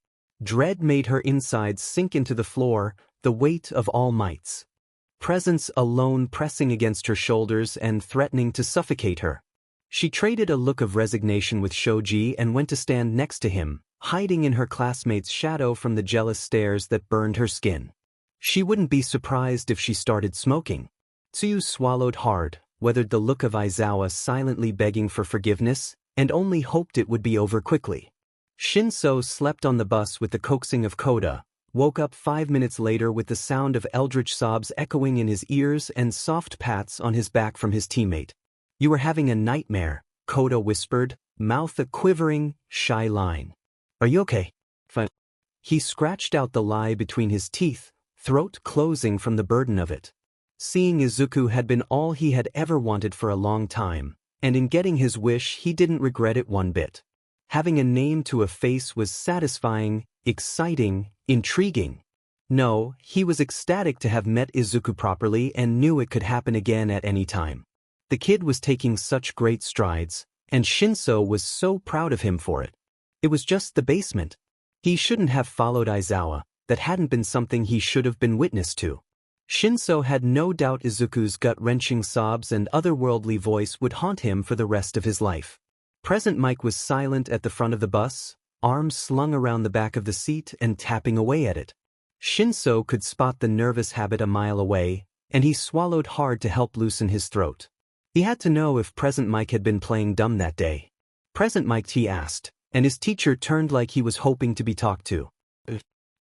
S1: Dread made her insides sink into the floor, the weight of All Might's presence alone pressing against her shoulders and threatening to suffocate her. She traded a look of resignation with Shoji and went to stand next to him, hiding in her classmate's shadow from the jealous stares that burned her skin. She wouldn't be surprised if she started smoking. Tsuyu swallowed hard, weathered the look of Aizawa silently begging for forgiveness, and only hoped it would be over quickly. Shinso slept on the bus with the coaxing of Koda, woke up 5 minutes later with the sound of eldritch sobs echoing in his ears and soft pats on his back from his teammate. "You were having a nightmare," Koda whispered, mouth a quivering, shy line. "Are you okay?" Fine. He scratched out the lie between his teeth, throat closing from the burden of it. Seeing Izuku had been all he had ever wanted for a long time, and in getting his wish he didn't regret it one bit. Having a name to a face was satisfying, exciting, intriguing. No, he was ecstatic to have met Izuku properly and knew it could happen again at any time. The kid was taking such great strides, and Shinso was so proud of him for it. It was just the basement. He shouldn't have followed Aizawa, that hadn't been something he should have been witness to. Shinso had no doubt Izuku's gut-wrenching sobs and otherworldly voice would haunt him for the rest of his life. Present Mic was silent at the front of the bus, arms slung around the back of the seat and tapping away at it. Shinso could spot the nervous habit a mile away, and he swallowed hard to help loosen his throat. He had to know if Present Mic had been playing dumb that day. "Present Mic," he asked, and his teacher turned like he was hoping to be talked to.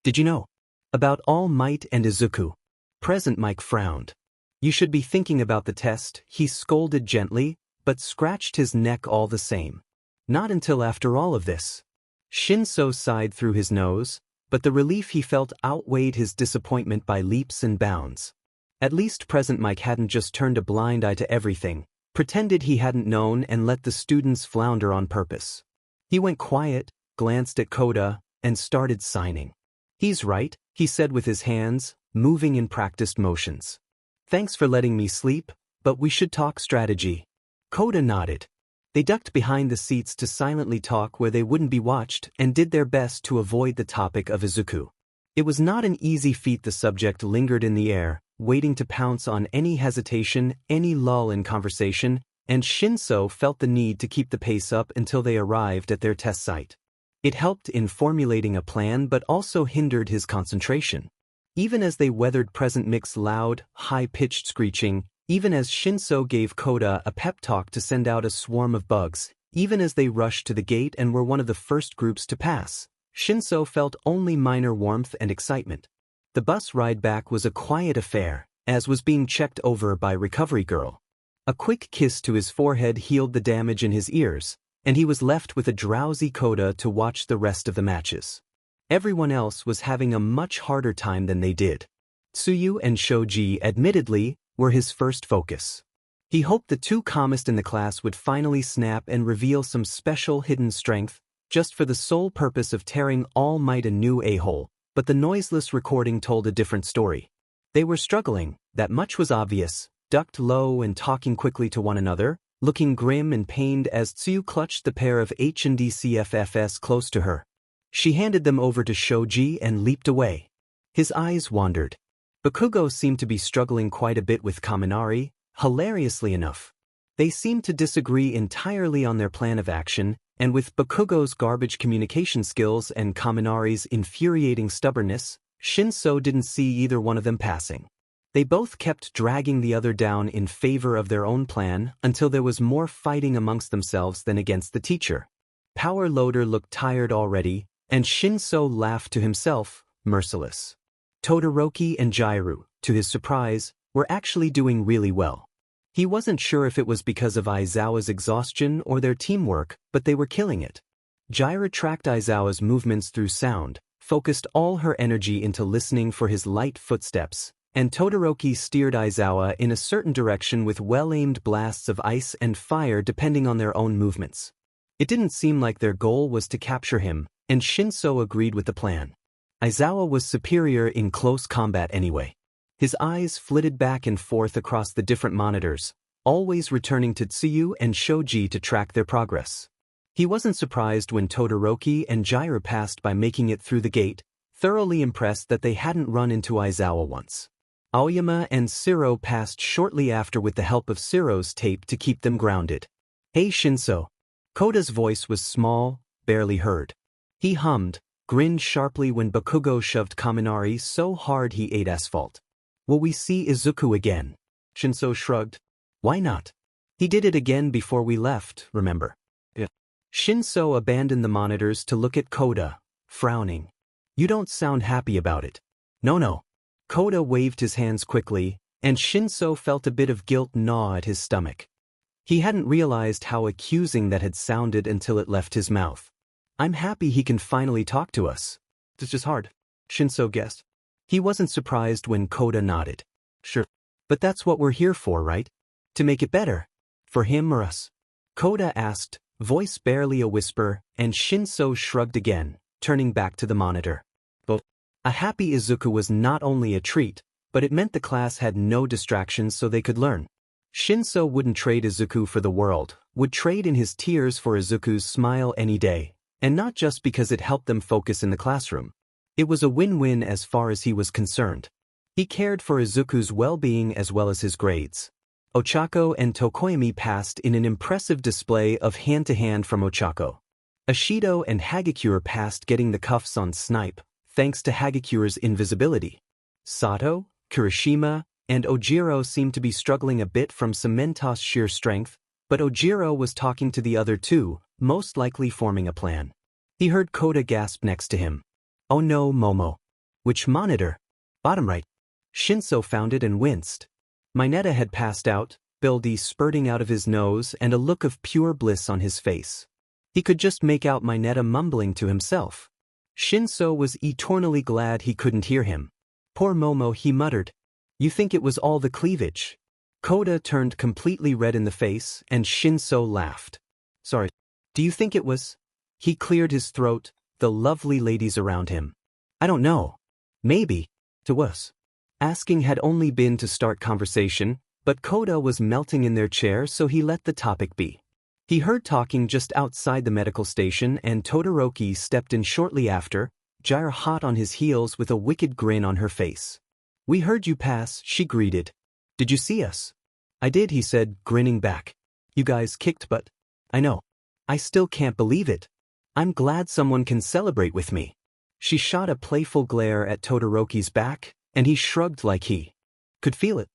S1: "Did you know about All Might and Izuku?" Present Mic frowned. "You should be thinking about the test," he scolded gently, but scratched his neck all the same. "Not until after all of this." Shinso sighed through his nose, but the relief he felt outweighed his disappointment by leaps and bounds. At least Present Mic hadn't just turned a blind eye to everything, pretended he hadn't known and let the students flounder on purpose. He went quiet, glanced at Koda, and started signing. "He's right," he said with his hands, moving in practiced motions. "Thanks for letting me sleep, but we should talk strategy." Koda nodded. They ducked behind the seats to silently talk where they wouldn't be watched and did their best to avoid the topic of Izuku. It was not an easy feat. The subject lingered in the air, waiting to pounce on any hesitation, any lull in conversation, and Shinso felt the need to keep the pace up until they arrived at their test site. It helped in formulating a plan but also hindered his concentration. Even as they weathered Present Mic's loud, high-pitched screeching, even as Shinso gave Koda a pep talk to send out a swarm of bugs, even as they rushed to the gate and were one of the first groups to pass, Shinso felt only minor warmth and excitement. The bus ride back was a quiet affair, as was being checked over by Recovery Girl. A quick kiss to his forehead healed the damage in his ears, and he was left with a drowsy Koda to watch the rest of the matches. Everyone else was having a much harder time than they did. Tsuyu and Shoji, admittedly, were his first focus. He hoped the two calmest in the class would finally snap and reveal some special hidden strength, just for the sole purpose of tearing All Might a new a-hole, but the noiseless recording told a different story. They were struggling, that much was obvious, ducked low and talking quickly to one another, looking grim and pained as Tsuyu clutched the pair of H&D CFFs close to her. She handed them over to Shoji and leaped away. His eyes wandered. Bakugo seemed to be struggling quite a bit with Kaminari, hilariously enough. They seemed to disagree entirely on their plan of action, and with Bakugo's garbage communication skills and Kaminari's infuriating stubbornness, Shinso didn't see either one of them passing. They both kept dragging the other down in favor of their own plan until there was more fighting amongst themselves than against the teacher. Power Loader looked tired already, and Shinso laughed to himself, merciless. Todoroki and Jairu, to his surprise, were actually doing really well. He wasn't sure if it was because of Aizawa's exhaustion or their teamwork, but they were killing it. Jairu tracked Aizawa's movements through sound, focused all her energy into listening for his light footsteps, and Todoroki steered Aizawa in a certain direction with well-aimed blasts of ice and fire depending on their own movements. It didn't seem like their goal was to capture him, and Shinso agreed with the plan. Aizawa was superior in close combat anyway. His eyes flitted back and forth across the different monitors, always returning to Tsuyu and Shoji to track their progress. He wasn't surprised when Todoroki and Jiraiya passed by making it through the gate, thoroughly impressed that they hadn't run into Aizawa once. Aoyama and Shiro passed shortly after with the help of Shiro's tape to keep them grounded. "Hey Shinso." Koda's voice was small, barely heard. He hummed, grinned sharply when Bakugo shoved Kaminari so hard he ate asphalt. "Will we see Izuku again?" Shinso shrugged. "Why not? He did it again before we left, remember?" Yeah. Shinso abandoned the monitors to look at Koda, frowning. "You don't sound happy about it." No. Koda waved his hands quickly, and Shinso felt a bit of guilt gnaw at his stomach. He hadn't realized how accusing that had sounded until it left his mouth. "I'm happy he can finally talk to us. It's just hard," Shinso guessed. He wasn't surprised when Koda nodded. "Sure. But that's what we're here for, right? To make it better. For him or us?" Koda asked, voice barely a whisper, and Shinso shrugged again, turning back to the monitor. But a happy Izuku was not only a treat, but it meant the class had no distractions so they could learn. Shinso wouldn't trade Izuku for the world, would trade in his tears for Izuku's smile any day, and not just because it helped them focus in the classroom. It was a win-win as far as he was concerned. He cared for Izuku's well-being as well as his grades. Ochako and Tokoyami passed in an impressive display of hand-to-hand from Ochako. Ashido and Hagakure passed getting the cuffs on Snipe, thanks to Hagakure's invisibility. Sato, Kirishima, and Ojiro seemed to be struggling a bit from Cementos' sheer strength, but Ojiro was talking to the other two, most likely forming a plan. He heard Koda gasp next to him. "Oh no, Momo." "Which monitor?" "Bottom right." Shinso found it and winced. Mineta had passed out, bildy spurting out of his nose and a look of pure bliss on his face. He could just make out Mineta mumbling to himself. Shinso was eternally glad he couldn't hear him. "Poor Momo," he muttered. "You think it was all the cleavage?" Koda turned completely red in the face, and Shinso laughed. "Sorry. Do you think it was?" He cleared his throat, the lovely ladies around him. "I don't know. Maybe. To us." Asking had only been to start conversation, but Koda was melting in their chair so he let the topic be. He heard talking just outside the medical station and Todoroki stepped in shortly after, Jiraiya hot on his heels with a wicked grin on her face. "We heard you pass," she greeted. "Did you see us?" "I did," he said, grinning back. "You guys kicked butt." "I know. I still can't believe it. I'm glad someone can celebrate with me." She shot a playful glare at Todoroki's back, and he shrugged like he could feel it.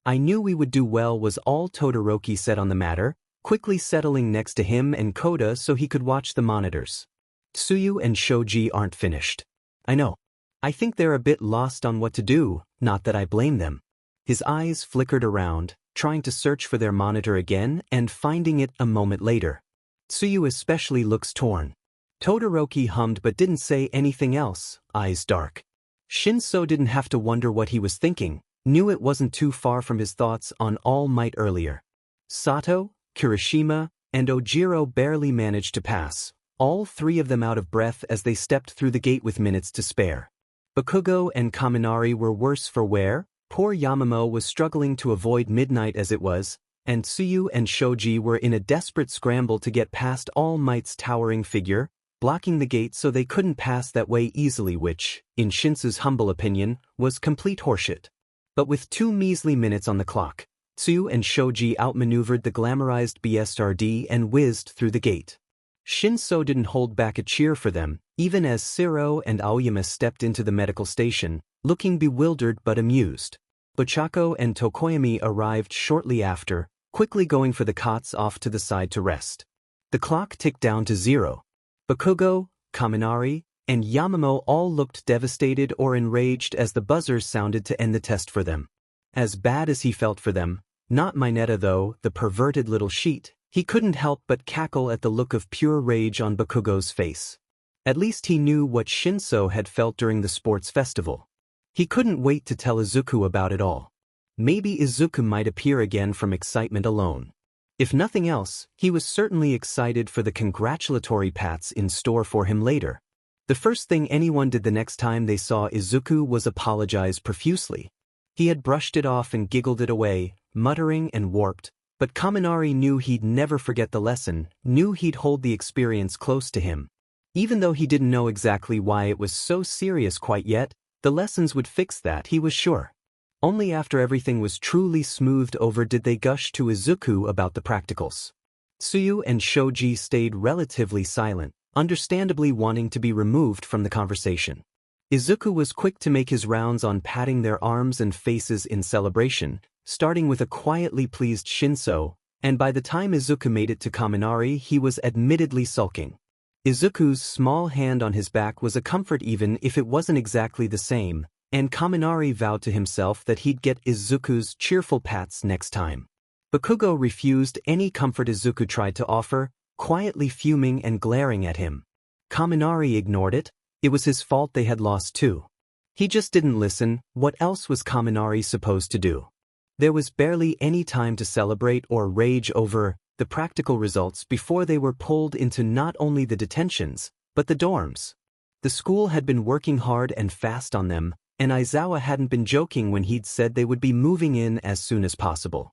S1: "I knew we would do well," was all Todoroki said on the matter, quickly settling next to him and Koda so he could watch the monitors. "Tsuyu and Shoji aren't finished." "I know. I think they're a bit lost on what to do, not that I blame them." His eyes flickered around, trying to search for their monitor again and finding it a moment later. Tsuyu especially looks torn. Todoroki hummed but didn't say anything else, eyes dark. Shinso didn't have to wonder what he was thinking, knew it wasn't too far from his thoughts on All Might earlier. Sato, Kirishima, and Ojiro barely managed to pass, all three of them out of breath as they stepped through the gate with minutes to spare. Bakugo and Kaminari were worse for wear, poor Yamamoto was struggling to avoid midnight as it was, and Tsuyu and Shoji were in a desperate scramble to get past All Might's towering figure, blocking the gate so they couldn't pass that way easily, which, in Shinsu's humble opinion, was complete horseshit. But with 2 measly minutes on the clock, Tsuyu and Shoji outmaneuvered the glamorized BSRD and whizzed through the gate. Shinso didn't hold back a cheer for them, even as Shiro and Aoyama stepped into the medical station, looking bewildered but amused. Ochako and Tokoyami arrived shortly after, quickly going for the cots off to the side to rest. The clock ticked down to 0. Bakugo, Kaminari, and Yamamoto all looked devastated or enraged as the buzzers sounded to end the test for them. As bad as he felt for them, not Mineta though, the perverted little sheet, he couldn't help but cackle at the look of pure rage on Bakugo's face. At least he knew what Shinso had felt during the sports festival. He couldn't wait to tell Izuku about it all. Maybe Izuku might appear again from excitement alone. If nothing else, he was certainly excited for the congratulatory pats in store for him later. The first thing anyone did the next time they saw Izuku was apologize profusely. He had brushed it off and giggled it away, muttering and warped, but Kaminari knew he'd never forget the lesson, knew he'd hold the experience close to him. Even though he didn't know exactly why it was so serious quite yet, the lessons would fix that, he was sure. Only after everything was truly smoothed over did they gush to Izuku about the practicals. Tsuyu and Shoji stayed relatively silent, understandably wanting to be removed from the conversation. Izuku was quick to make his rounds on patting their arms and faces in celebration, starting with a quietly pleased Shinso, and by the time Izuku made it to Kaminari he was admittedly sulking. Izuku's small hand on his back was a comfort even if it wasn't exactly the same, and Kaminari vowed to himself that he'd get Izuku's cheerful pats next time. Bakugo refused any comfort Izuku tried to offer, quietly fuming and glaring at him. Kaminari ignored it. It was his fault they had lost too. He just didn't listen. What else was Kaminari supposed to do? There was barely any time to celebrate or rage over the practical results before they were pulled into not only the detentions, but the dorms. The school had been working hard and fast on them, and Aizawa hadn't been joking when he'd said they would be moving in as soon as possible.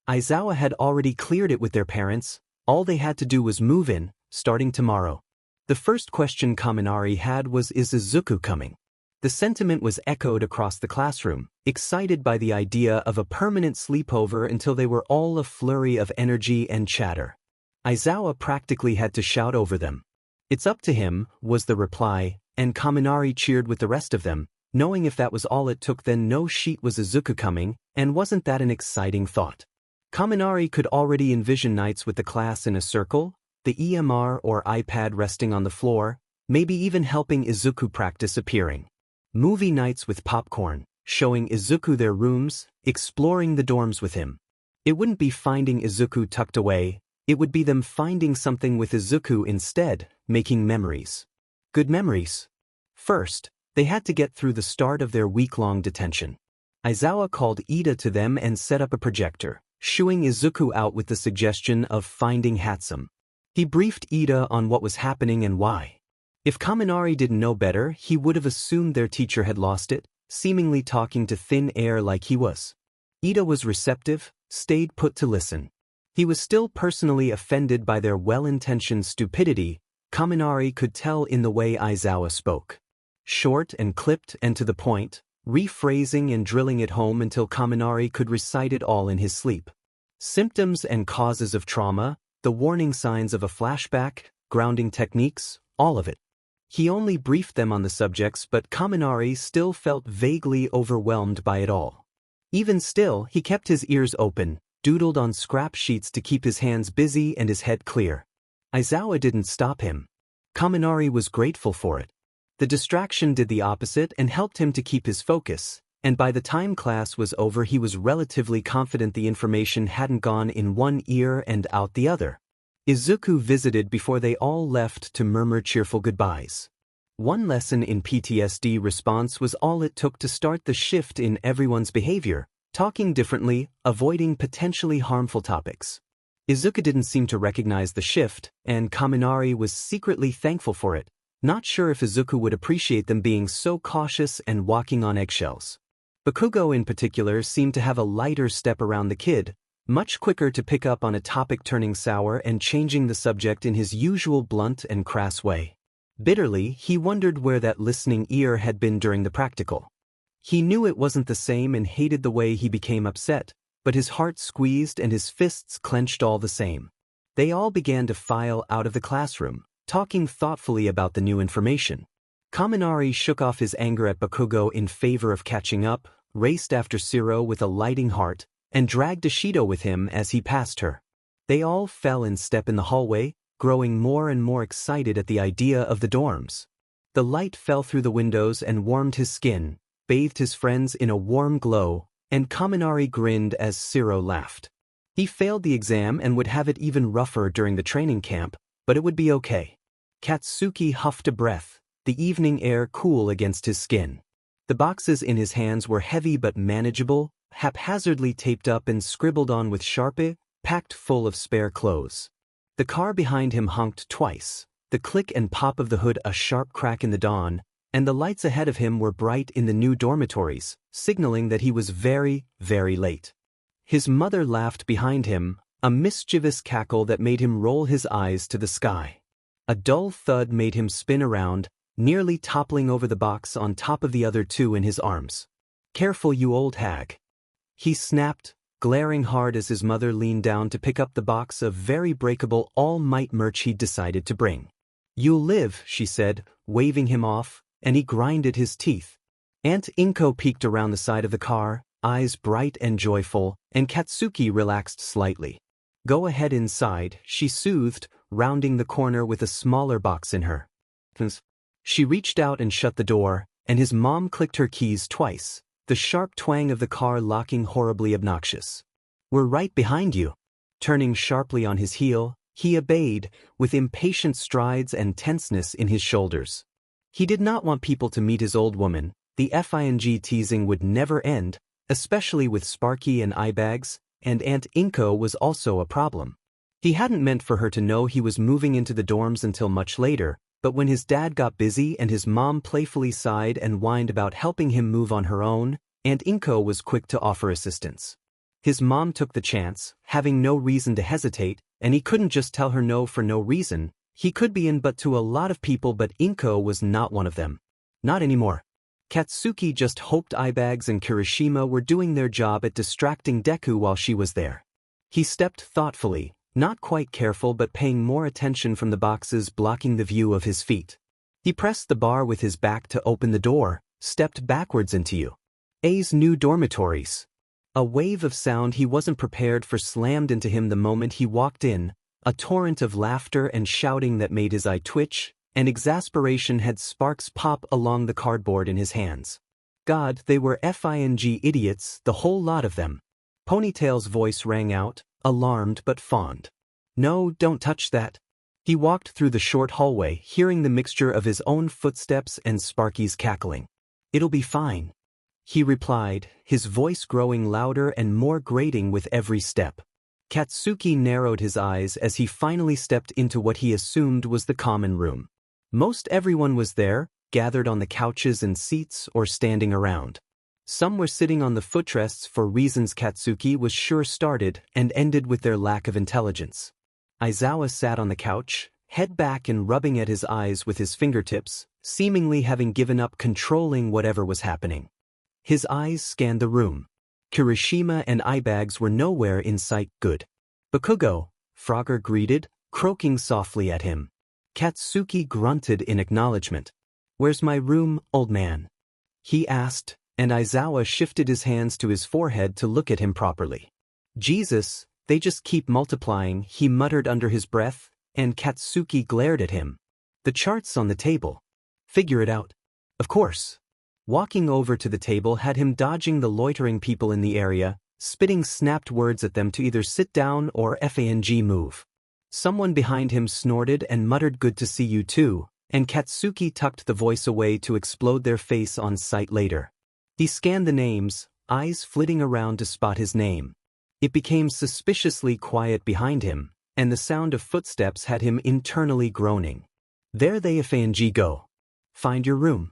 S1: Aizawa had already cleared it with their parents. All they had to do was move in, starting tomorrow. The first question Kaminari had was, is Izuku coming? The sentiment was echoed across the classroom, excited by the idea of a permanent sleepover until they were all a flurry of energy and chatter. Aizawa practically had to shout over them. It's up to him, was the reply, and Kaminari cheered with the rest of them, knowing if that was all it took then no sheet was Izuku coming, and wasn't that an exciting thought? Kaminari could already envision nights with the class in a circle, the EMR or iPad resting on the floor, maybe even helping Izuku practice appearing. Movie nights with popcorn, showing Izuku their rooms, exploring the dorms with him. It wouldn't be finding Izuku tucked away, it would be them finding something with Izuku instead, making memories. Good memories. First, they had to get through the start of their week-long detention. Aizawa called Ida to them and set up a projector, shooing Izuku out with the suggestion of finding Hatsum. He briefed Ida on what was happening and why. If Kaminari didn't know better, he would have assumed their teacher had lost it, seemingly talking to thin air like he was. Ida was receptive, stayed put to listen. He was still personally offended by their well-intentioned stupidity. Kaminari could tell in the way Aizawa spoke. Short and clipped and to the point, rephrasing and drilling it home until Kaminari could recite it all in his sleep. Symptoms and causes of trauma, the warning signs of a flashback, grounding techniques, all of it. He only briefed them on the subjects, but Kaminari still felt vaguely overwhelmed by it all. Even still, he kept his ears open, doodled on scrap sheets to keep his hands busy and his head clear. Aizawa didn't stop him. Kaminari was grateful for it. The distraction did the opposite and helped him to keep his focus, and by the time class was over he was relatively confident the information hadn't gone in one ear and out the other. Izuku visited before they all left to murmur cheerful goodbyes. One lesson in PTSD response was all it took to start the shift in everyone's behavior, talking differently, avoiding potentially harmful topics. Izuku didn't seem to recognize the shift, and Kaminari was secretly thankful for it, not sure if Izuku would appreciate them being so cautious and walking on eggshells. Bakugo in particular seemed to have a lighter step around the kid, much quicker to pick up on a topic turning sour and changing the subject in his usual blunt and crass way. Bitterly, he wondered where that listening ear had been during the practical. He knew it wasn't the same and hated the way he became upset, but his heart squeezed and his fists clenched all the same. They all began to file out of the classroom, talking thoughtfully about the new information. Kaminari shook off his anger at Bakugo in favor of catching up, raced after Shiro with a lighting heart, and dragged Ishido with him as he passed her. They all fell in step in the hallway, growing more and more excited at the idea of the dorms. The light fell through the windows and warmed his skin, bathed his friends in a warm glow, and Kaminari grinned as Shiro laughed. He failed the exam and would have it even rougher during the training camp, but it would be okay. Katsuki huffed a breath, the evening air cool against his skin. The boxes in his hands were heavy but manageable, haphazardly taped up and scribbled on with Sharpie, packed full of spare clothes. The car behind him honked twice, the click and pop of the hood a sharp crack in the dawn, and the lights ahead of him were bright in the new dormitories, signaling that he was very, very late. His mother laughed behind him, a mischievous cackle that made him roll his eyes to the sky. A dull thud made him spin around, nearly toppling over the box on top of the other two in his arms. "Careful, you old hag," he snapped, glaring hard as his mother leaned down to pick up the box of very breakable all-might merch he'd decided to bring. "You'll live," she said, waving him off, and he grinded his teeth. Aunt Inko peeked around the side of the car, eyes bright and joyful, and Katsuki relaxed slightly. "Go ahead inside," she soothed, rounding the corner with a smaller box in her. She reached out and shut the door, and his mom clicked her keys twice, the sharp twang of the car locking horribly obnoxious. "We're right behind you." Turning sharply on his heel, he obeyed, with impatient strides and tenseness in his shoulders. He did not want people to meet his old woman. The FING teasing would never end, especially with Sparky and eyebags, and Aunt Inko was also a problem. He hadn't meant for her to know he was moving into the dorms until much later, but when his dad got busy and his mom playfully sighed and whined about helping him move on her own, Aunt Inko was quick to offer assistance. His mom took the chance, having no reason to hesitate, and he couldn't just tell her no for no reason. He could be in but to a lot of people, but Inko was not one of them. Not anymore. Katsuki just hoped eyebags and Kirishima were doing their job at distracting Deku while she was there. He stepped thoughtfully, not quite careful but paying more attention from the boxes blocking the view of his feet. He pressed the bar with his back to open the door, stepped backwards into A's new dormitories. A wave of sound he wasn't prepared for slammed into him the moment he walked in, a torrent of laughter and shouting that made his eye twitch, and exasperation had sparks pop along the cardboard in his hands. God, they were FING idiots, the whole lot of them. Ponytail's voice rang out, alarmed but fond. "No, don't touch that." He walked through the short hallway, hearing the mixture of his own footsteps and Sparky's cackling. "It'll be fine," he replied, his voice growing louder and more grating with every step. Katsuki narrowed his eyes as he finally stepped into what he assumed was the common room. Most everyone was there, gathered on the couches and seats or standing around. Some were sitting on the footrests for reasons Katsuki was sure started and ended with their lack of intelligence. Aizawa sat on the couch, head back and rubbing at his eyes with his fingertips, seemingly having given up controlling whatever was happening. His eyes scanned the room. Kirishima and eyebags were nowhere in sight. "Good. Bakugo," Frogger greeted, croaking softly at him. Katsuki grunted in acknowledgement. "Where's my room, old man?" he asked, and Aizawa shifted his hands to his forehead to look at him properly. "Jesus, they just keep multiplying," he muttered under his breath, and Katsuki glared at him. "The chart's on the table. Figure it out." "Of course." Walking over to the table had him dodging the loitering people in the area, spitting snapped words at them to either sit down or FANG move. Someone behind him snorted and muttered, "Good to see you too," and Katsuki tucked the voice away to explode their face on sight later. He scanned the names, eyes flitting around to spot his name. It became suspiciously quiet behind him, and the sound of footsteps had him internally groaning. "There they FANG go. Find your room,"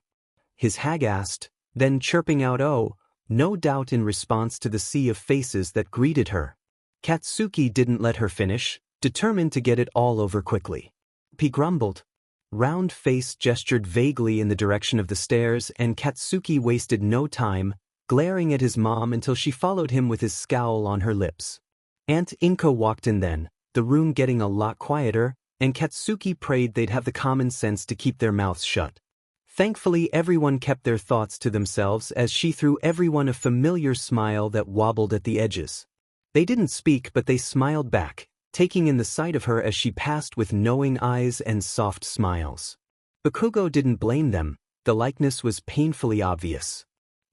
S1: his hag asked, then chirping out, "Oh," no doubt in response to the sea of faces that greeted her. Katsuki didn't let her finish, determined to get it all over quickly. He grumbled. Round face gestured vaguely in the direction of the stairs, and Katsuki wasted no time, glaring at his mom until she followed him with his scowl on her lips. Aunt Inko walked in then, the room getting a lot quieter, and Katsuki prayed they'd have the common sense to keep their mouths shut. Thankfully, everyone kept their thoughts to themselves as she threw everyone a familiar smile that wobbled at the edges. They didn't speak, but they smiled back, taking in the sight of her as she passed with knowing eyes and soft smiles. Bakugo didn't blame them, the likeness was painfully obvious.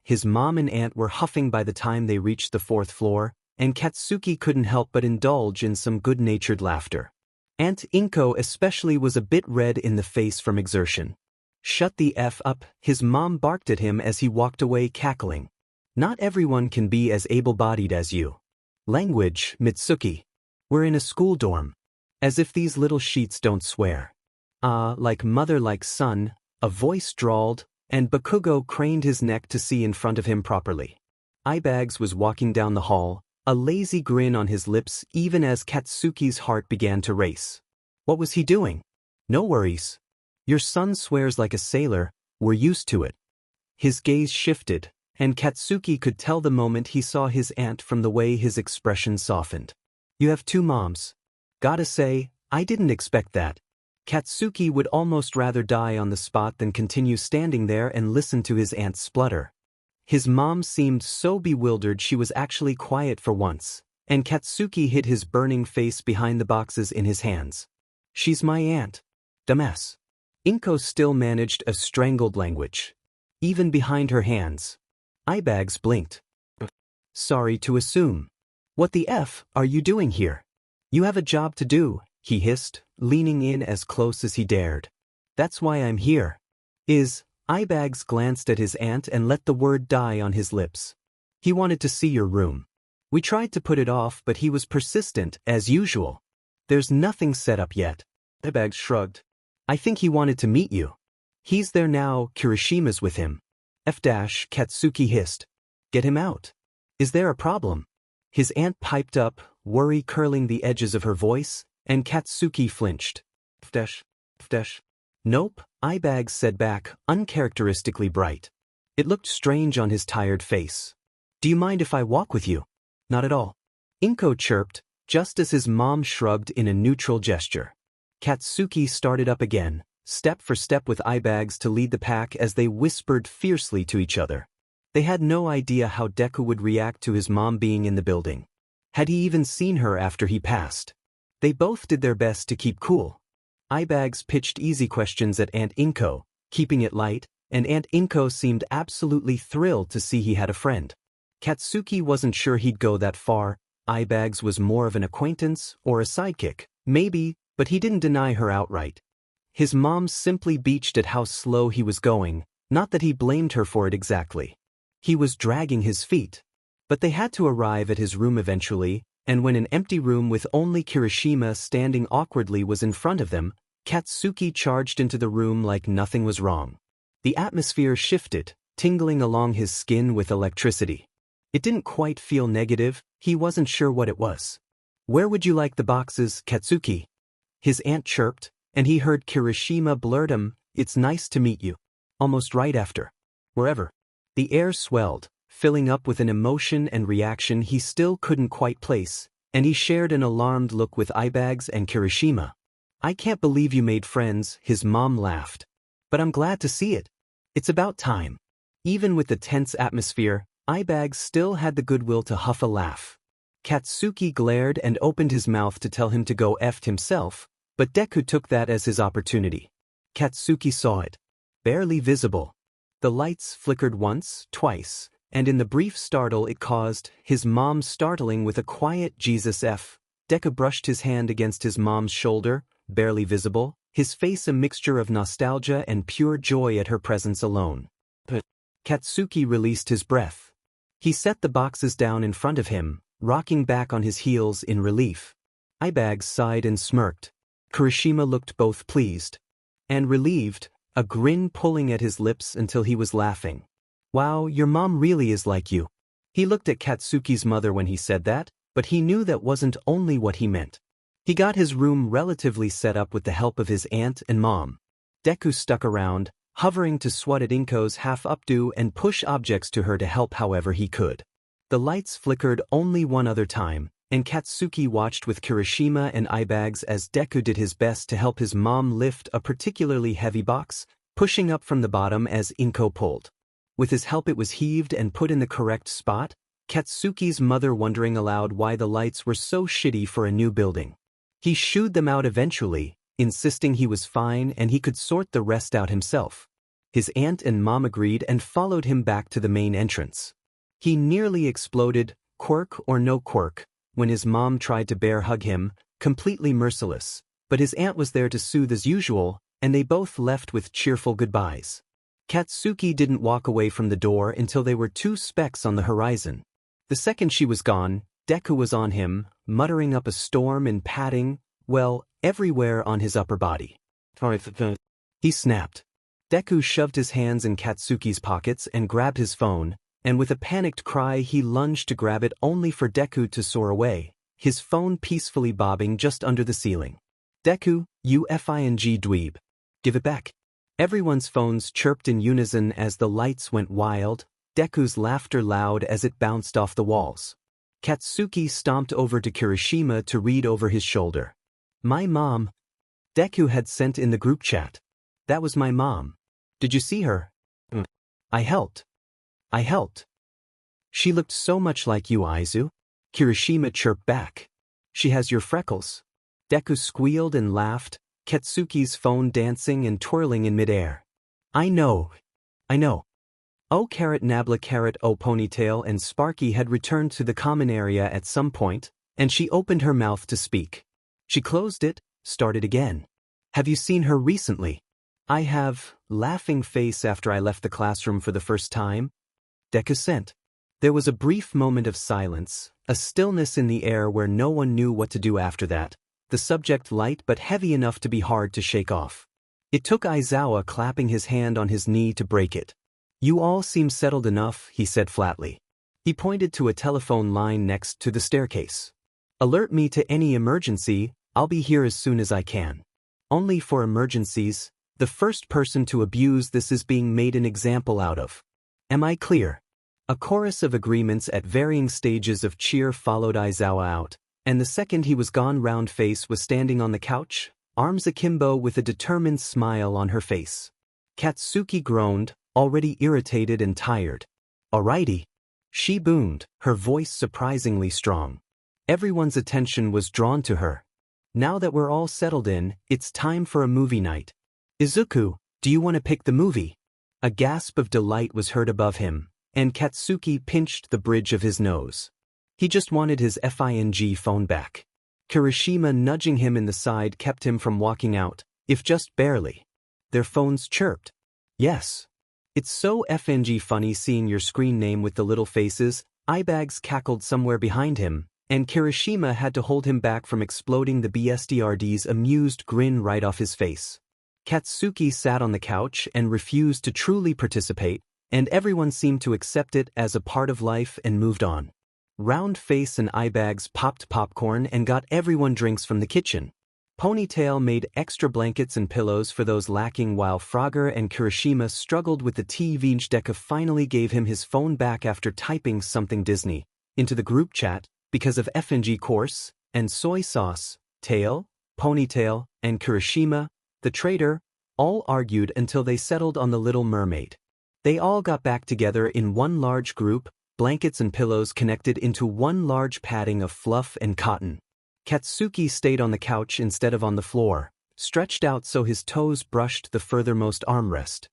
S1: His mom and aunt were huffing by the time they reached the 4th floor, and Katsuki couldn't help but indulge in some good-natured laughter. Aunt Inko especially was a bit red in the face from exertion. Shut the F up, his mom barked at him as he walked away cackling. Not everyone can be as able-bodied as you. Language, Mitsuki. We're in a school dorm. As if these little sheets don't swear. Like mother like son, a voice drawled, and Bakugo craned his neck to see in front of him properly. Ibags was walking down the hall, a lazy grin on his lips even as Katsuki's heart began to race. What was he doing? No worries. Your son swears like a sailor, we're used to it. His gaze shifted, and Katsuki could tell the moment he saw his aunt from the way his expression softened. You have two moms. Gotta say, I didn't expect that. Katsuki would almost rather die on the spot than continue standing there and listen to his aunt splutter. His mom seemed so bewildered she was actually quiet for once, and Katsuki hid his burning face behind the boxes in his hands. She's my aunt. Dumbass. Inko still managed a strangled language. Even behind her hands. Ibags blinked. Sorry to assume. What the F are you doing here? You have a job to do, he hissed, leaning in as close as he dared. That's why I'm here. Ibags glanced at his aunt and let the word die on his lips. He wanted to see your room. We tried to put it off but he was persistent, as usual. There's nothing set up yet. Ibags shrugged. I think he wanted to meet you. He's there now, Kirishima's with him. Katsuki hissed. Get him out. Is there a problem? His aunt piped up, worry curling the edges of her voice, and Katsuki flinched. Nope, Ibags said back, uncharacteristically bright. It looked strange on his tired face. Do you mind if I walk with you? Not at all. Inko chirped, just as his mom shrugged in a neutral gesture. Katsuki started up again, step for step with Ibags to lead the pack as they whispered fiercely to each other. They had no idea how Deku would react to his mom being in the building. Had he even seen her after he passed? They both did their best to keep cool. Ibags pitched easy questions at Aunt Inko, keeping it light, and Aunt Inko seemed absolutely thrilled to see he had a friend. Katsuki wasn't sure he'd go that far. Ibags was more of an acquaintance or a sidekick, maybe, but he didn't deny her outright. His mom simply beached at how slow he was going, not that he blamed her for it exactly. He was dragging his feet. But they had to arrive at his room eventually, and when an empty room with only Kirishima standing awkwardly was in front of them, Katsuki charged into the room like nothing was wrong. The atmosphere shifted, tingling along his skin with electricity. It didn't quite feel negative, he wasn't sure what it was. Where would you like the boxes, Katsuki? His aunt chirped, and he heard Kirishima blurt it's nice to meet you. Almost right after. Wherever. The air swelled, filling up with an emotion and reaction he still couldn't quite place, and he shared an alarmed look with Ibags and Kirishima. I can't believe you made friends, his mom laughed. But I'm glad to see it. It's about time. Even with the tense atmosphere, Ibags still had the goodwill to huff a laugh. Katsuki glared and opened his mouth to tell him to go F himself, but Deku took that as his opportunity. Katsuki saw it. Barely visible. The lights flickered once, twice, and in the brief startle it caused, his mom startling with a quiet Jesus F. Deku brushed his hand against his mom's shoulder, barely visible, his face a mixture of nostalgia and pure joy at her presence alone. But Katsuki released his breath. He set the boxes down in front of him, rocking back on his heels in relief. Ibags sighed and smirked. Kirishima looked both pleased and relieved, a grin pulling at his lips until he was laughing. Wow, your mom really is like you. He looked at Katsuki's mother when he said that, but he knew that wasn't only what he meant. He got his room relatively set up with the help of his aunt and mom. Deku stuck around, hovering to swat at Inko's half-updo and push objects to her to help however he could. The lights flickered only one other time, and Katsuki watched with Kirishima and Ibags as Deku did his best to help his mom lift a particularly heavy box, pushing up from the bottom as Inko pulled. With his help it was heaved and put in the correct spot, Katsuki's mother wondering aloud why the lights were so shitty for a new building. He shooed them out eventually, insisting he was fine and he could sort the rest out himself. His aunt and mom agreed and followed him back to the main entrance. He nearly exploded, quirk or no quirk, when his mom tried to bear hug him, completely merciless, but his aunt was there to soothe as usual, and they both left with cheerful goodbyes. Katsuki didn't walk away from the door until they were 2 specks on the horizon. The second she was gone, Deku was on him, muttering up a storm and patting, well, everywhere on his upper body. He snapped. Deku shoved his hands in Katsuki's pockets and grabbed his phone, and with a panicked cry he lunged to grab it only for Deku to soar away, his phone peacefully bobbing just under the ceiling. Deku, you fing dweeb. Give it back. Everyone's phones chirped in unison as the lights went wild, Deku's laughter loud as it bounced off the walls. Katsuki stomped over to Kirishima to read over his shoulder. My mom. Deku had sent in the group chat. That was my mom. Did you see her? I helped. She looked so much like you, Aizu. Kirishima chirped back. She has your freckles. Deku squealed and laughed, Katsuki's phone dancing and twirling in midair. I know. Oh Nabla Oh Ponytail and Sparky had returned to the common area at some point, and she opened her mouth to speak. She closed it, started again. Have you seen her recently? I have, laughing face after I left the classroom for the first time. Deku sent. There was a brief moment of silence, a stillness in the air where no one knew what to do after that, the subject light but heavy enough to be hard to shake off. It took Aizawa clapping his hand on his knee to break it. You all seem settled enough, he said flatly. He pointed to a telephone line next to the staircase. Alert me to any emergency, I'll be here as soon as I can. Only for emergencies, the first person to abuse this is being made an example out of. Am I clear? A chorus of agreements at varying stages of cheer followed Aizawa out, and the second he was gone Roundface was standing on the couch, arms akimbo with a determined smile on her face. Katsuki groaned, already irritated and tired. Alrighty. She boomed, her voice surprisingly strong. Everyone's attention was drawn to her. Now that we're all settled in, it's time for a movie night. Izuku, do you want to pick the movie? A gasp of delight was heard above him, and Katsuki pinched the bridge of his nose. He just wanted his FING phone back. Kirishima nudging him in the side kept him from walking out, if just barely. Their phones chirped. Yes. It's so FNG funny seeing your screen name with the little faces, Eyebags cackled somewhere behind him, and Kirishima had to hold him back from exploding the BSDRD's amused grin right off his face. Katsuki sat on the couch and refused to truly participate, and everyone seemed to accept it as a part of life and moved on. Roundface and Eyebags popped popcorn and got everyone drinks from the kitchen. Ponytail made extra blankets and pillows for those lacking while Frogger and Kirishima struggled with the TV. Deku finally gave him his phone back after typing something Disney into the group chat because of FNG course, and soy sauce, Tail, Ponytail, and Kirishima, the traitor, all argued until they settled on the Little Mermaid. They all got back together in one large group, blankets and pillows connected into one large padding of fluff and cotton. Katsuki stayed on the couch instead of on the floor, stretched out so his toes brushed the furthermost armrest.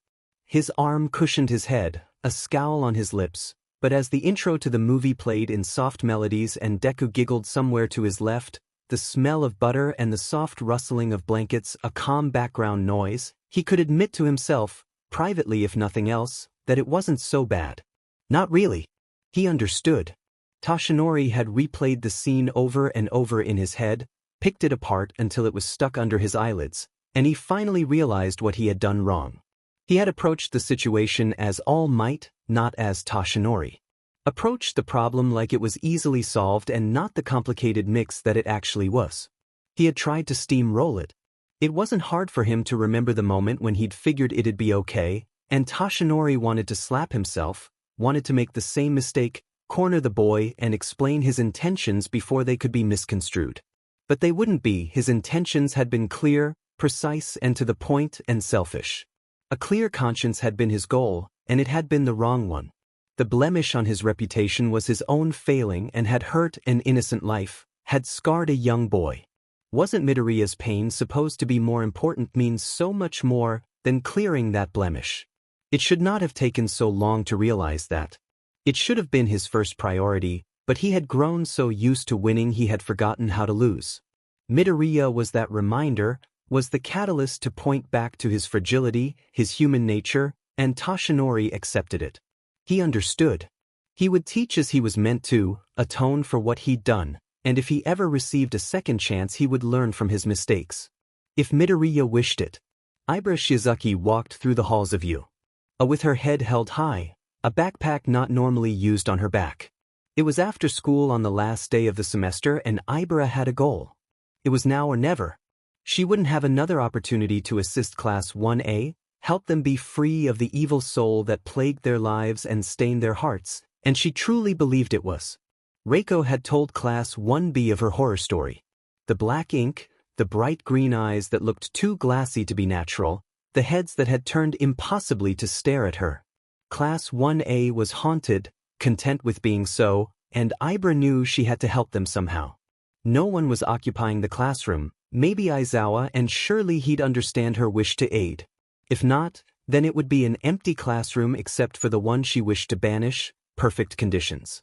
S1: His arm cushioned his head, a scowl on his lips, but as the intro to the movie played in soft melodies and Deku giggled somewhere to his left, the smell of butter and the soft rustling of blankets a calm background noise, he could admit to himself, privately if nothing else, that it wasn't so bad. Not really. He understood. Toshinori had replayed the scene over and over in his head, picked it apart until it was stuck under his eyelids, and he finally realized what he had done wrong. He had approached the situation as All Might, not as Toshinori. Approached the problem like it was easily solved and not the complicated mix that it actually was. He had tried to steamroll it. It wasn't hard for him to remember the moment when he'd figured it'd be okay, and Toshinori wanted to slap himself, wanted to make the same mistake, corner the boy and explain his intentions before they could be misconstrued. But they wouldn't be. His intentions had been clear, precise and to the point and selfish. A clear conscience had been his goal, and it had been the wrong one. The blemish on his reputation was his own failing and had hurt an innocent life, had scarred a young boy. Wasn't Midoriya's pain supposed to be more important? Means so much more than clearing that blemish. It should not have taken so long to realize that. It should have been his first priority, but he had grown so used to winning he had forgotten how to lose. Midoriya was that reminder, was the catalyst to point back to his fragility, his human nature, and Toshinori accepted it. He understood. He would teach as he was meant to, atone for what he'd done, and if he ever received a second chance he would learn from his mistakes. If Midoriya wished it. Ibara Shizuki walked through the halls of U. With her head held high, a backpack not normally used on her back. It was after school on the last day of the semester and Ibara had a goal. It was now or never. She wouldn't have another opportunity to assist Class 1A, help them be free of the evil soul that plagued their lives and stained their hearts, and she truly believed it was. Reiko had told Class 1B of her horror story. The black ink, the bright green eyes that looked too glassy to be natural, the heads that had turned impossibly to stare at her. Class 1A was haunted, content with being so, and Ibara knew she had to help them somehow. No one was occupying the classroom, maybe Aizawa, and surely he'd understand her wish to aid. If not, then it would be an empty classroom except for the one she wished to banish, perfect conditions.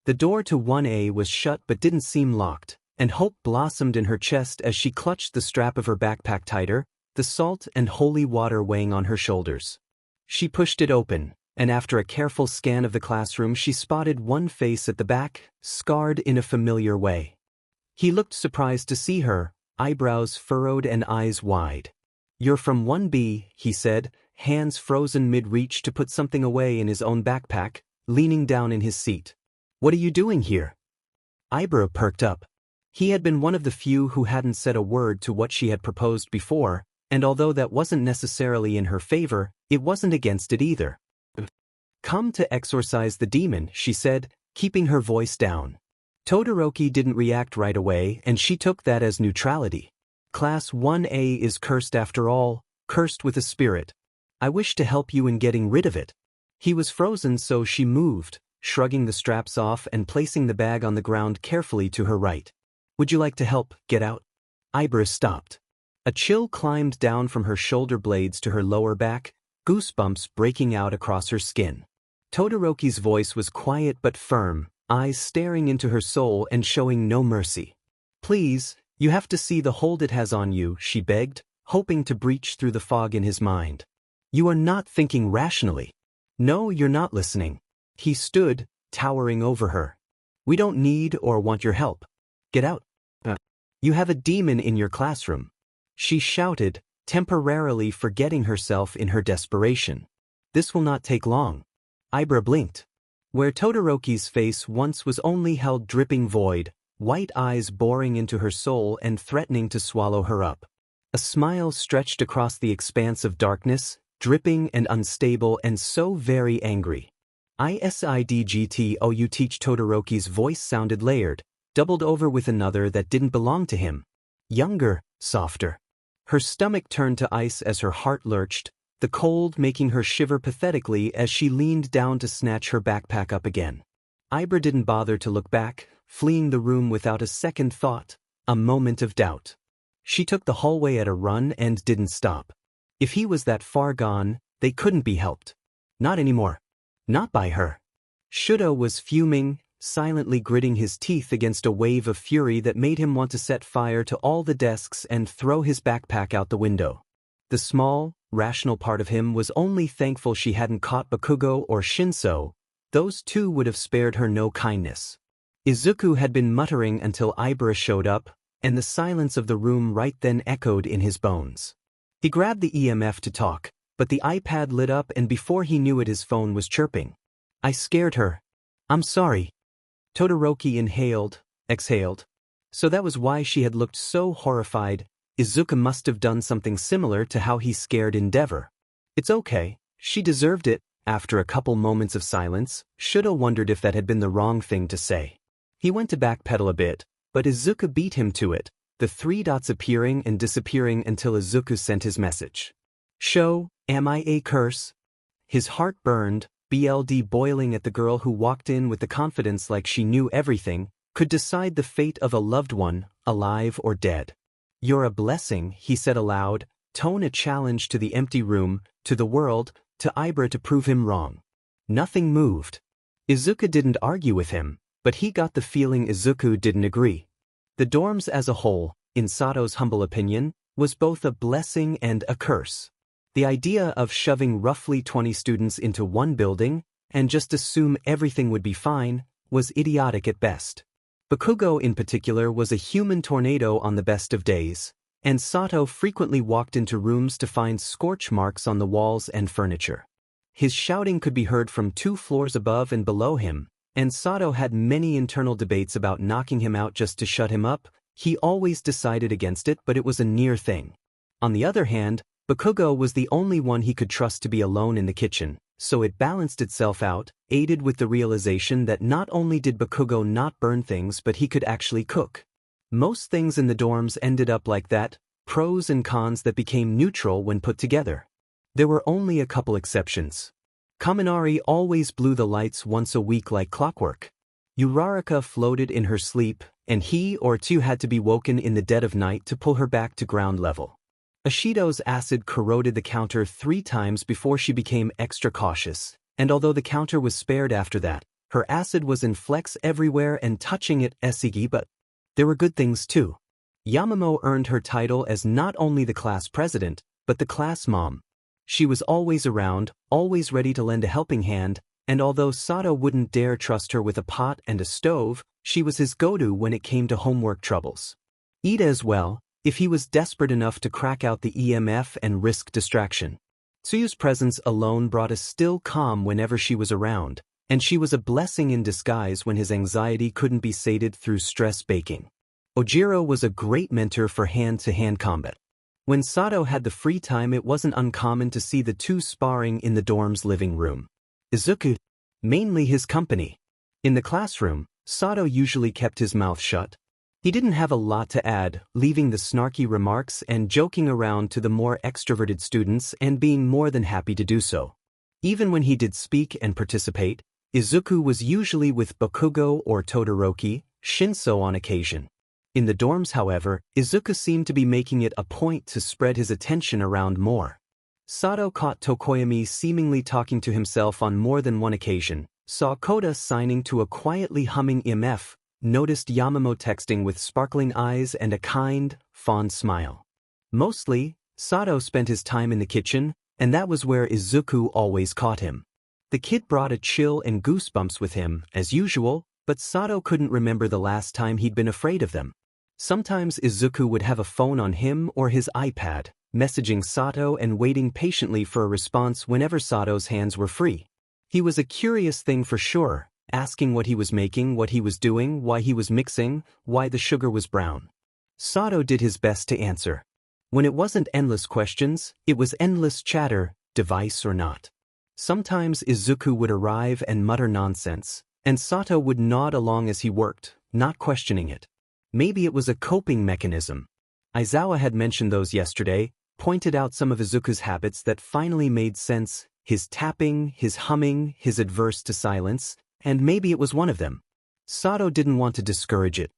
S1: The door to 1A was shut but didn't seem locked, and hope blossomed in her chest as she clutched the strap of her backpack tighter, the salt and holy water weighing on her shoulders. She pushed it open, and after a careful scan of the classroom she spotted one face at the back, scarred in a familiar way. He looked surprised to see her, eyebrows furrowed and eyes wide. "You're from 1B, he said, hands frozen mid-reach to put something away in his own backpack, leaning down in his seat. "What are you doing here?" Ibara perked up. He had been one of the few who hadn't said a word to what she had proposed before, and although that wasn't necessarily in her favor, it wasn't against it either. "Come to exorcise the demon," she said, keeping her voice down. Todoroki didn't react right away, and she took that as neutrality. Class 1A is cursed after all, cursed with a spirit. I wish to help you in getting rid of it. He was frozen, so she moved, shrugging the straps off and placing the bag on the ground carefully to her right. "Would you like to help get out?" Ibara stopped. A chill climbed down from her shoulder blades to her lower back, goosebumps breaking out across her skin. Todoroki's voice was quiet but firm, eyes staring into her soul and showing no mercy. "Please, you have to see the hold it has on you," she begged, hoping to breach through the fog in his mind. "You are not thinking rationally. No, you're not listening." He stood, towering over her. "We don't need or want your help. Get out. You have a demon in your classroom," she shouted, temporarily forgetting herself in her desperation. "This will not take long." Ibara blinked. Where Todoroki's face once was only held dripping void, white eyes boring into her soul and threatening to swallow her up. A smile stretched across the expanse of darkness, dripping and unstable and so very angry. "ISIDGTO you teach." Todoroki's voice sounded layered, doubled over with another that didn't belong to him. Younger, softer. Her stomach turned to ice as her heart lurched, the cold making her shiver pathetically as she leaned down to snatch her backpack up again. Ibara didn't bother to look back, fleeing the room without a second thought, a moment of doubt. She took the hallway at a run and didn't stop. If he was that far gone, they couldn't be helped. Not anymore. Not by her. Shudo was fuming, silently gritting his teeth against a wave of fury that made him want to set fire to all the desks and throw his backpack out the window. The small, rational part of him was only thankful she hadn't caught Bakugo or Shinso. Those two would have spared her no kindness. Izuku had been muttering until Ibara showed up, and the silence of the room right then echoed in his bones. He grabbed the EMF to talk, but the iPad lit up and before he knew it his phone was chirping. "I scared her. I'm sorry." Todoroki inhaled, exhaled. So that was why she had looked so horrified. Izuku must have done something similar to how he scared Endeavor. "It's okay, she deserved it." After a couple moments of silence, Shudo wondered if that had been the wrong thing to say. He went to backpedal a bit, but Izuku beat him to it, the three dots appearing and disappearing until Izuku sent his message. "Show, am I a curse?" His heart burned, BLD boiling at the girl who walked in with the confidence like she knew everything, could decide the fate of a loved one, alive or dead. "You're a blessing," he said aloud, tone a challenge to the empty room, to the world, to Ibara to prove him wrong. Nothing moved. Izuku didn't argue with him, but he got the feeling Izuku didn't agree. The dorms as a whole, in Sato's humble opinion, was both a blessing and a curse. The idea of shoving roughly 20 students into one building and just assume everything would be fine was idiotic at best. Bakugo in particular was a human tornado on the best of days, and Sato frequently walked into rooms to find scorch marks on the walls and furniture. His shouting could be heard from 2 floors above and below him, and Sato had many internal debates about knocking him out just to shut him up. He always decided against it, but it was a near thing. On the other hand, Bakugo was the only one he could trust to be alone in the kitchen, so it balanced itself out, aided with the realization that not only did Bakugo not burn things but he could actually cook. Most things in the dorms ended up like that, pros and cons that became neutral when put together. There were only a couple exceptions. Kaminari always blew the lights once a week like clockwork. Uraraka floated in her sleep, and he or two had to be woken in the dead of night to pull her back to ground level. Ashido's acid corroded the counter 3 times before she became extra cautious, and although the counter was spared after that, her acid was in flecks everywhere and touching it esigi, but there were good things too. Yamamo earned her title as not only the class president, but the class mom. She was always around, always ready to lend a helping hand, and although Sato wouldn't dare trust her with a pot and a stove, she was his go-to when it came to homework troubles. Ida as well, if he was desperate enough to crack out the EMF and risk distraction. Tsuyu's presence alone brought a still calm whenever she was around, and she was a blessing in disguise when his anxiety couldn't be sated through stress baking. Ojiro was a great mentor for hand-to-hand combat. When Sato had the free time, it wasn't uncommon to see the 2 sparring in the dorm's living room. Izuku, mainly his company. In the classroom, Sato usually kept his mouth shut. He didn't have a lot to add, leaving the snarky remarks and joking around to the more extroverted students and being more than happy to do so. Even when he did speak and participate, Izuku was usually with Bakugo or Todoroki, Shinso on occasion. In the dorms, however, Izuku seemed to be making it a point to spread his attention around more. Sato caught Tokoyami seemingly talking to himself on more than one occasion, saw Kota signing to a quietly humming EMF, noticed Yamamo texting with sparkling eyes and a kind, fond smile. Mostly, Sato spent his time in the kitchen, and that was where Izuku always caught him. The kid brought a chill and goosebumps with him, as usual, but Sato couldn't remember the last time he'd been afraid of them. Sometimes Izuku would have a phone on him or his iPad, messaging Sato and waiting patiently for a response whenever Sato's hands were free. He was a curious thing for sure, asking what he was making, what he was doing, why he was mixing, why the sugar was brown. Sato did his best to answer. When it wasn't endless questions, it was endless chatter, device or not. Sometimes Izuku would arrive and mutter nonsense, and Sato would nod along as he worked, not questioning it. Maybe it was a coping mechanism. Aizawa had mentioned those yesterday, pointed out some of Izuku's habits that finally made sense, his tapping, his humming, his adverse to silence, and maybe it was one of them. Sato didn't want to discourage it.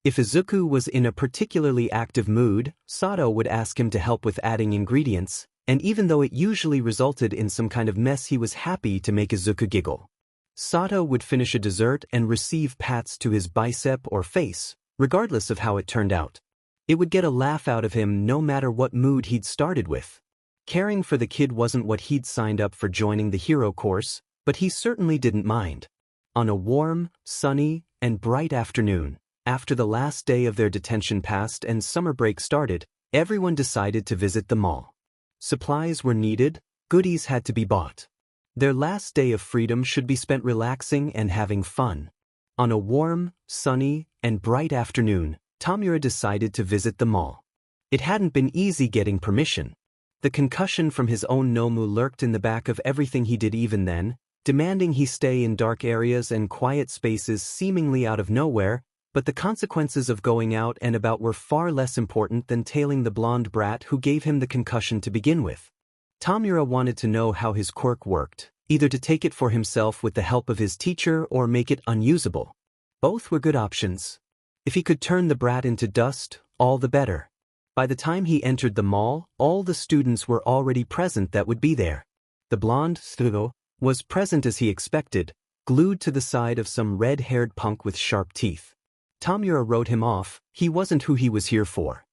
S1: If Izuku was in a particularly active mood, Sato would ask him to help with adding ingredients, and even though it usually resulted in some kind of mess, he was happy to make Izuku giggle. Sato would finish a dessert and receive pats to his bicep or face, regardless of how it turned out. It would get a laugh out of him no matter what mood he'd started with. Caring for the kid wasn't what he'd signed up for joining the hero course, but he certainly didn't mind. On a warm, sunny, and bright afternoon, after the last day of their detention passed and summer break started, everyone decided to visit the mall. Supplies were needed, goodies had to be bought. Their last day of freedom should be spent relaxing and having fun. On a warm, sunny, and bright afternoon, Tamura decided to visit the mall. It hadn't been easy getting permission. The concussion from his own Nomu lurked in the back of everything he did even then, demanding he stay in dark areas and quiet spaces seemingly out of nowhere, but the consequences of going out and about were far less important than tailing the blonde brat who gave him the concussion to begin with. Tamura wanted to know how his quirk worked, either to take it for himself with the help of his teacher or make it unusable. Both were good options. If he could turn the brat into dust, all the better. By the time he entered the mall, all the students were already present that would be there. The blonde, Stugo, was present as he expected, glued to the side of some red-haired punk with sharp teeth. Tamura wrote him off, he wasn't who he was here for.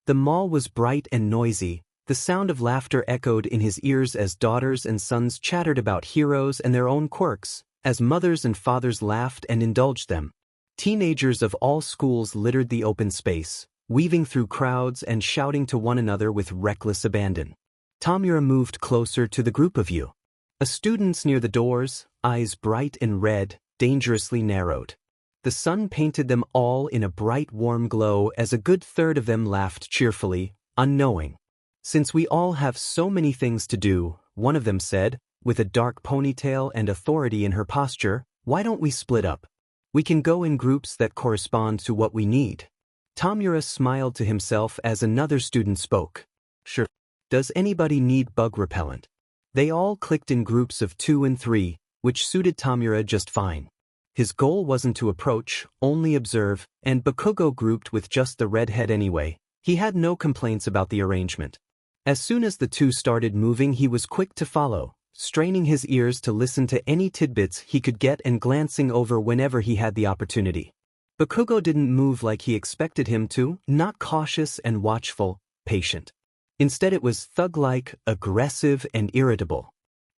S1: The mall was bright and noisy, the sound of laughter echoed in his ears as daughters and sons chattered about heroes and their own quirks, as mothers and fathers laughed and indulged them. Teenagers of all schools littered the open space, weaving through crowds and shouting to one another with reckless abandon. Tamura moved closer to the group of you. Students near the doors, eyes bright and red, dangerously narrowed. The sun painted them all in a bright warm glow as a good third of them laughed cheerfully, unknowing. Since we all have so many things to do, one of them said, with a dark ponytail and authority in her posture, why don't we split up? We can go in groups that correspond to what we need. Tamura smiled to himself as another student spoke. Sure. Does anybody need bug repellent? They all clicked in groups of 2 and 3, which suited Tamura just fine. His goal wasn't to approach, only observe, and Bakugo grouped with just the redhead anyway. He had no complaints about the arrangement. As soon as the two started moving, he was quick to follow, straining his ears to listen to any tidbits he could get and glancing over whenever he had the opportunity. Bakugo didn't move like he expected him to, not cautious and watchful, patient. Instead it was thug-like, aggressive and irritable.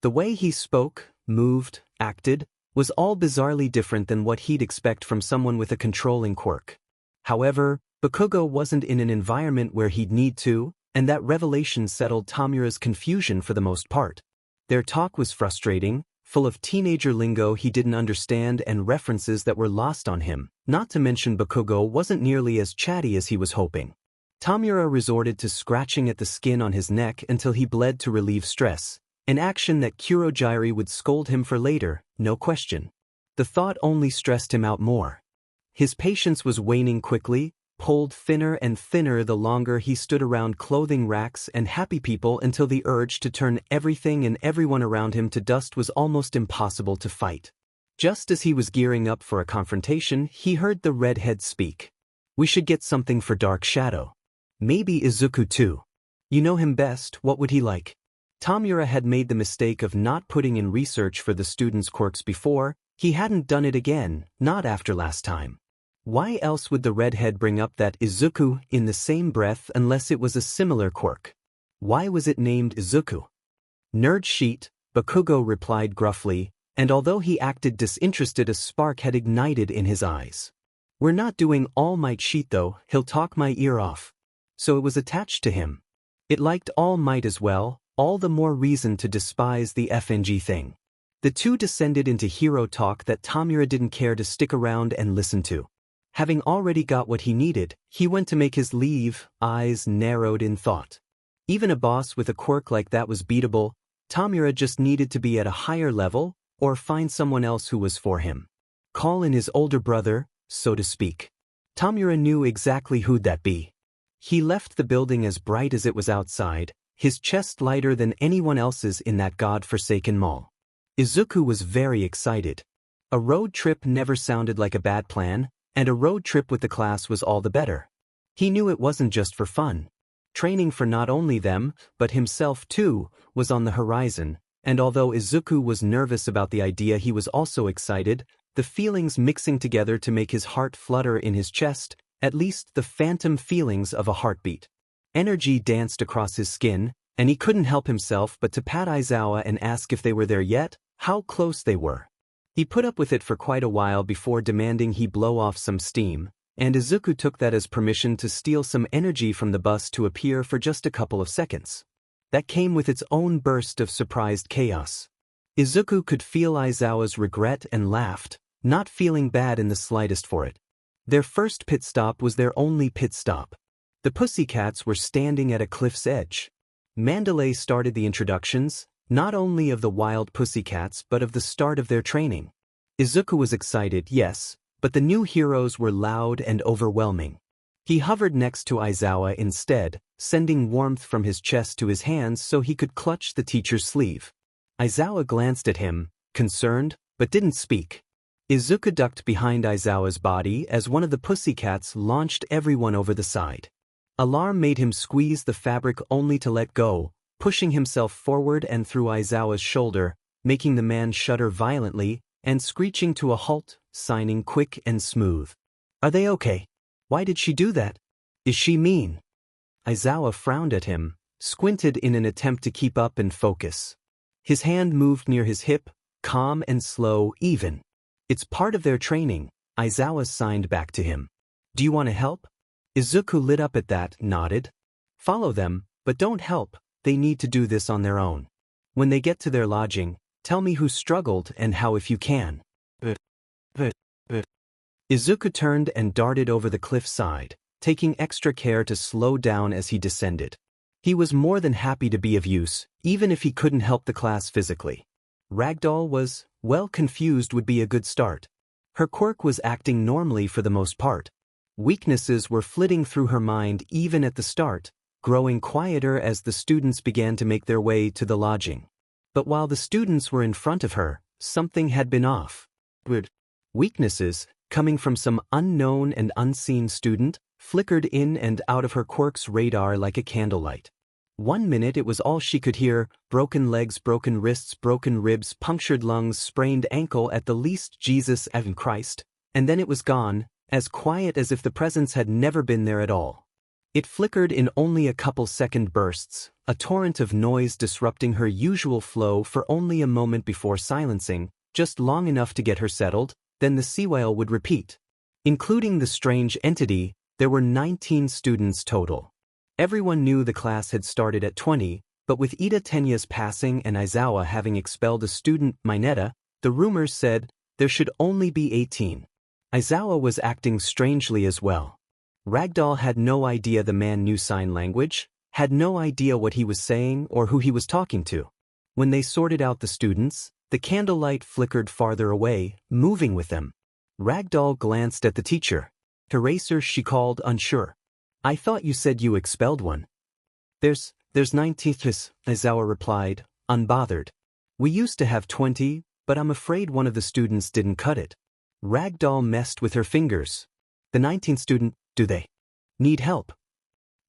S1: The way he spoke, moved, acted, was all bizarrely different than what he'd expect from someone with a controlling quirk. However, Bakugo wasn't in an environment where he'd need to, and that revelation settled Tamura's confusion for the most part. Their talk was frustrating, full of teenager lingo he didn't understand and references that were lost on him, not to mention Bakugo wasn't nearly as chatty as he was hoping. Tamura resorted to scratching at the skin on his neck until he bled to relieve stress, an action that Kurogyari would scold him for later, no question. The thought only stressed him out more. His patience was waning quickly, pulled thinner and thinner the longer he stood around clothing racks and happy people until the urge to turn everything and everyone around him to dust was almost impossible to fight. Just as he was gearing up for a confrontation, he heard the redhead speak. We should get something for Dark Shadow. Maybe Izuku too. You know him best, what would he like? Tamura had made the mistake of not putting in research for the students' quirks before. He hadn't done it again, not after last time. Why else would the redhead bring up that Izuku in the same breath unless it was a similar quirk? Why was it named Izuku? Nerd sheet, Bakugo replied gruffly, and although he acted disinterested, a spark had ignited in his eyes. We're not doing All Might sheet though, he'll talk my ear off. So it was attached to him. It liked All Might as well, all the more reason to despise the FNG thing. The two descended into hero talk that Tamura didn't care to stick around and listen to. Having already got what he needed, he went to make his leave, eyes narrowed in thought. Even a boss with a quirk like that was beatable. Tamura just needed to be at a higher level, or find someone else who was for him. Call in his older brother, so to speak. Tamura knew exactly who'd that be. He left the building as bright as it was outside, his chest lighter than anyone else's in that god-forsaken mall. Izuku was very excited. A road trip never sounded like a bad plan, and a road trip with the class was all the better. He knew it wasn't just for fun. Training for not only them, but himself too, was on the horizon, and although Izuku was nervous about the idea, he was also excited, the feelings mixing together to make his heart flutter in his chest, at least the phantom feelings of a heartbeat. Energy danced across his skin, and he couldn't help himself but to pat Aizawa and ask if they were there yet, how close they were. He put up with it for quite a while before demanding he blow off some steam, and Izuku took that as permission to steal some energy from the bus to appear for just a couple of seconds. That came with its own burst of surprised chaos. Izuku could feel Aizawa's regret and laughed, not feeling bad in the slightest for it. Their first pit stop was their only pit stop. The Pussycats were standing at a cliff's edge. Mandalay started the introductions, not only of the wild Pussycats but of the start of their training. Izuku was excited, yes, but the new heroes were loud and overwhelming. He hovered next to Aizawa instead, sending warmth from his chest to his hands so he could clutch the teacher's sleeve. Aizawa glanced at him, concerned, but didn't speak. Izuku ducked behind Aizawa's body as one of the Pussycats launched everyone over the side. Alarm made him squeeze the fabric only to let go, pushing himself forward and through Aizawa's shoulder, making the man shudder violently, and screeching to a halt, signing quick and smooth. Are they okay? Why did she do that? Is she mean? Aizawa frowned at him, squinted in an attempt to keep up and focus. His hand moved near his hip, calm and slow, even. It's part of their training, Aizawa signed back to him. Do you want to help? Izuku lit up at that, nodded. Follow them, but don't help, they need to do this on their own. When they get to their lodging, tell me who struggled and how if you can. Izuku turned and darted over the cliff side, taking extra care to slow down as he descended. He was more than happy to be of use, even if he couldn't help the class physically. Ragdoll was, well, confused would be a good start. Her quirk was acting normally for the most part. Weaknesses were flitting through her mind even at the start, growing quieter as the students began to make their way to the lodging. But while the students were in front of her, something had been off. Weaknesses, coming from some unknown and unseen student, flickered in and out of her quirk's radar like a candlelight. 1 minute it was all she could hear: broken legs, broken wrists, broken ribs, punctured lungs, sprained ankle, at the least Jesus and Christ, and then it was gone, as quiet as if the presence had never been there at all. It flickered in only a couple second bursts, a torrent of noise disrupting her usual flow for only a moment before silencing, just long enough to get her settled, then the sea whale would repeat. Including the strange entity, there were 19 students total. Everyone knew the class had started at 20, but with Ida Tenya's passing and Aizawa having expelled a student, Mineta, the rumors said there should only be 18. Aizawa was acting strangely as well. Ragdoll had no idea the man knew sign language, had no idea what he was saying or who he was talking to. When they sorted out the students, the candlelight flickered farther away, moving with them. Ragdoll glanced at the teacher. Eraser, she called, unsure. I thought you said you expelled one. There's 19, Aizawa replied, unbothered. We used to have 20, but I'm afraid one of the students didn't cut it. Ragdoll messed with her fingers. The 19th student, do they need help?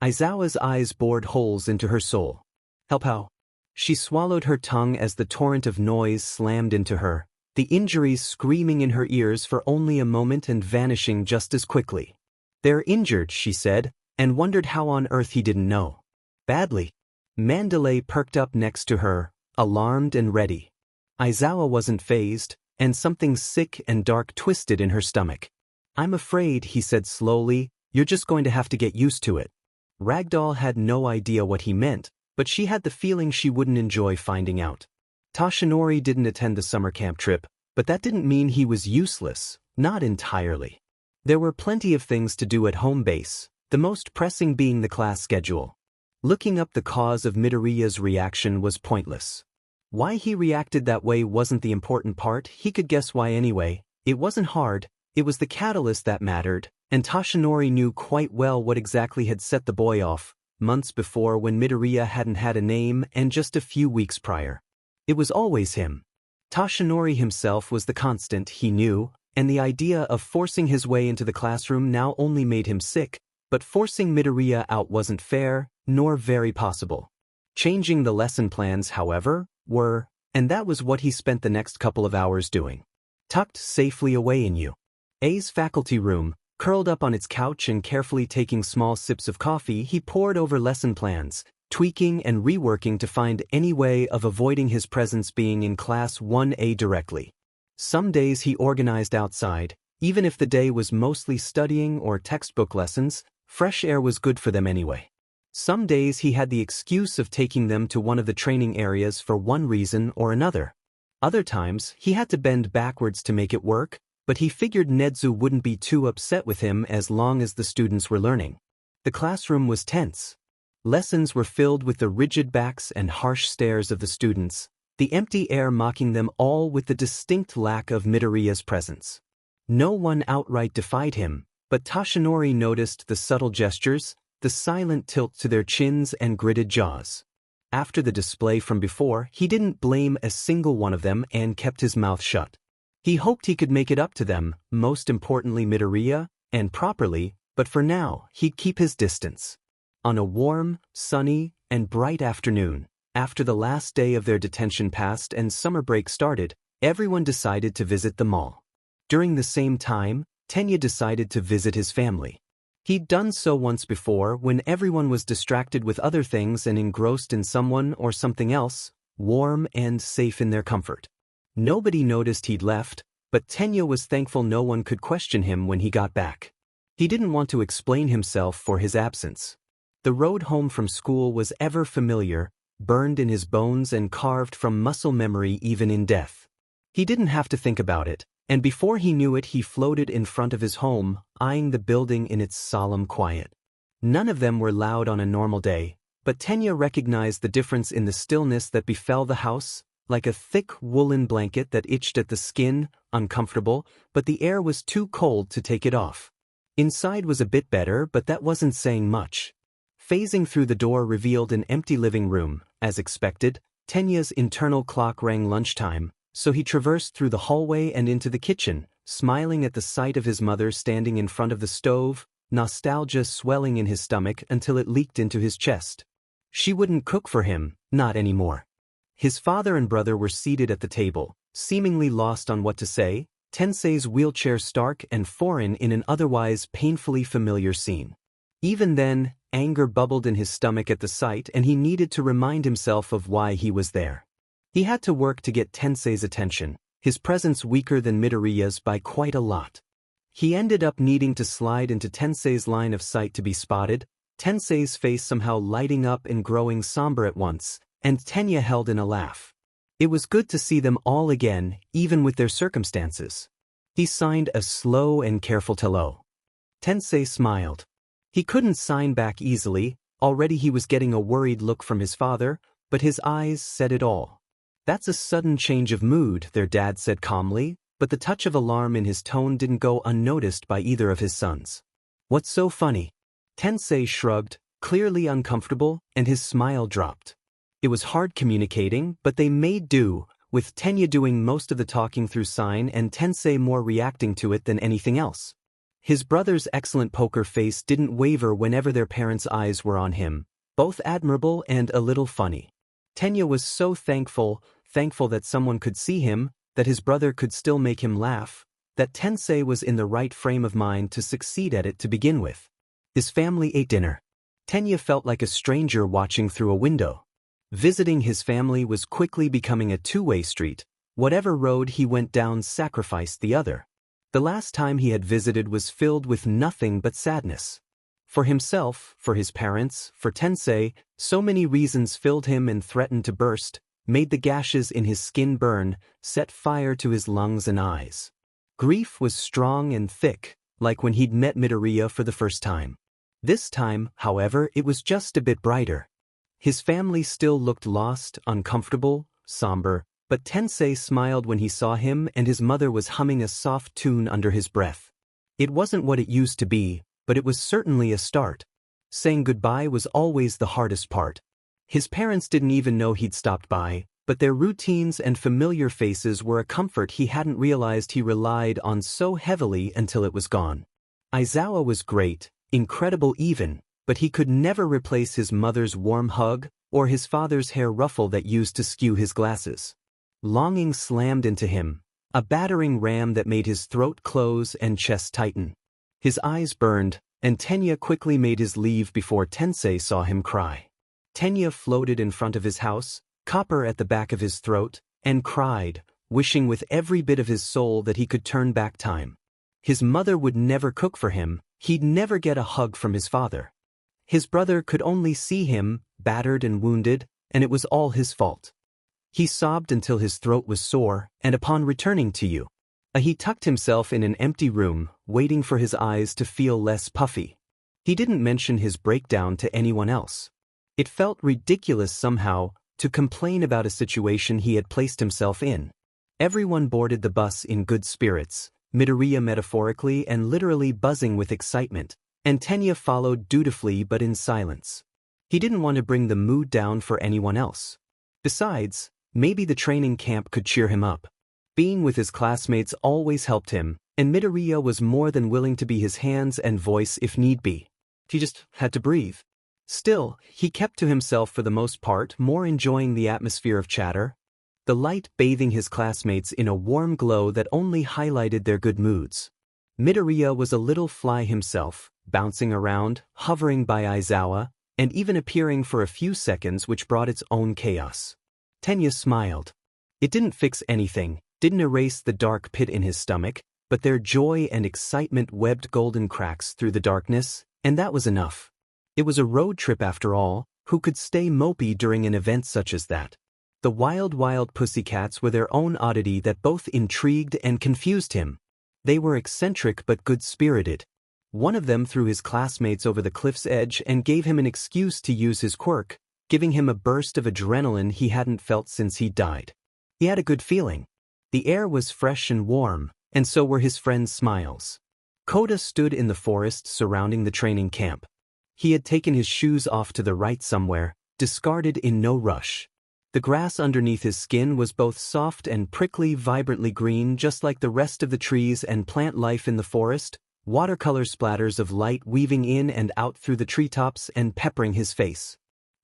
S1: Aizawa's eyes bored holes into her soul. Help how? She swallowed her tongue as the torrent of noise slammed into her, the injuries screaming in her ears for only a moment and vanishing just as quickly. They're injured, she said, and wondered how on earth he didn't know. Badly. Mandalay perked up next to her, alarmed and ready. Aizawa wasn't fazed, and something sick and dark twisted in her stomach. I'm afraid, he said slowly, you're just going to have to get used to it. Ragdoll had no idea what he meant, but she had the feeling she wouldn't enjoy finding out. Toshinori didn't attend the summer camp trip, but that didn't mean he was useless, not entirely. There were plenty of things to do at home base, the most pressing being the class schedule. Looking up the cause of Midoriya's reaction was pointless. Why he reacted that way wasn't the important part, he could guess why anyway. It wasn't hard, it was the catalyst that mattered, and Toshinori knew quite well what exactly had set the boy off, months before when Midoriya hadn't had a name and just a few weeks prior. It was always him. Toshinori himself was the constant, he knew, and the idea of forcing his way into the classroom now only made him sick, but forcing Midoriya out wasn't fair, nor very possible. Changing the lesson plans, however, were, and that was what he spent the next couple of hours doing. Tucked safely away in UA's faculty room, curled up on its couch and carefully taking small sips of coffee, he pored over lesson plans, tweaking and reworking to find any way of avoiding his presence being in Class 1A directly. Some days he organized outside, even if the day was mostly studying or textbook lessons, fresh air was good for them anyway. Some days he had the excuse of taking them to one of the training areas for one reason or another. Other times, he had to bend backwards to make it work, but he figured Nedzu wouldn't be too upset with him as long as the students were learning. The classroom was tense. Lessons were filled with the rigid backs and harsh stares of the students, the empty air mocking them all with the distinct lack of Midoriya's presence. No one outright defied him, but Toshinori noticed the subtle gestures, the silent tilt to their chins and gritted jaws. After the display from before, he didn't blame a single one of them and kept his mouth shut. He hoped he could make it up to them, most importantly Midoriya, and properly, but for now, he'd keep his distance. On a warm, sunny, and bright afternoon, after the last day of their detention passed and summer break started, everyone decided to visit the mall. During the same time, Tenya decided to visit his family. He'd done so once before when everyone was distracted with other things and engrossed in someone or something else, warm and safe in their comfort. Nobody noticed he'd left, but Tenya was thankful no one could question him when he got back. He didn't want to explain himself for his absence. The road home from school was ever familiar, burned in his bones and carved from muscle memory even in death. He didn't have to think about it, and before he knew it he floated in front of his home, eyeing the building in its solemn quiet. None of them were loud on a normal day, but Tenya recognized the difference in the stillness that befell the house, like a thick woolen blanket that itched at the skin, uncomfortable, but the air was too cold to take it off. Inside was a bit better, but that wasn't saying much. Phasing through the door revealed an empty living room. As expected, Tenya's internal clock rang lunchtime, so he traversed through the hallway and into the kitchen, smiling at the sight of his mother standing in front of the stove, nostalgia swelling in his stomach until it leaked into his chest. She wouldn't cook for him, not anymore. His father and brother were seated at the table, seemingly lost on what to say, Tensei's wheelchair stark and foreign in an otherwise painfully familiar scene. Even then, anger bubbled in his stomach at the sight and he needed to remind himself of why he was there. He had to work to get Tensei's attention, his presence weaker than Midoriya's by quite a lot. He ended up needing to slide into Tensei's line of sight to be spotted, Tensei's face somehow lighting up and growing somber at once, and Tenya held in a laugh. It was good to see them all again, even with their circumstances. He signed a slow and careful hello. Tensei smiled. He couldn't sign back easily, already he was getting a worried look from his father, but his eyes said it all. "That's a sudden change of mood," their dad said calmly, but the touch of alarm in his tone didn't go unnoticed by either of his sons. "What's so funny?" Tensei shrugged, clearly uncomfortable, and his smile dropped. It was hard communicating, but they made do, with Tenya doing most of the talking through sign and Tensei more reacting to it than anything else. His brother's excellent poker face didn't waver whenever their parents' eyes were on him, both admirable and a little funny. Tenya was so thankful that someone could see him, that his brother could still make him laugh, that Tensei was in the right frame of mind to succeed at it to begin with. His family ate dinner. Tenya felt like a stranger watching through a window. Visiting his family was quickly becoming a two-way street. Whatever road he went down sacrificed the other. The last time he had visited was filled with nothing but sadness. For himself, for his parents, for Tensei, so many reasons filled him and threatened to burst, made the gashes in his skin burn, set fire to his lungs and eyes. Grief was strong and thick, like when he'd met Midoriya for the first time. This time, however, it was just a bit brighter. His family still looked lost, uncomfortable, somber, but Tensei smiled when he saw him and his mother was humming a soft tune under his breath. It wasn't what it used to be, but it was certainly a start. Saying goodbye was always the hardest part. His parents didn't even know he'd stopped by, but their routines and familiar faces were a comfort he hadn't realized he relied on so heavily until it was gone. Aizawa was great, incredible even, but he could never replace his mother's warm hug or his father's hair ruffle that used to skew his glasses. Longing slammed into him, a battering ram that made his throat close and chest tighten. His eyes burned, and Tenya quickly made his leave before Tensei saw him cry. Tenya floated in front of his house, copper at the back of his throat, and cried, wishing with every bit of his soul that he could turn back time. His mother would never cook for him, he'd never get a hug from his father. His brother could only see him, battered and wounded, and it was all his fault. He sobbed until his throat was sore, and upon returning to you, he tucked himself in an empty room, waiting for his eyes to feel less puffy. He didn't mention his breakdown to anyone else. It felt ridiculous somehow to complain about a situation he had placed himself in. Everyone boarded the bus in good spirits, Midoriya metaphorically and literally buzzing with excitement, and Tenya followed dutifully but in silence. He didn't want to bring the mood down for anyone else. Besides, maybe the training camp could cheer him up. Being with his classmates always helped him, and Midoriya was more than willing to be his hands and voice if need be. He just had to breathe. Still, he kept to himself for the most part, more enjoying the atmosphere of chatter, the light bathing his classmates in a warm glow that only highlighted their good moods. Midoriya was a little fly himself, bouncing around, hovering by Aizawa, and even appearing for a few seconds, which brought its own chaos. Tenya smiled. It didn't fix anything, didn't erase the dark pit in his stomach, but their joy and excitement webbed golden cracks through the darkness, and that was enough. It was a road trip after all. Who could stay mopey during an event such as that? The wild pussycats were their own oddity that both intrigued and confused him. They were eccentric but good-spirited. One of them threw his classmates over the cliff's edge and gave him an excuse to use his quirk, giving him a burst of adrenaline he hadn't felt since he died. He had a good feeling. The air was fresh and warm, and so were his friends' smiles. Kota stood in the forest surrounding the training camp. He had taken his shoes off to the right somewhere, discarded in no rush. The grass underneath his skin was both soft and prickly, vibrantly green, just like the rest of the trees and plant life in the forest, watercolor splatters of light weaving in and out through the treetops and peppering his face.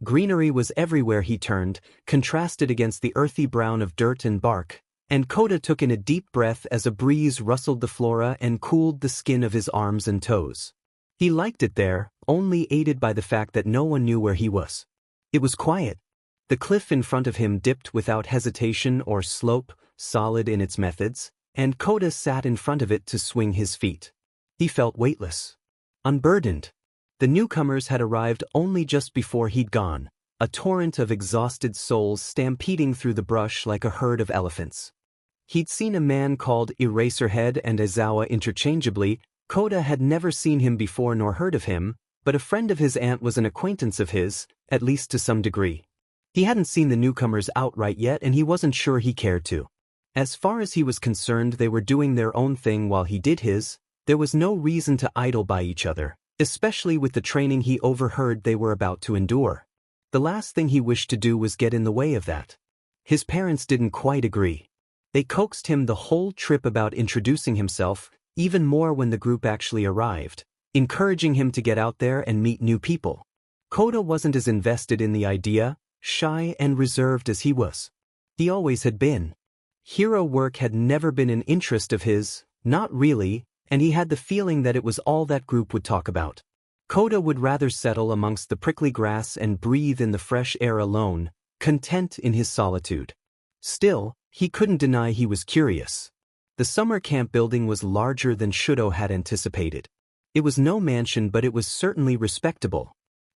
S1: Greenery was everywhere he turned, contrasted against the earthy brown of dirt and bark, and Kota took in a deep breath as a breeze rustled the flora and cooled the skin of his arms and toes. He liked it there, only aided by the fact that no one knew where he was. It was quiet. The cliff in front of him dipped without hesitation or slope, solid in its methods, and Kota sat in front of it to swing his feet. He felt weightless, unburdened. The newcomers had arrived only just before he'd gone, a torrent of exhausted souls stampeding through the brush like a herd of elephants. He'd seen a man called Eraserhead and Aizawa interchangeably. Kota had never seen him before nor heard of him, but a friend of his aunt was an acquaintance of his, at least to some degree. He hadn't seen the newcomers outright yet, and he wasn't sure he cared to. As far as he was concerned, they were doing their own thing while he did his. There was no reason to idle by each other, especially with the training he overheard they were about to endure. The last thing he wished to do was get in the way of that. His parents didn't quite agree. They coaxed him the whole trip about introducing himself, even more when the group actually arrived, encouraging him to get out there and meet new people. Kota wasn't as invested in the idea, shy and reserved as he was. He always had been. Hero work had never been an interest of his, not really, and he had the feeling that it was all that group would talk about. Kota would rather settle amongst the prickly grass and breathe in the fresh air alone, content in his solitude. Still, he couldn't deny he was curious. The summer camp building was larger than Shudo had anticipated. It was no mansion, but it was certainly respectable.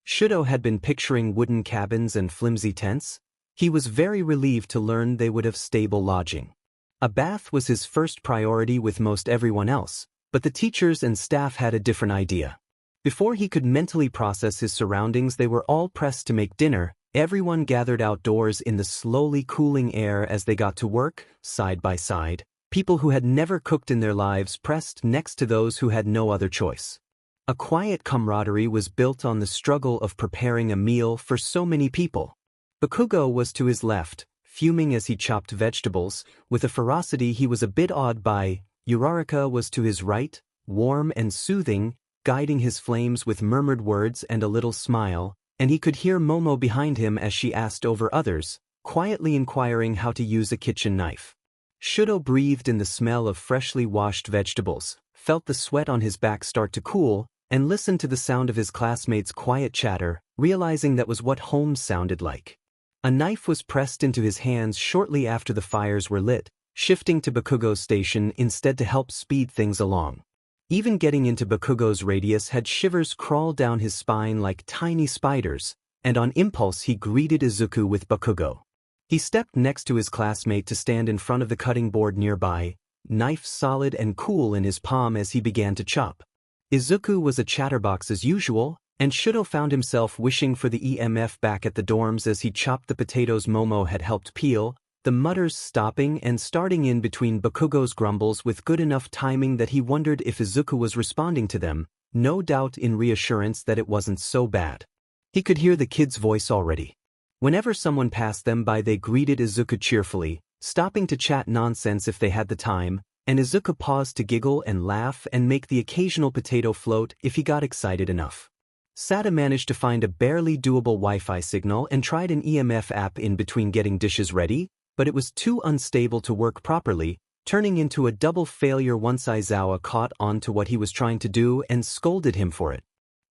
S1: Shudo had been picturing wooden cabins and flimsy tents. He was very relieved to learn they would have stable lodging. A bath was his first priority with most everyone else, but the teachers and staff had a different idea. Before he could mentally process his surroundings, they were all pressed to make dinner. Everyone gathered outdoors in the slowly cooling air as they got to work, side by side. People who had never cooked in their lives pressed next to those who had no other choice. A quiet camaraderie was built on the struggle of preparing a meal for so many people. Bakugo was to his left, fuming as he chopped vegetables, with a ferocity he was a bit awed by. Uraraka was to his right, warm and soothing, guiding his flames with murmured words and a little smile, and he could hear Momo behind him as she asked over others, quietly inquiring how to use a kitchen knife. Shudo breathed in the smell of freshly washed vegetables, felt the sweat on his back start to cool, and listened to the sound of his classmates' quiet chatter, realizing that was what home sounded like. A knife was pressed into his hands shortly after the fires were lit, shifting to Bakugo's station instead to help speed things along. Even getting into Bakugo's radius had shivers crawl down his spine like tiny spiders, and on impulse he greeted Izuku with Bakugo. He stepped next to his classmate to stand in front of the cutting board nearby, knife solid and cool in his palm as he began to chop. Izuku was a chatterbox as usual, and Shudo found himself wishing for the EMF back at the dorms as he chopped the potatoes Momo had helped peel, the mutters stopping and starting in between Bakugo's grumbles with good enough timing that he wondered if Izuku was responding to them, no doubt in reassurance that it wasn't so bad. He could hear the kid's voice already. Whenever someone passed them by, they greeted Izuku cheerfully, stopping to chat nonsense if they had the time, and Izuku paused to giggle and laugh and make the occasional potato float if he got excited enough. Sada managed to find a barely doable Wi-Fi signal and tried an EMF app in between getting dishes ready, but it was too unstable to work properly, turning into a double failure once Aizawa caught on to what he was trying to do and scolded him for it.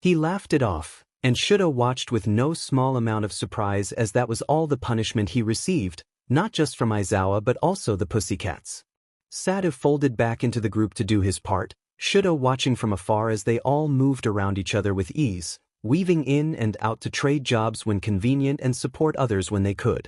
S1: He laughed it off, and Shudo watched with no small amount of surprise as that was all the punishment he received, not just from Aizawa but also the pussycats. Sado folded back into the group to do his part, Shudo watching from afar as they all moved around each other with ease, weaving in and out to trade jobs when convenient and support others when they could.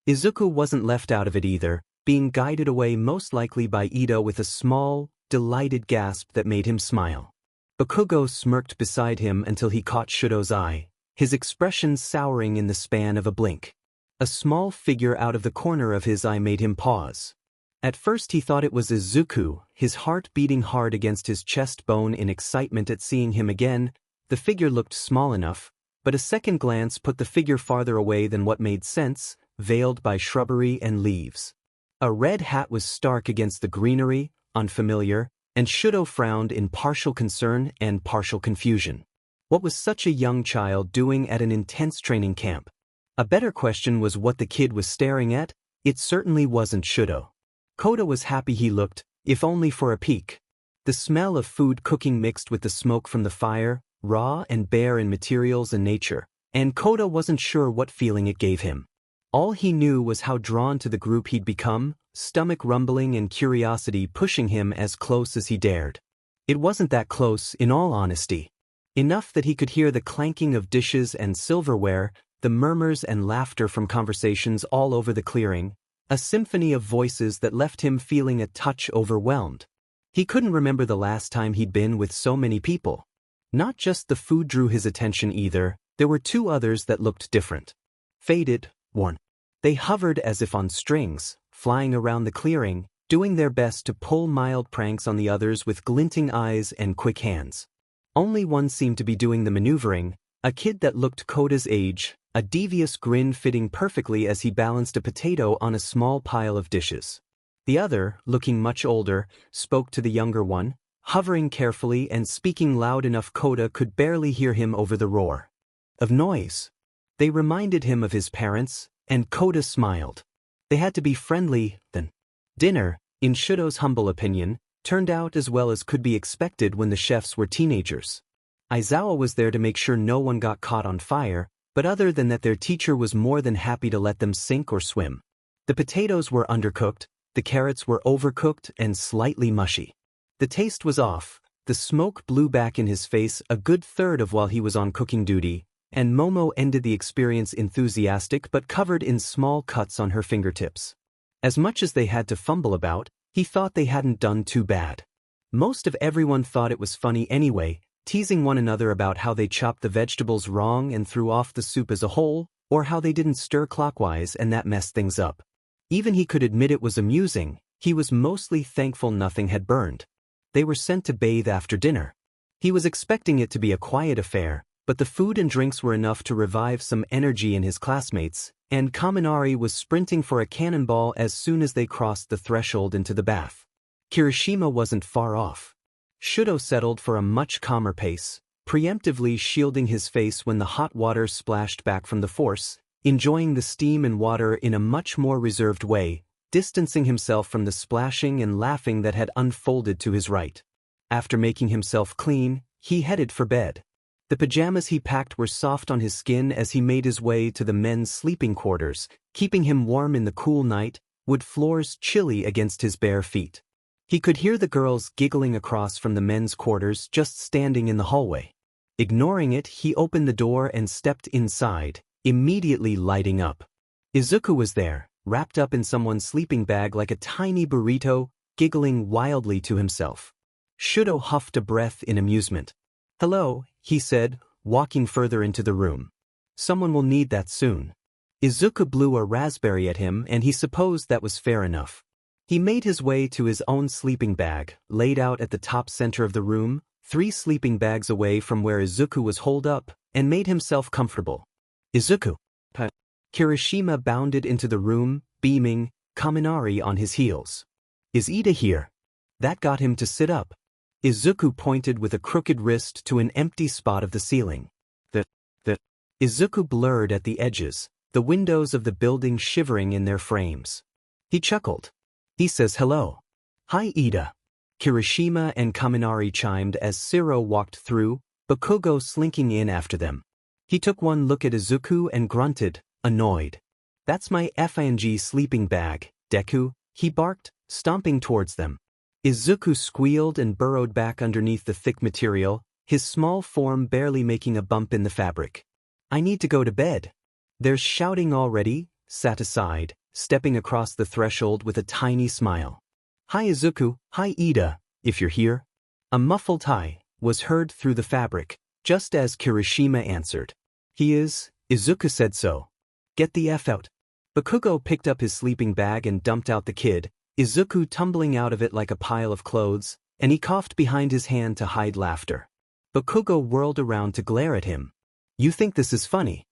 S1: Izuku wasn't left out of it either, being guided away most likely by Ito with a small, delighted gasp that made him smile. Bakugo smirked beside him until he caught Shudo's eye, his expression souring in the span of a blink. A small figure out of the corner of his eye made him pause. At first he thought it was Izuku, his heart beating hard against his chest bone in excitement at seeing him again. The figure looked small enough, but a second glance put the figure farther away than what made sense, veiled by shrubbery and leaves. A red hat was stark against the greenery, unfamiliar, and Shudo frowned in partial concern and partial confusion. What was such a young child doing at an intense training camp? A better question was what the kid was staring at. It certainly wasn't Shudo. Koda was happy he looked, if only for a peek. The smell of food cooking mixed with the smoke from the fire, raw and bare in materials and nature, and Koda wasn't sure what feeling it gave him. All he knew was how drawn to the group he'd become, stomach rumbling and curiosity pushing him as close as he dared. It wasn't that close, in all honesty. Enough that he could hear the clanking of dishes and silverware, the murmurs and laughter from conversations all over the clearing, a symphony of voices that left him feeling a touch overwhelmed. He couldn't remember the last time he'd been with so many people. Not just the food drew his attention either, there were two others that looked different. Faded, worn. They hovered as if on strings, flying around the clearing, doing their best to pull mild pranks on the others with glinting eyes and quick hands. Only one seemed to be doing the maneuvering, a kid that looked Koda's age, a devious grin fitting perfectly as he balanced a potato on a small pile of dishes. The other, looking much older, spoke to the younger one, hovering carefully and speaking loud enough Koda could barely hear him over the roar of noise. They reminded him of his parents, and Koda smiled. They had to be friendly, then. Dinner, in Shudo's humble opinion, turned out as well as could be expected when the chefs were teenagers. Aizawa was there to make sure no one got caught on fire, but other than that their teacher was more than happy to let them sink or swim. The potatoes were undercooked, the carrots were overcooked and slightly mushy. The taste was off, the smoke blew back in his face a good third of while he was on cooking duty, and Momo ended the experience enthusiastic but covered in small cuts on her fingertips. As much as they had to fumble about, he thought they hadn't done too bad. Most of everyone thought it was funny anyway, teasing one another about how they chopped the vegetables wrong and threw off the soup as a whole, or how they didn't stir clockwise and that messed things up. Even he could admit it was amusing, he was mostly thankful nothing had burned. They were sent to bathe after dinner. He was expecting it to be a quiet affair, but the food and drinks were enough to revive some energy in his classmates, and Kaminari was sprinting for a cannonball as soon as they crossed the threshold into the bath. Kirishima wasn't far off. Shudo settled for a much calmer pace, preemptively shielding his face when the hot water splashed back from the force, enjoying the steam and water in a much more reserved way, distancing himself from the splashing and laughing that had unfolded to his right. After making himself clean, he headed for bed. The pajamas he packed were soft on his skin as he made his way to the men's sleeping quarters, keeping him warm in the cool night, wood floors chilly against his bare feet. He could hear the girls giggling across from the men's quarters just standing in the hallway. Ignoring it, he opened the door and stepped inside, immediately lighting up. Izuku was there, wrapped up in someone's sleeping bag like a tiny burrito, giggling wildly to himself. Shudo huffed a breath in amusement. "Hello," he said, walking further into the room. "Someone will need that soon." Izuku blew a raspberry at him and he supposed that was fair enough. He made his way to his own sleeping bag, laid out at the top center of the room, 3 sleeping bags away from where Izuku was holed up, and made himself comfortable. "Izuku." Kirishima bounded into the room, beaming, Kaminari on his heels. "Is Ida here?" That got him to sit up. Izuku pointed with a crooked wrist to an empty spot of the ceiling. The Izuku blurred at the edges, the windows of the building shivering in their frames. He chuckled. "He says hello." Hi Ida. Kirishima and Kaminari chimed as Siro walked through, Bakugo slinking in after them. He took one look at Izuku and grunted, annoyed. That's my FNG sleeping bag, Deku, he barked, stomping towards them. Izuku squealed and burrowed back underneath the thick material, his small form barely making a bump in the fabric. I need to go to bed. There's shouting already, sat aside, stepping across the threshold with a tiny smile. Hi Izuku, hi Ida, if you're here. A muffled hi was heard through the fabric, just as Kirishima answered. He is, Izuku said so. Get the F out. Bakugo picked up his sleeping bag and dumped out the kid, Izuku tumbling out of it like a pile of clothes, and he coughed behind his hand to hide laughter. Bakugo whirled around to glare at him. You think this is funny?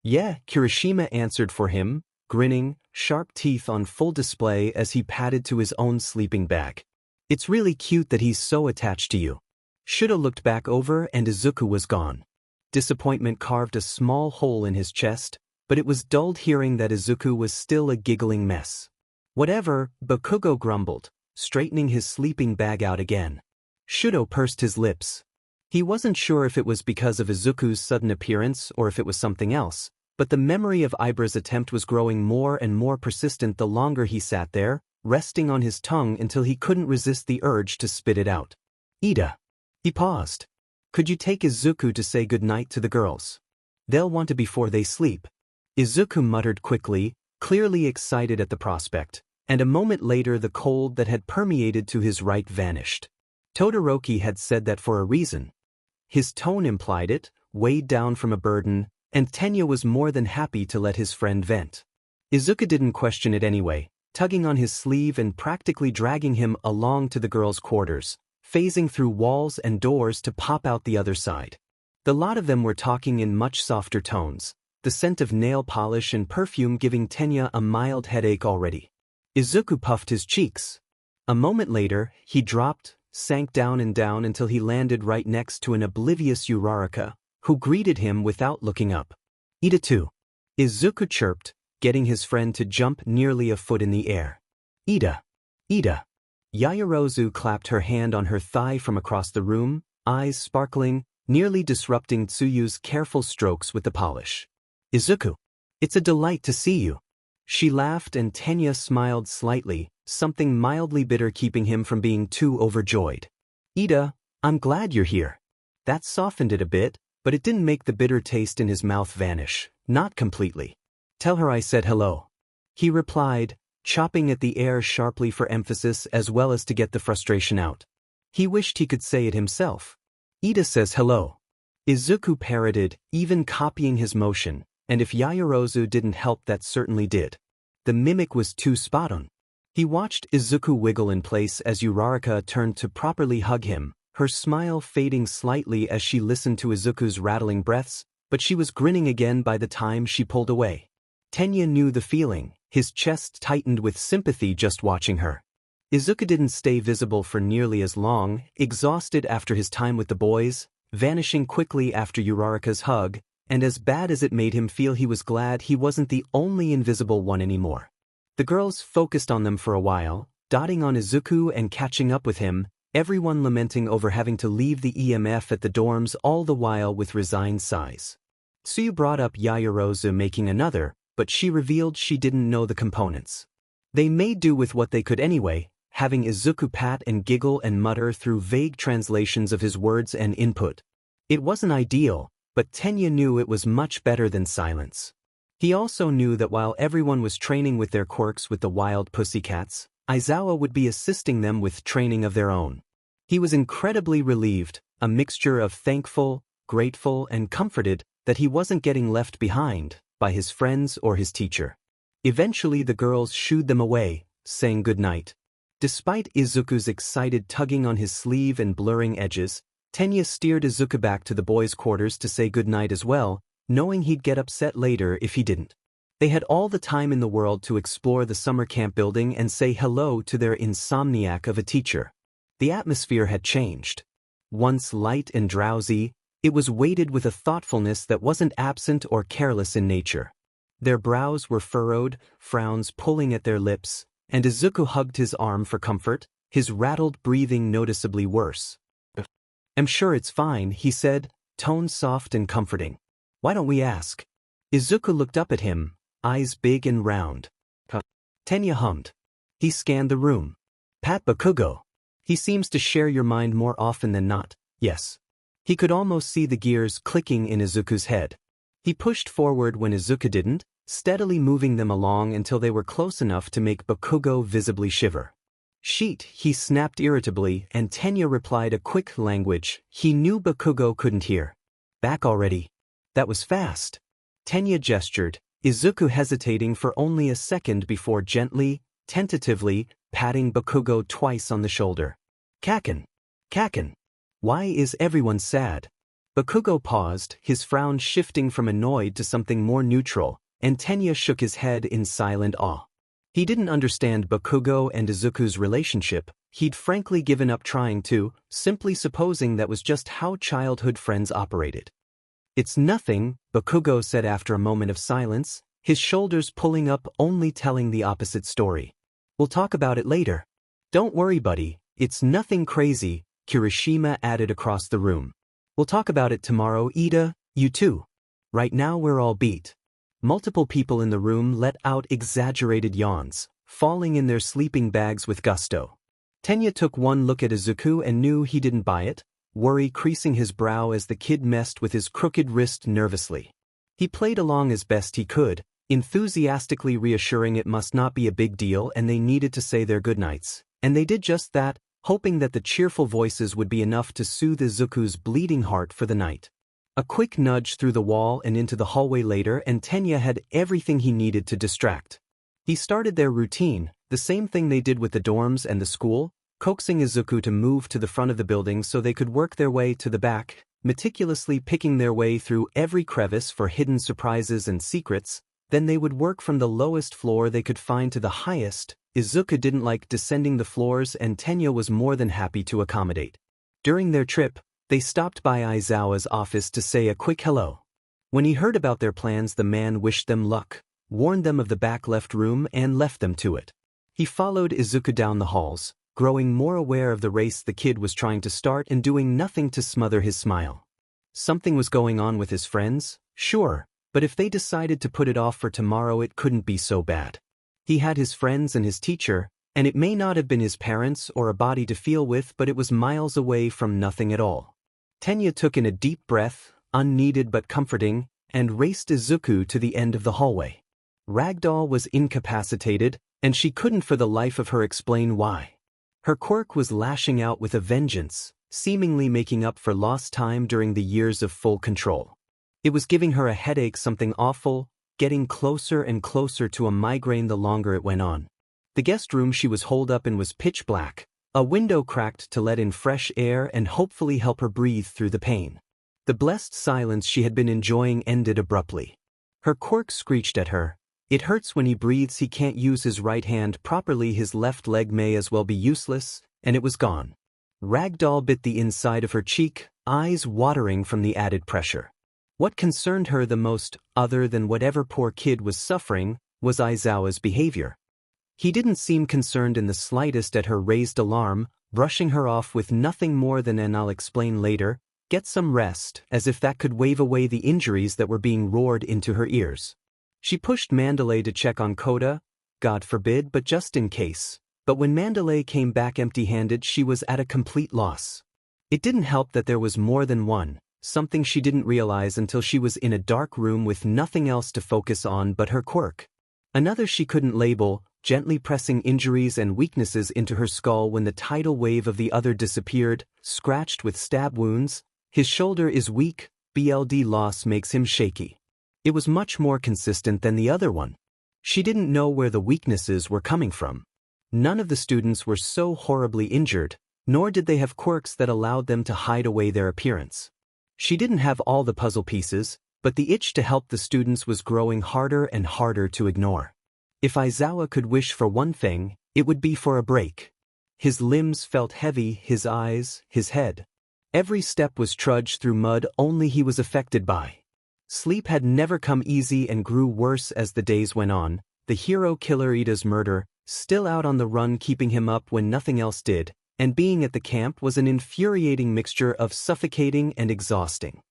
S1: Yeah, Kirishima answered for him, grinning, sharp teeth on full display as he padded to his own sleeping bag. It's really cute that he's so attached to you. Shuda looked back over and Izuku was gone. Disappointment carved a small hole in his chest, but it was dulled hearing that Izuku was still a giggling mess. Whatever, Bakugo grumbled, straightening his sleeping bag out again. Shudo pursed his lips. He wasn't sure if it was because of Izuku's sudden appearance or if it was something else, but the memory of Ibra's attempt was growing more and more persistent the longer he sat there, resting on his tongue until he couldn't resist the urge to spit it out. Ida. He paused. Could you take Izuku to say goodnight to the girls? They'll want to before they sleep. Izuku muttered quickly, clearly excited at the prospect, and a moment later the cold that had permeated to his right vanished. Todoroki had said that for a reason. His tone implied it, weighed down from a burden, and Tenya was more than happy to let his friend vent. Izuku didn't question it anyway, tugging on his sleeve and practically dragging him along to the girls' quarters, phasing through walls and doors to pop out the other side. The lot of them were talking in much softer tones, the scent of nail polish and perfume giving Tenya a mild headache already. Izuku puffed his cheeks. A moment later, he dropped, sank down until he landed right next to an oblivious Uraraka, who greeted him without looking up. Ida too. Izuku chirped, getting his friend to jump nearly a foot in the air. Ida. Ida. Yaoyorozu clapped her hand on her thigh from across the room, eyes sparkling, nearly disrupting Tsuyu's careful strokes with the polish. Izuku. It's a delight to see you. She laughed and Tenya smiled slightly, something mildly bitter keeping him from being too overjoyed. Ida, I'm glad you're here. That softened it a bit, but it didn't make the bitter taste in his mouth vanish, not completely. Tell her I said hello. He replied, chopping at the air sharply for emphasis as well as to get the frustration out. He wished he could say it himself. Ida says hello. Izuku parroted, even copying his motion, and if Yaoyorozu didn't help that certainly did. The mimic was too spot on. He watched Izuku wiggle in place as Uraraka turned to properly hug him, her smile fading slightly as she listened to Izuku's rattling breaths, but she was grinning again by the time she pulled away. Tenya knew the feeling, his chest tightened with sympathy just watching her. Izuku didn't stay visible for nearly as long, exhausted after his time with the boys, vanishing quickly after Uraraka's hug, and as bad as it made him feel he was glad he wasn't the only invisible one anymore. The girls focused on them for a while, dotting on Izuku and catching up with him, everyone lamenting over having to leave the EMF at the dorms all the while with resigned sighs. Tsuyu brought up Yaoyorozu making another, but she revealed she didn't know the components. They made do with what they could anyway, having Izuku pat and giggle and mutter through vague translations of his words and input. It wasn't ideal, but Tenya knew it was much better than silence. He also knew that while everyone was training with their quirks with the wild pussycats, Aizawa would be assisting them with training of their own. He was incredibly relieved, a mixture of thankful, grateful, and comforted that he wasn't getting left behind by his friends or his teacher. Eventually the girls shooed them away, saying goodnight. Despite Izuku's excited tugging on his sleeve and blurring edges, Tenya steered Izuku back to the boys' quarters to say goodnight as well, knowing he'd get upset later if he didn't. They had all the time in the world to explore the summer camp building and say hello to their insomniac of a teacher. The atmosphere had changed. Once light and drowsy, it was weighted with a thoughtfulness that wasn't absent or careless in nature. Their brows were furrowed, frowns pulling at their lips, and Izuku hugged his arm for comfort, his rattled breathing noticeably worse. "I'm sure it's fine," he said, tone soft and comforting. "Why don't we ask?" Izuku looked up at him, eyes big and round. Tenya hummed. He scanned the room. "Pat Bakugo. He seems to share your mind more often than not, yes." He could almost see the gears clicking in Izuku's head. He pushed forward when Izuku didn't, steadily moving them along until they were close enough to make Bakugo visibly shiver. "Sheet," he snapped irritably, and Tenya replied a quick language he knew Bakugo couldn't hear. "Back already? That was fast." Tenya gestured, Izuku hesitating for only a second before gently, tentatively, patting Bakugo twice on the shoulder. Kaken. Kaken. Why is everyone sad?" Bakugo paused, his frown shifting from annoyed to something more neutral, and Tenya shook his head in silent awe. He didn't understand Bakugo and Izuku's relationship. He'd frankly given up trying to, simply supposing that was just how childhood friends operated. "It's nothing," Bakugo said after a moment of silence, his shoulders pulling up only telling the opposite story. "We'll talk about it later." "Don't worry, buddy, it's nothing crazy," Kirishima added across the room. "We'll talk about it tomorrow, Ida, you too. Right now we're all beat." Multiple people in the room let out exaggerated yawns, falling in their sleeping bags with gusto. Tenya took one look at Izuku and knew he didn't buy it, worry creasing his brow as the kid messed with his crooked wrist nervously. He played along as best he could, enthusiastically reassuring it must not be a big deal and they needed to say their goodnights, and they did just that, hoping that the cheerful voices would be enough to soothe Izuku's bleeding heart for the night. A quick nudge through the wall and into the hallway later and Tenya had everything he needed to distract. He started their routine, the same thing they did with the dorms and the school, coaxing Izuku to move to the front of the building so they could work their way to the back, meticulously picking their way through every crevice for hidden surprises and secrets. Then they would work from the lowest floor they could find to the highest. Izuku didn't like descending the floors and Tenya was more than happy to accommodate. During their trip, they stopped by Aizawa's office to say a quick hello. When he heard about their plans, the man wished them luck, warned them of the back left room and left them to it. He followed Izuku down the halls, growing more aware of the race the kid was trying to start and doing nothing to smother his smile. Something was going on with his friends, sure, but if they decided to put it off for tomorrow it couldn't be so bad. He had his friends and his teacher, and it may not have been his parents or a body to feel with, but it was miles away from nothing at all. Tenya took in a deep breath, unneeded but comforting, and raced Izuku to the end of the hallway. Ragdoll was incapacitated, and she couldn't for the life of her explain why. Her quirk was lashing out with a vengeance, seemingly making up for lost time during the years of full control. It was giving her a headache, something awful, getting closer and closer to a migraine the longer it went on. The guest room she was holed up in was pitch black, a window cracked to let in fresh air and hopefully help her breathe through the pain. The blessed silence she had been enjoying ended abruptly. Her quirk screeched at her. It hurts when he breathes, he can't use his right hand properly, his left leg may as well be useless, and it was gone. Ragdoll bit the inside of her cheek, eyes watering from the added pressure. What concerned her the most, other than whatever poor kid was suffering, was Aizawa's behavior. He didn't seem concerned in the slightest at her raised alarm, brushing her off with nothing more than an "I'll explain later, get some rest," as if that could wave away the injuries that were being roared into her ears. She pushed Mandalay to check on Koda, God forbid, but just in case. But when Mandalay came back empty-handed, she was at a complete loss. It didn't help that there was more than one, something she didn't realize until she was in a dark room with nothing else to focus on but her quirk. Another she couldn't label, gently pressing injuries and weaknesses into her skull when the tidal wave of the other disappeared, scratched with stab wounds. His shoulder is weak, BLD loss makes him shaky. It was much more consistent than the other one. She didn't know where the weaknesses were coming from. None of the students were so horribly injured, nor did they have quirks that allowed them to hide away their appearance. She didn't have all the puzzle pieces, but the itch to help the students was growing harder and harder to ignore. If Aizawa could wish for one thing, it would be for a break. His limbs felt heavy, his eyes, his head. Every step was trudged through mud only he was affected by. Sleep had never come easy and grew worse as the days went on. The hero killer Ida's murder, still out on the run keeping him up when nothing else did, and being at the camp was an infuriating mixture of suffocating and exhausting.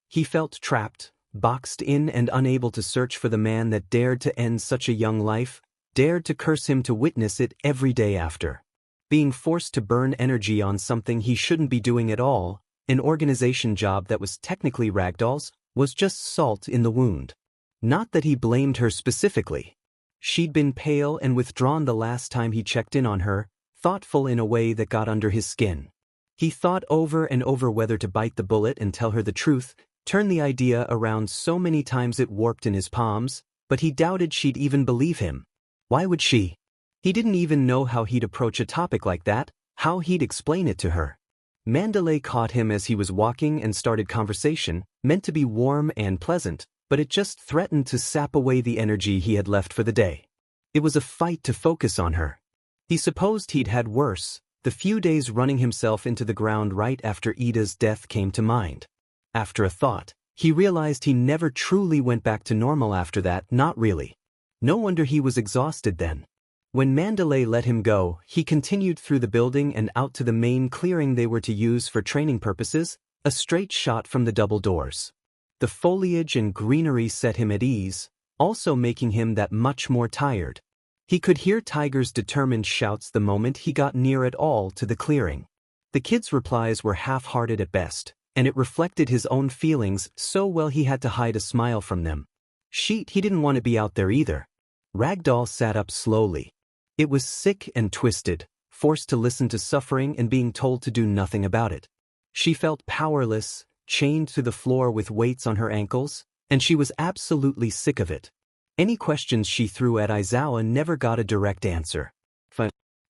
S1: He felt trapped, boxed in and unable to search for the man that dared to end such a young life, dared to curse him to witness it every day after. Being forced to burn energy on something he shouldn't be doing at all, an organization job that was technically Ragdoll's, was just salt in the wound. Not that he blamed her specifically. She'd been pale and withdrawn the last time he checked in on her, thoughtful in a way that got under his skin. He thought over and over whether to bite the bullet and tell her the truth, turn the idea around so many times it warped in his palms, but he doubted she'd even believe him. Why would she? He didn't even know how he'd approach a topic like that, how he'd explain it to her. Mandalay caught him as he was walking and started conversation, meant to be warm and pleasant, but it just threatened to sap away the energy he had left for the day. It was a fight to focus on her. He supposed he'd had worse, the few days running himself into the ground right after Ida's death came to mind. After a thought, he realized he never truly went back to normal after that, not really. No wonder he was exhausted then. When Mandalay let him go, he continued through the building and out to the main clearing they were to use for training purposes, a straight shot from the double doors. The foliage and greenery set him at ease, also making him that much more tired. He could hear Tiger's determined shouts the moment he got near at all to the clearing. The kid's replies were half-hearted at best, and it reflected his own feelings so well he had to hide a smile from them. He didn't want to be out there either. Ragdoll sat up slowly. It was sick and twisted, forced to listen to suffering and being told to do nothing about it. She felt powerless, chained to the floor with weights on her ankles, and she was absolutely sick of it. Any questions she threw at Aizawa never got a direct answer.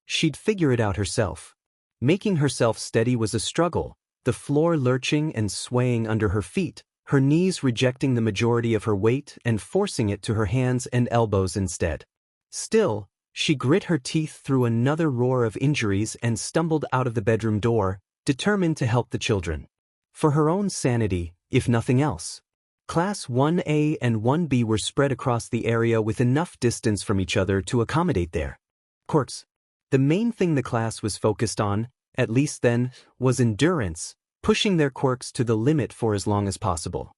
S1: She'd figure it out herself. Making herself steady was a struggle, the floor lurching and swaying under her feet, her knees rejecting the majority of her weight and forcing it to her hands and elbows instead. Still, she grit her teeth through another roar of injuries and stumbled out of the bedroom door, determined to help the children. For her own sanity, if nothing else. Class 1A and 1B were spread across the area with enough distance from each other to accommodate their quirks. The main thing the class was focused on, at least then, was endurance, pushing their quirks to the limit for as long as possible.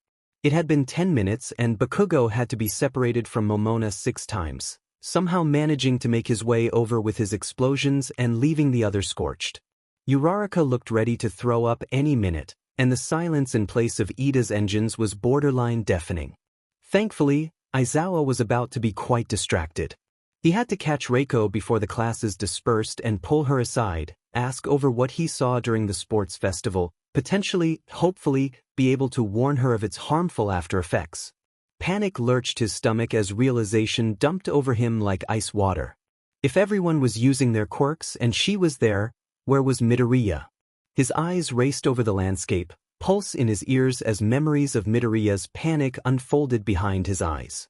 S1: It had been 10 minutes and Bakugo had to be separated from Momona 6 times, somehow managing to make his way over with his explosions and leaving the other scorched. Uraraka looked ready to throw up any minute, and the silence in place of Ida's engines was borderline deafening. Thankfully, Aizawa was about to be quite distracted. He had to catch Reiko before the classes dispersed and pull her aside, ask over what he saw during the sports festival, potentially, hopefully, be able to warn her of its harmful after effects. Panic lurched his stomach as realization dumped over him like ice water. If everyone was using their quirks and she was there, where was Midoriya? His eyes raced over the landscape, pulse in his ears as memories of Midoriya's panic unfolded behind his eyes.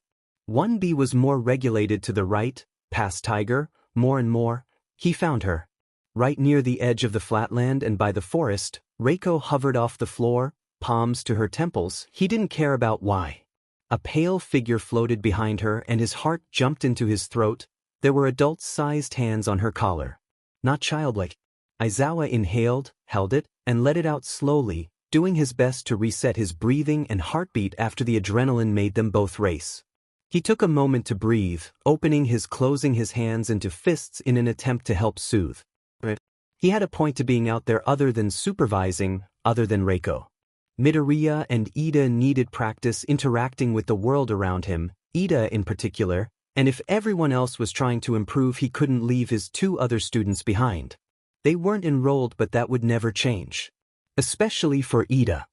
S1: 1B was more regulated to the right, past Tiger, more and more. He found her. Right near the edge of the flatland and by the forest, Reiko hovered off the floor, palms to her temples. He didn't care about why. A pale figure floated behind her and his heart jumped into his throat. There were adult-sized hands on her collar. Not childlike. Aizawa inhaled, held it, and let it out slowly, doing his best to reset his breathing and heartbeat after the adrenaline made them both race. He took a moment to breathe, closing his hands into fists in an attempt to help soothe. He had a point to being out there other than supervising, other than Reiko. Midoriya and Ida needed practice interacting with the world around him, Ida in particular, and if everyone else was trying to improve he couldn't leave his 2 other students behind. They weren't enrolled but that would never change. Especially for Ida.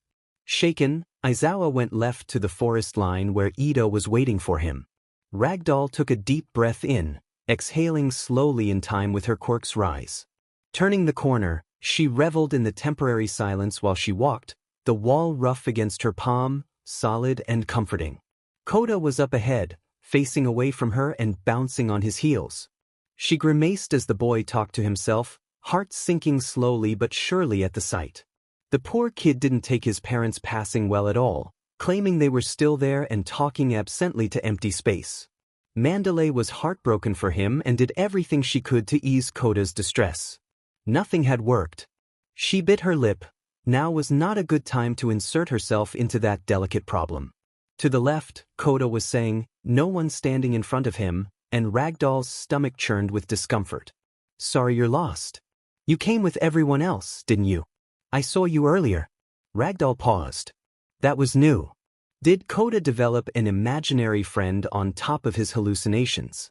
S1: Shaken, Aizawa went left to the forest line where Ida was waiting for him. Ragdoll took a deep breath in, exhaling slowly in time with her quirk's rise. Turning the corner, she reveled in the temporary silence while she walked, the wall rough against her palm, solid and comforting. Koda was up ahead, facing away from her and bouncing on his heels. She grimaced as the boy talked to himself, heart sinking slowly but surely at the sight. The poor kid didn't take his parents passing well at all, claiming they were still there and talking absently to empty space. Mandalay was heartbroken for him and did everything she could to ease Koda's distress. Nothing had worked. She bit her lip. Now was not a good time to insert herself into that delicate problem. To the left, Koda was saying, no one standing in front of him, and Ragdoll's stomach churned with discomfort. Sorry you're lost. You came with everyone else, didn't you? I saw you earlier. Ragdoll paused. That was new. Did Koda develop an imaginary friend on top of his hallucinations?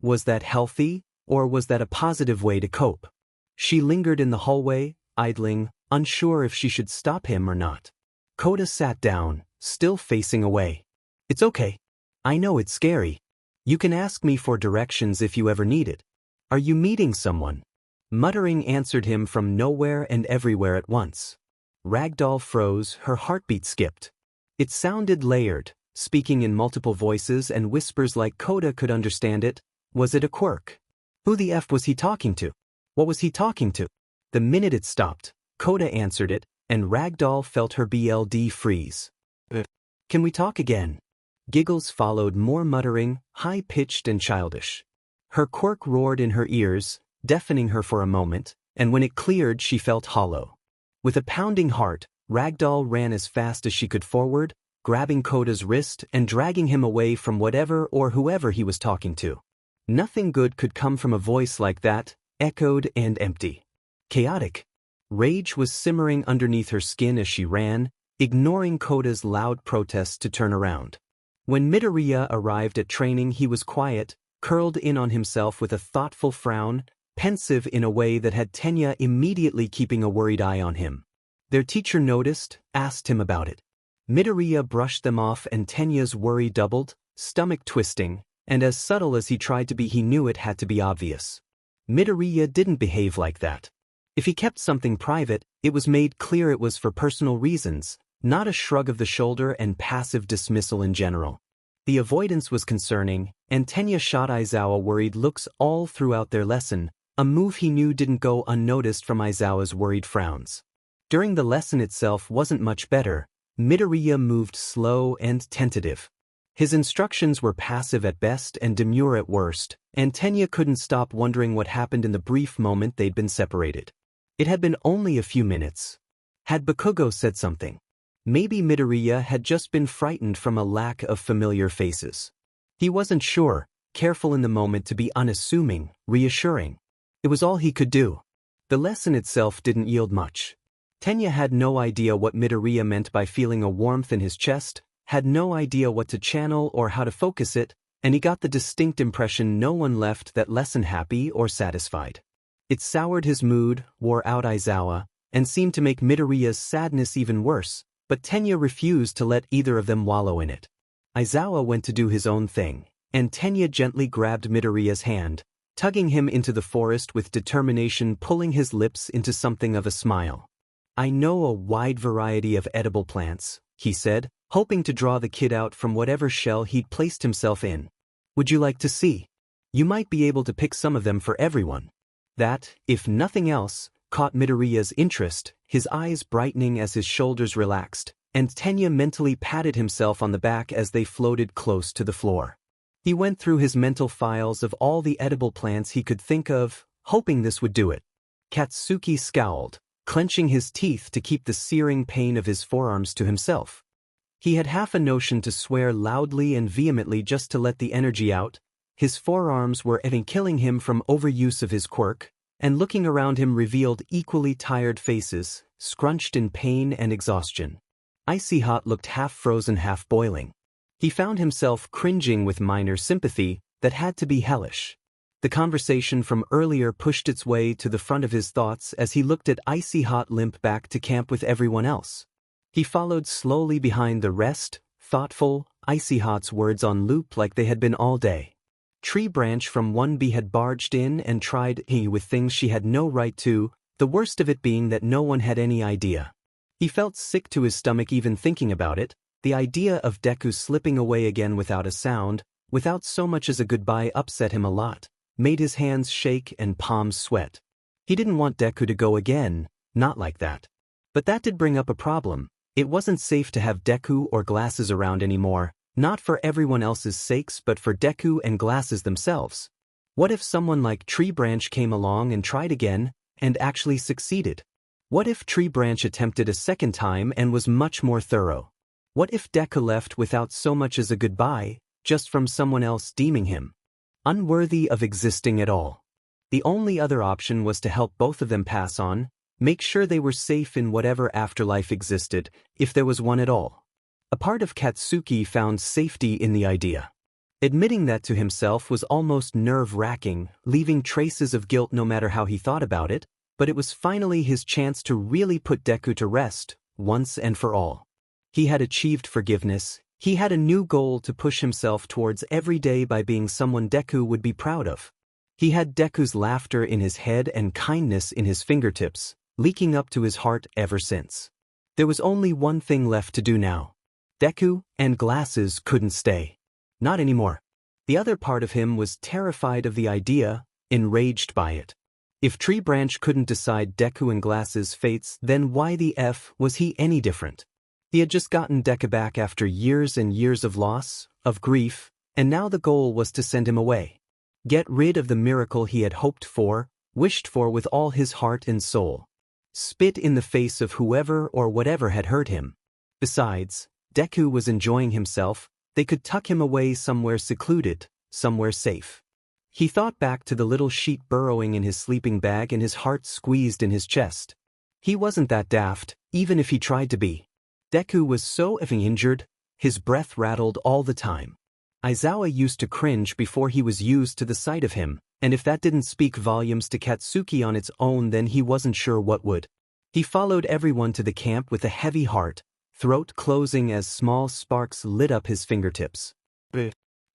S1: Was that healthy, or was that a positive way to cope? She lingered in the hallway, idling, unsure if she should stop him or not. Koda sat down, still facing away. It's okay. I know it's scary. You can ask me for directions if you ever need it. Are you meeting someone? Muttering answered him from nowhere and everywhere at once. Ragdoll froze, her heartbeat skipped. It sounded layered, speaking in multiple voices and whispers like Koda could understand it. Was it a quirk? Who the F was he talking to? What was he talking to? The minute it stopped, Koda answered it, and Ragdoll felt her BLD freeze. Can we talk again? Giggles followed, more muttering, high-pitched and childish. Her quirk roared in her ears, deafening her for a moment, and when it cleared she felt hollow. With a pounding heart, Ragdoll ran as fast as she could forward, grabbing Koda's wrist and dragging him away from whatever or whoever he was talking to. Nothing good could come from a voice like that, echoed and empty. Chaotic. Rage was simmering underneath her skin as she ran, ignoring Koda's loud protests to turn around. When Midoriya arrived at training, he was quiet, curled in on himself with a thoughtful frown, pensive in a way that had Tenya immediately keeping a worried eye on him. Their teacher noticed, asked him about it. Midoriya brushed them off and Tenya's worry doubled, stomach twisting, and as subtle as he tried to be, he knew it had to be obvious. Midoriya didn't behave like that. If he kept something private, it was made clear it was for personal reasons, not a shrug of the shoulder and passive dismissal in general. The avoidance was concerning, and Tenya shot Aizawa worried looks all throughout their lesson, a move he knew didn't go unnoticed from Aizawa's worried frowns. During the lesson itself wasn't much better. Midoriya moved slow and tentative. His instructions were passive at best and demure at worst, and Tenya couldn't stop wondering what happened in the brief moment they'd been separated. It had been only a few minutes. Had Bakugo said something? Maybe Midoriya had just been frightened from a lack of familiar faces. He wasn't sure, careful in the moment to be unassuming, reassuring. It was all he could do. The lesson itself didn't yield much. Tenya had no idea what Midoriya meant by feeling a warmth in his chest, had no idea what to channel or how to focus it, and he got the distinct impression no one left that lesson happy or satisfied. It soured his mood, wore out Aizawa, and seemed to make Midoriya's sadness even worse, but Tenya refused to let either of them wallow in it. Aizawa went to do his own thing, and Tenya gently grabbed Midoriya's hand, tugging him into the forest with determination, pulling his lips into something of a smile. I know a wide variety of edible plants, he said, hoping to draw the kid out from whatever shell he'd placed himself in. Would you like to see? You might be able to pick some of them for everyone. That, if nothing else, caught Midoriya's interest, his eyes brightening as his shoulders relaxed, and Tenya mentally patted himself on the back as they floated close to the floor. He went through his mental files of all the edible plants he could think of, hoping this would do it. Katsuki scowled, clenching his teeth to keep the searing pain of his forearms to himself. He had half a notion to swear loudly and vehemently just to let the energy out. His forearms were killing him from overuse of his quirk, and looking around him revealed equally tired faces, scrunched in pain and exhaustion. Icy Hot looked half frozen, half boiling. He found himself cringing with minor sympathy that had to be hellish. The conversation from earlier pushed its way to the front of his thoughts as he looked at Icy Hot limp back to camp with everyone else. He followed slowly behind the rest, thoughtful, Icy Hot's words on loop like they had been all day. Tree Branch from 1B had barged in and tried with things she had no right to, the worst of it being that no one had any idea. He felt sick to his stomach even thinking about it. The idea of Deku slipping away again without a sound, without so much as a goodbye, upset him a lot, made his hands shake and palms sweat. He didn't want Deku to go again, not like that. But that did bring up a problem. It wasn't safe to have Deku or Glasses around anymore, Not for everyone else's sakes but for Deku and Glasses themselves. What if someone like Tree Branch came along and tried again, and actually succeeded? What if Tree Branch attempted a second time and was much more thorough? What if Deku left without so much as a goodbye, just from someone else deeming him unworthy of existing at all? The only other option was to help both of them pass on, make sure they were safe in whatever afterlife existed, if there was one at all. A part of Katsuki found safety in the idea. Admitting that to himself was almost nerve-wracking, leaving traces of guilt no matter how he thought about it, but it was finally his chance to really put Deku to rest, once and for all. He had achieved forgiveness, he had a new goal to push himself towards every day by being someone Deku would be proud of. He had Deku's laughter in his head and kindness in his fingertips, leaking up to his heart ever since. There was only one thing left to do now. Deku and Glasses couldn't stay. Not anymore. The other part of him was terrified of the idea, enraged by it. If Tree Branch couldn't decide Deku and Glasses' fates, then why the F was he any different? He had just gotten Deku back after years and years of loss, of grief, and now the goal was to send him away. Get rid of the miracle he had hoped for, wished for with all his heart and soul. Spit in the face of whoever or whatever had hurt him. Besides, Deku was enjoying himself, they could tuck him away somewhere secluded, somewhere safe. He thought back to the little sheet burrowing in his sleeping bag and his heart squeezed in his chest. He wasn't that daft, even if he tried to be. Deku was so effing injured, his breath rattled all the time. Aizawa used to cringe before he was used to the sight of him, and if that didn't speak volumes to Katsuki on its own then he wasn't sure what would. He followed everyone to the camp with a heavy heart, throat closing as small sparks lit up his fingertips.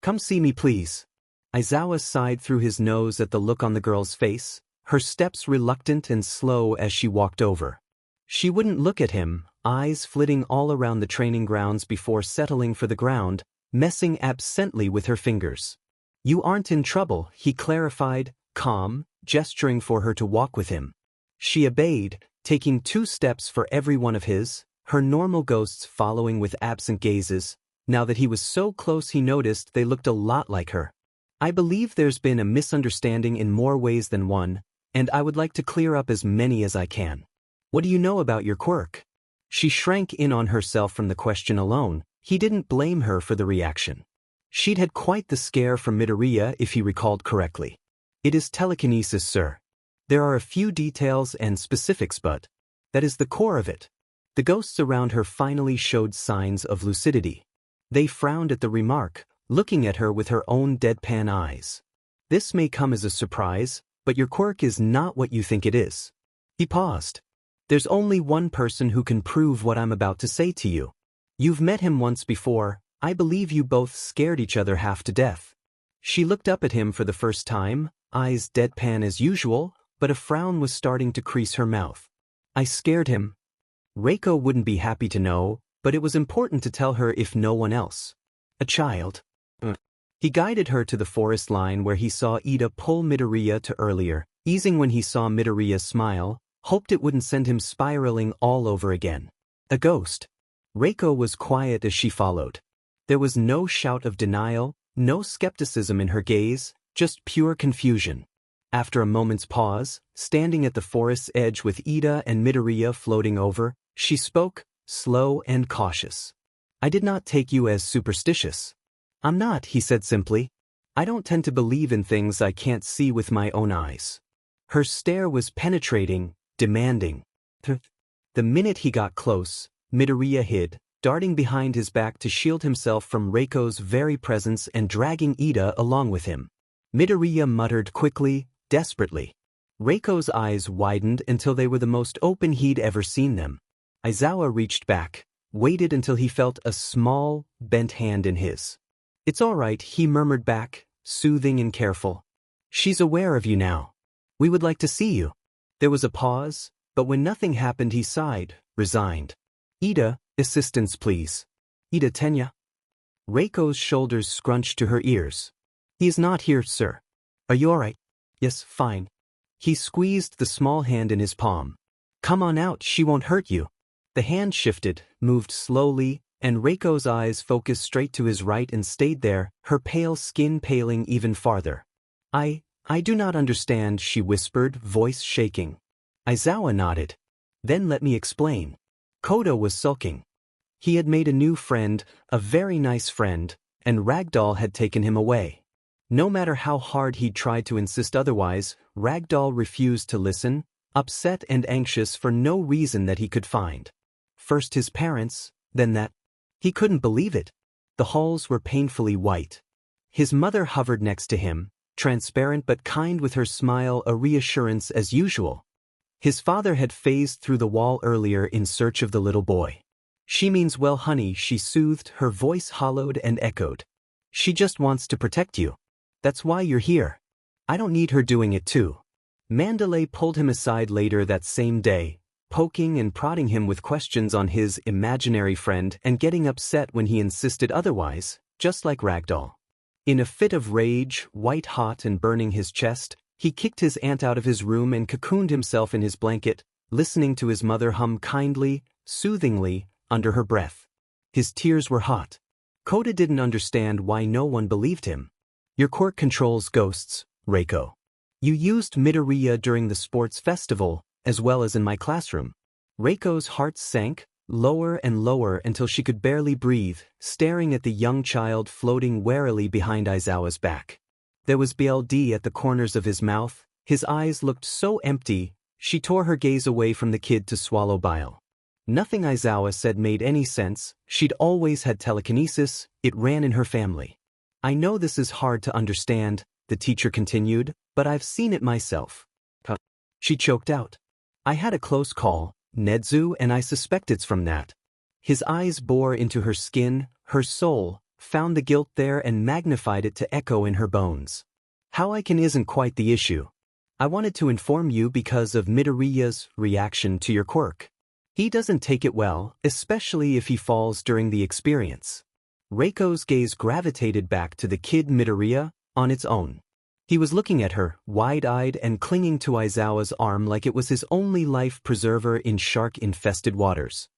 S1: Come see me please. Aizawa sighed through his nose at the look on the girl's face, her steps reluctant and slow as she walked over. She wouldn't look at him, eyes flitting all around the training grounds before settling for the ground, messing absently with her fingers. You aren't in trouble, he clarified, calm, gesturing for her to walk with him. She obeyed, taking 2 steps for every one of his, her normal ghosts following with absent gazes. Now that he was so close he noticed they looked a lot like her. I believe there's been a misunderstanding in more ways than one, and I would like to clear up as many as I can. What do you know about your quirk? She shrank in on herself from the question alone. He didn't blame her for the reaction. She'd had quite the scare from Midoriya if he recalled correctly. It is telekinesis, sir. There are a few details and specifics but that is the core of it. The ghosts around her finally showed signs of lucidity. They frowned at the remark, looking at her with her own deadpan eyes. This may come as a surprise, but your quirk is not what you think it is. He paused. There's only one person who can prove what I'm about to say to you. You've met him once before, I believe you both scared each other half to death. She looked up at him for the first time, eyes deadpan as usual, but a frown was starting to crease her mouth. I scared him. Reiko wouldn't be happy to know, but it was important to tell her if no one else. A child. He guided her to the forest line where he saw Ida pull Midoriya to earlier, easing when he saw Midoriya smile, hoped it wouldn't send him spiraling all over again. A ghost. Reiko was quiet as she followed. There was no shout of denial, no skepticism in her gaze, just pure confusion. After a moment's pause, standing at the forest's edge with Ida and Midoriya floating over, she spoke, slow and cautious. I did not take you as superstitious. I'm not, he said simply. I don't tend to believe in things I can't see with my own eyes. Her stare was penetrating, demanding. The minute he got close, Midoriya hid, darting behind his back to shield himself from Reiko's very presence and dragging Ida along with him. Midoriya muttered quickly, desperately. Reiko's eyes widened until they were the most open he'd ever seen them. Aizawa reached back, waited until he felt a small, bent hand in his. It's all right, he murmured back, soothing and careful. She's aware of you now. We would like to see you. There was a pause, but when nothing happened he sighed, resigned. Ida, assistance please. Ida Tenya. Reiko's shoulders scrunched to her ears. He is not here, sir. Are you all right? Yes, fine. He squeezed the small hand in his palm. Come on out, she won't hurt you. The hand shifted, moved slowly, and Reiko's eyes focused straight to his right and stayed there, her pale skin paling even farther. I do not understand, she whispered, voice shaking. Aizawa nodded. Then let me explain. Koda was sulking. He had made a new friend, a very nice friend, and Ragdoll had taken him away. No matter how hard he'd tried to insist otherwise, Ragdoll refused to listen, upset and anxious for no reason that he could find. First his parents, then that. He couldn't believe it. The halls were painfully white. His mother hovered next to him, transparent but kind with her smile, a reassurance as usual. His father had phased through the wall earlier in search of the little boy. She means well, honey, she soothed, her voice hollowed and echoed. She just wants to protect you. That's why you're here. I don't need her doing it too. Mandalay pulled him aside later that same day, poking and prodding him with questions on his imaginary friend and getting upset when he insisted otherwise, just like Ragdoll. In a fit of rage, white-hot and burning his chest, he kicked his aunt out of his room and cocooned himself in his blanket, listening to his mother hum kindly, soothingly, under her breath. His tears were hot. Koda didn't understand why no one believed him. Your quirk controls ghosts, Reiko. You used Midoriya during the sports festival, as well as in my classroom. Reiko's heart sank, lower and lower until she could barely breathe, staring at the young child floating warily behind Aizawa's back. There was BLD at the corners of his mouth, his eyes looked so empty, she tore her gaze away from the kid to swallow bile. Nothing Aizawa said made any sense, she'd always had telekinesis, it ran in her family. I know this is hard to understand, the teacher continued, but I've seen it myself. She choked out. I had a close call, Nedzu, and I suspect it's from that. His eyes bore into her skin, her soul, found the guilt there and magnified it to echo in her bones. How I can isn't quite the issue. I wanted to inform you because of Midoriya's reaction to your quirk. He doesn't take it well, especially if he falls during the experience. Reiko's gaze gravitated back to the kid Midoriya, on its own. He was looking at her, wide-eyed and clinging to Aizawa's arm like it was his only life preserver in shark-infested waters.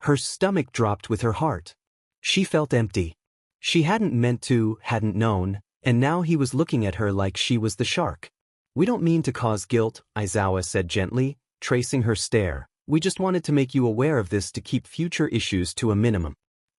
S1: Her stomach dropped with her heart. She felt empty. She hadn't meant to, hadn't known, and now he was looking at her like she was the shark. We don't mean to cause guilt, Aizawa said gently, tracing her stare. We just wanted to make you aware of this to keep future issues to a minimum.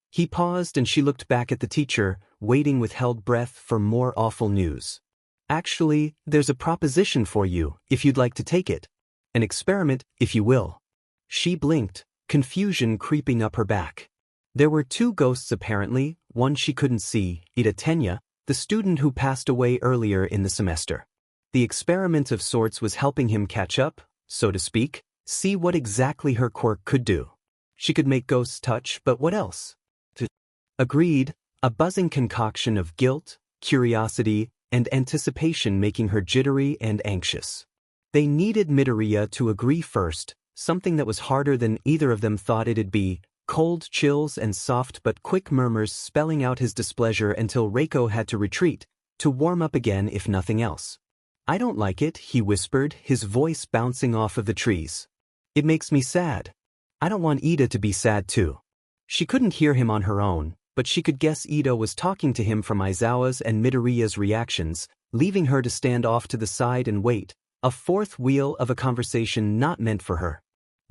S1: He paused and she looked back at the teacher, waiting with held breath for more awful news. Actually, there's a proposition for you, if you'd like to take it. An experiment, if you will. She blinked, confusion creeping up her back. There were two ghosts apparently, one she couldn't see, Ida Tenya, the student who passed away earlier in the semester. The experiment of sorts was helping him catch up, so to speak, see what exactly her quirk could do. She could make ghosts touch, but what else? Agreed, a buzzing concoction of guilt, curiosity, and anticipation making her jittery and anxious. They needed Midoriya to agree first, something that was harder than either of them thought it'd be, cold chills and soft but quick murmurs spelling out his displeasure until Reiko had to retreat, to warm up again if nothing else. I don't like it, he whispered, his voice bouncing off of the trees. It makes me sad. I don't want Ida to be sad too. She couldn't hear him on her own, but she could guess Ida was talking to him from Aizawa's and Midoriya's reactions, leaving her to stand off to the side and wait, a fourth wheel of a conversation not meant for her.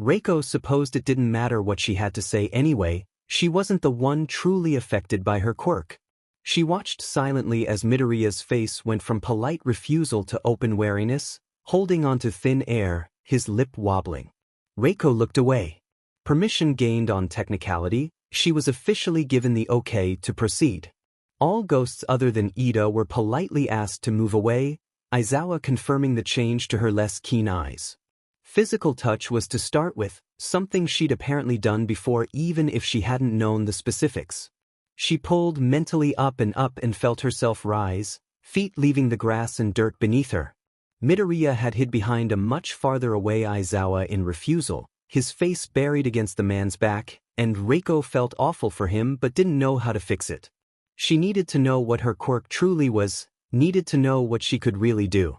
S1: Reiko supposed it didn't matter what she had to say anyway, she wasn't the one truly affected by her quirk. She watched silently as Midoriya's face went from polite refusal to open wariness, holding onto thin air, his lip wobbling. Reiko looked away. Permission gained on technicality, she was officially given the okay to proceed. All ghosts other than Ida were politely asked to move away, Aizawa confirming the change to her less keen eyes. Physical touch was to start with, something she'd apparently done before even if she hadn't known the specifics. She pulled mentally up and felt herself rise, feet leaving the grass and dirt beneath her. Midoriya had hid behind a much farther away Aizawa in refusal, his face buried against the man's back, and Reiko felt awful for him but didn't know how to fix it. She needed to know what her quirk truly was, needed to know what she could really do.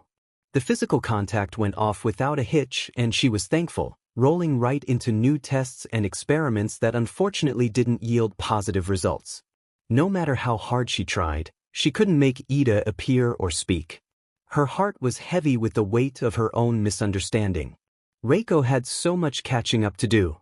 S1: The physical contact went off without a hitch and she was thankful, rolling right into new tests and experiments that unfortunately didn't yield positive results. No matter how hard she tried, she couldn't make Ida appear or speak. Her heart was heavy with the weight of her own misunderstanding. Reiko had so much catching up to do.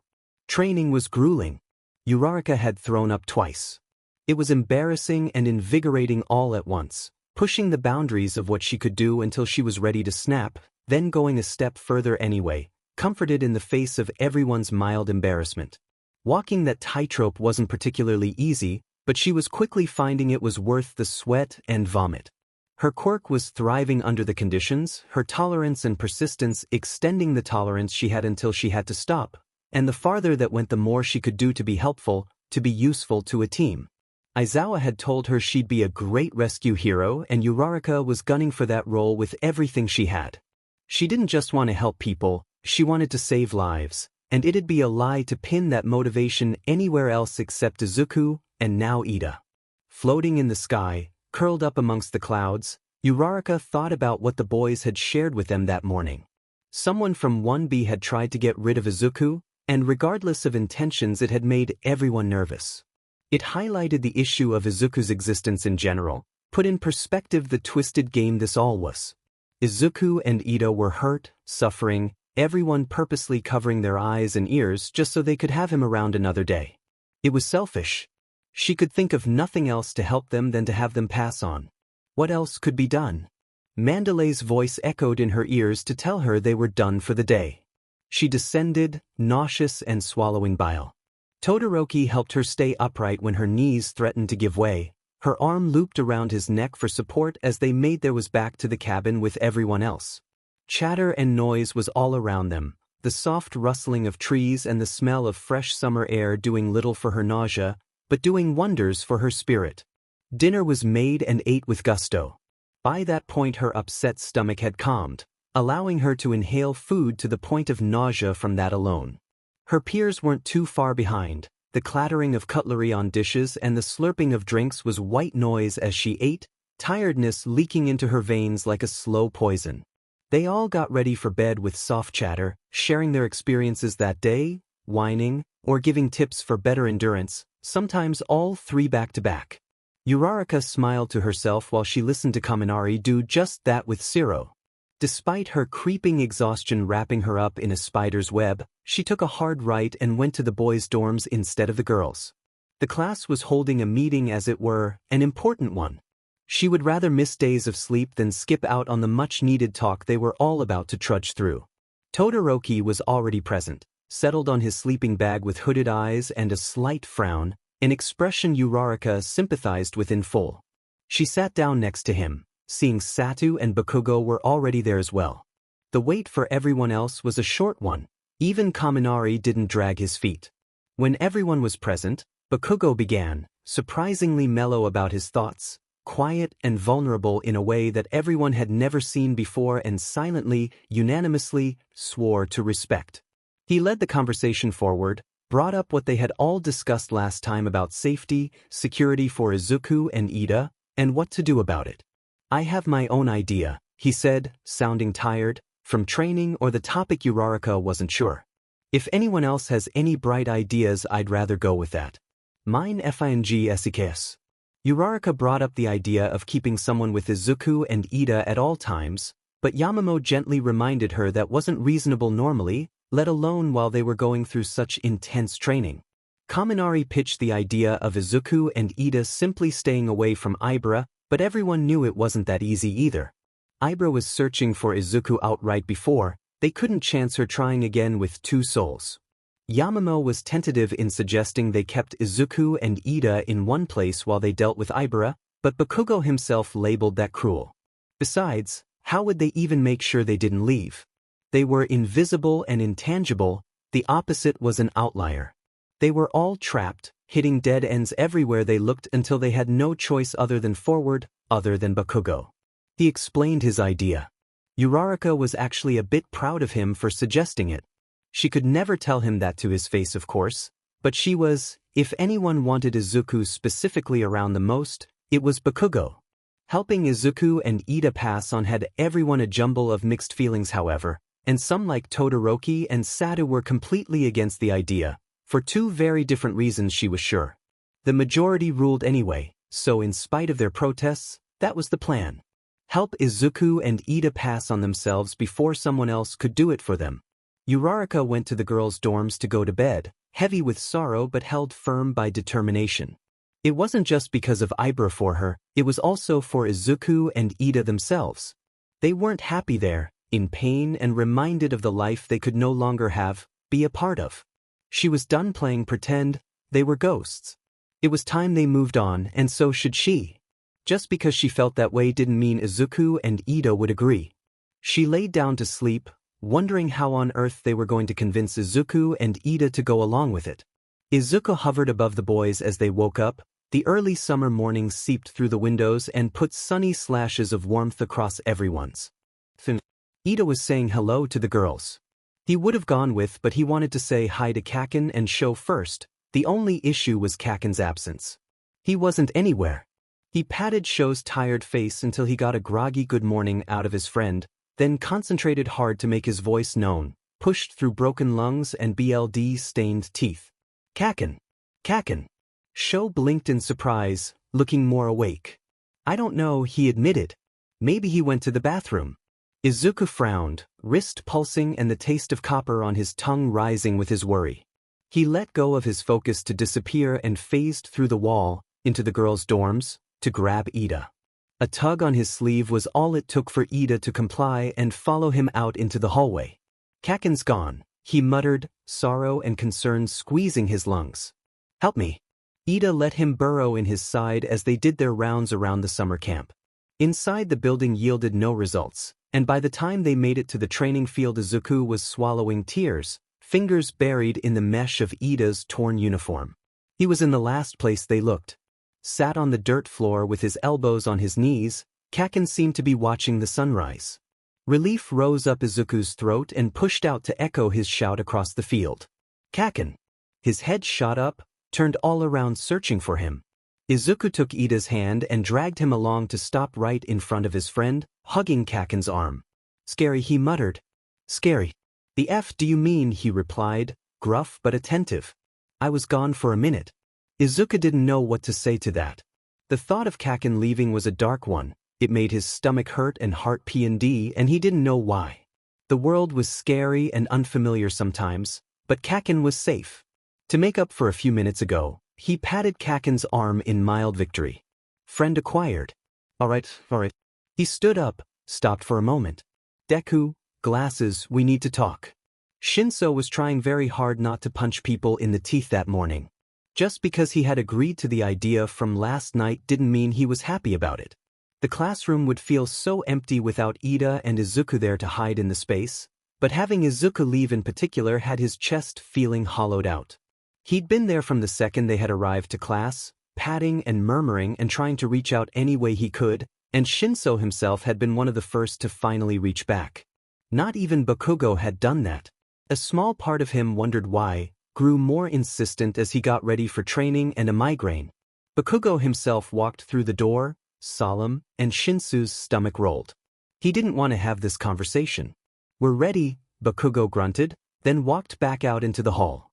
S1: Training was grueling. Uraraka had thrown up twice. It was embarrassing and invigorating all at once, pushing the boundaries of what she could do until she was ready to snap, then going a step further anyway, comforted in the face of everyone's mild embarrassment. Walking that tightrope wasn't particularly easy, but she was quickly finding it was worth the sweat and vomit. Her quirk was thriving under the conditions, her tolerance and persistence extending the tolerance she had until she had to stop, and the farther that went the more she could do to be helpful, to be useful to a team. Aizawa had told her she'd be a great rescue hero, and Uraraka was gunning for that role with everything she had. She didn't just want to help people, she wanted to save lives, and it'd be a lie to pin that motivation anywhere else except Izuku, and now Ida. Floating in the sky, curled up amongst the clouds, Uraraka thought about what the boys had shared with them that morning. Someone from 1B had tried to get rid of Izuku, and regardless of intentions it had made everyone nervous. It highlighted the issue of Izuku's existence in general, put in perspective the twisted game this all was. Izuku and Ida were hurt, suffering, everyone purposely covering their eyes and ears just so they could have him around another day. It was selfish. She could think of nothing else to help them than to have them pass on. What else could be done? Mandalay's voice echoed in her ears to tell her they were done for the day. She descended, nauseous and swallowing bile. Todoroki helped her stay upright when her knees threatened to give way. Her arm looped around his neck for support as they made their way back to the cabin with everyone else. Chatter and noise was all around them, the soft rustling of trees and the smell of fresh summer air doing little for her nausea, but doing wonders for her spirit. Dinner was made and ate with gusto. By that point her upset stomach had calmed, allowing her to inhale food to the point of nausea from that alone. Her peers weren't too far behind. The clattering of cutlery on dishes and the slurping of drinks was white noise as she ate, tiredness leaking into her veins like a slow poison. They all got ready for bed with soft chatter, sharing their experiences that day, whining, or giving tips for better endurance, sometimes all three back to back. Uraraka smiled to herself while she listened to Kaminari do just that with Shiro. Despite her creeping exhaustion wrapping her up in a spider's web, she took a hard right and went to the boys' dorms instead of the girls'. The class was holding a meeting, as it were, an important one. She would rather miss days of sleep than skip out on the much-needed talk they were all about to trudge through. Todoroki was already present, settled on his sleeping bag with hooded eyes and a slight frown, an expression Uraraka sympathized with in full. She sat down next to him, seeing Satu and Bakugo were already there as well. The wait for everyone else was a short one. Even Kaminari didn't drag his feet. When everyone was present, Bakugo began, surprisingly mellow about his thoughts, quiet and vulnerable in a way that everyone had never seen before, and silently, unanimously, swore to respect. He led the conversation forward, brought up what they had all discussed last time about safety, security for Izuku and Ida, and what to do about it. "I have my own idea," he said, sounding tired, from training or the topic Uraraka wasn't sure. "If anyone else has any bright ideas, I'd rather go with that. Mine fing SKS." Uraraka brought up the idea of keeping someone with Izuku and Ida at all times, but Yamamo gently reminded her that wasn't reasonable normally, let alone while they were going through such intense training. Kaminari pitched the idea of Izuku and Ida simply staying away from Ibra, but everyone knew it wasn't that easy either. Ibra was searching for Izuku outright before, they couldn't chance her trying again with two souls. Yamamo was tentative in suggesting they kept Izuku and Ida in one place while they dealt with Ibra, but Bakugo himself labeled that cruel. Besides, how would they even make sure they didn't leave? They were invisible and intangible, the opposite was an outlier. They were all trapped, hitting dead ends everywhere they looked until they had no choice other than forward, other than Bakugo. He explained his idea. Uraraka was actually a bit proud of him for suggesting it. She could never tell him that to his face, of course, but she was, if anyone wanted Izuku specifically around the most, it was Bakugo. Helping Izuku and Ida pass on had everyone a jumble of mixed feelings, however. and some like Todoroki and Satu were completely against the idea, for two very different reasons she was sure. The majority ruled anyway, so in spite of their protests, that was the plan. Help Izuku and Ida pass on themselves before someone else could do it for them. Uraraka went to the girls' dorms to go to bed, heavy with sorrow but held firm by determination. It wasn't just because of Ibra for her, it was also for Izuku and Ida themselves. They weren't happy there, in pain and reminded of the life they could no longer be a part of. She was done playing pretend, they were ghosts. It was time they moved on, and so should she. Just because she felt that way didn't mean Izuku and Ida would agree. She laid down to sleep, wondering how on earth they were going to convince Izuku and Ida to go along with it. Izuku hovered above the boys as they woke up. The early summer morning seeped through the windows and put sunny slashes of warmth across everyone's face. Ida was saying hello to the girls. He would have gone with, but he wanted to say hi to Kaken and Sho first. The only issue was Kaken's absence. He wasn't anywhere. He patted Sho's tired face until he got a groggy good morning out of his friend, then concentrated hard to make his voice known, pushed through broken lungs and BLD-stained teeth. Kaken. Kaken. Sho blinked in surprise, looking more awake. I don't know, he admitted. Maybe he went to the bathroom. Izuku frowned, wrist pulsing and the taste of copper on his tongue rising with his worry. He let go of his focus to disappear and phased through the wall, into the girls' dorms, to grab Ida. A tug on his sleeve was all it took for Ida to comply and follow him out into the hallway. Kaken's gone, he muttered, sorrow and concern squeezing his lungs. Help me. Ida let him burrow in his side as they did their rounds around the summer camp. Inside the building yielded no results, and by the time they made it to the training field Izuku was swallowing tears, fingers buried in the mesh of Ida's torn uniform. He was in the last place they looked. Sat on the dirt floor with his elbows on his knees, Kaken seemed to be watching the sunrise. Relief rose up Izuku's throat and pushed out to echo his shout across the field. Kaken! His head shot up, turned all around searching for him. Izuku took Ida's hand and dragged him along to stop right in front of his friend, hugging Kaken's arm. Scary, he muttered. Scary. The F do you mean, he replied, gruff but attentive. I was gone for a minute. Izuku didn't know what to say to that. The thought of Kaken leaving was a dark one. It made his stomach hurt and heart P&D, and he didn't know why. The world was scary and unfamiliar sometimes, but Kaken was safe. To make up for a few minutes ago, he patted Kaken's arm in mild victory. Friend acquired. All right. He stood up, stopped for a moment. Deku, glasses, we need to talk. Shinso was trying very hard not to punch people in the teeth that morning. Just because he had agreed to the idea from last night didn't mean he was happy about it. The classroom would feel so empty without Ida and Izuku there to hide in the space, but having Izuku leave in particular had his chest feeling hollowed out. He'd been there from the second they had arrived to class, patting and murmuring and trying to reach out any way he could, and Shinso himself had been one of the first to finally reach back. Not even Bakugo had done that. A small part of him wondered why, grew more insistent as he got ready for training and a migraine. Bakugo himself walked through the door, solemn, and Shinsu's stomach rolled. He didn't want to have this conversation. We're ready, Bakugo grunted, then walked back out into the hall.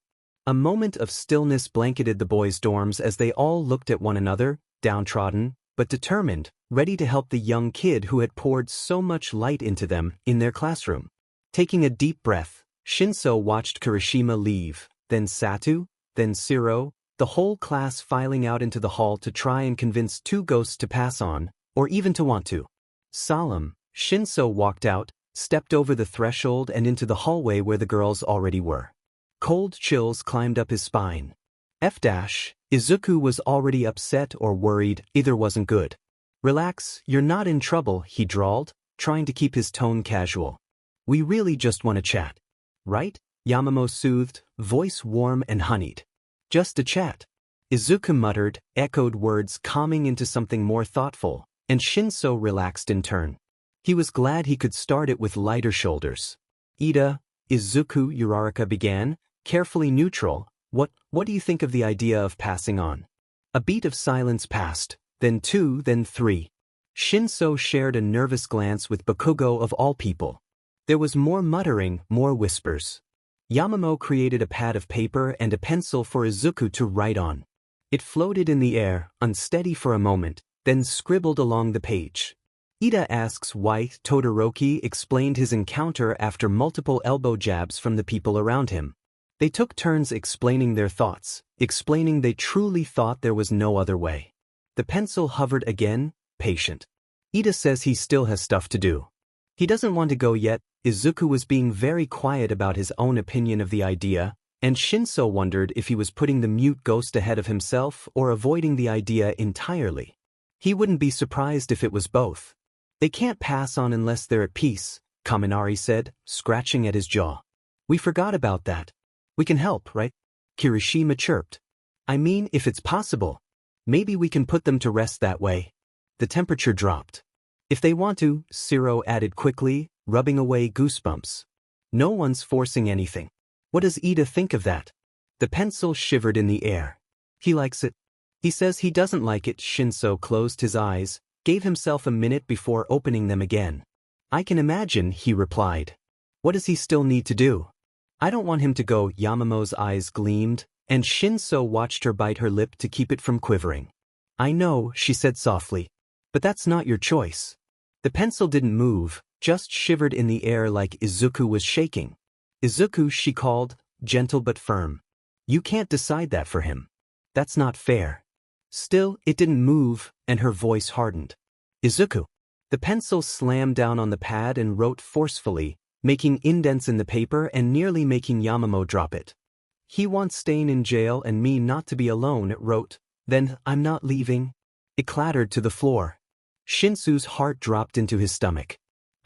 S1: A moment of stillness blanketed the boys' dorms as they all looked at one another, downtrodden, but determined, ready to help the young kid who had poured so much light into them in their classroom. Taking a deep breath, Shinso watched Kirishima leave, then Satu, then Shiro, the whole class filing out into the hall to try and convince two ghosts to pass on, or even to want to. Solemn, Shinso walked out, stepped over the threshold and into the hallway where the girls already were. Cold chills climbed up his spine. Izuku was already upset or worried, either wasn't good. Relax, you're not in trouble, he drawled, trying to keep his tone casual. We really just want to chat. Right? Yamamo soothed, voice warm and honeyed. Just a chat. Izuku muttered, echoed words calming into something more thoughtful, and Shinso relaxed in turn. He was glad he could start it with lighter shoulders. Ida, Izuku, Uraraka began, carefully neutral, what do you think of the idea of passing on? A beat of silence passed, then two, then three. Shinso shared a nervous glance with Bakugo of all people. There was more muttering, more whispers. Yamamo created a pad of paper and a pencil for Izuku to write on. It floated in the air, unsteady for a moment, then scribbled along the page. Ida asks why Todoroki explained his encounter after multiple elbow jabs from the people around him. They took turns explaining their thoughts, explaining they truly thought there was no other way. The pencil hovered again, patient. Ida says he still has stuff to do. He doesn't want to go yet. Izuku was being very quiet about his own opinion of the idea, and Shinso wondered if he was putting the mute ghost ahead of himself or avoiding the idea entirely. He wouldn't be surprised if it was both. They can't pass on unless they're at peace, Kaminari said, scratching at his jaw. We forgot about that. We can help, right? Kirishima chirped. I mean, if it's possible. Maybe we can put them to rest that way. The temperature dropped. If they want to, Siro added quickly, rubbing away goosebumps. No one's forcing anything. What does Ida think of that? The pencil shivered in the air. He likes it. He says he doesn't like it. Shinso closed his eyes, gave himself a minute before opening them again. I can imagine, he replied. What does he still need to do? I don't want him to go. Yamamo's eyes gleamed, and Shinso watched her bite her lip to keep it from quivering. I know, she said softly. But that's not your choice. The pencil didn't move, just shivered in the air like Izuku was shaking. Izuku, she called, gentle but firm. You can't decide that for him. That's not fair. Still, it didn't move, and her voice hardened. Izuku. The pencil slammed down on the pad and wrote forcefully, making indents in the paper and nearly making Yamamo drop it. He wants staying in jail and me not to be alone, it wrote. Then, I'm not leaving. It clattered to the floor. Shinsu's heart dropped into his stomach.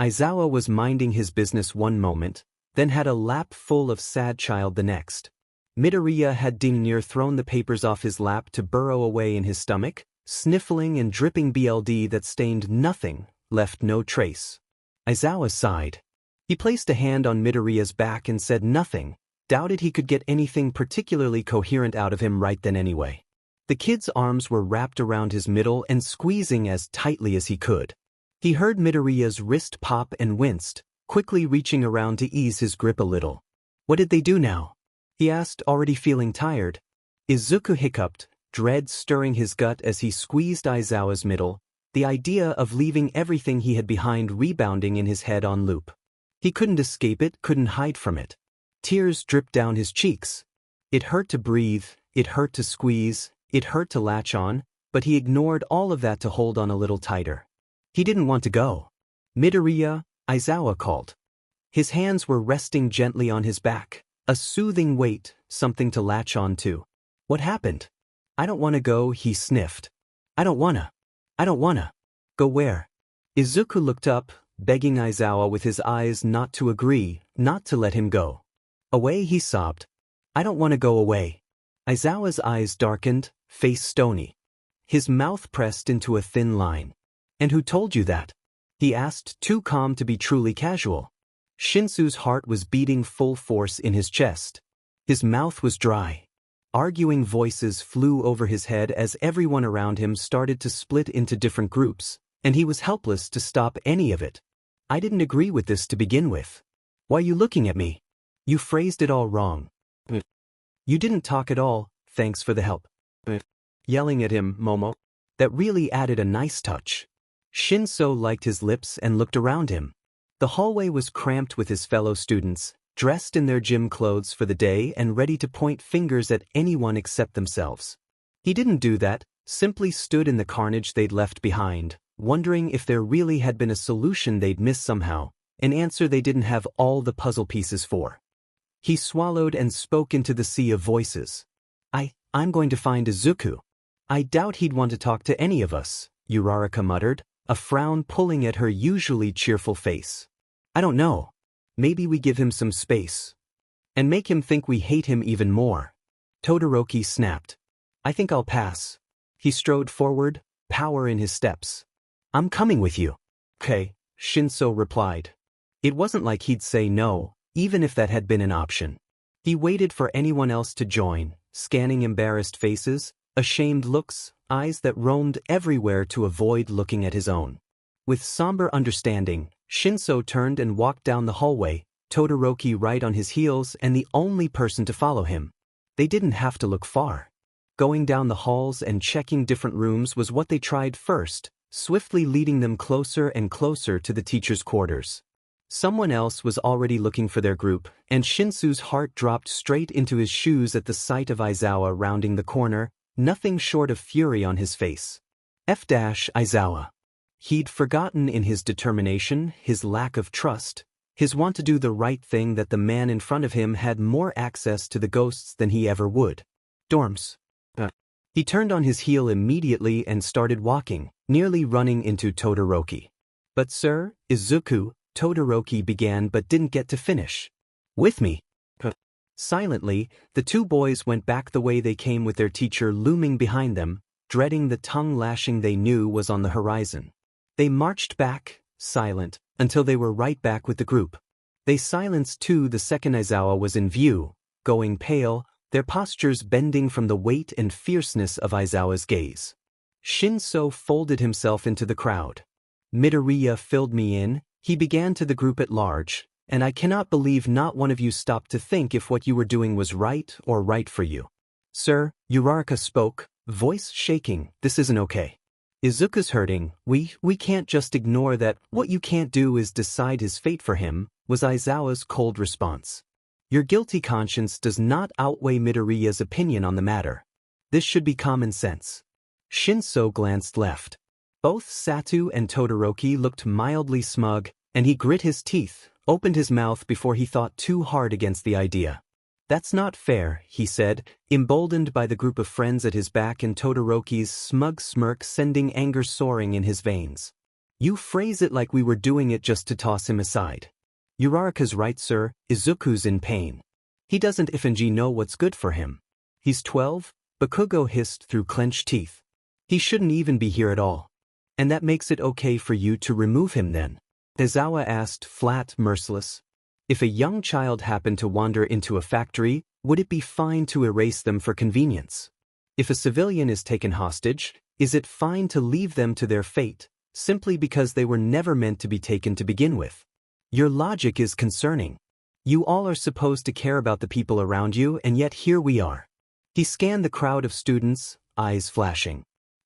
S1: Aizawa was minding his business one moment, then had a lap full of sad child the next. Midoriya had ding near thrown the papers off his lap to burrow away in his stomach, sniffling and dripping BLD that stained nothing, left no trace. Aizawa sighed. He placed a hand on Midoriya's back and said nothing, doubted he could get anything particularly coherent out of him right then anyway. The kid's arms were wrapped around his middle and squeezing as tightly as he could. He heard Midoriya's wrist pop and winced, quickly reaching around to ease his grip a little. What did they do now? He asked, already feeling tired. Izuku hiccuped, dread stirring his gut as he squeezed Aizawa's middle, the idea of leaving everything he had behind rebounding in his head on loop. He couldn't escape it, couldn't hide from it. Tears dripped down his cheeks. It hurt to breathe, it hurt to squeeze, it hurt to latch on, but he ignored all of that to hold on a little tighter. He didn't want to go. Midoriya, Aizawa called. His hands were resting gently on his back, a soothing weight, something to latch on to. What happened? I don't want to go, he sniffed. I don't wanna. Go where? Izuku looked up, begging Aizawa with his eyes not to agree, not to let him go. Away, he sobbed. I don't want to go away. Aizawa's eyes darkened, face stony. His mouth pressed into a thin line. And who told you that? He asked, too calm to be truly casual. Shinsu's heart was beating full force in his chest. His mouth was dry. Arguing voices flew over his head as everyone around him started to split into different groups, and he was helpless to stop any of it. I didn't agree with this to begin with. Why are you looking at me? You phrased it all wrong. You didn't talk at all, thanks for the help. Yelling at him, Momo. That really added a nice touch. Shinso liked his lips and looked around him. The hallway was cramped with his fellow students, dressed in their gym clothes for the day and ready to point fingers at anyone except themselves. He didn't do that, simply stood in the carnage they'd left behind, wondering if there really had been a solution they'd missed somehow, an answer they didn't have all the puzzle pieces for. He swallowed and spoke into the sea of voices. I'm going to find Izuku. I doubt he'd want to talk to any of us, Uraraka muttered, a frown pulling at her usually cheerful face. I don't know. Maybe we give him some space. And make him think we hate him even more. Todoroki snapped. I think I'll pass. He strode forward, power in his steps. I'm coming with you. Okay, Shinso replied. It wasn't like he'd say no, even if that had been an option. He waited for anyone else to join, scanning embarrassed faces, ashamed looks, eyes that roamed everywhere to avoid looking at his own. With somber understanding, Shinso turned and walked down the hallway, Todoroki right on his heels and the only person to follow him. They didn't have to look far. Going down the halls and checking different rooms was what they tried first, swiftly leading them closer and closer to the teacher's quarters. Someone else was already looking for their group, and Shinsu's heart dropped straight into his shoes at the sight of Aizawa rounding the corner, nothing short of fury on his face. Aizawa. He'd forgotten in his determination, his lack of trust, his want to do the right thing that the man in front of him had more access to the ghosts than he ever would. Dorms. He turned on his heel immediately and started walking, nearly running into Todoroki. But sir, Izuku, Todoroki began but didn't get to finish. With me. Silently, the two boys went back the way they came with their teacher looming behind them, dreading the tongue lashing they knew was on the horizon. They marched back, silent, until they were right back with the group. They silenced too the second Aizawa was in view, going pale, their postures bending from the weight and fierceness of Aizawa's gaze. Shinso folded himself into the crowd. Midoriya filled me in, he began to the group at large, and I cannot believe not one of you stopped to think if what you were doing was right or right for you. Sir, Uraraka spoke, voice shaking, this isn't okay. Izuku's hurting, we can't just ignore that, what you can't do is decide his fate for him, was Aizawa's cold response. Your guilty conscience does not outweigh Midoriya's opinion on the matter. This should be common sense. Shinso glanced left. Both Satu and Todoroki looked mildly smug, and he grit his teeth, opened his mouth before he thought too hard against the idea. That's not fair, he said, emboldened by the group of friends at his back and Todoroki's smug smirk sending anger soaring in his veins. You phrase it like we were doing it just to toss him aside. Uraraka's right, sir, Izuku's in pain. He doesn't ifnj know what's good for him. He's 12, Bakugo hissed through clenched teeth. He shouldn't even be here at all. And that makes it okay for you to remove him then? Aizawa asked, flat, merciless. If a young child happened to wander into a factory, would it be fine to erase them for convenience? If a civilian is taken hostage, is it fine to leave them to their fate, simply because they were never meant to be taken to begin with? Your logic is concerning. You all are supposed to care about the people around you, and yet here we are. He scanned the crowd of students, eyes flashing.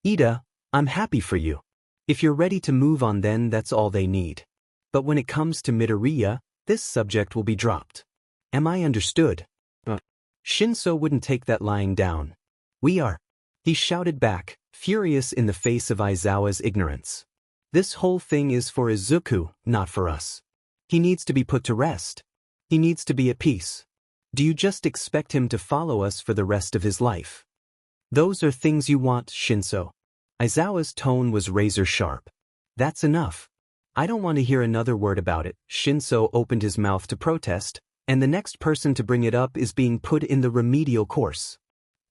S1: Ida, I'm happy for you. If you're ready to move on, then that's all they need. But when it comes to Midoriya, this subject will be dropped. Am I understood? Shinso wouldn't take that lying down. We are. He shouted back, furious in the face of Aizawa's ignorance. This whole thing is for Izuku, not for us. He needs to be put to rest. He needs to be at peace. Do you just expect him to follow us for the rest of his life? Those are things you want, Shinso. Aizawa's tone was razor sharp. That's enough. I don't want to hear another word about it. Shinso opened his mouth to protest, and the next person to bring it up is being put in the remedial course.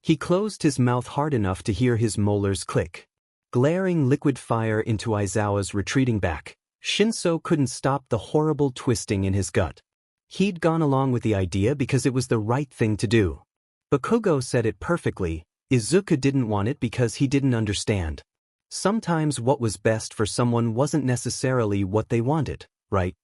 S1: He closed his mouth hard enough to hear his molars click. Glaring liquid fire into Aizawa's retreating back, Shinso couldn't stop the horrible twisting in his gut. He'd gone along with the idea because it was the right thing to do. Bakugo said it perfectly, Izuku didn't want it because he didn't understand. Sometimes what was best for someone wasn't necessarily what they wanted, right?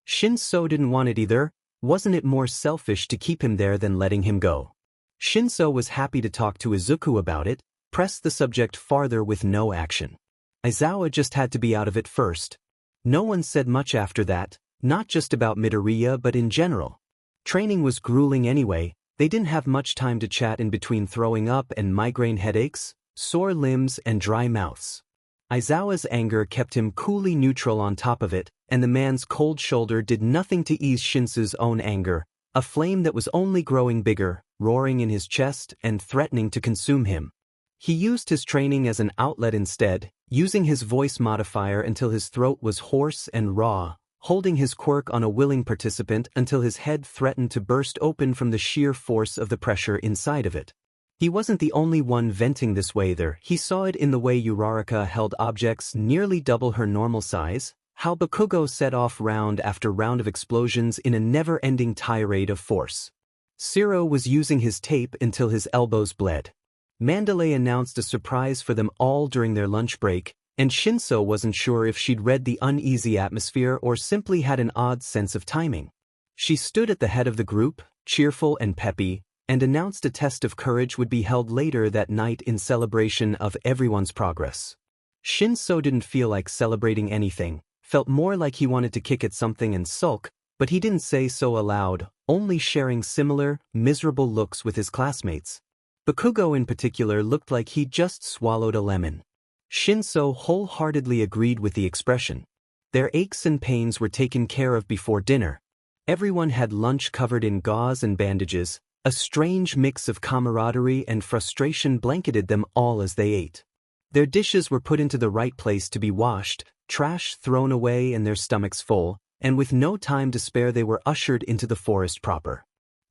S1: Shinso didn't want it either. Wasn't it more selfish to keep him there than letting him go? Shinso was happy to talk to Izuku about it, pressed the subject farther with no action. Aizawa just had to be out of it first. No one said much after that, not just about Midoriya but in general. Training was grueling anyway, they didn't have much time to chat in between throwing up and migraine headaches, sore limbs and dry mouths. Aizawa's anger kept him coolly neutral on top of it, and the man's cold shoulder did nothing to ease Shinsu's own anger, a flame that was only growing bigger, roaring in his chest and threatening to consume him. He used his training as an outlet instead, using his voice modifier until his throat was hoarse and raw, holding his quirk on a willing participant until his head threatened to burst open from the sheer force of the pressure inside of it. He wasn't the only one venting this way either. He saw it in the way Uraraka held objects nearly double her normal size, how Bakugo set off round after round of explosions in a never-ending tirade of force. Zero was using his tape until his elbows bled. Mandalay announced a surprise for them all during their lunch break, and Shinso wasn't sure if she'd read the uneasy atmosphere or simply had an odd sense of timing. She stood at the head of the group, cheerful and peppy, and announced a test of courage would be held later that night in celebration of everyone's progress. Shinso didn't feel like celebrating anything, felt more like he wanted to kick at something and sulk, but he didn't say so aloud, only sharing similar, miserable looks with his classmates. Bakugo in particular looked like he'd just swallowed a lemon. Shinso wholeheartedly agreed with the expression. Their aches and pains were taken care of before dinner. Everyone had lunch covered in gauze and bandages. A strange mix of camaraderie and frustration blanketed them all as they ate. Their dishes were put into the right place to be washed, trash thrown away and their stomachs full, and with no time to spare they were ushered into the forest proper.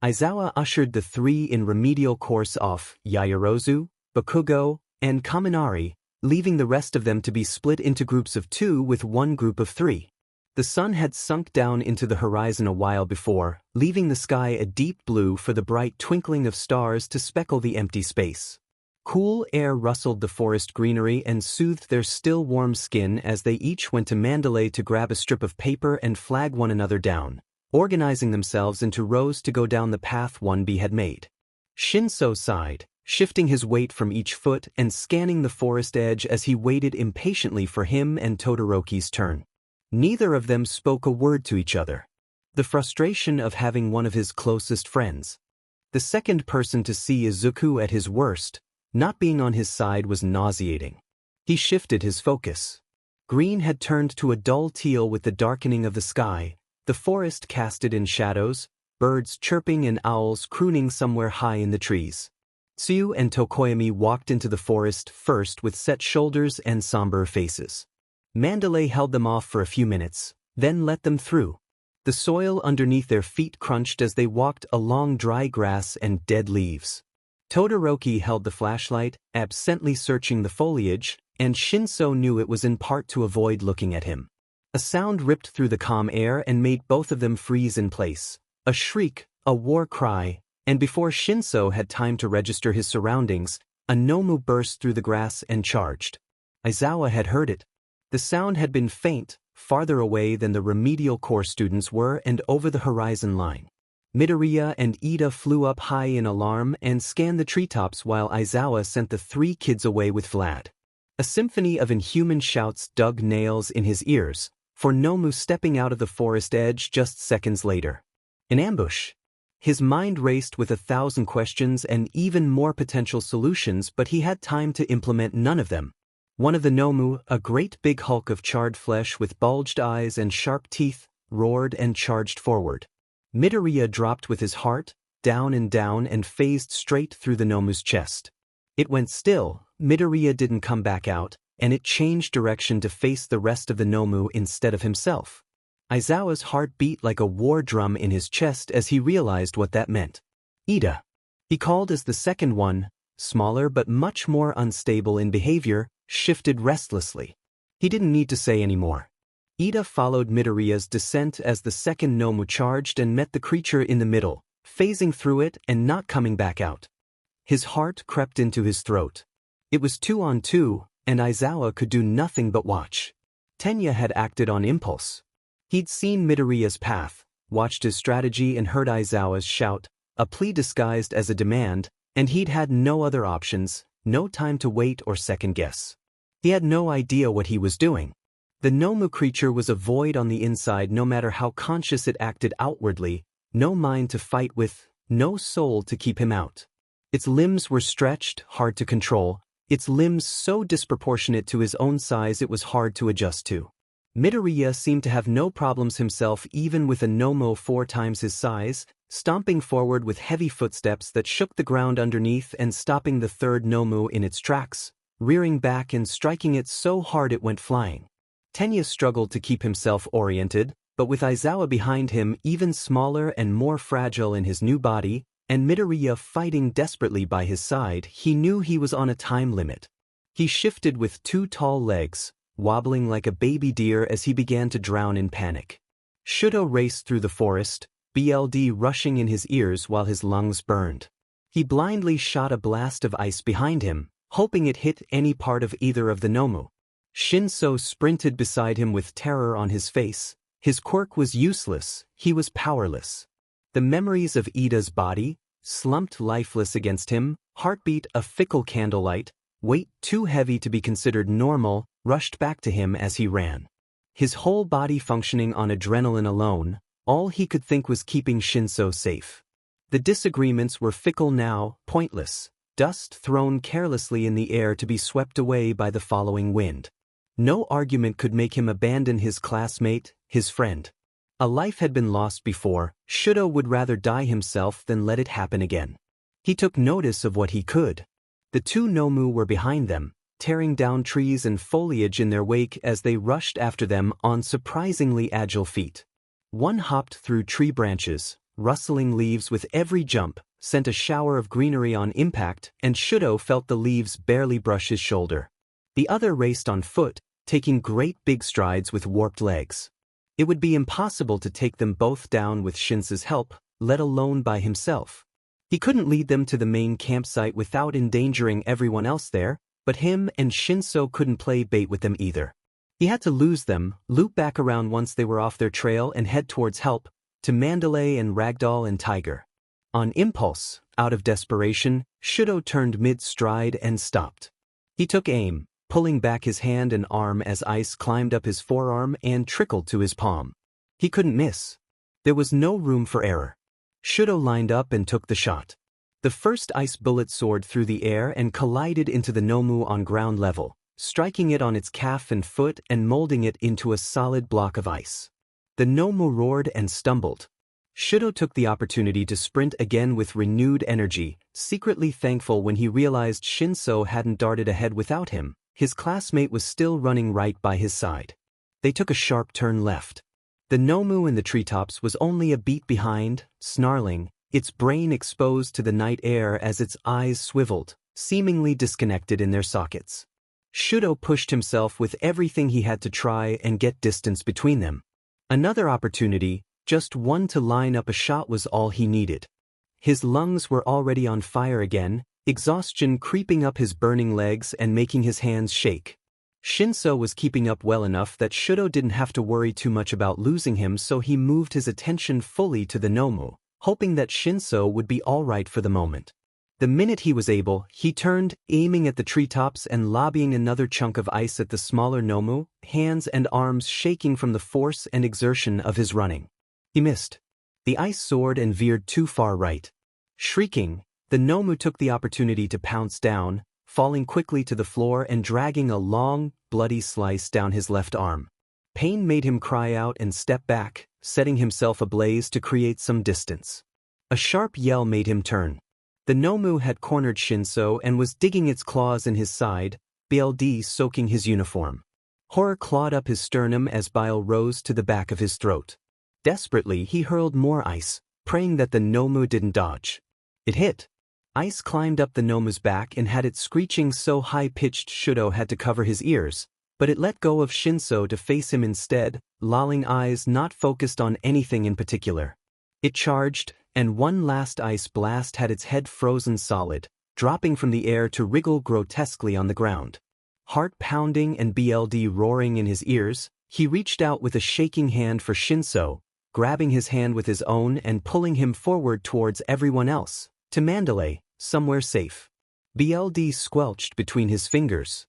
S1: Aizawa ushered the three in remedial course off, Yaoyorozu, Bakugo, and Kaminari, leaving the rest of them to be split into groups of 2 with one group of 3. The sun had sunk down into the horizon a while before, leaving the sky a deep blue for the bright twinkling of stars to speckle the empty space. Cool air rustled the forest greenery and soothed their still warm skin as they each went to Mandalay to grab a strip of paper and flag one another down, organizing themselves into rows to go down the path 1B had made. Shinso sighed, shifting his weight from each foot and scanning the forest edge as he waited impatiently for him and Todoroki's turn. Neither of them spoke a word to each other. The frustration of having one of his closest friends, the second person to see Izuku at his worst, not being on his side was nauseating. He shifted his focus. Green had turned to a dull teal with the darkening of the sky, the forest casted in shadows, birds chirping and owls crooning somewhere high in the trees. Tsuyu and Tokoyami walked into the forest first with set shoulders and somber faces. Mandalay held them off for a few minutes, then let them through. The soil underneath their feet crunched as they walked along dry grass and dead leaves. Todoroki held the flashlight, absently searching the foliage, and Shinso knew it was in part to avoid looking at him. A sound ripped through the calm air and made both of them freeze in place. A shriek, a war cry, and before Shinso had time to register his surroundings, a Nomu burst through the grass and charged. Aizawa had heard it. The sound had been faint, farther away than the remedial corps students were and over the horizon line. Midoriya and Ida flew up high in alarm and scanned the treetops while Aizawa sent the 3 kids away with Vlad. A symphony of inhuman shouts dug nails in his ears, for Nomu stepping out of the forest edge just seconds later. An ambush. His mind raced with 1,000 questions and even more potential solutions, but he had time to implement none of them. One of the Nomu, a great big hulk of charred flesh with bulged eyes and sharp teeth, roared and charged forward. Midoriya dropped with his heart, down and phased straight through the Nomu's chest. It went still, Midoriya didn't come back out, and it changed direction to face the rest of the Nomu instead of himself. Aizawa's heart beat like a war drum in his chest as he realized what that meant. Ida. He called as the second one, smaller but much more unstable in behavior, shifted restlessly. He didn't need to say any more. Ida followed Midoriya's descent as the second Nomu charged and met the creature in the middle, phasing through it and not coming back out. His heart crept into his throat. It was 2 on 2, and Aizawa could do nothing but watch. Tenya had acted on impulse. He'd seen Midoriya's path, watched his strategy and heard Aizawa's shout, a plea disguised as a demand, and he'd had no other options, no time to wait or second guess. He had no idea what he was doing. The Nomu creature was a void on the inside no matter how conscious it acted outwardly, no mind to fight with, no soul to keep him out. Its limbs were stretched, hard to control, its limbs so disproportionate to his own size it was hard to adjust to. Midoriya seemed to have no problems himself even with a Nomu 4 times his size, stomping forward with heavy footsteps that shook the ground underneath and stopping the third Nomu in its tracks, rearing back and striking it so hard it went flying. Tenya struggled to keep himself oriented, but with Aizawa behind him even smaller and more fragile in his new body, and Midoriya fighting desperately by his side, he knew he was on a time limit. He shifted with 2 tall legs, wobbling like a baby deer as he began to drown in panic. Shudo raced through the forest, BLD rushing in his ears while his lungs burned. He blindly shot a blast of ice behind him, hoping it hit any part of either of the Nomu. Shinso sprinted beside him with terror on his face. His quirk was useless, he was powerless. The memories of Ida's body, slumped lifeless against him, heartbeat a fickle candlelight, weight too heavy to be considered normal, rushed back to him as he ran. His whole body functioning on adrenaline alone, all he could think was keeping Shinso safe. The disagreements were fickle now, pointless, dust thrown carelessly in the air to be swept away by the following wind. No argument could make him abandon his classmate, his friend. A life had been lost before, Shudo would rather die himself than let it happen again. He took notice of what he could. The two Nomu were behind them, tearing down trees and foliage in their wake as they rushed after them on surprisingly agile feet. One hopped through tree branches, rustling leaves with every jump, sent a shower of greenery on impact, and Shudo felt the leaves barely brush his shoulder. The other raced on foot, taking great big strides with warped legs. It would be impossible to take them both down with Shinso's help, let alone by himself. He couldn't lead them to the main campsite without endangering everyone else there, but him and Shinso couldn't play bait with them either. He had to lose them, loop back around once they were off their trail and head towards help, to Mandalay and Ragdoll and Tiger. On impulse, out of desperation, Shudo turned mid-stride and stopped. He took aim, pulling back his hand and arm as ice climbed up his forearm and trickled to his palm. He couldn't miss. There was no room for error. Shudo lined up and took the shot. The first ice bullet soared through the air and collided into the Nomu on ground level, striking it on its calf and foot and molding it into a solid block of ice. The Nomu roared and stumbled. Shudo took the opportunity to sprint again with renewed energy, secretly thankful when he realized Shinso hadn't darted ahead without him. His classmate was still running right by his side. They took a sharp turn left. The Nomu in the treetops was only a beat behind, snarling, its brain exposed to the night air as its eyes swiveled, seemingly disconnected in their sockets. Shudo pushed himself with everything he had to try and get distance between them. Another opportunity, just one to line up a shot was all he needed. His lungs were already on fire again, exhaustion creeping up his burning legs and making his hands shake. Shinso was keeping up well enough that Shudo didn't have to worry too much about losing him, so he moved his attention fully to the Nomu, hoping that Shinso would be all right for the moment. The minute he was able, he turned, aiming at the treetops and lobbing another chunk of ice at the smaller Nomu, hands and arms shaking from the force and exertion of his running. He missed. The ice soared and veered too far right. Shrieking, the Nomu took the opportunity to pounce down, falling quickly to the floor and dragging a long, bloody slice down his left arm. Pain made him cry out and step back, setting himself ablaze to create some distance. A sharp yell made him turn. The Nomu had cornered Shinso and was digging its claws in his side, BLD soaking his uniform. Horror clawed up his sternum as bile rose to the back of his throat. Desperately, he hurled more ice, praying that the Nomu didn't dodge. It hit. Ice climbed up the Nomu's back and had it screeching so high-pitched Shudo had to cover his ears, but it let go of Shinso to face him instead, lolling eyes not focused on anything in particular. It charged, and one last ice blast had its head frozen solid, dropping from the air to wriggle grotesquely on the ground. Heart pounding and BLD roaring in his ears, he reached out with a shaking hand for Shinso, grabbing his hand with his own and pulling him forward towards everyone else, to Mandalay, somewhere safe. BLD squelched between his fingers.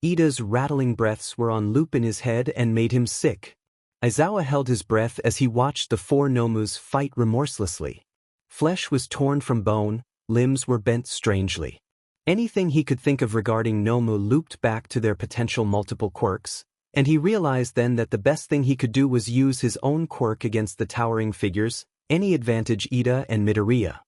S1: Ida's rattling breaths were on loop in his head and made him sick. Aizawa held his breath as he watched the four Nomus fight remorselessly. Flesh was torn from bone, limbs were bent strangely. Anything he could think of regarding Nomu looped back to their potential multiple quirks, and he realized then that the best thing he could do was use his own quirk against the towering figures. Any advantage Ida and Midoriya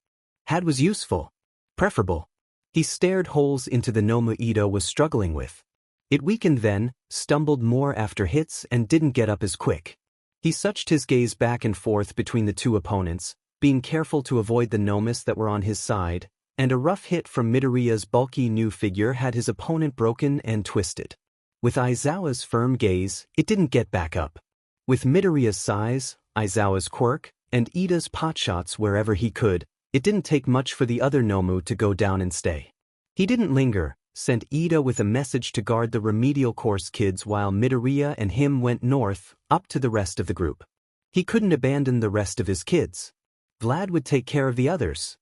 S1: had was useful, preferable. He stared holes into the Nomu Ida was struggling with. It weakened then, stumbled more after hits and didn't get up as quick. He suched his gaze back and forth between the two opponents, being careful to avoid the Nomus that were on his side, and a rough hit from Midoriya's bulky new figure had his opponent broken and twisted. With Aizawa's firm gaze, it didn't get back up. With Midoriya's size, Aizawa's quirk, and Ida's potshots wherever he could, it didn't take much for the other Nomu to go down and stay. He didn't linger, sent Ida with a message to guard the remedial course kids while Midoriya and him went north, up to the rest of the group. He couldn't abandon the rest of his kids. Vlad would take care of the others.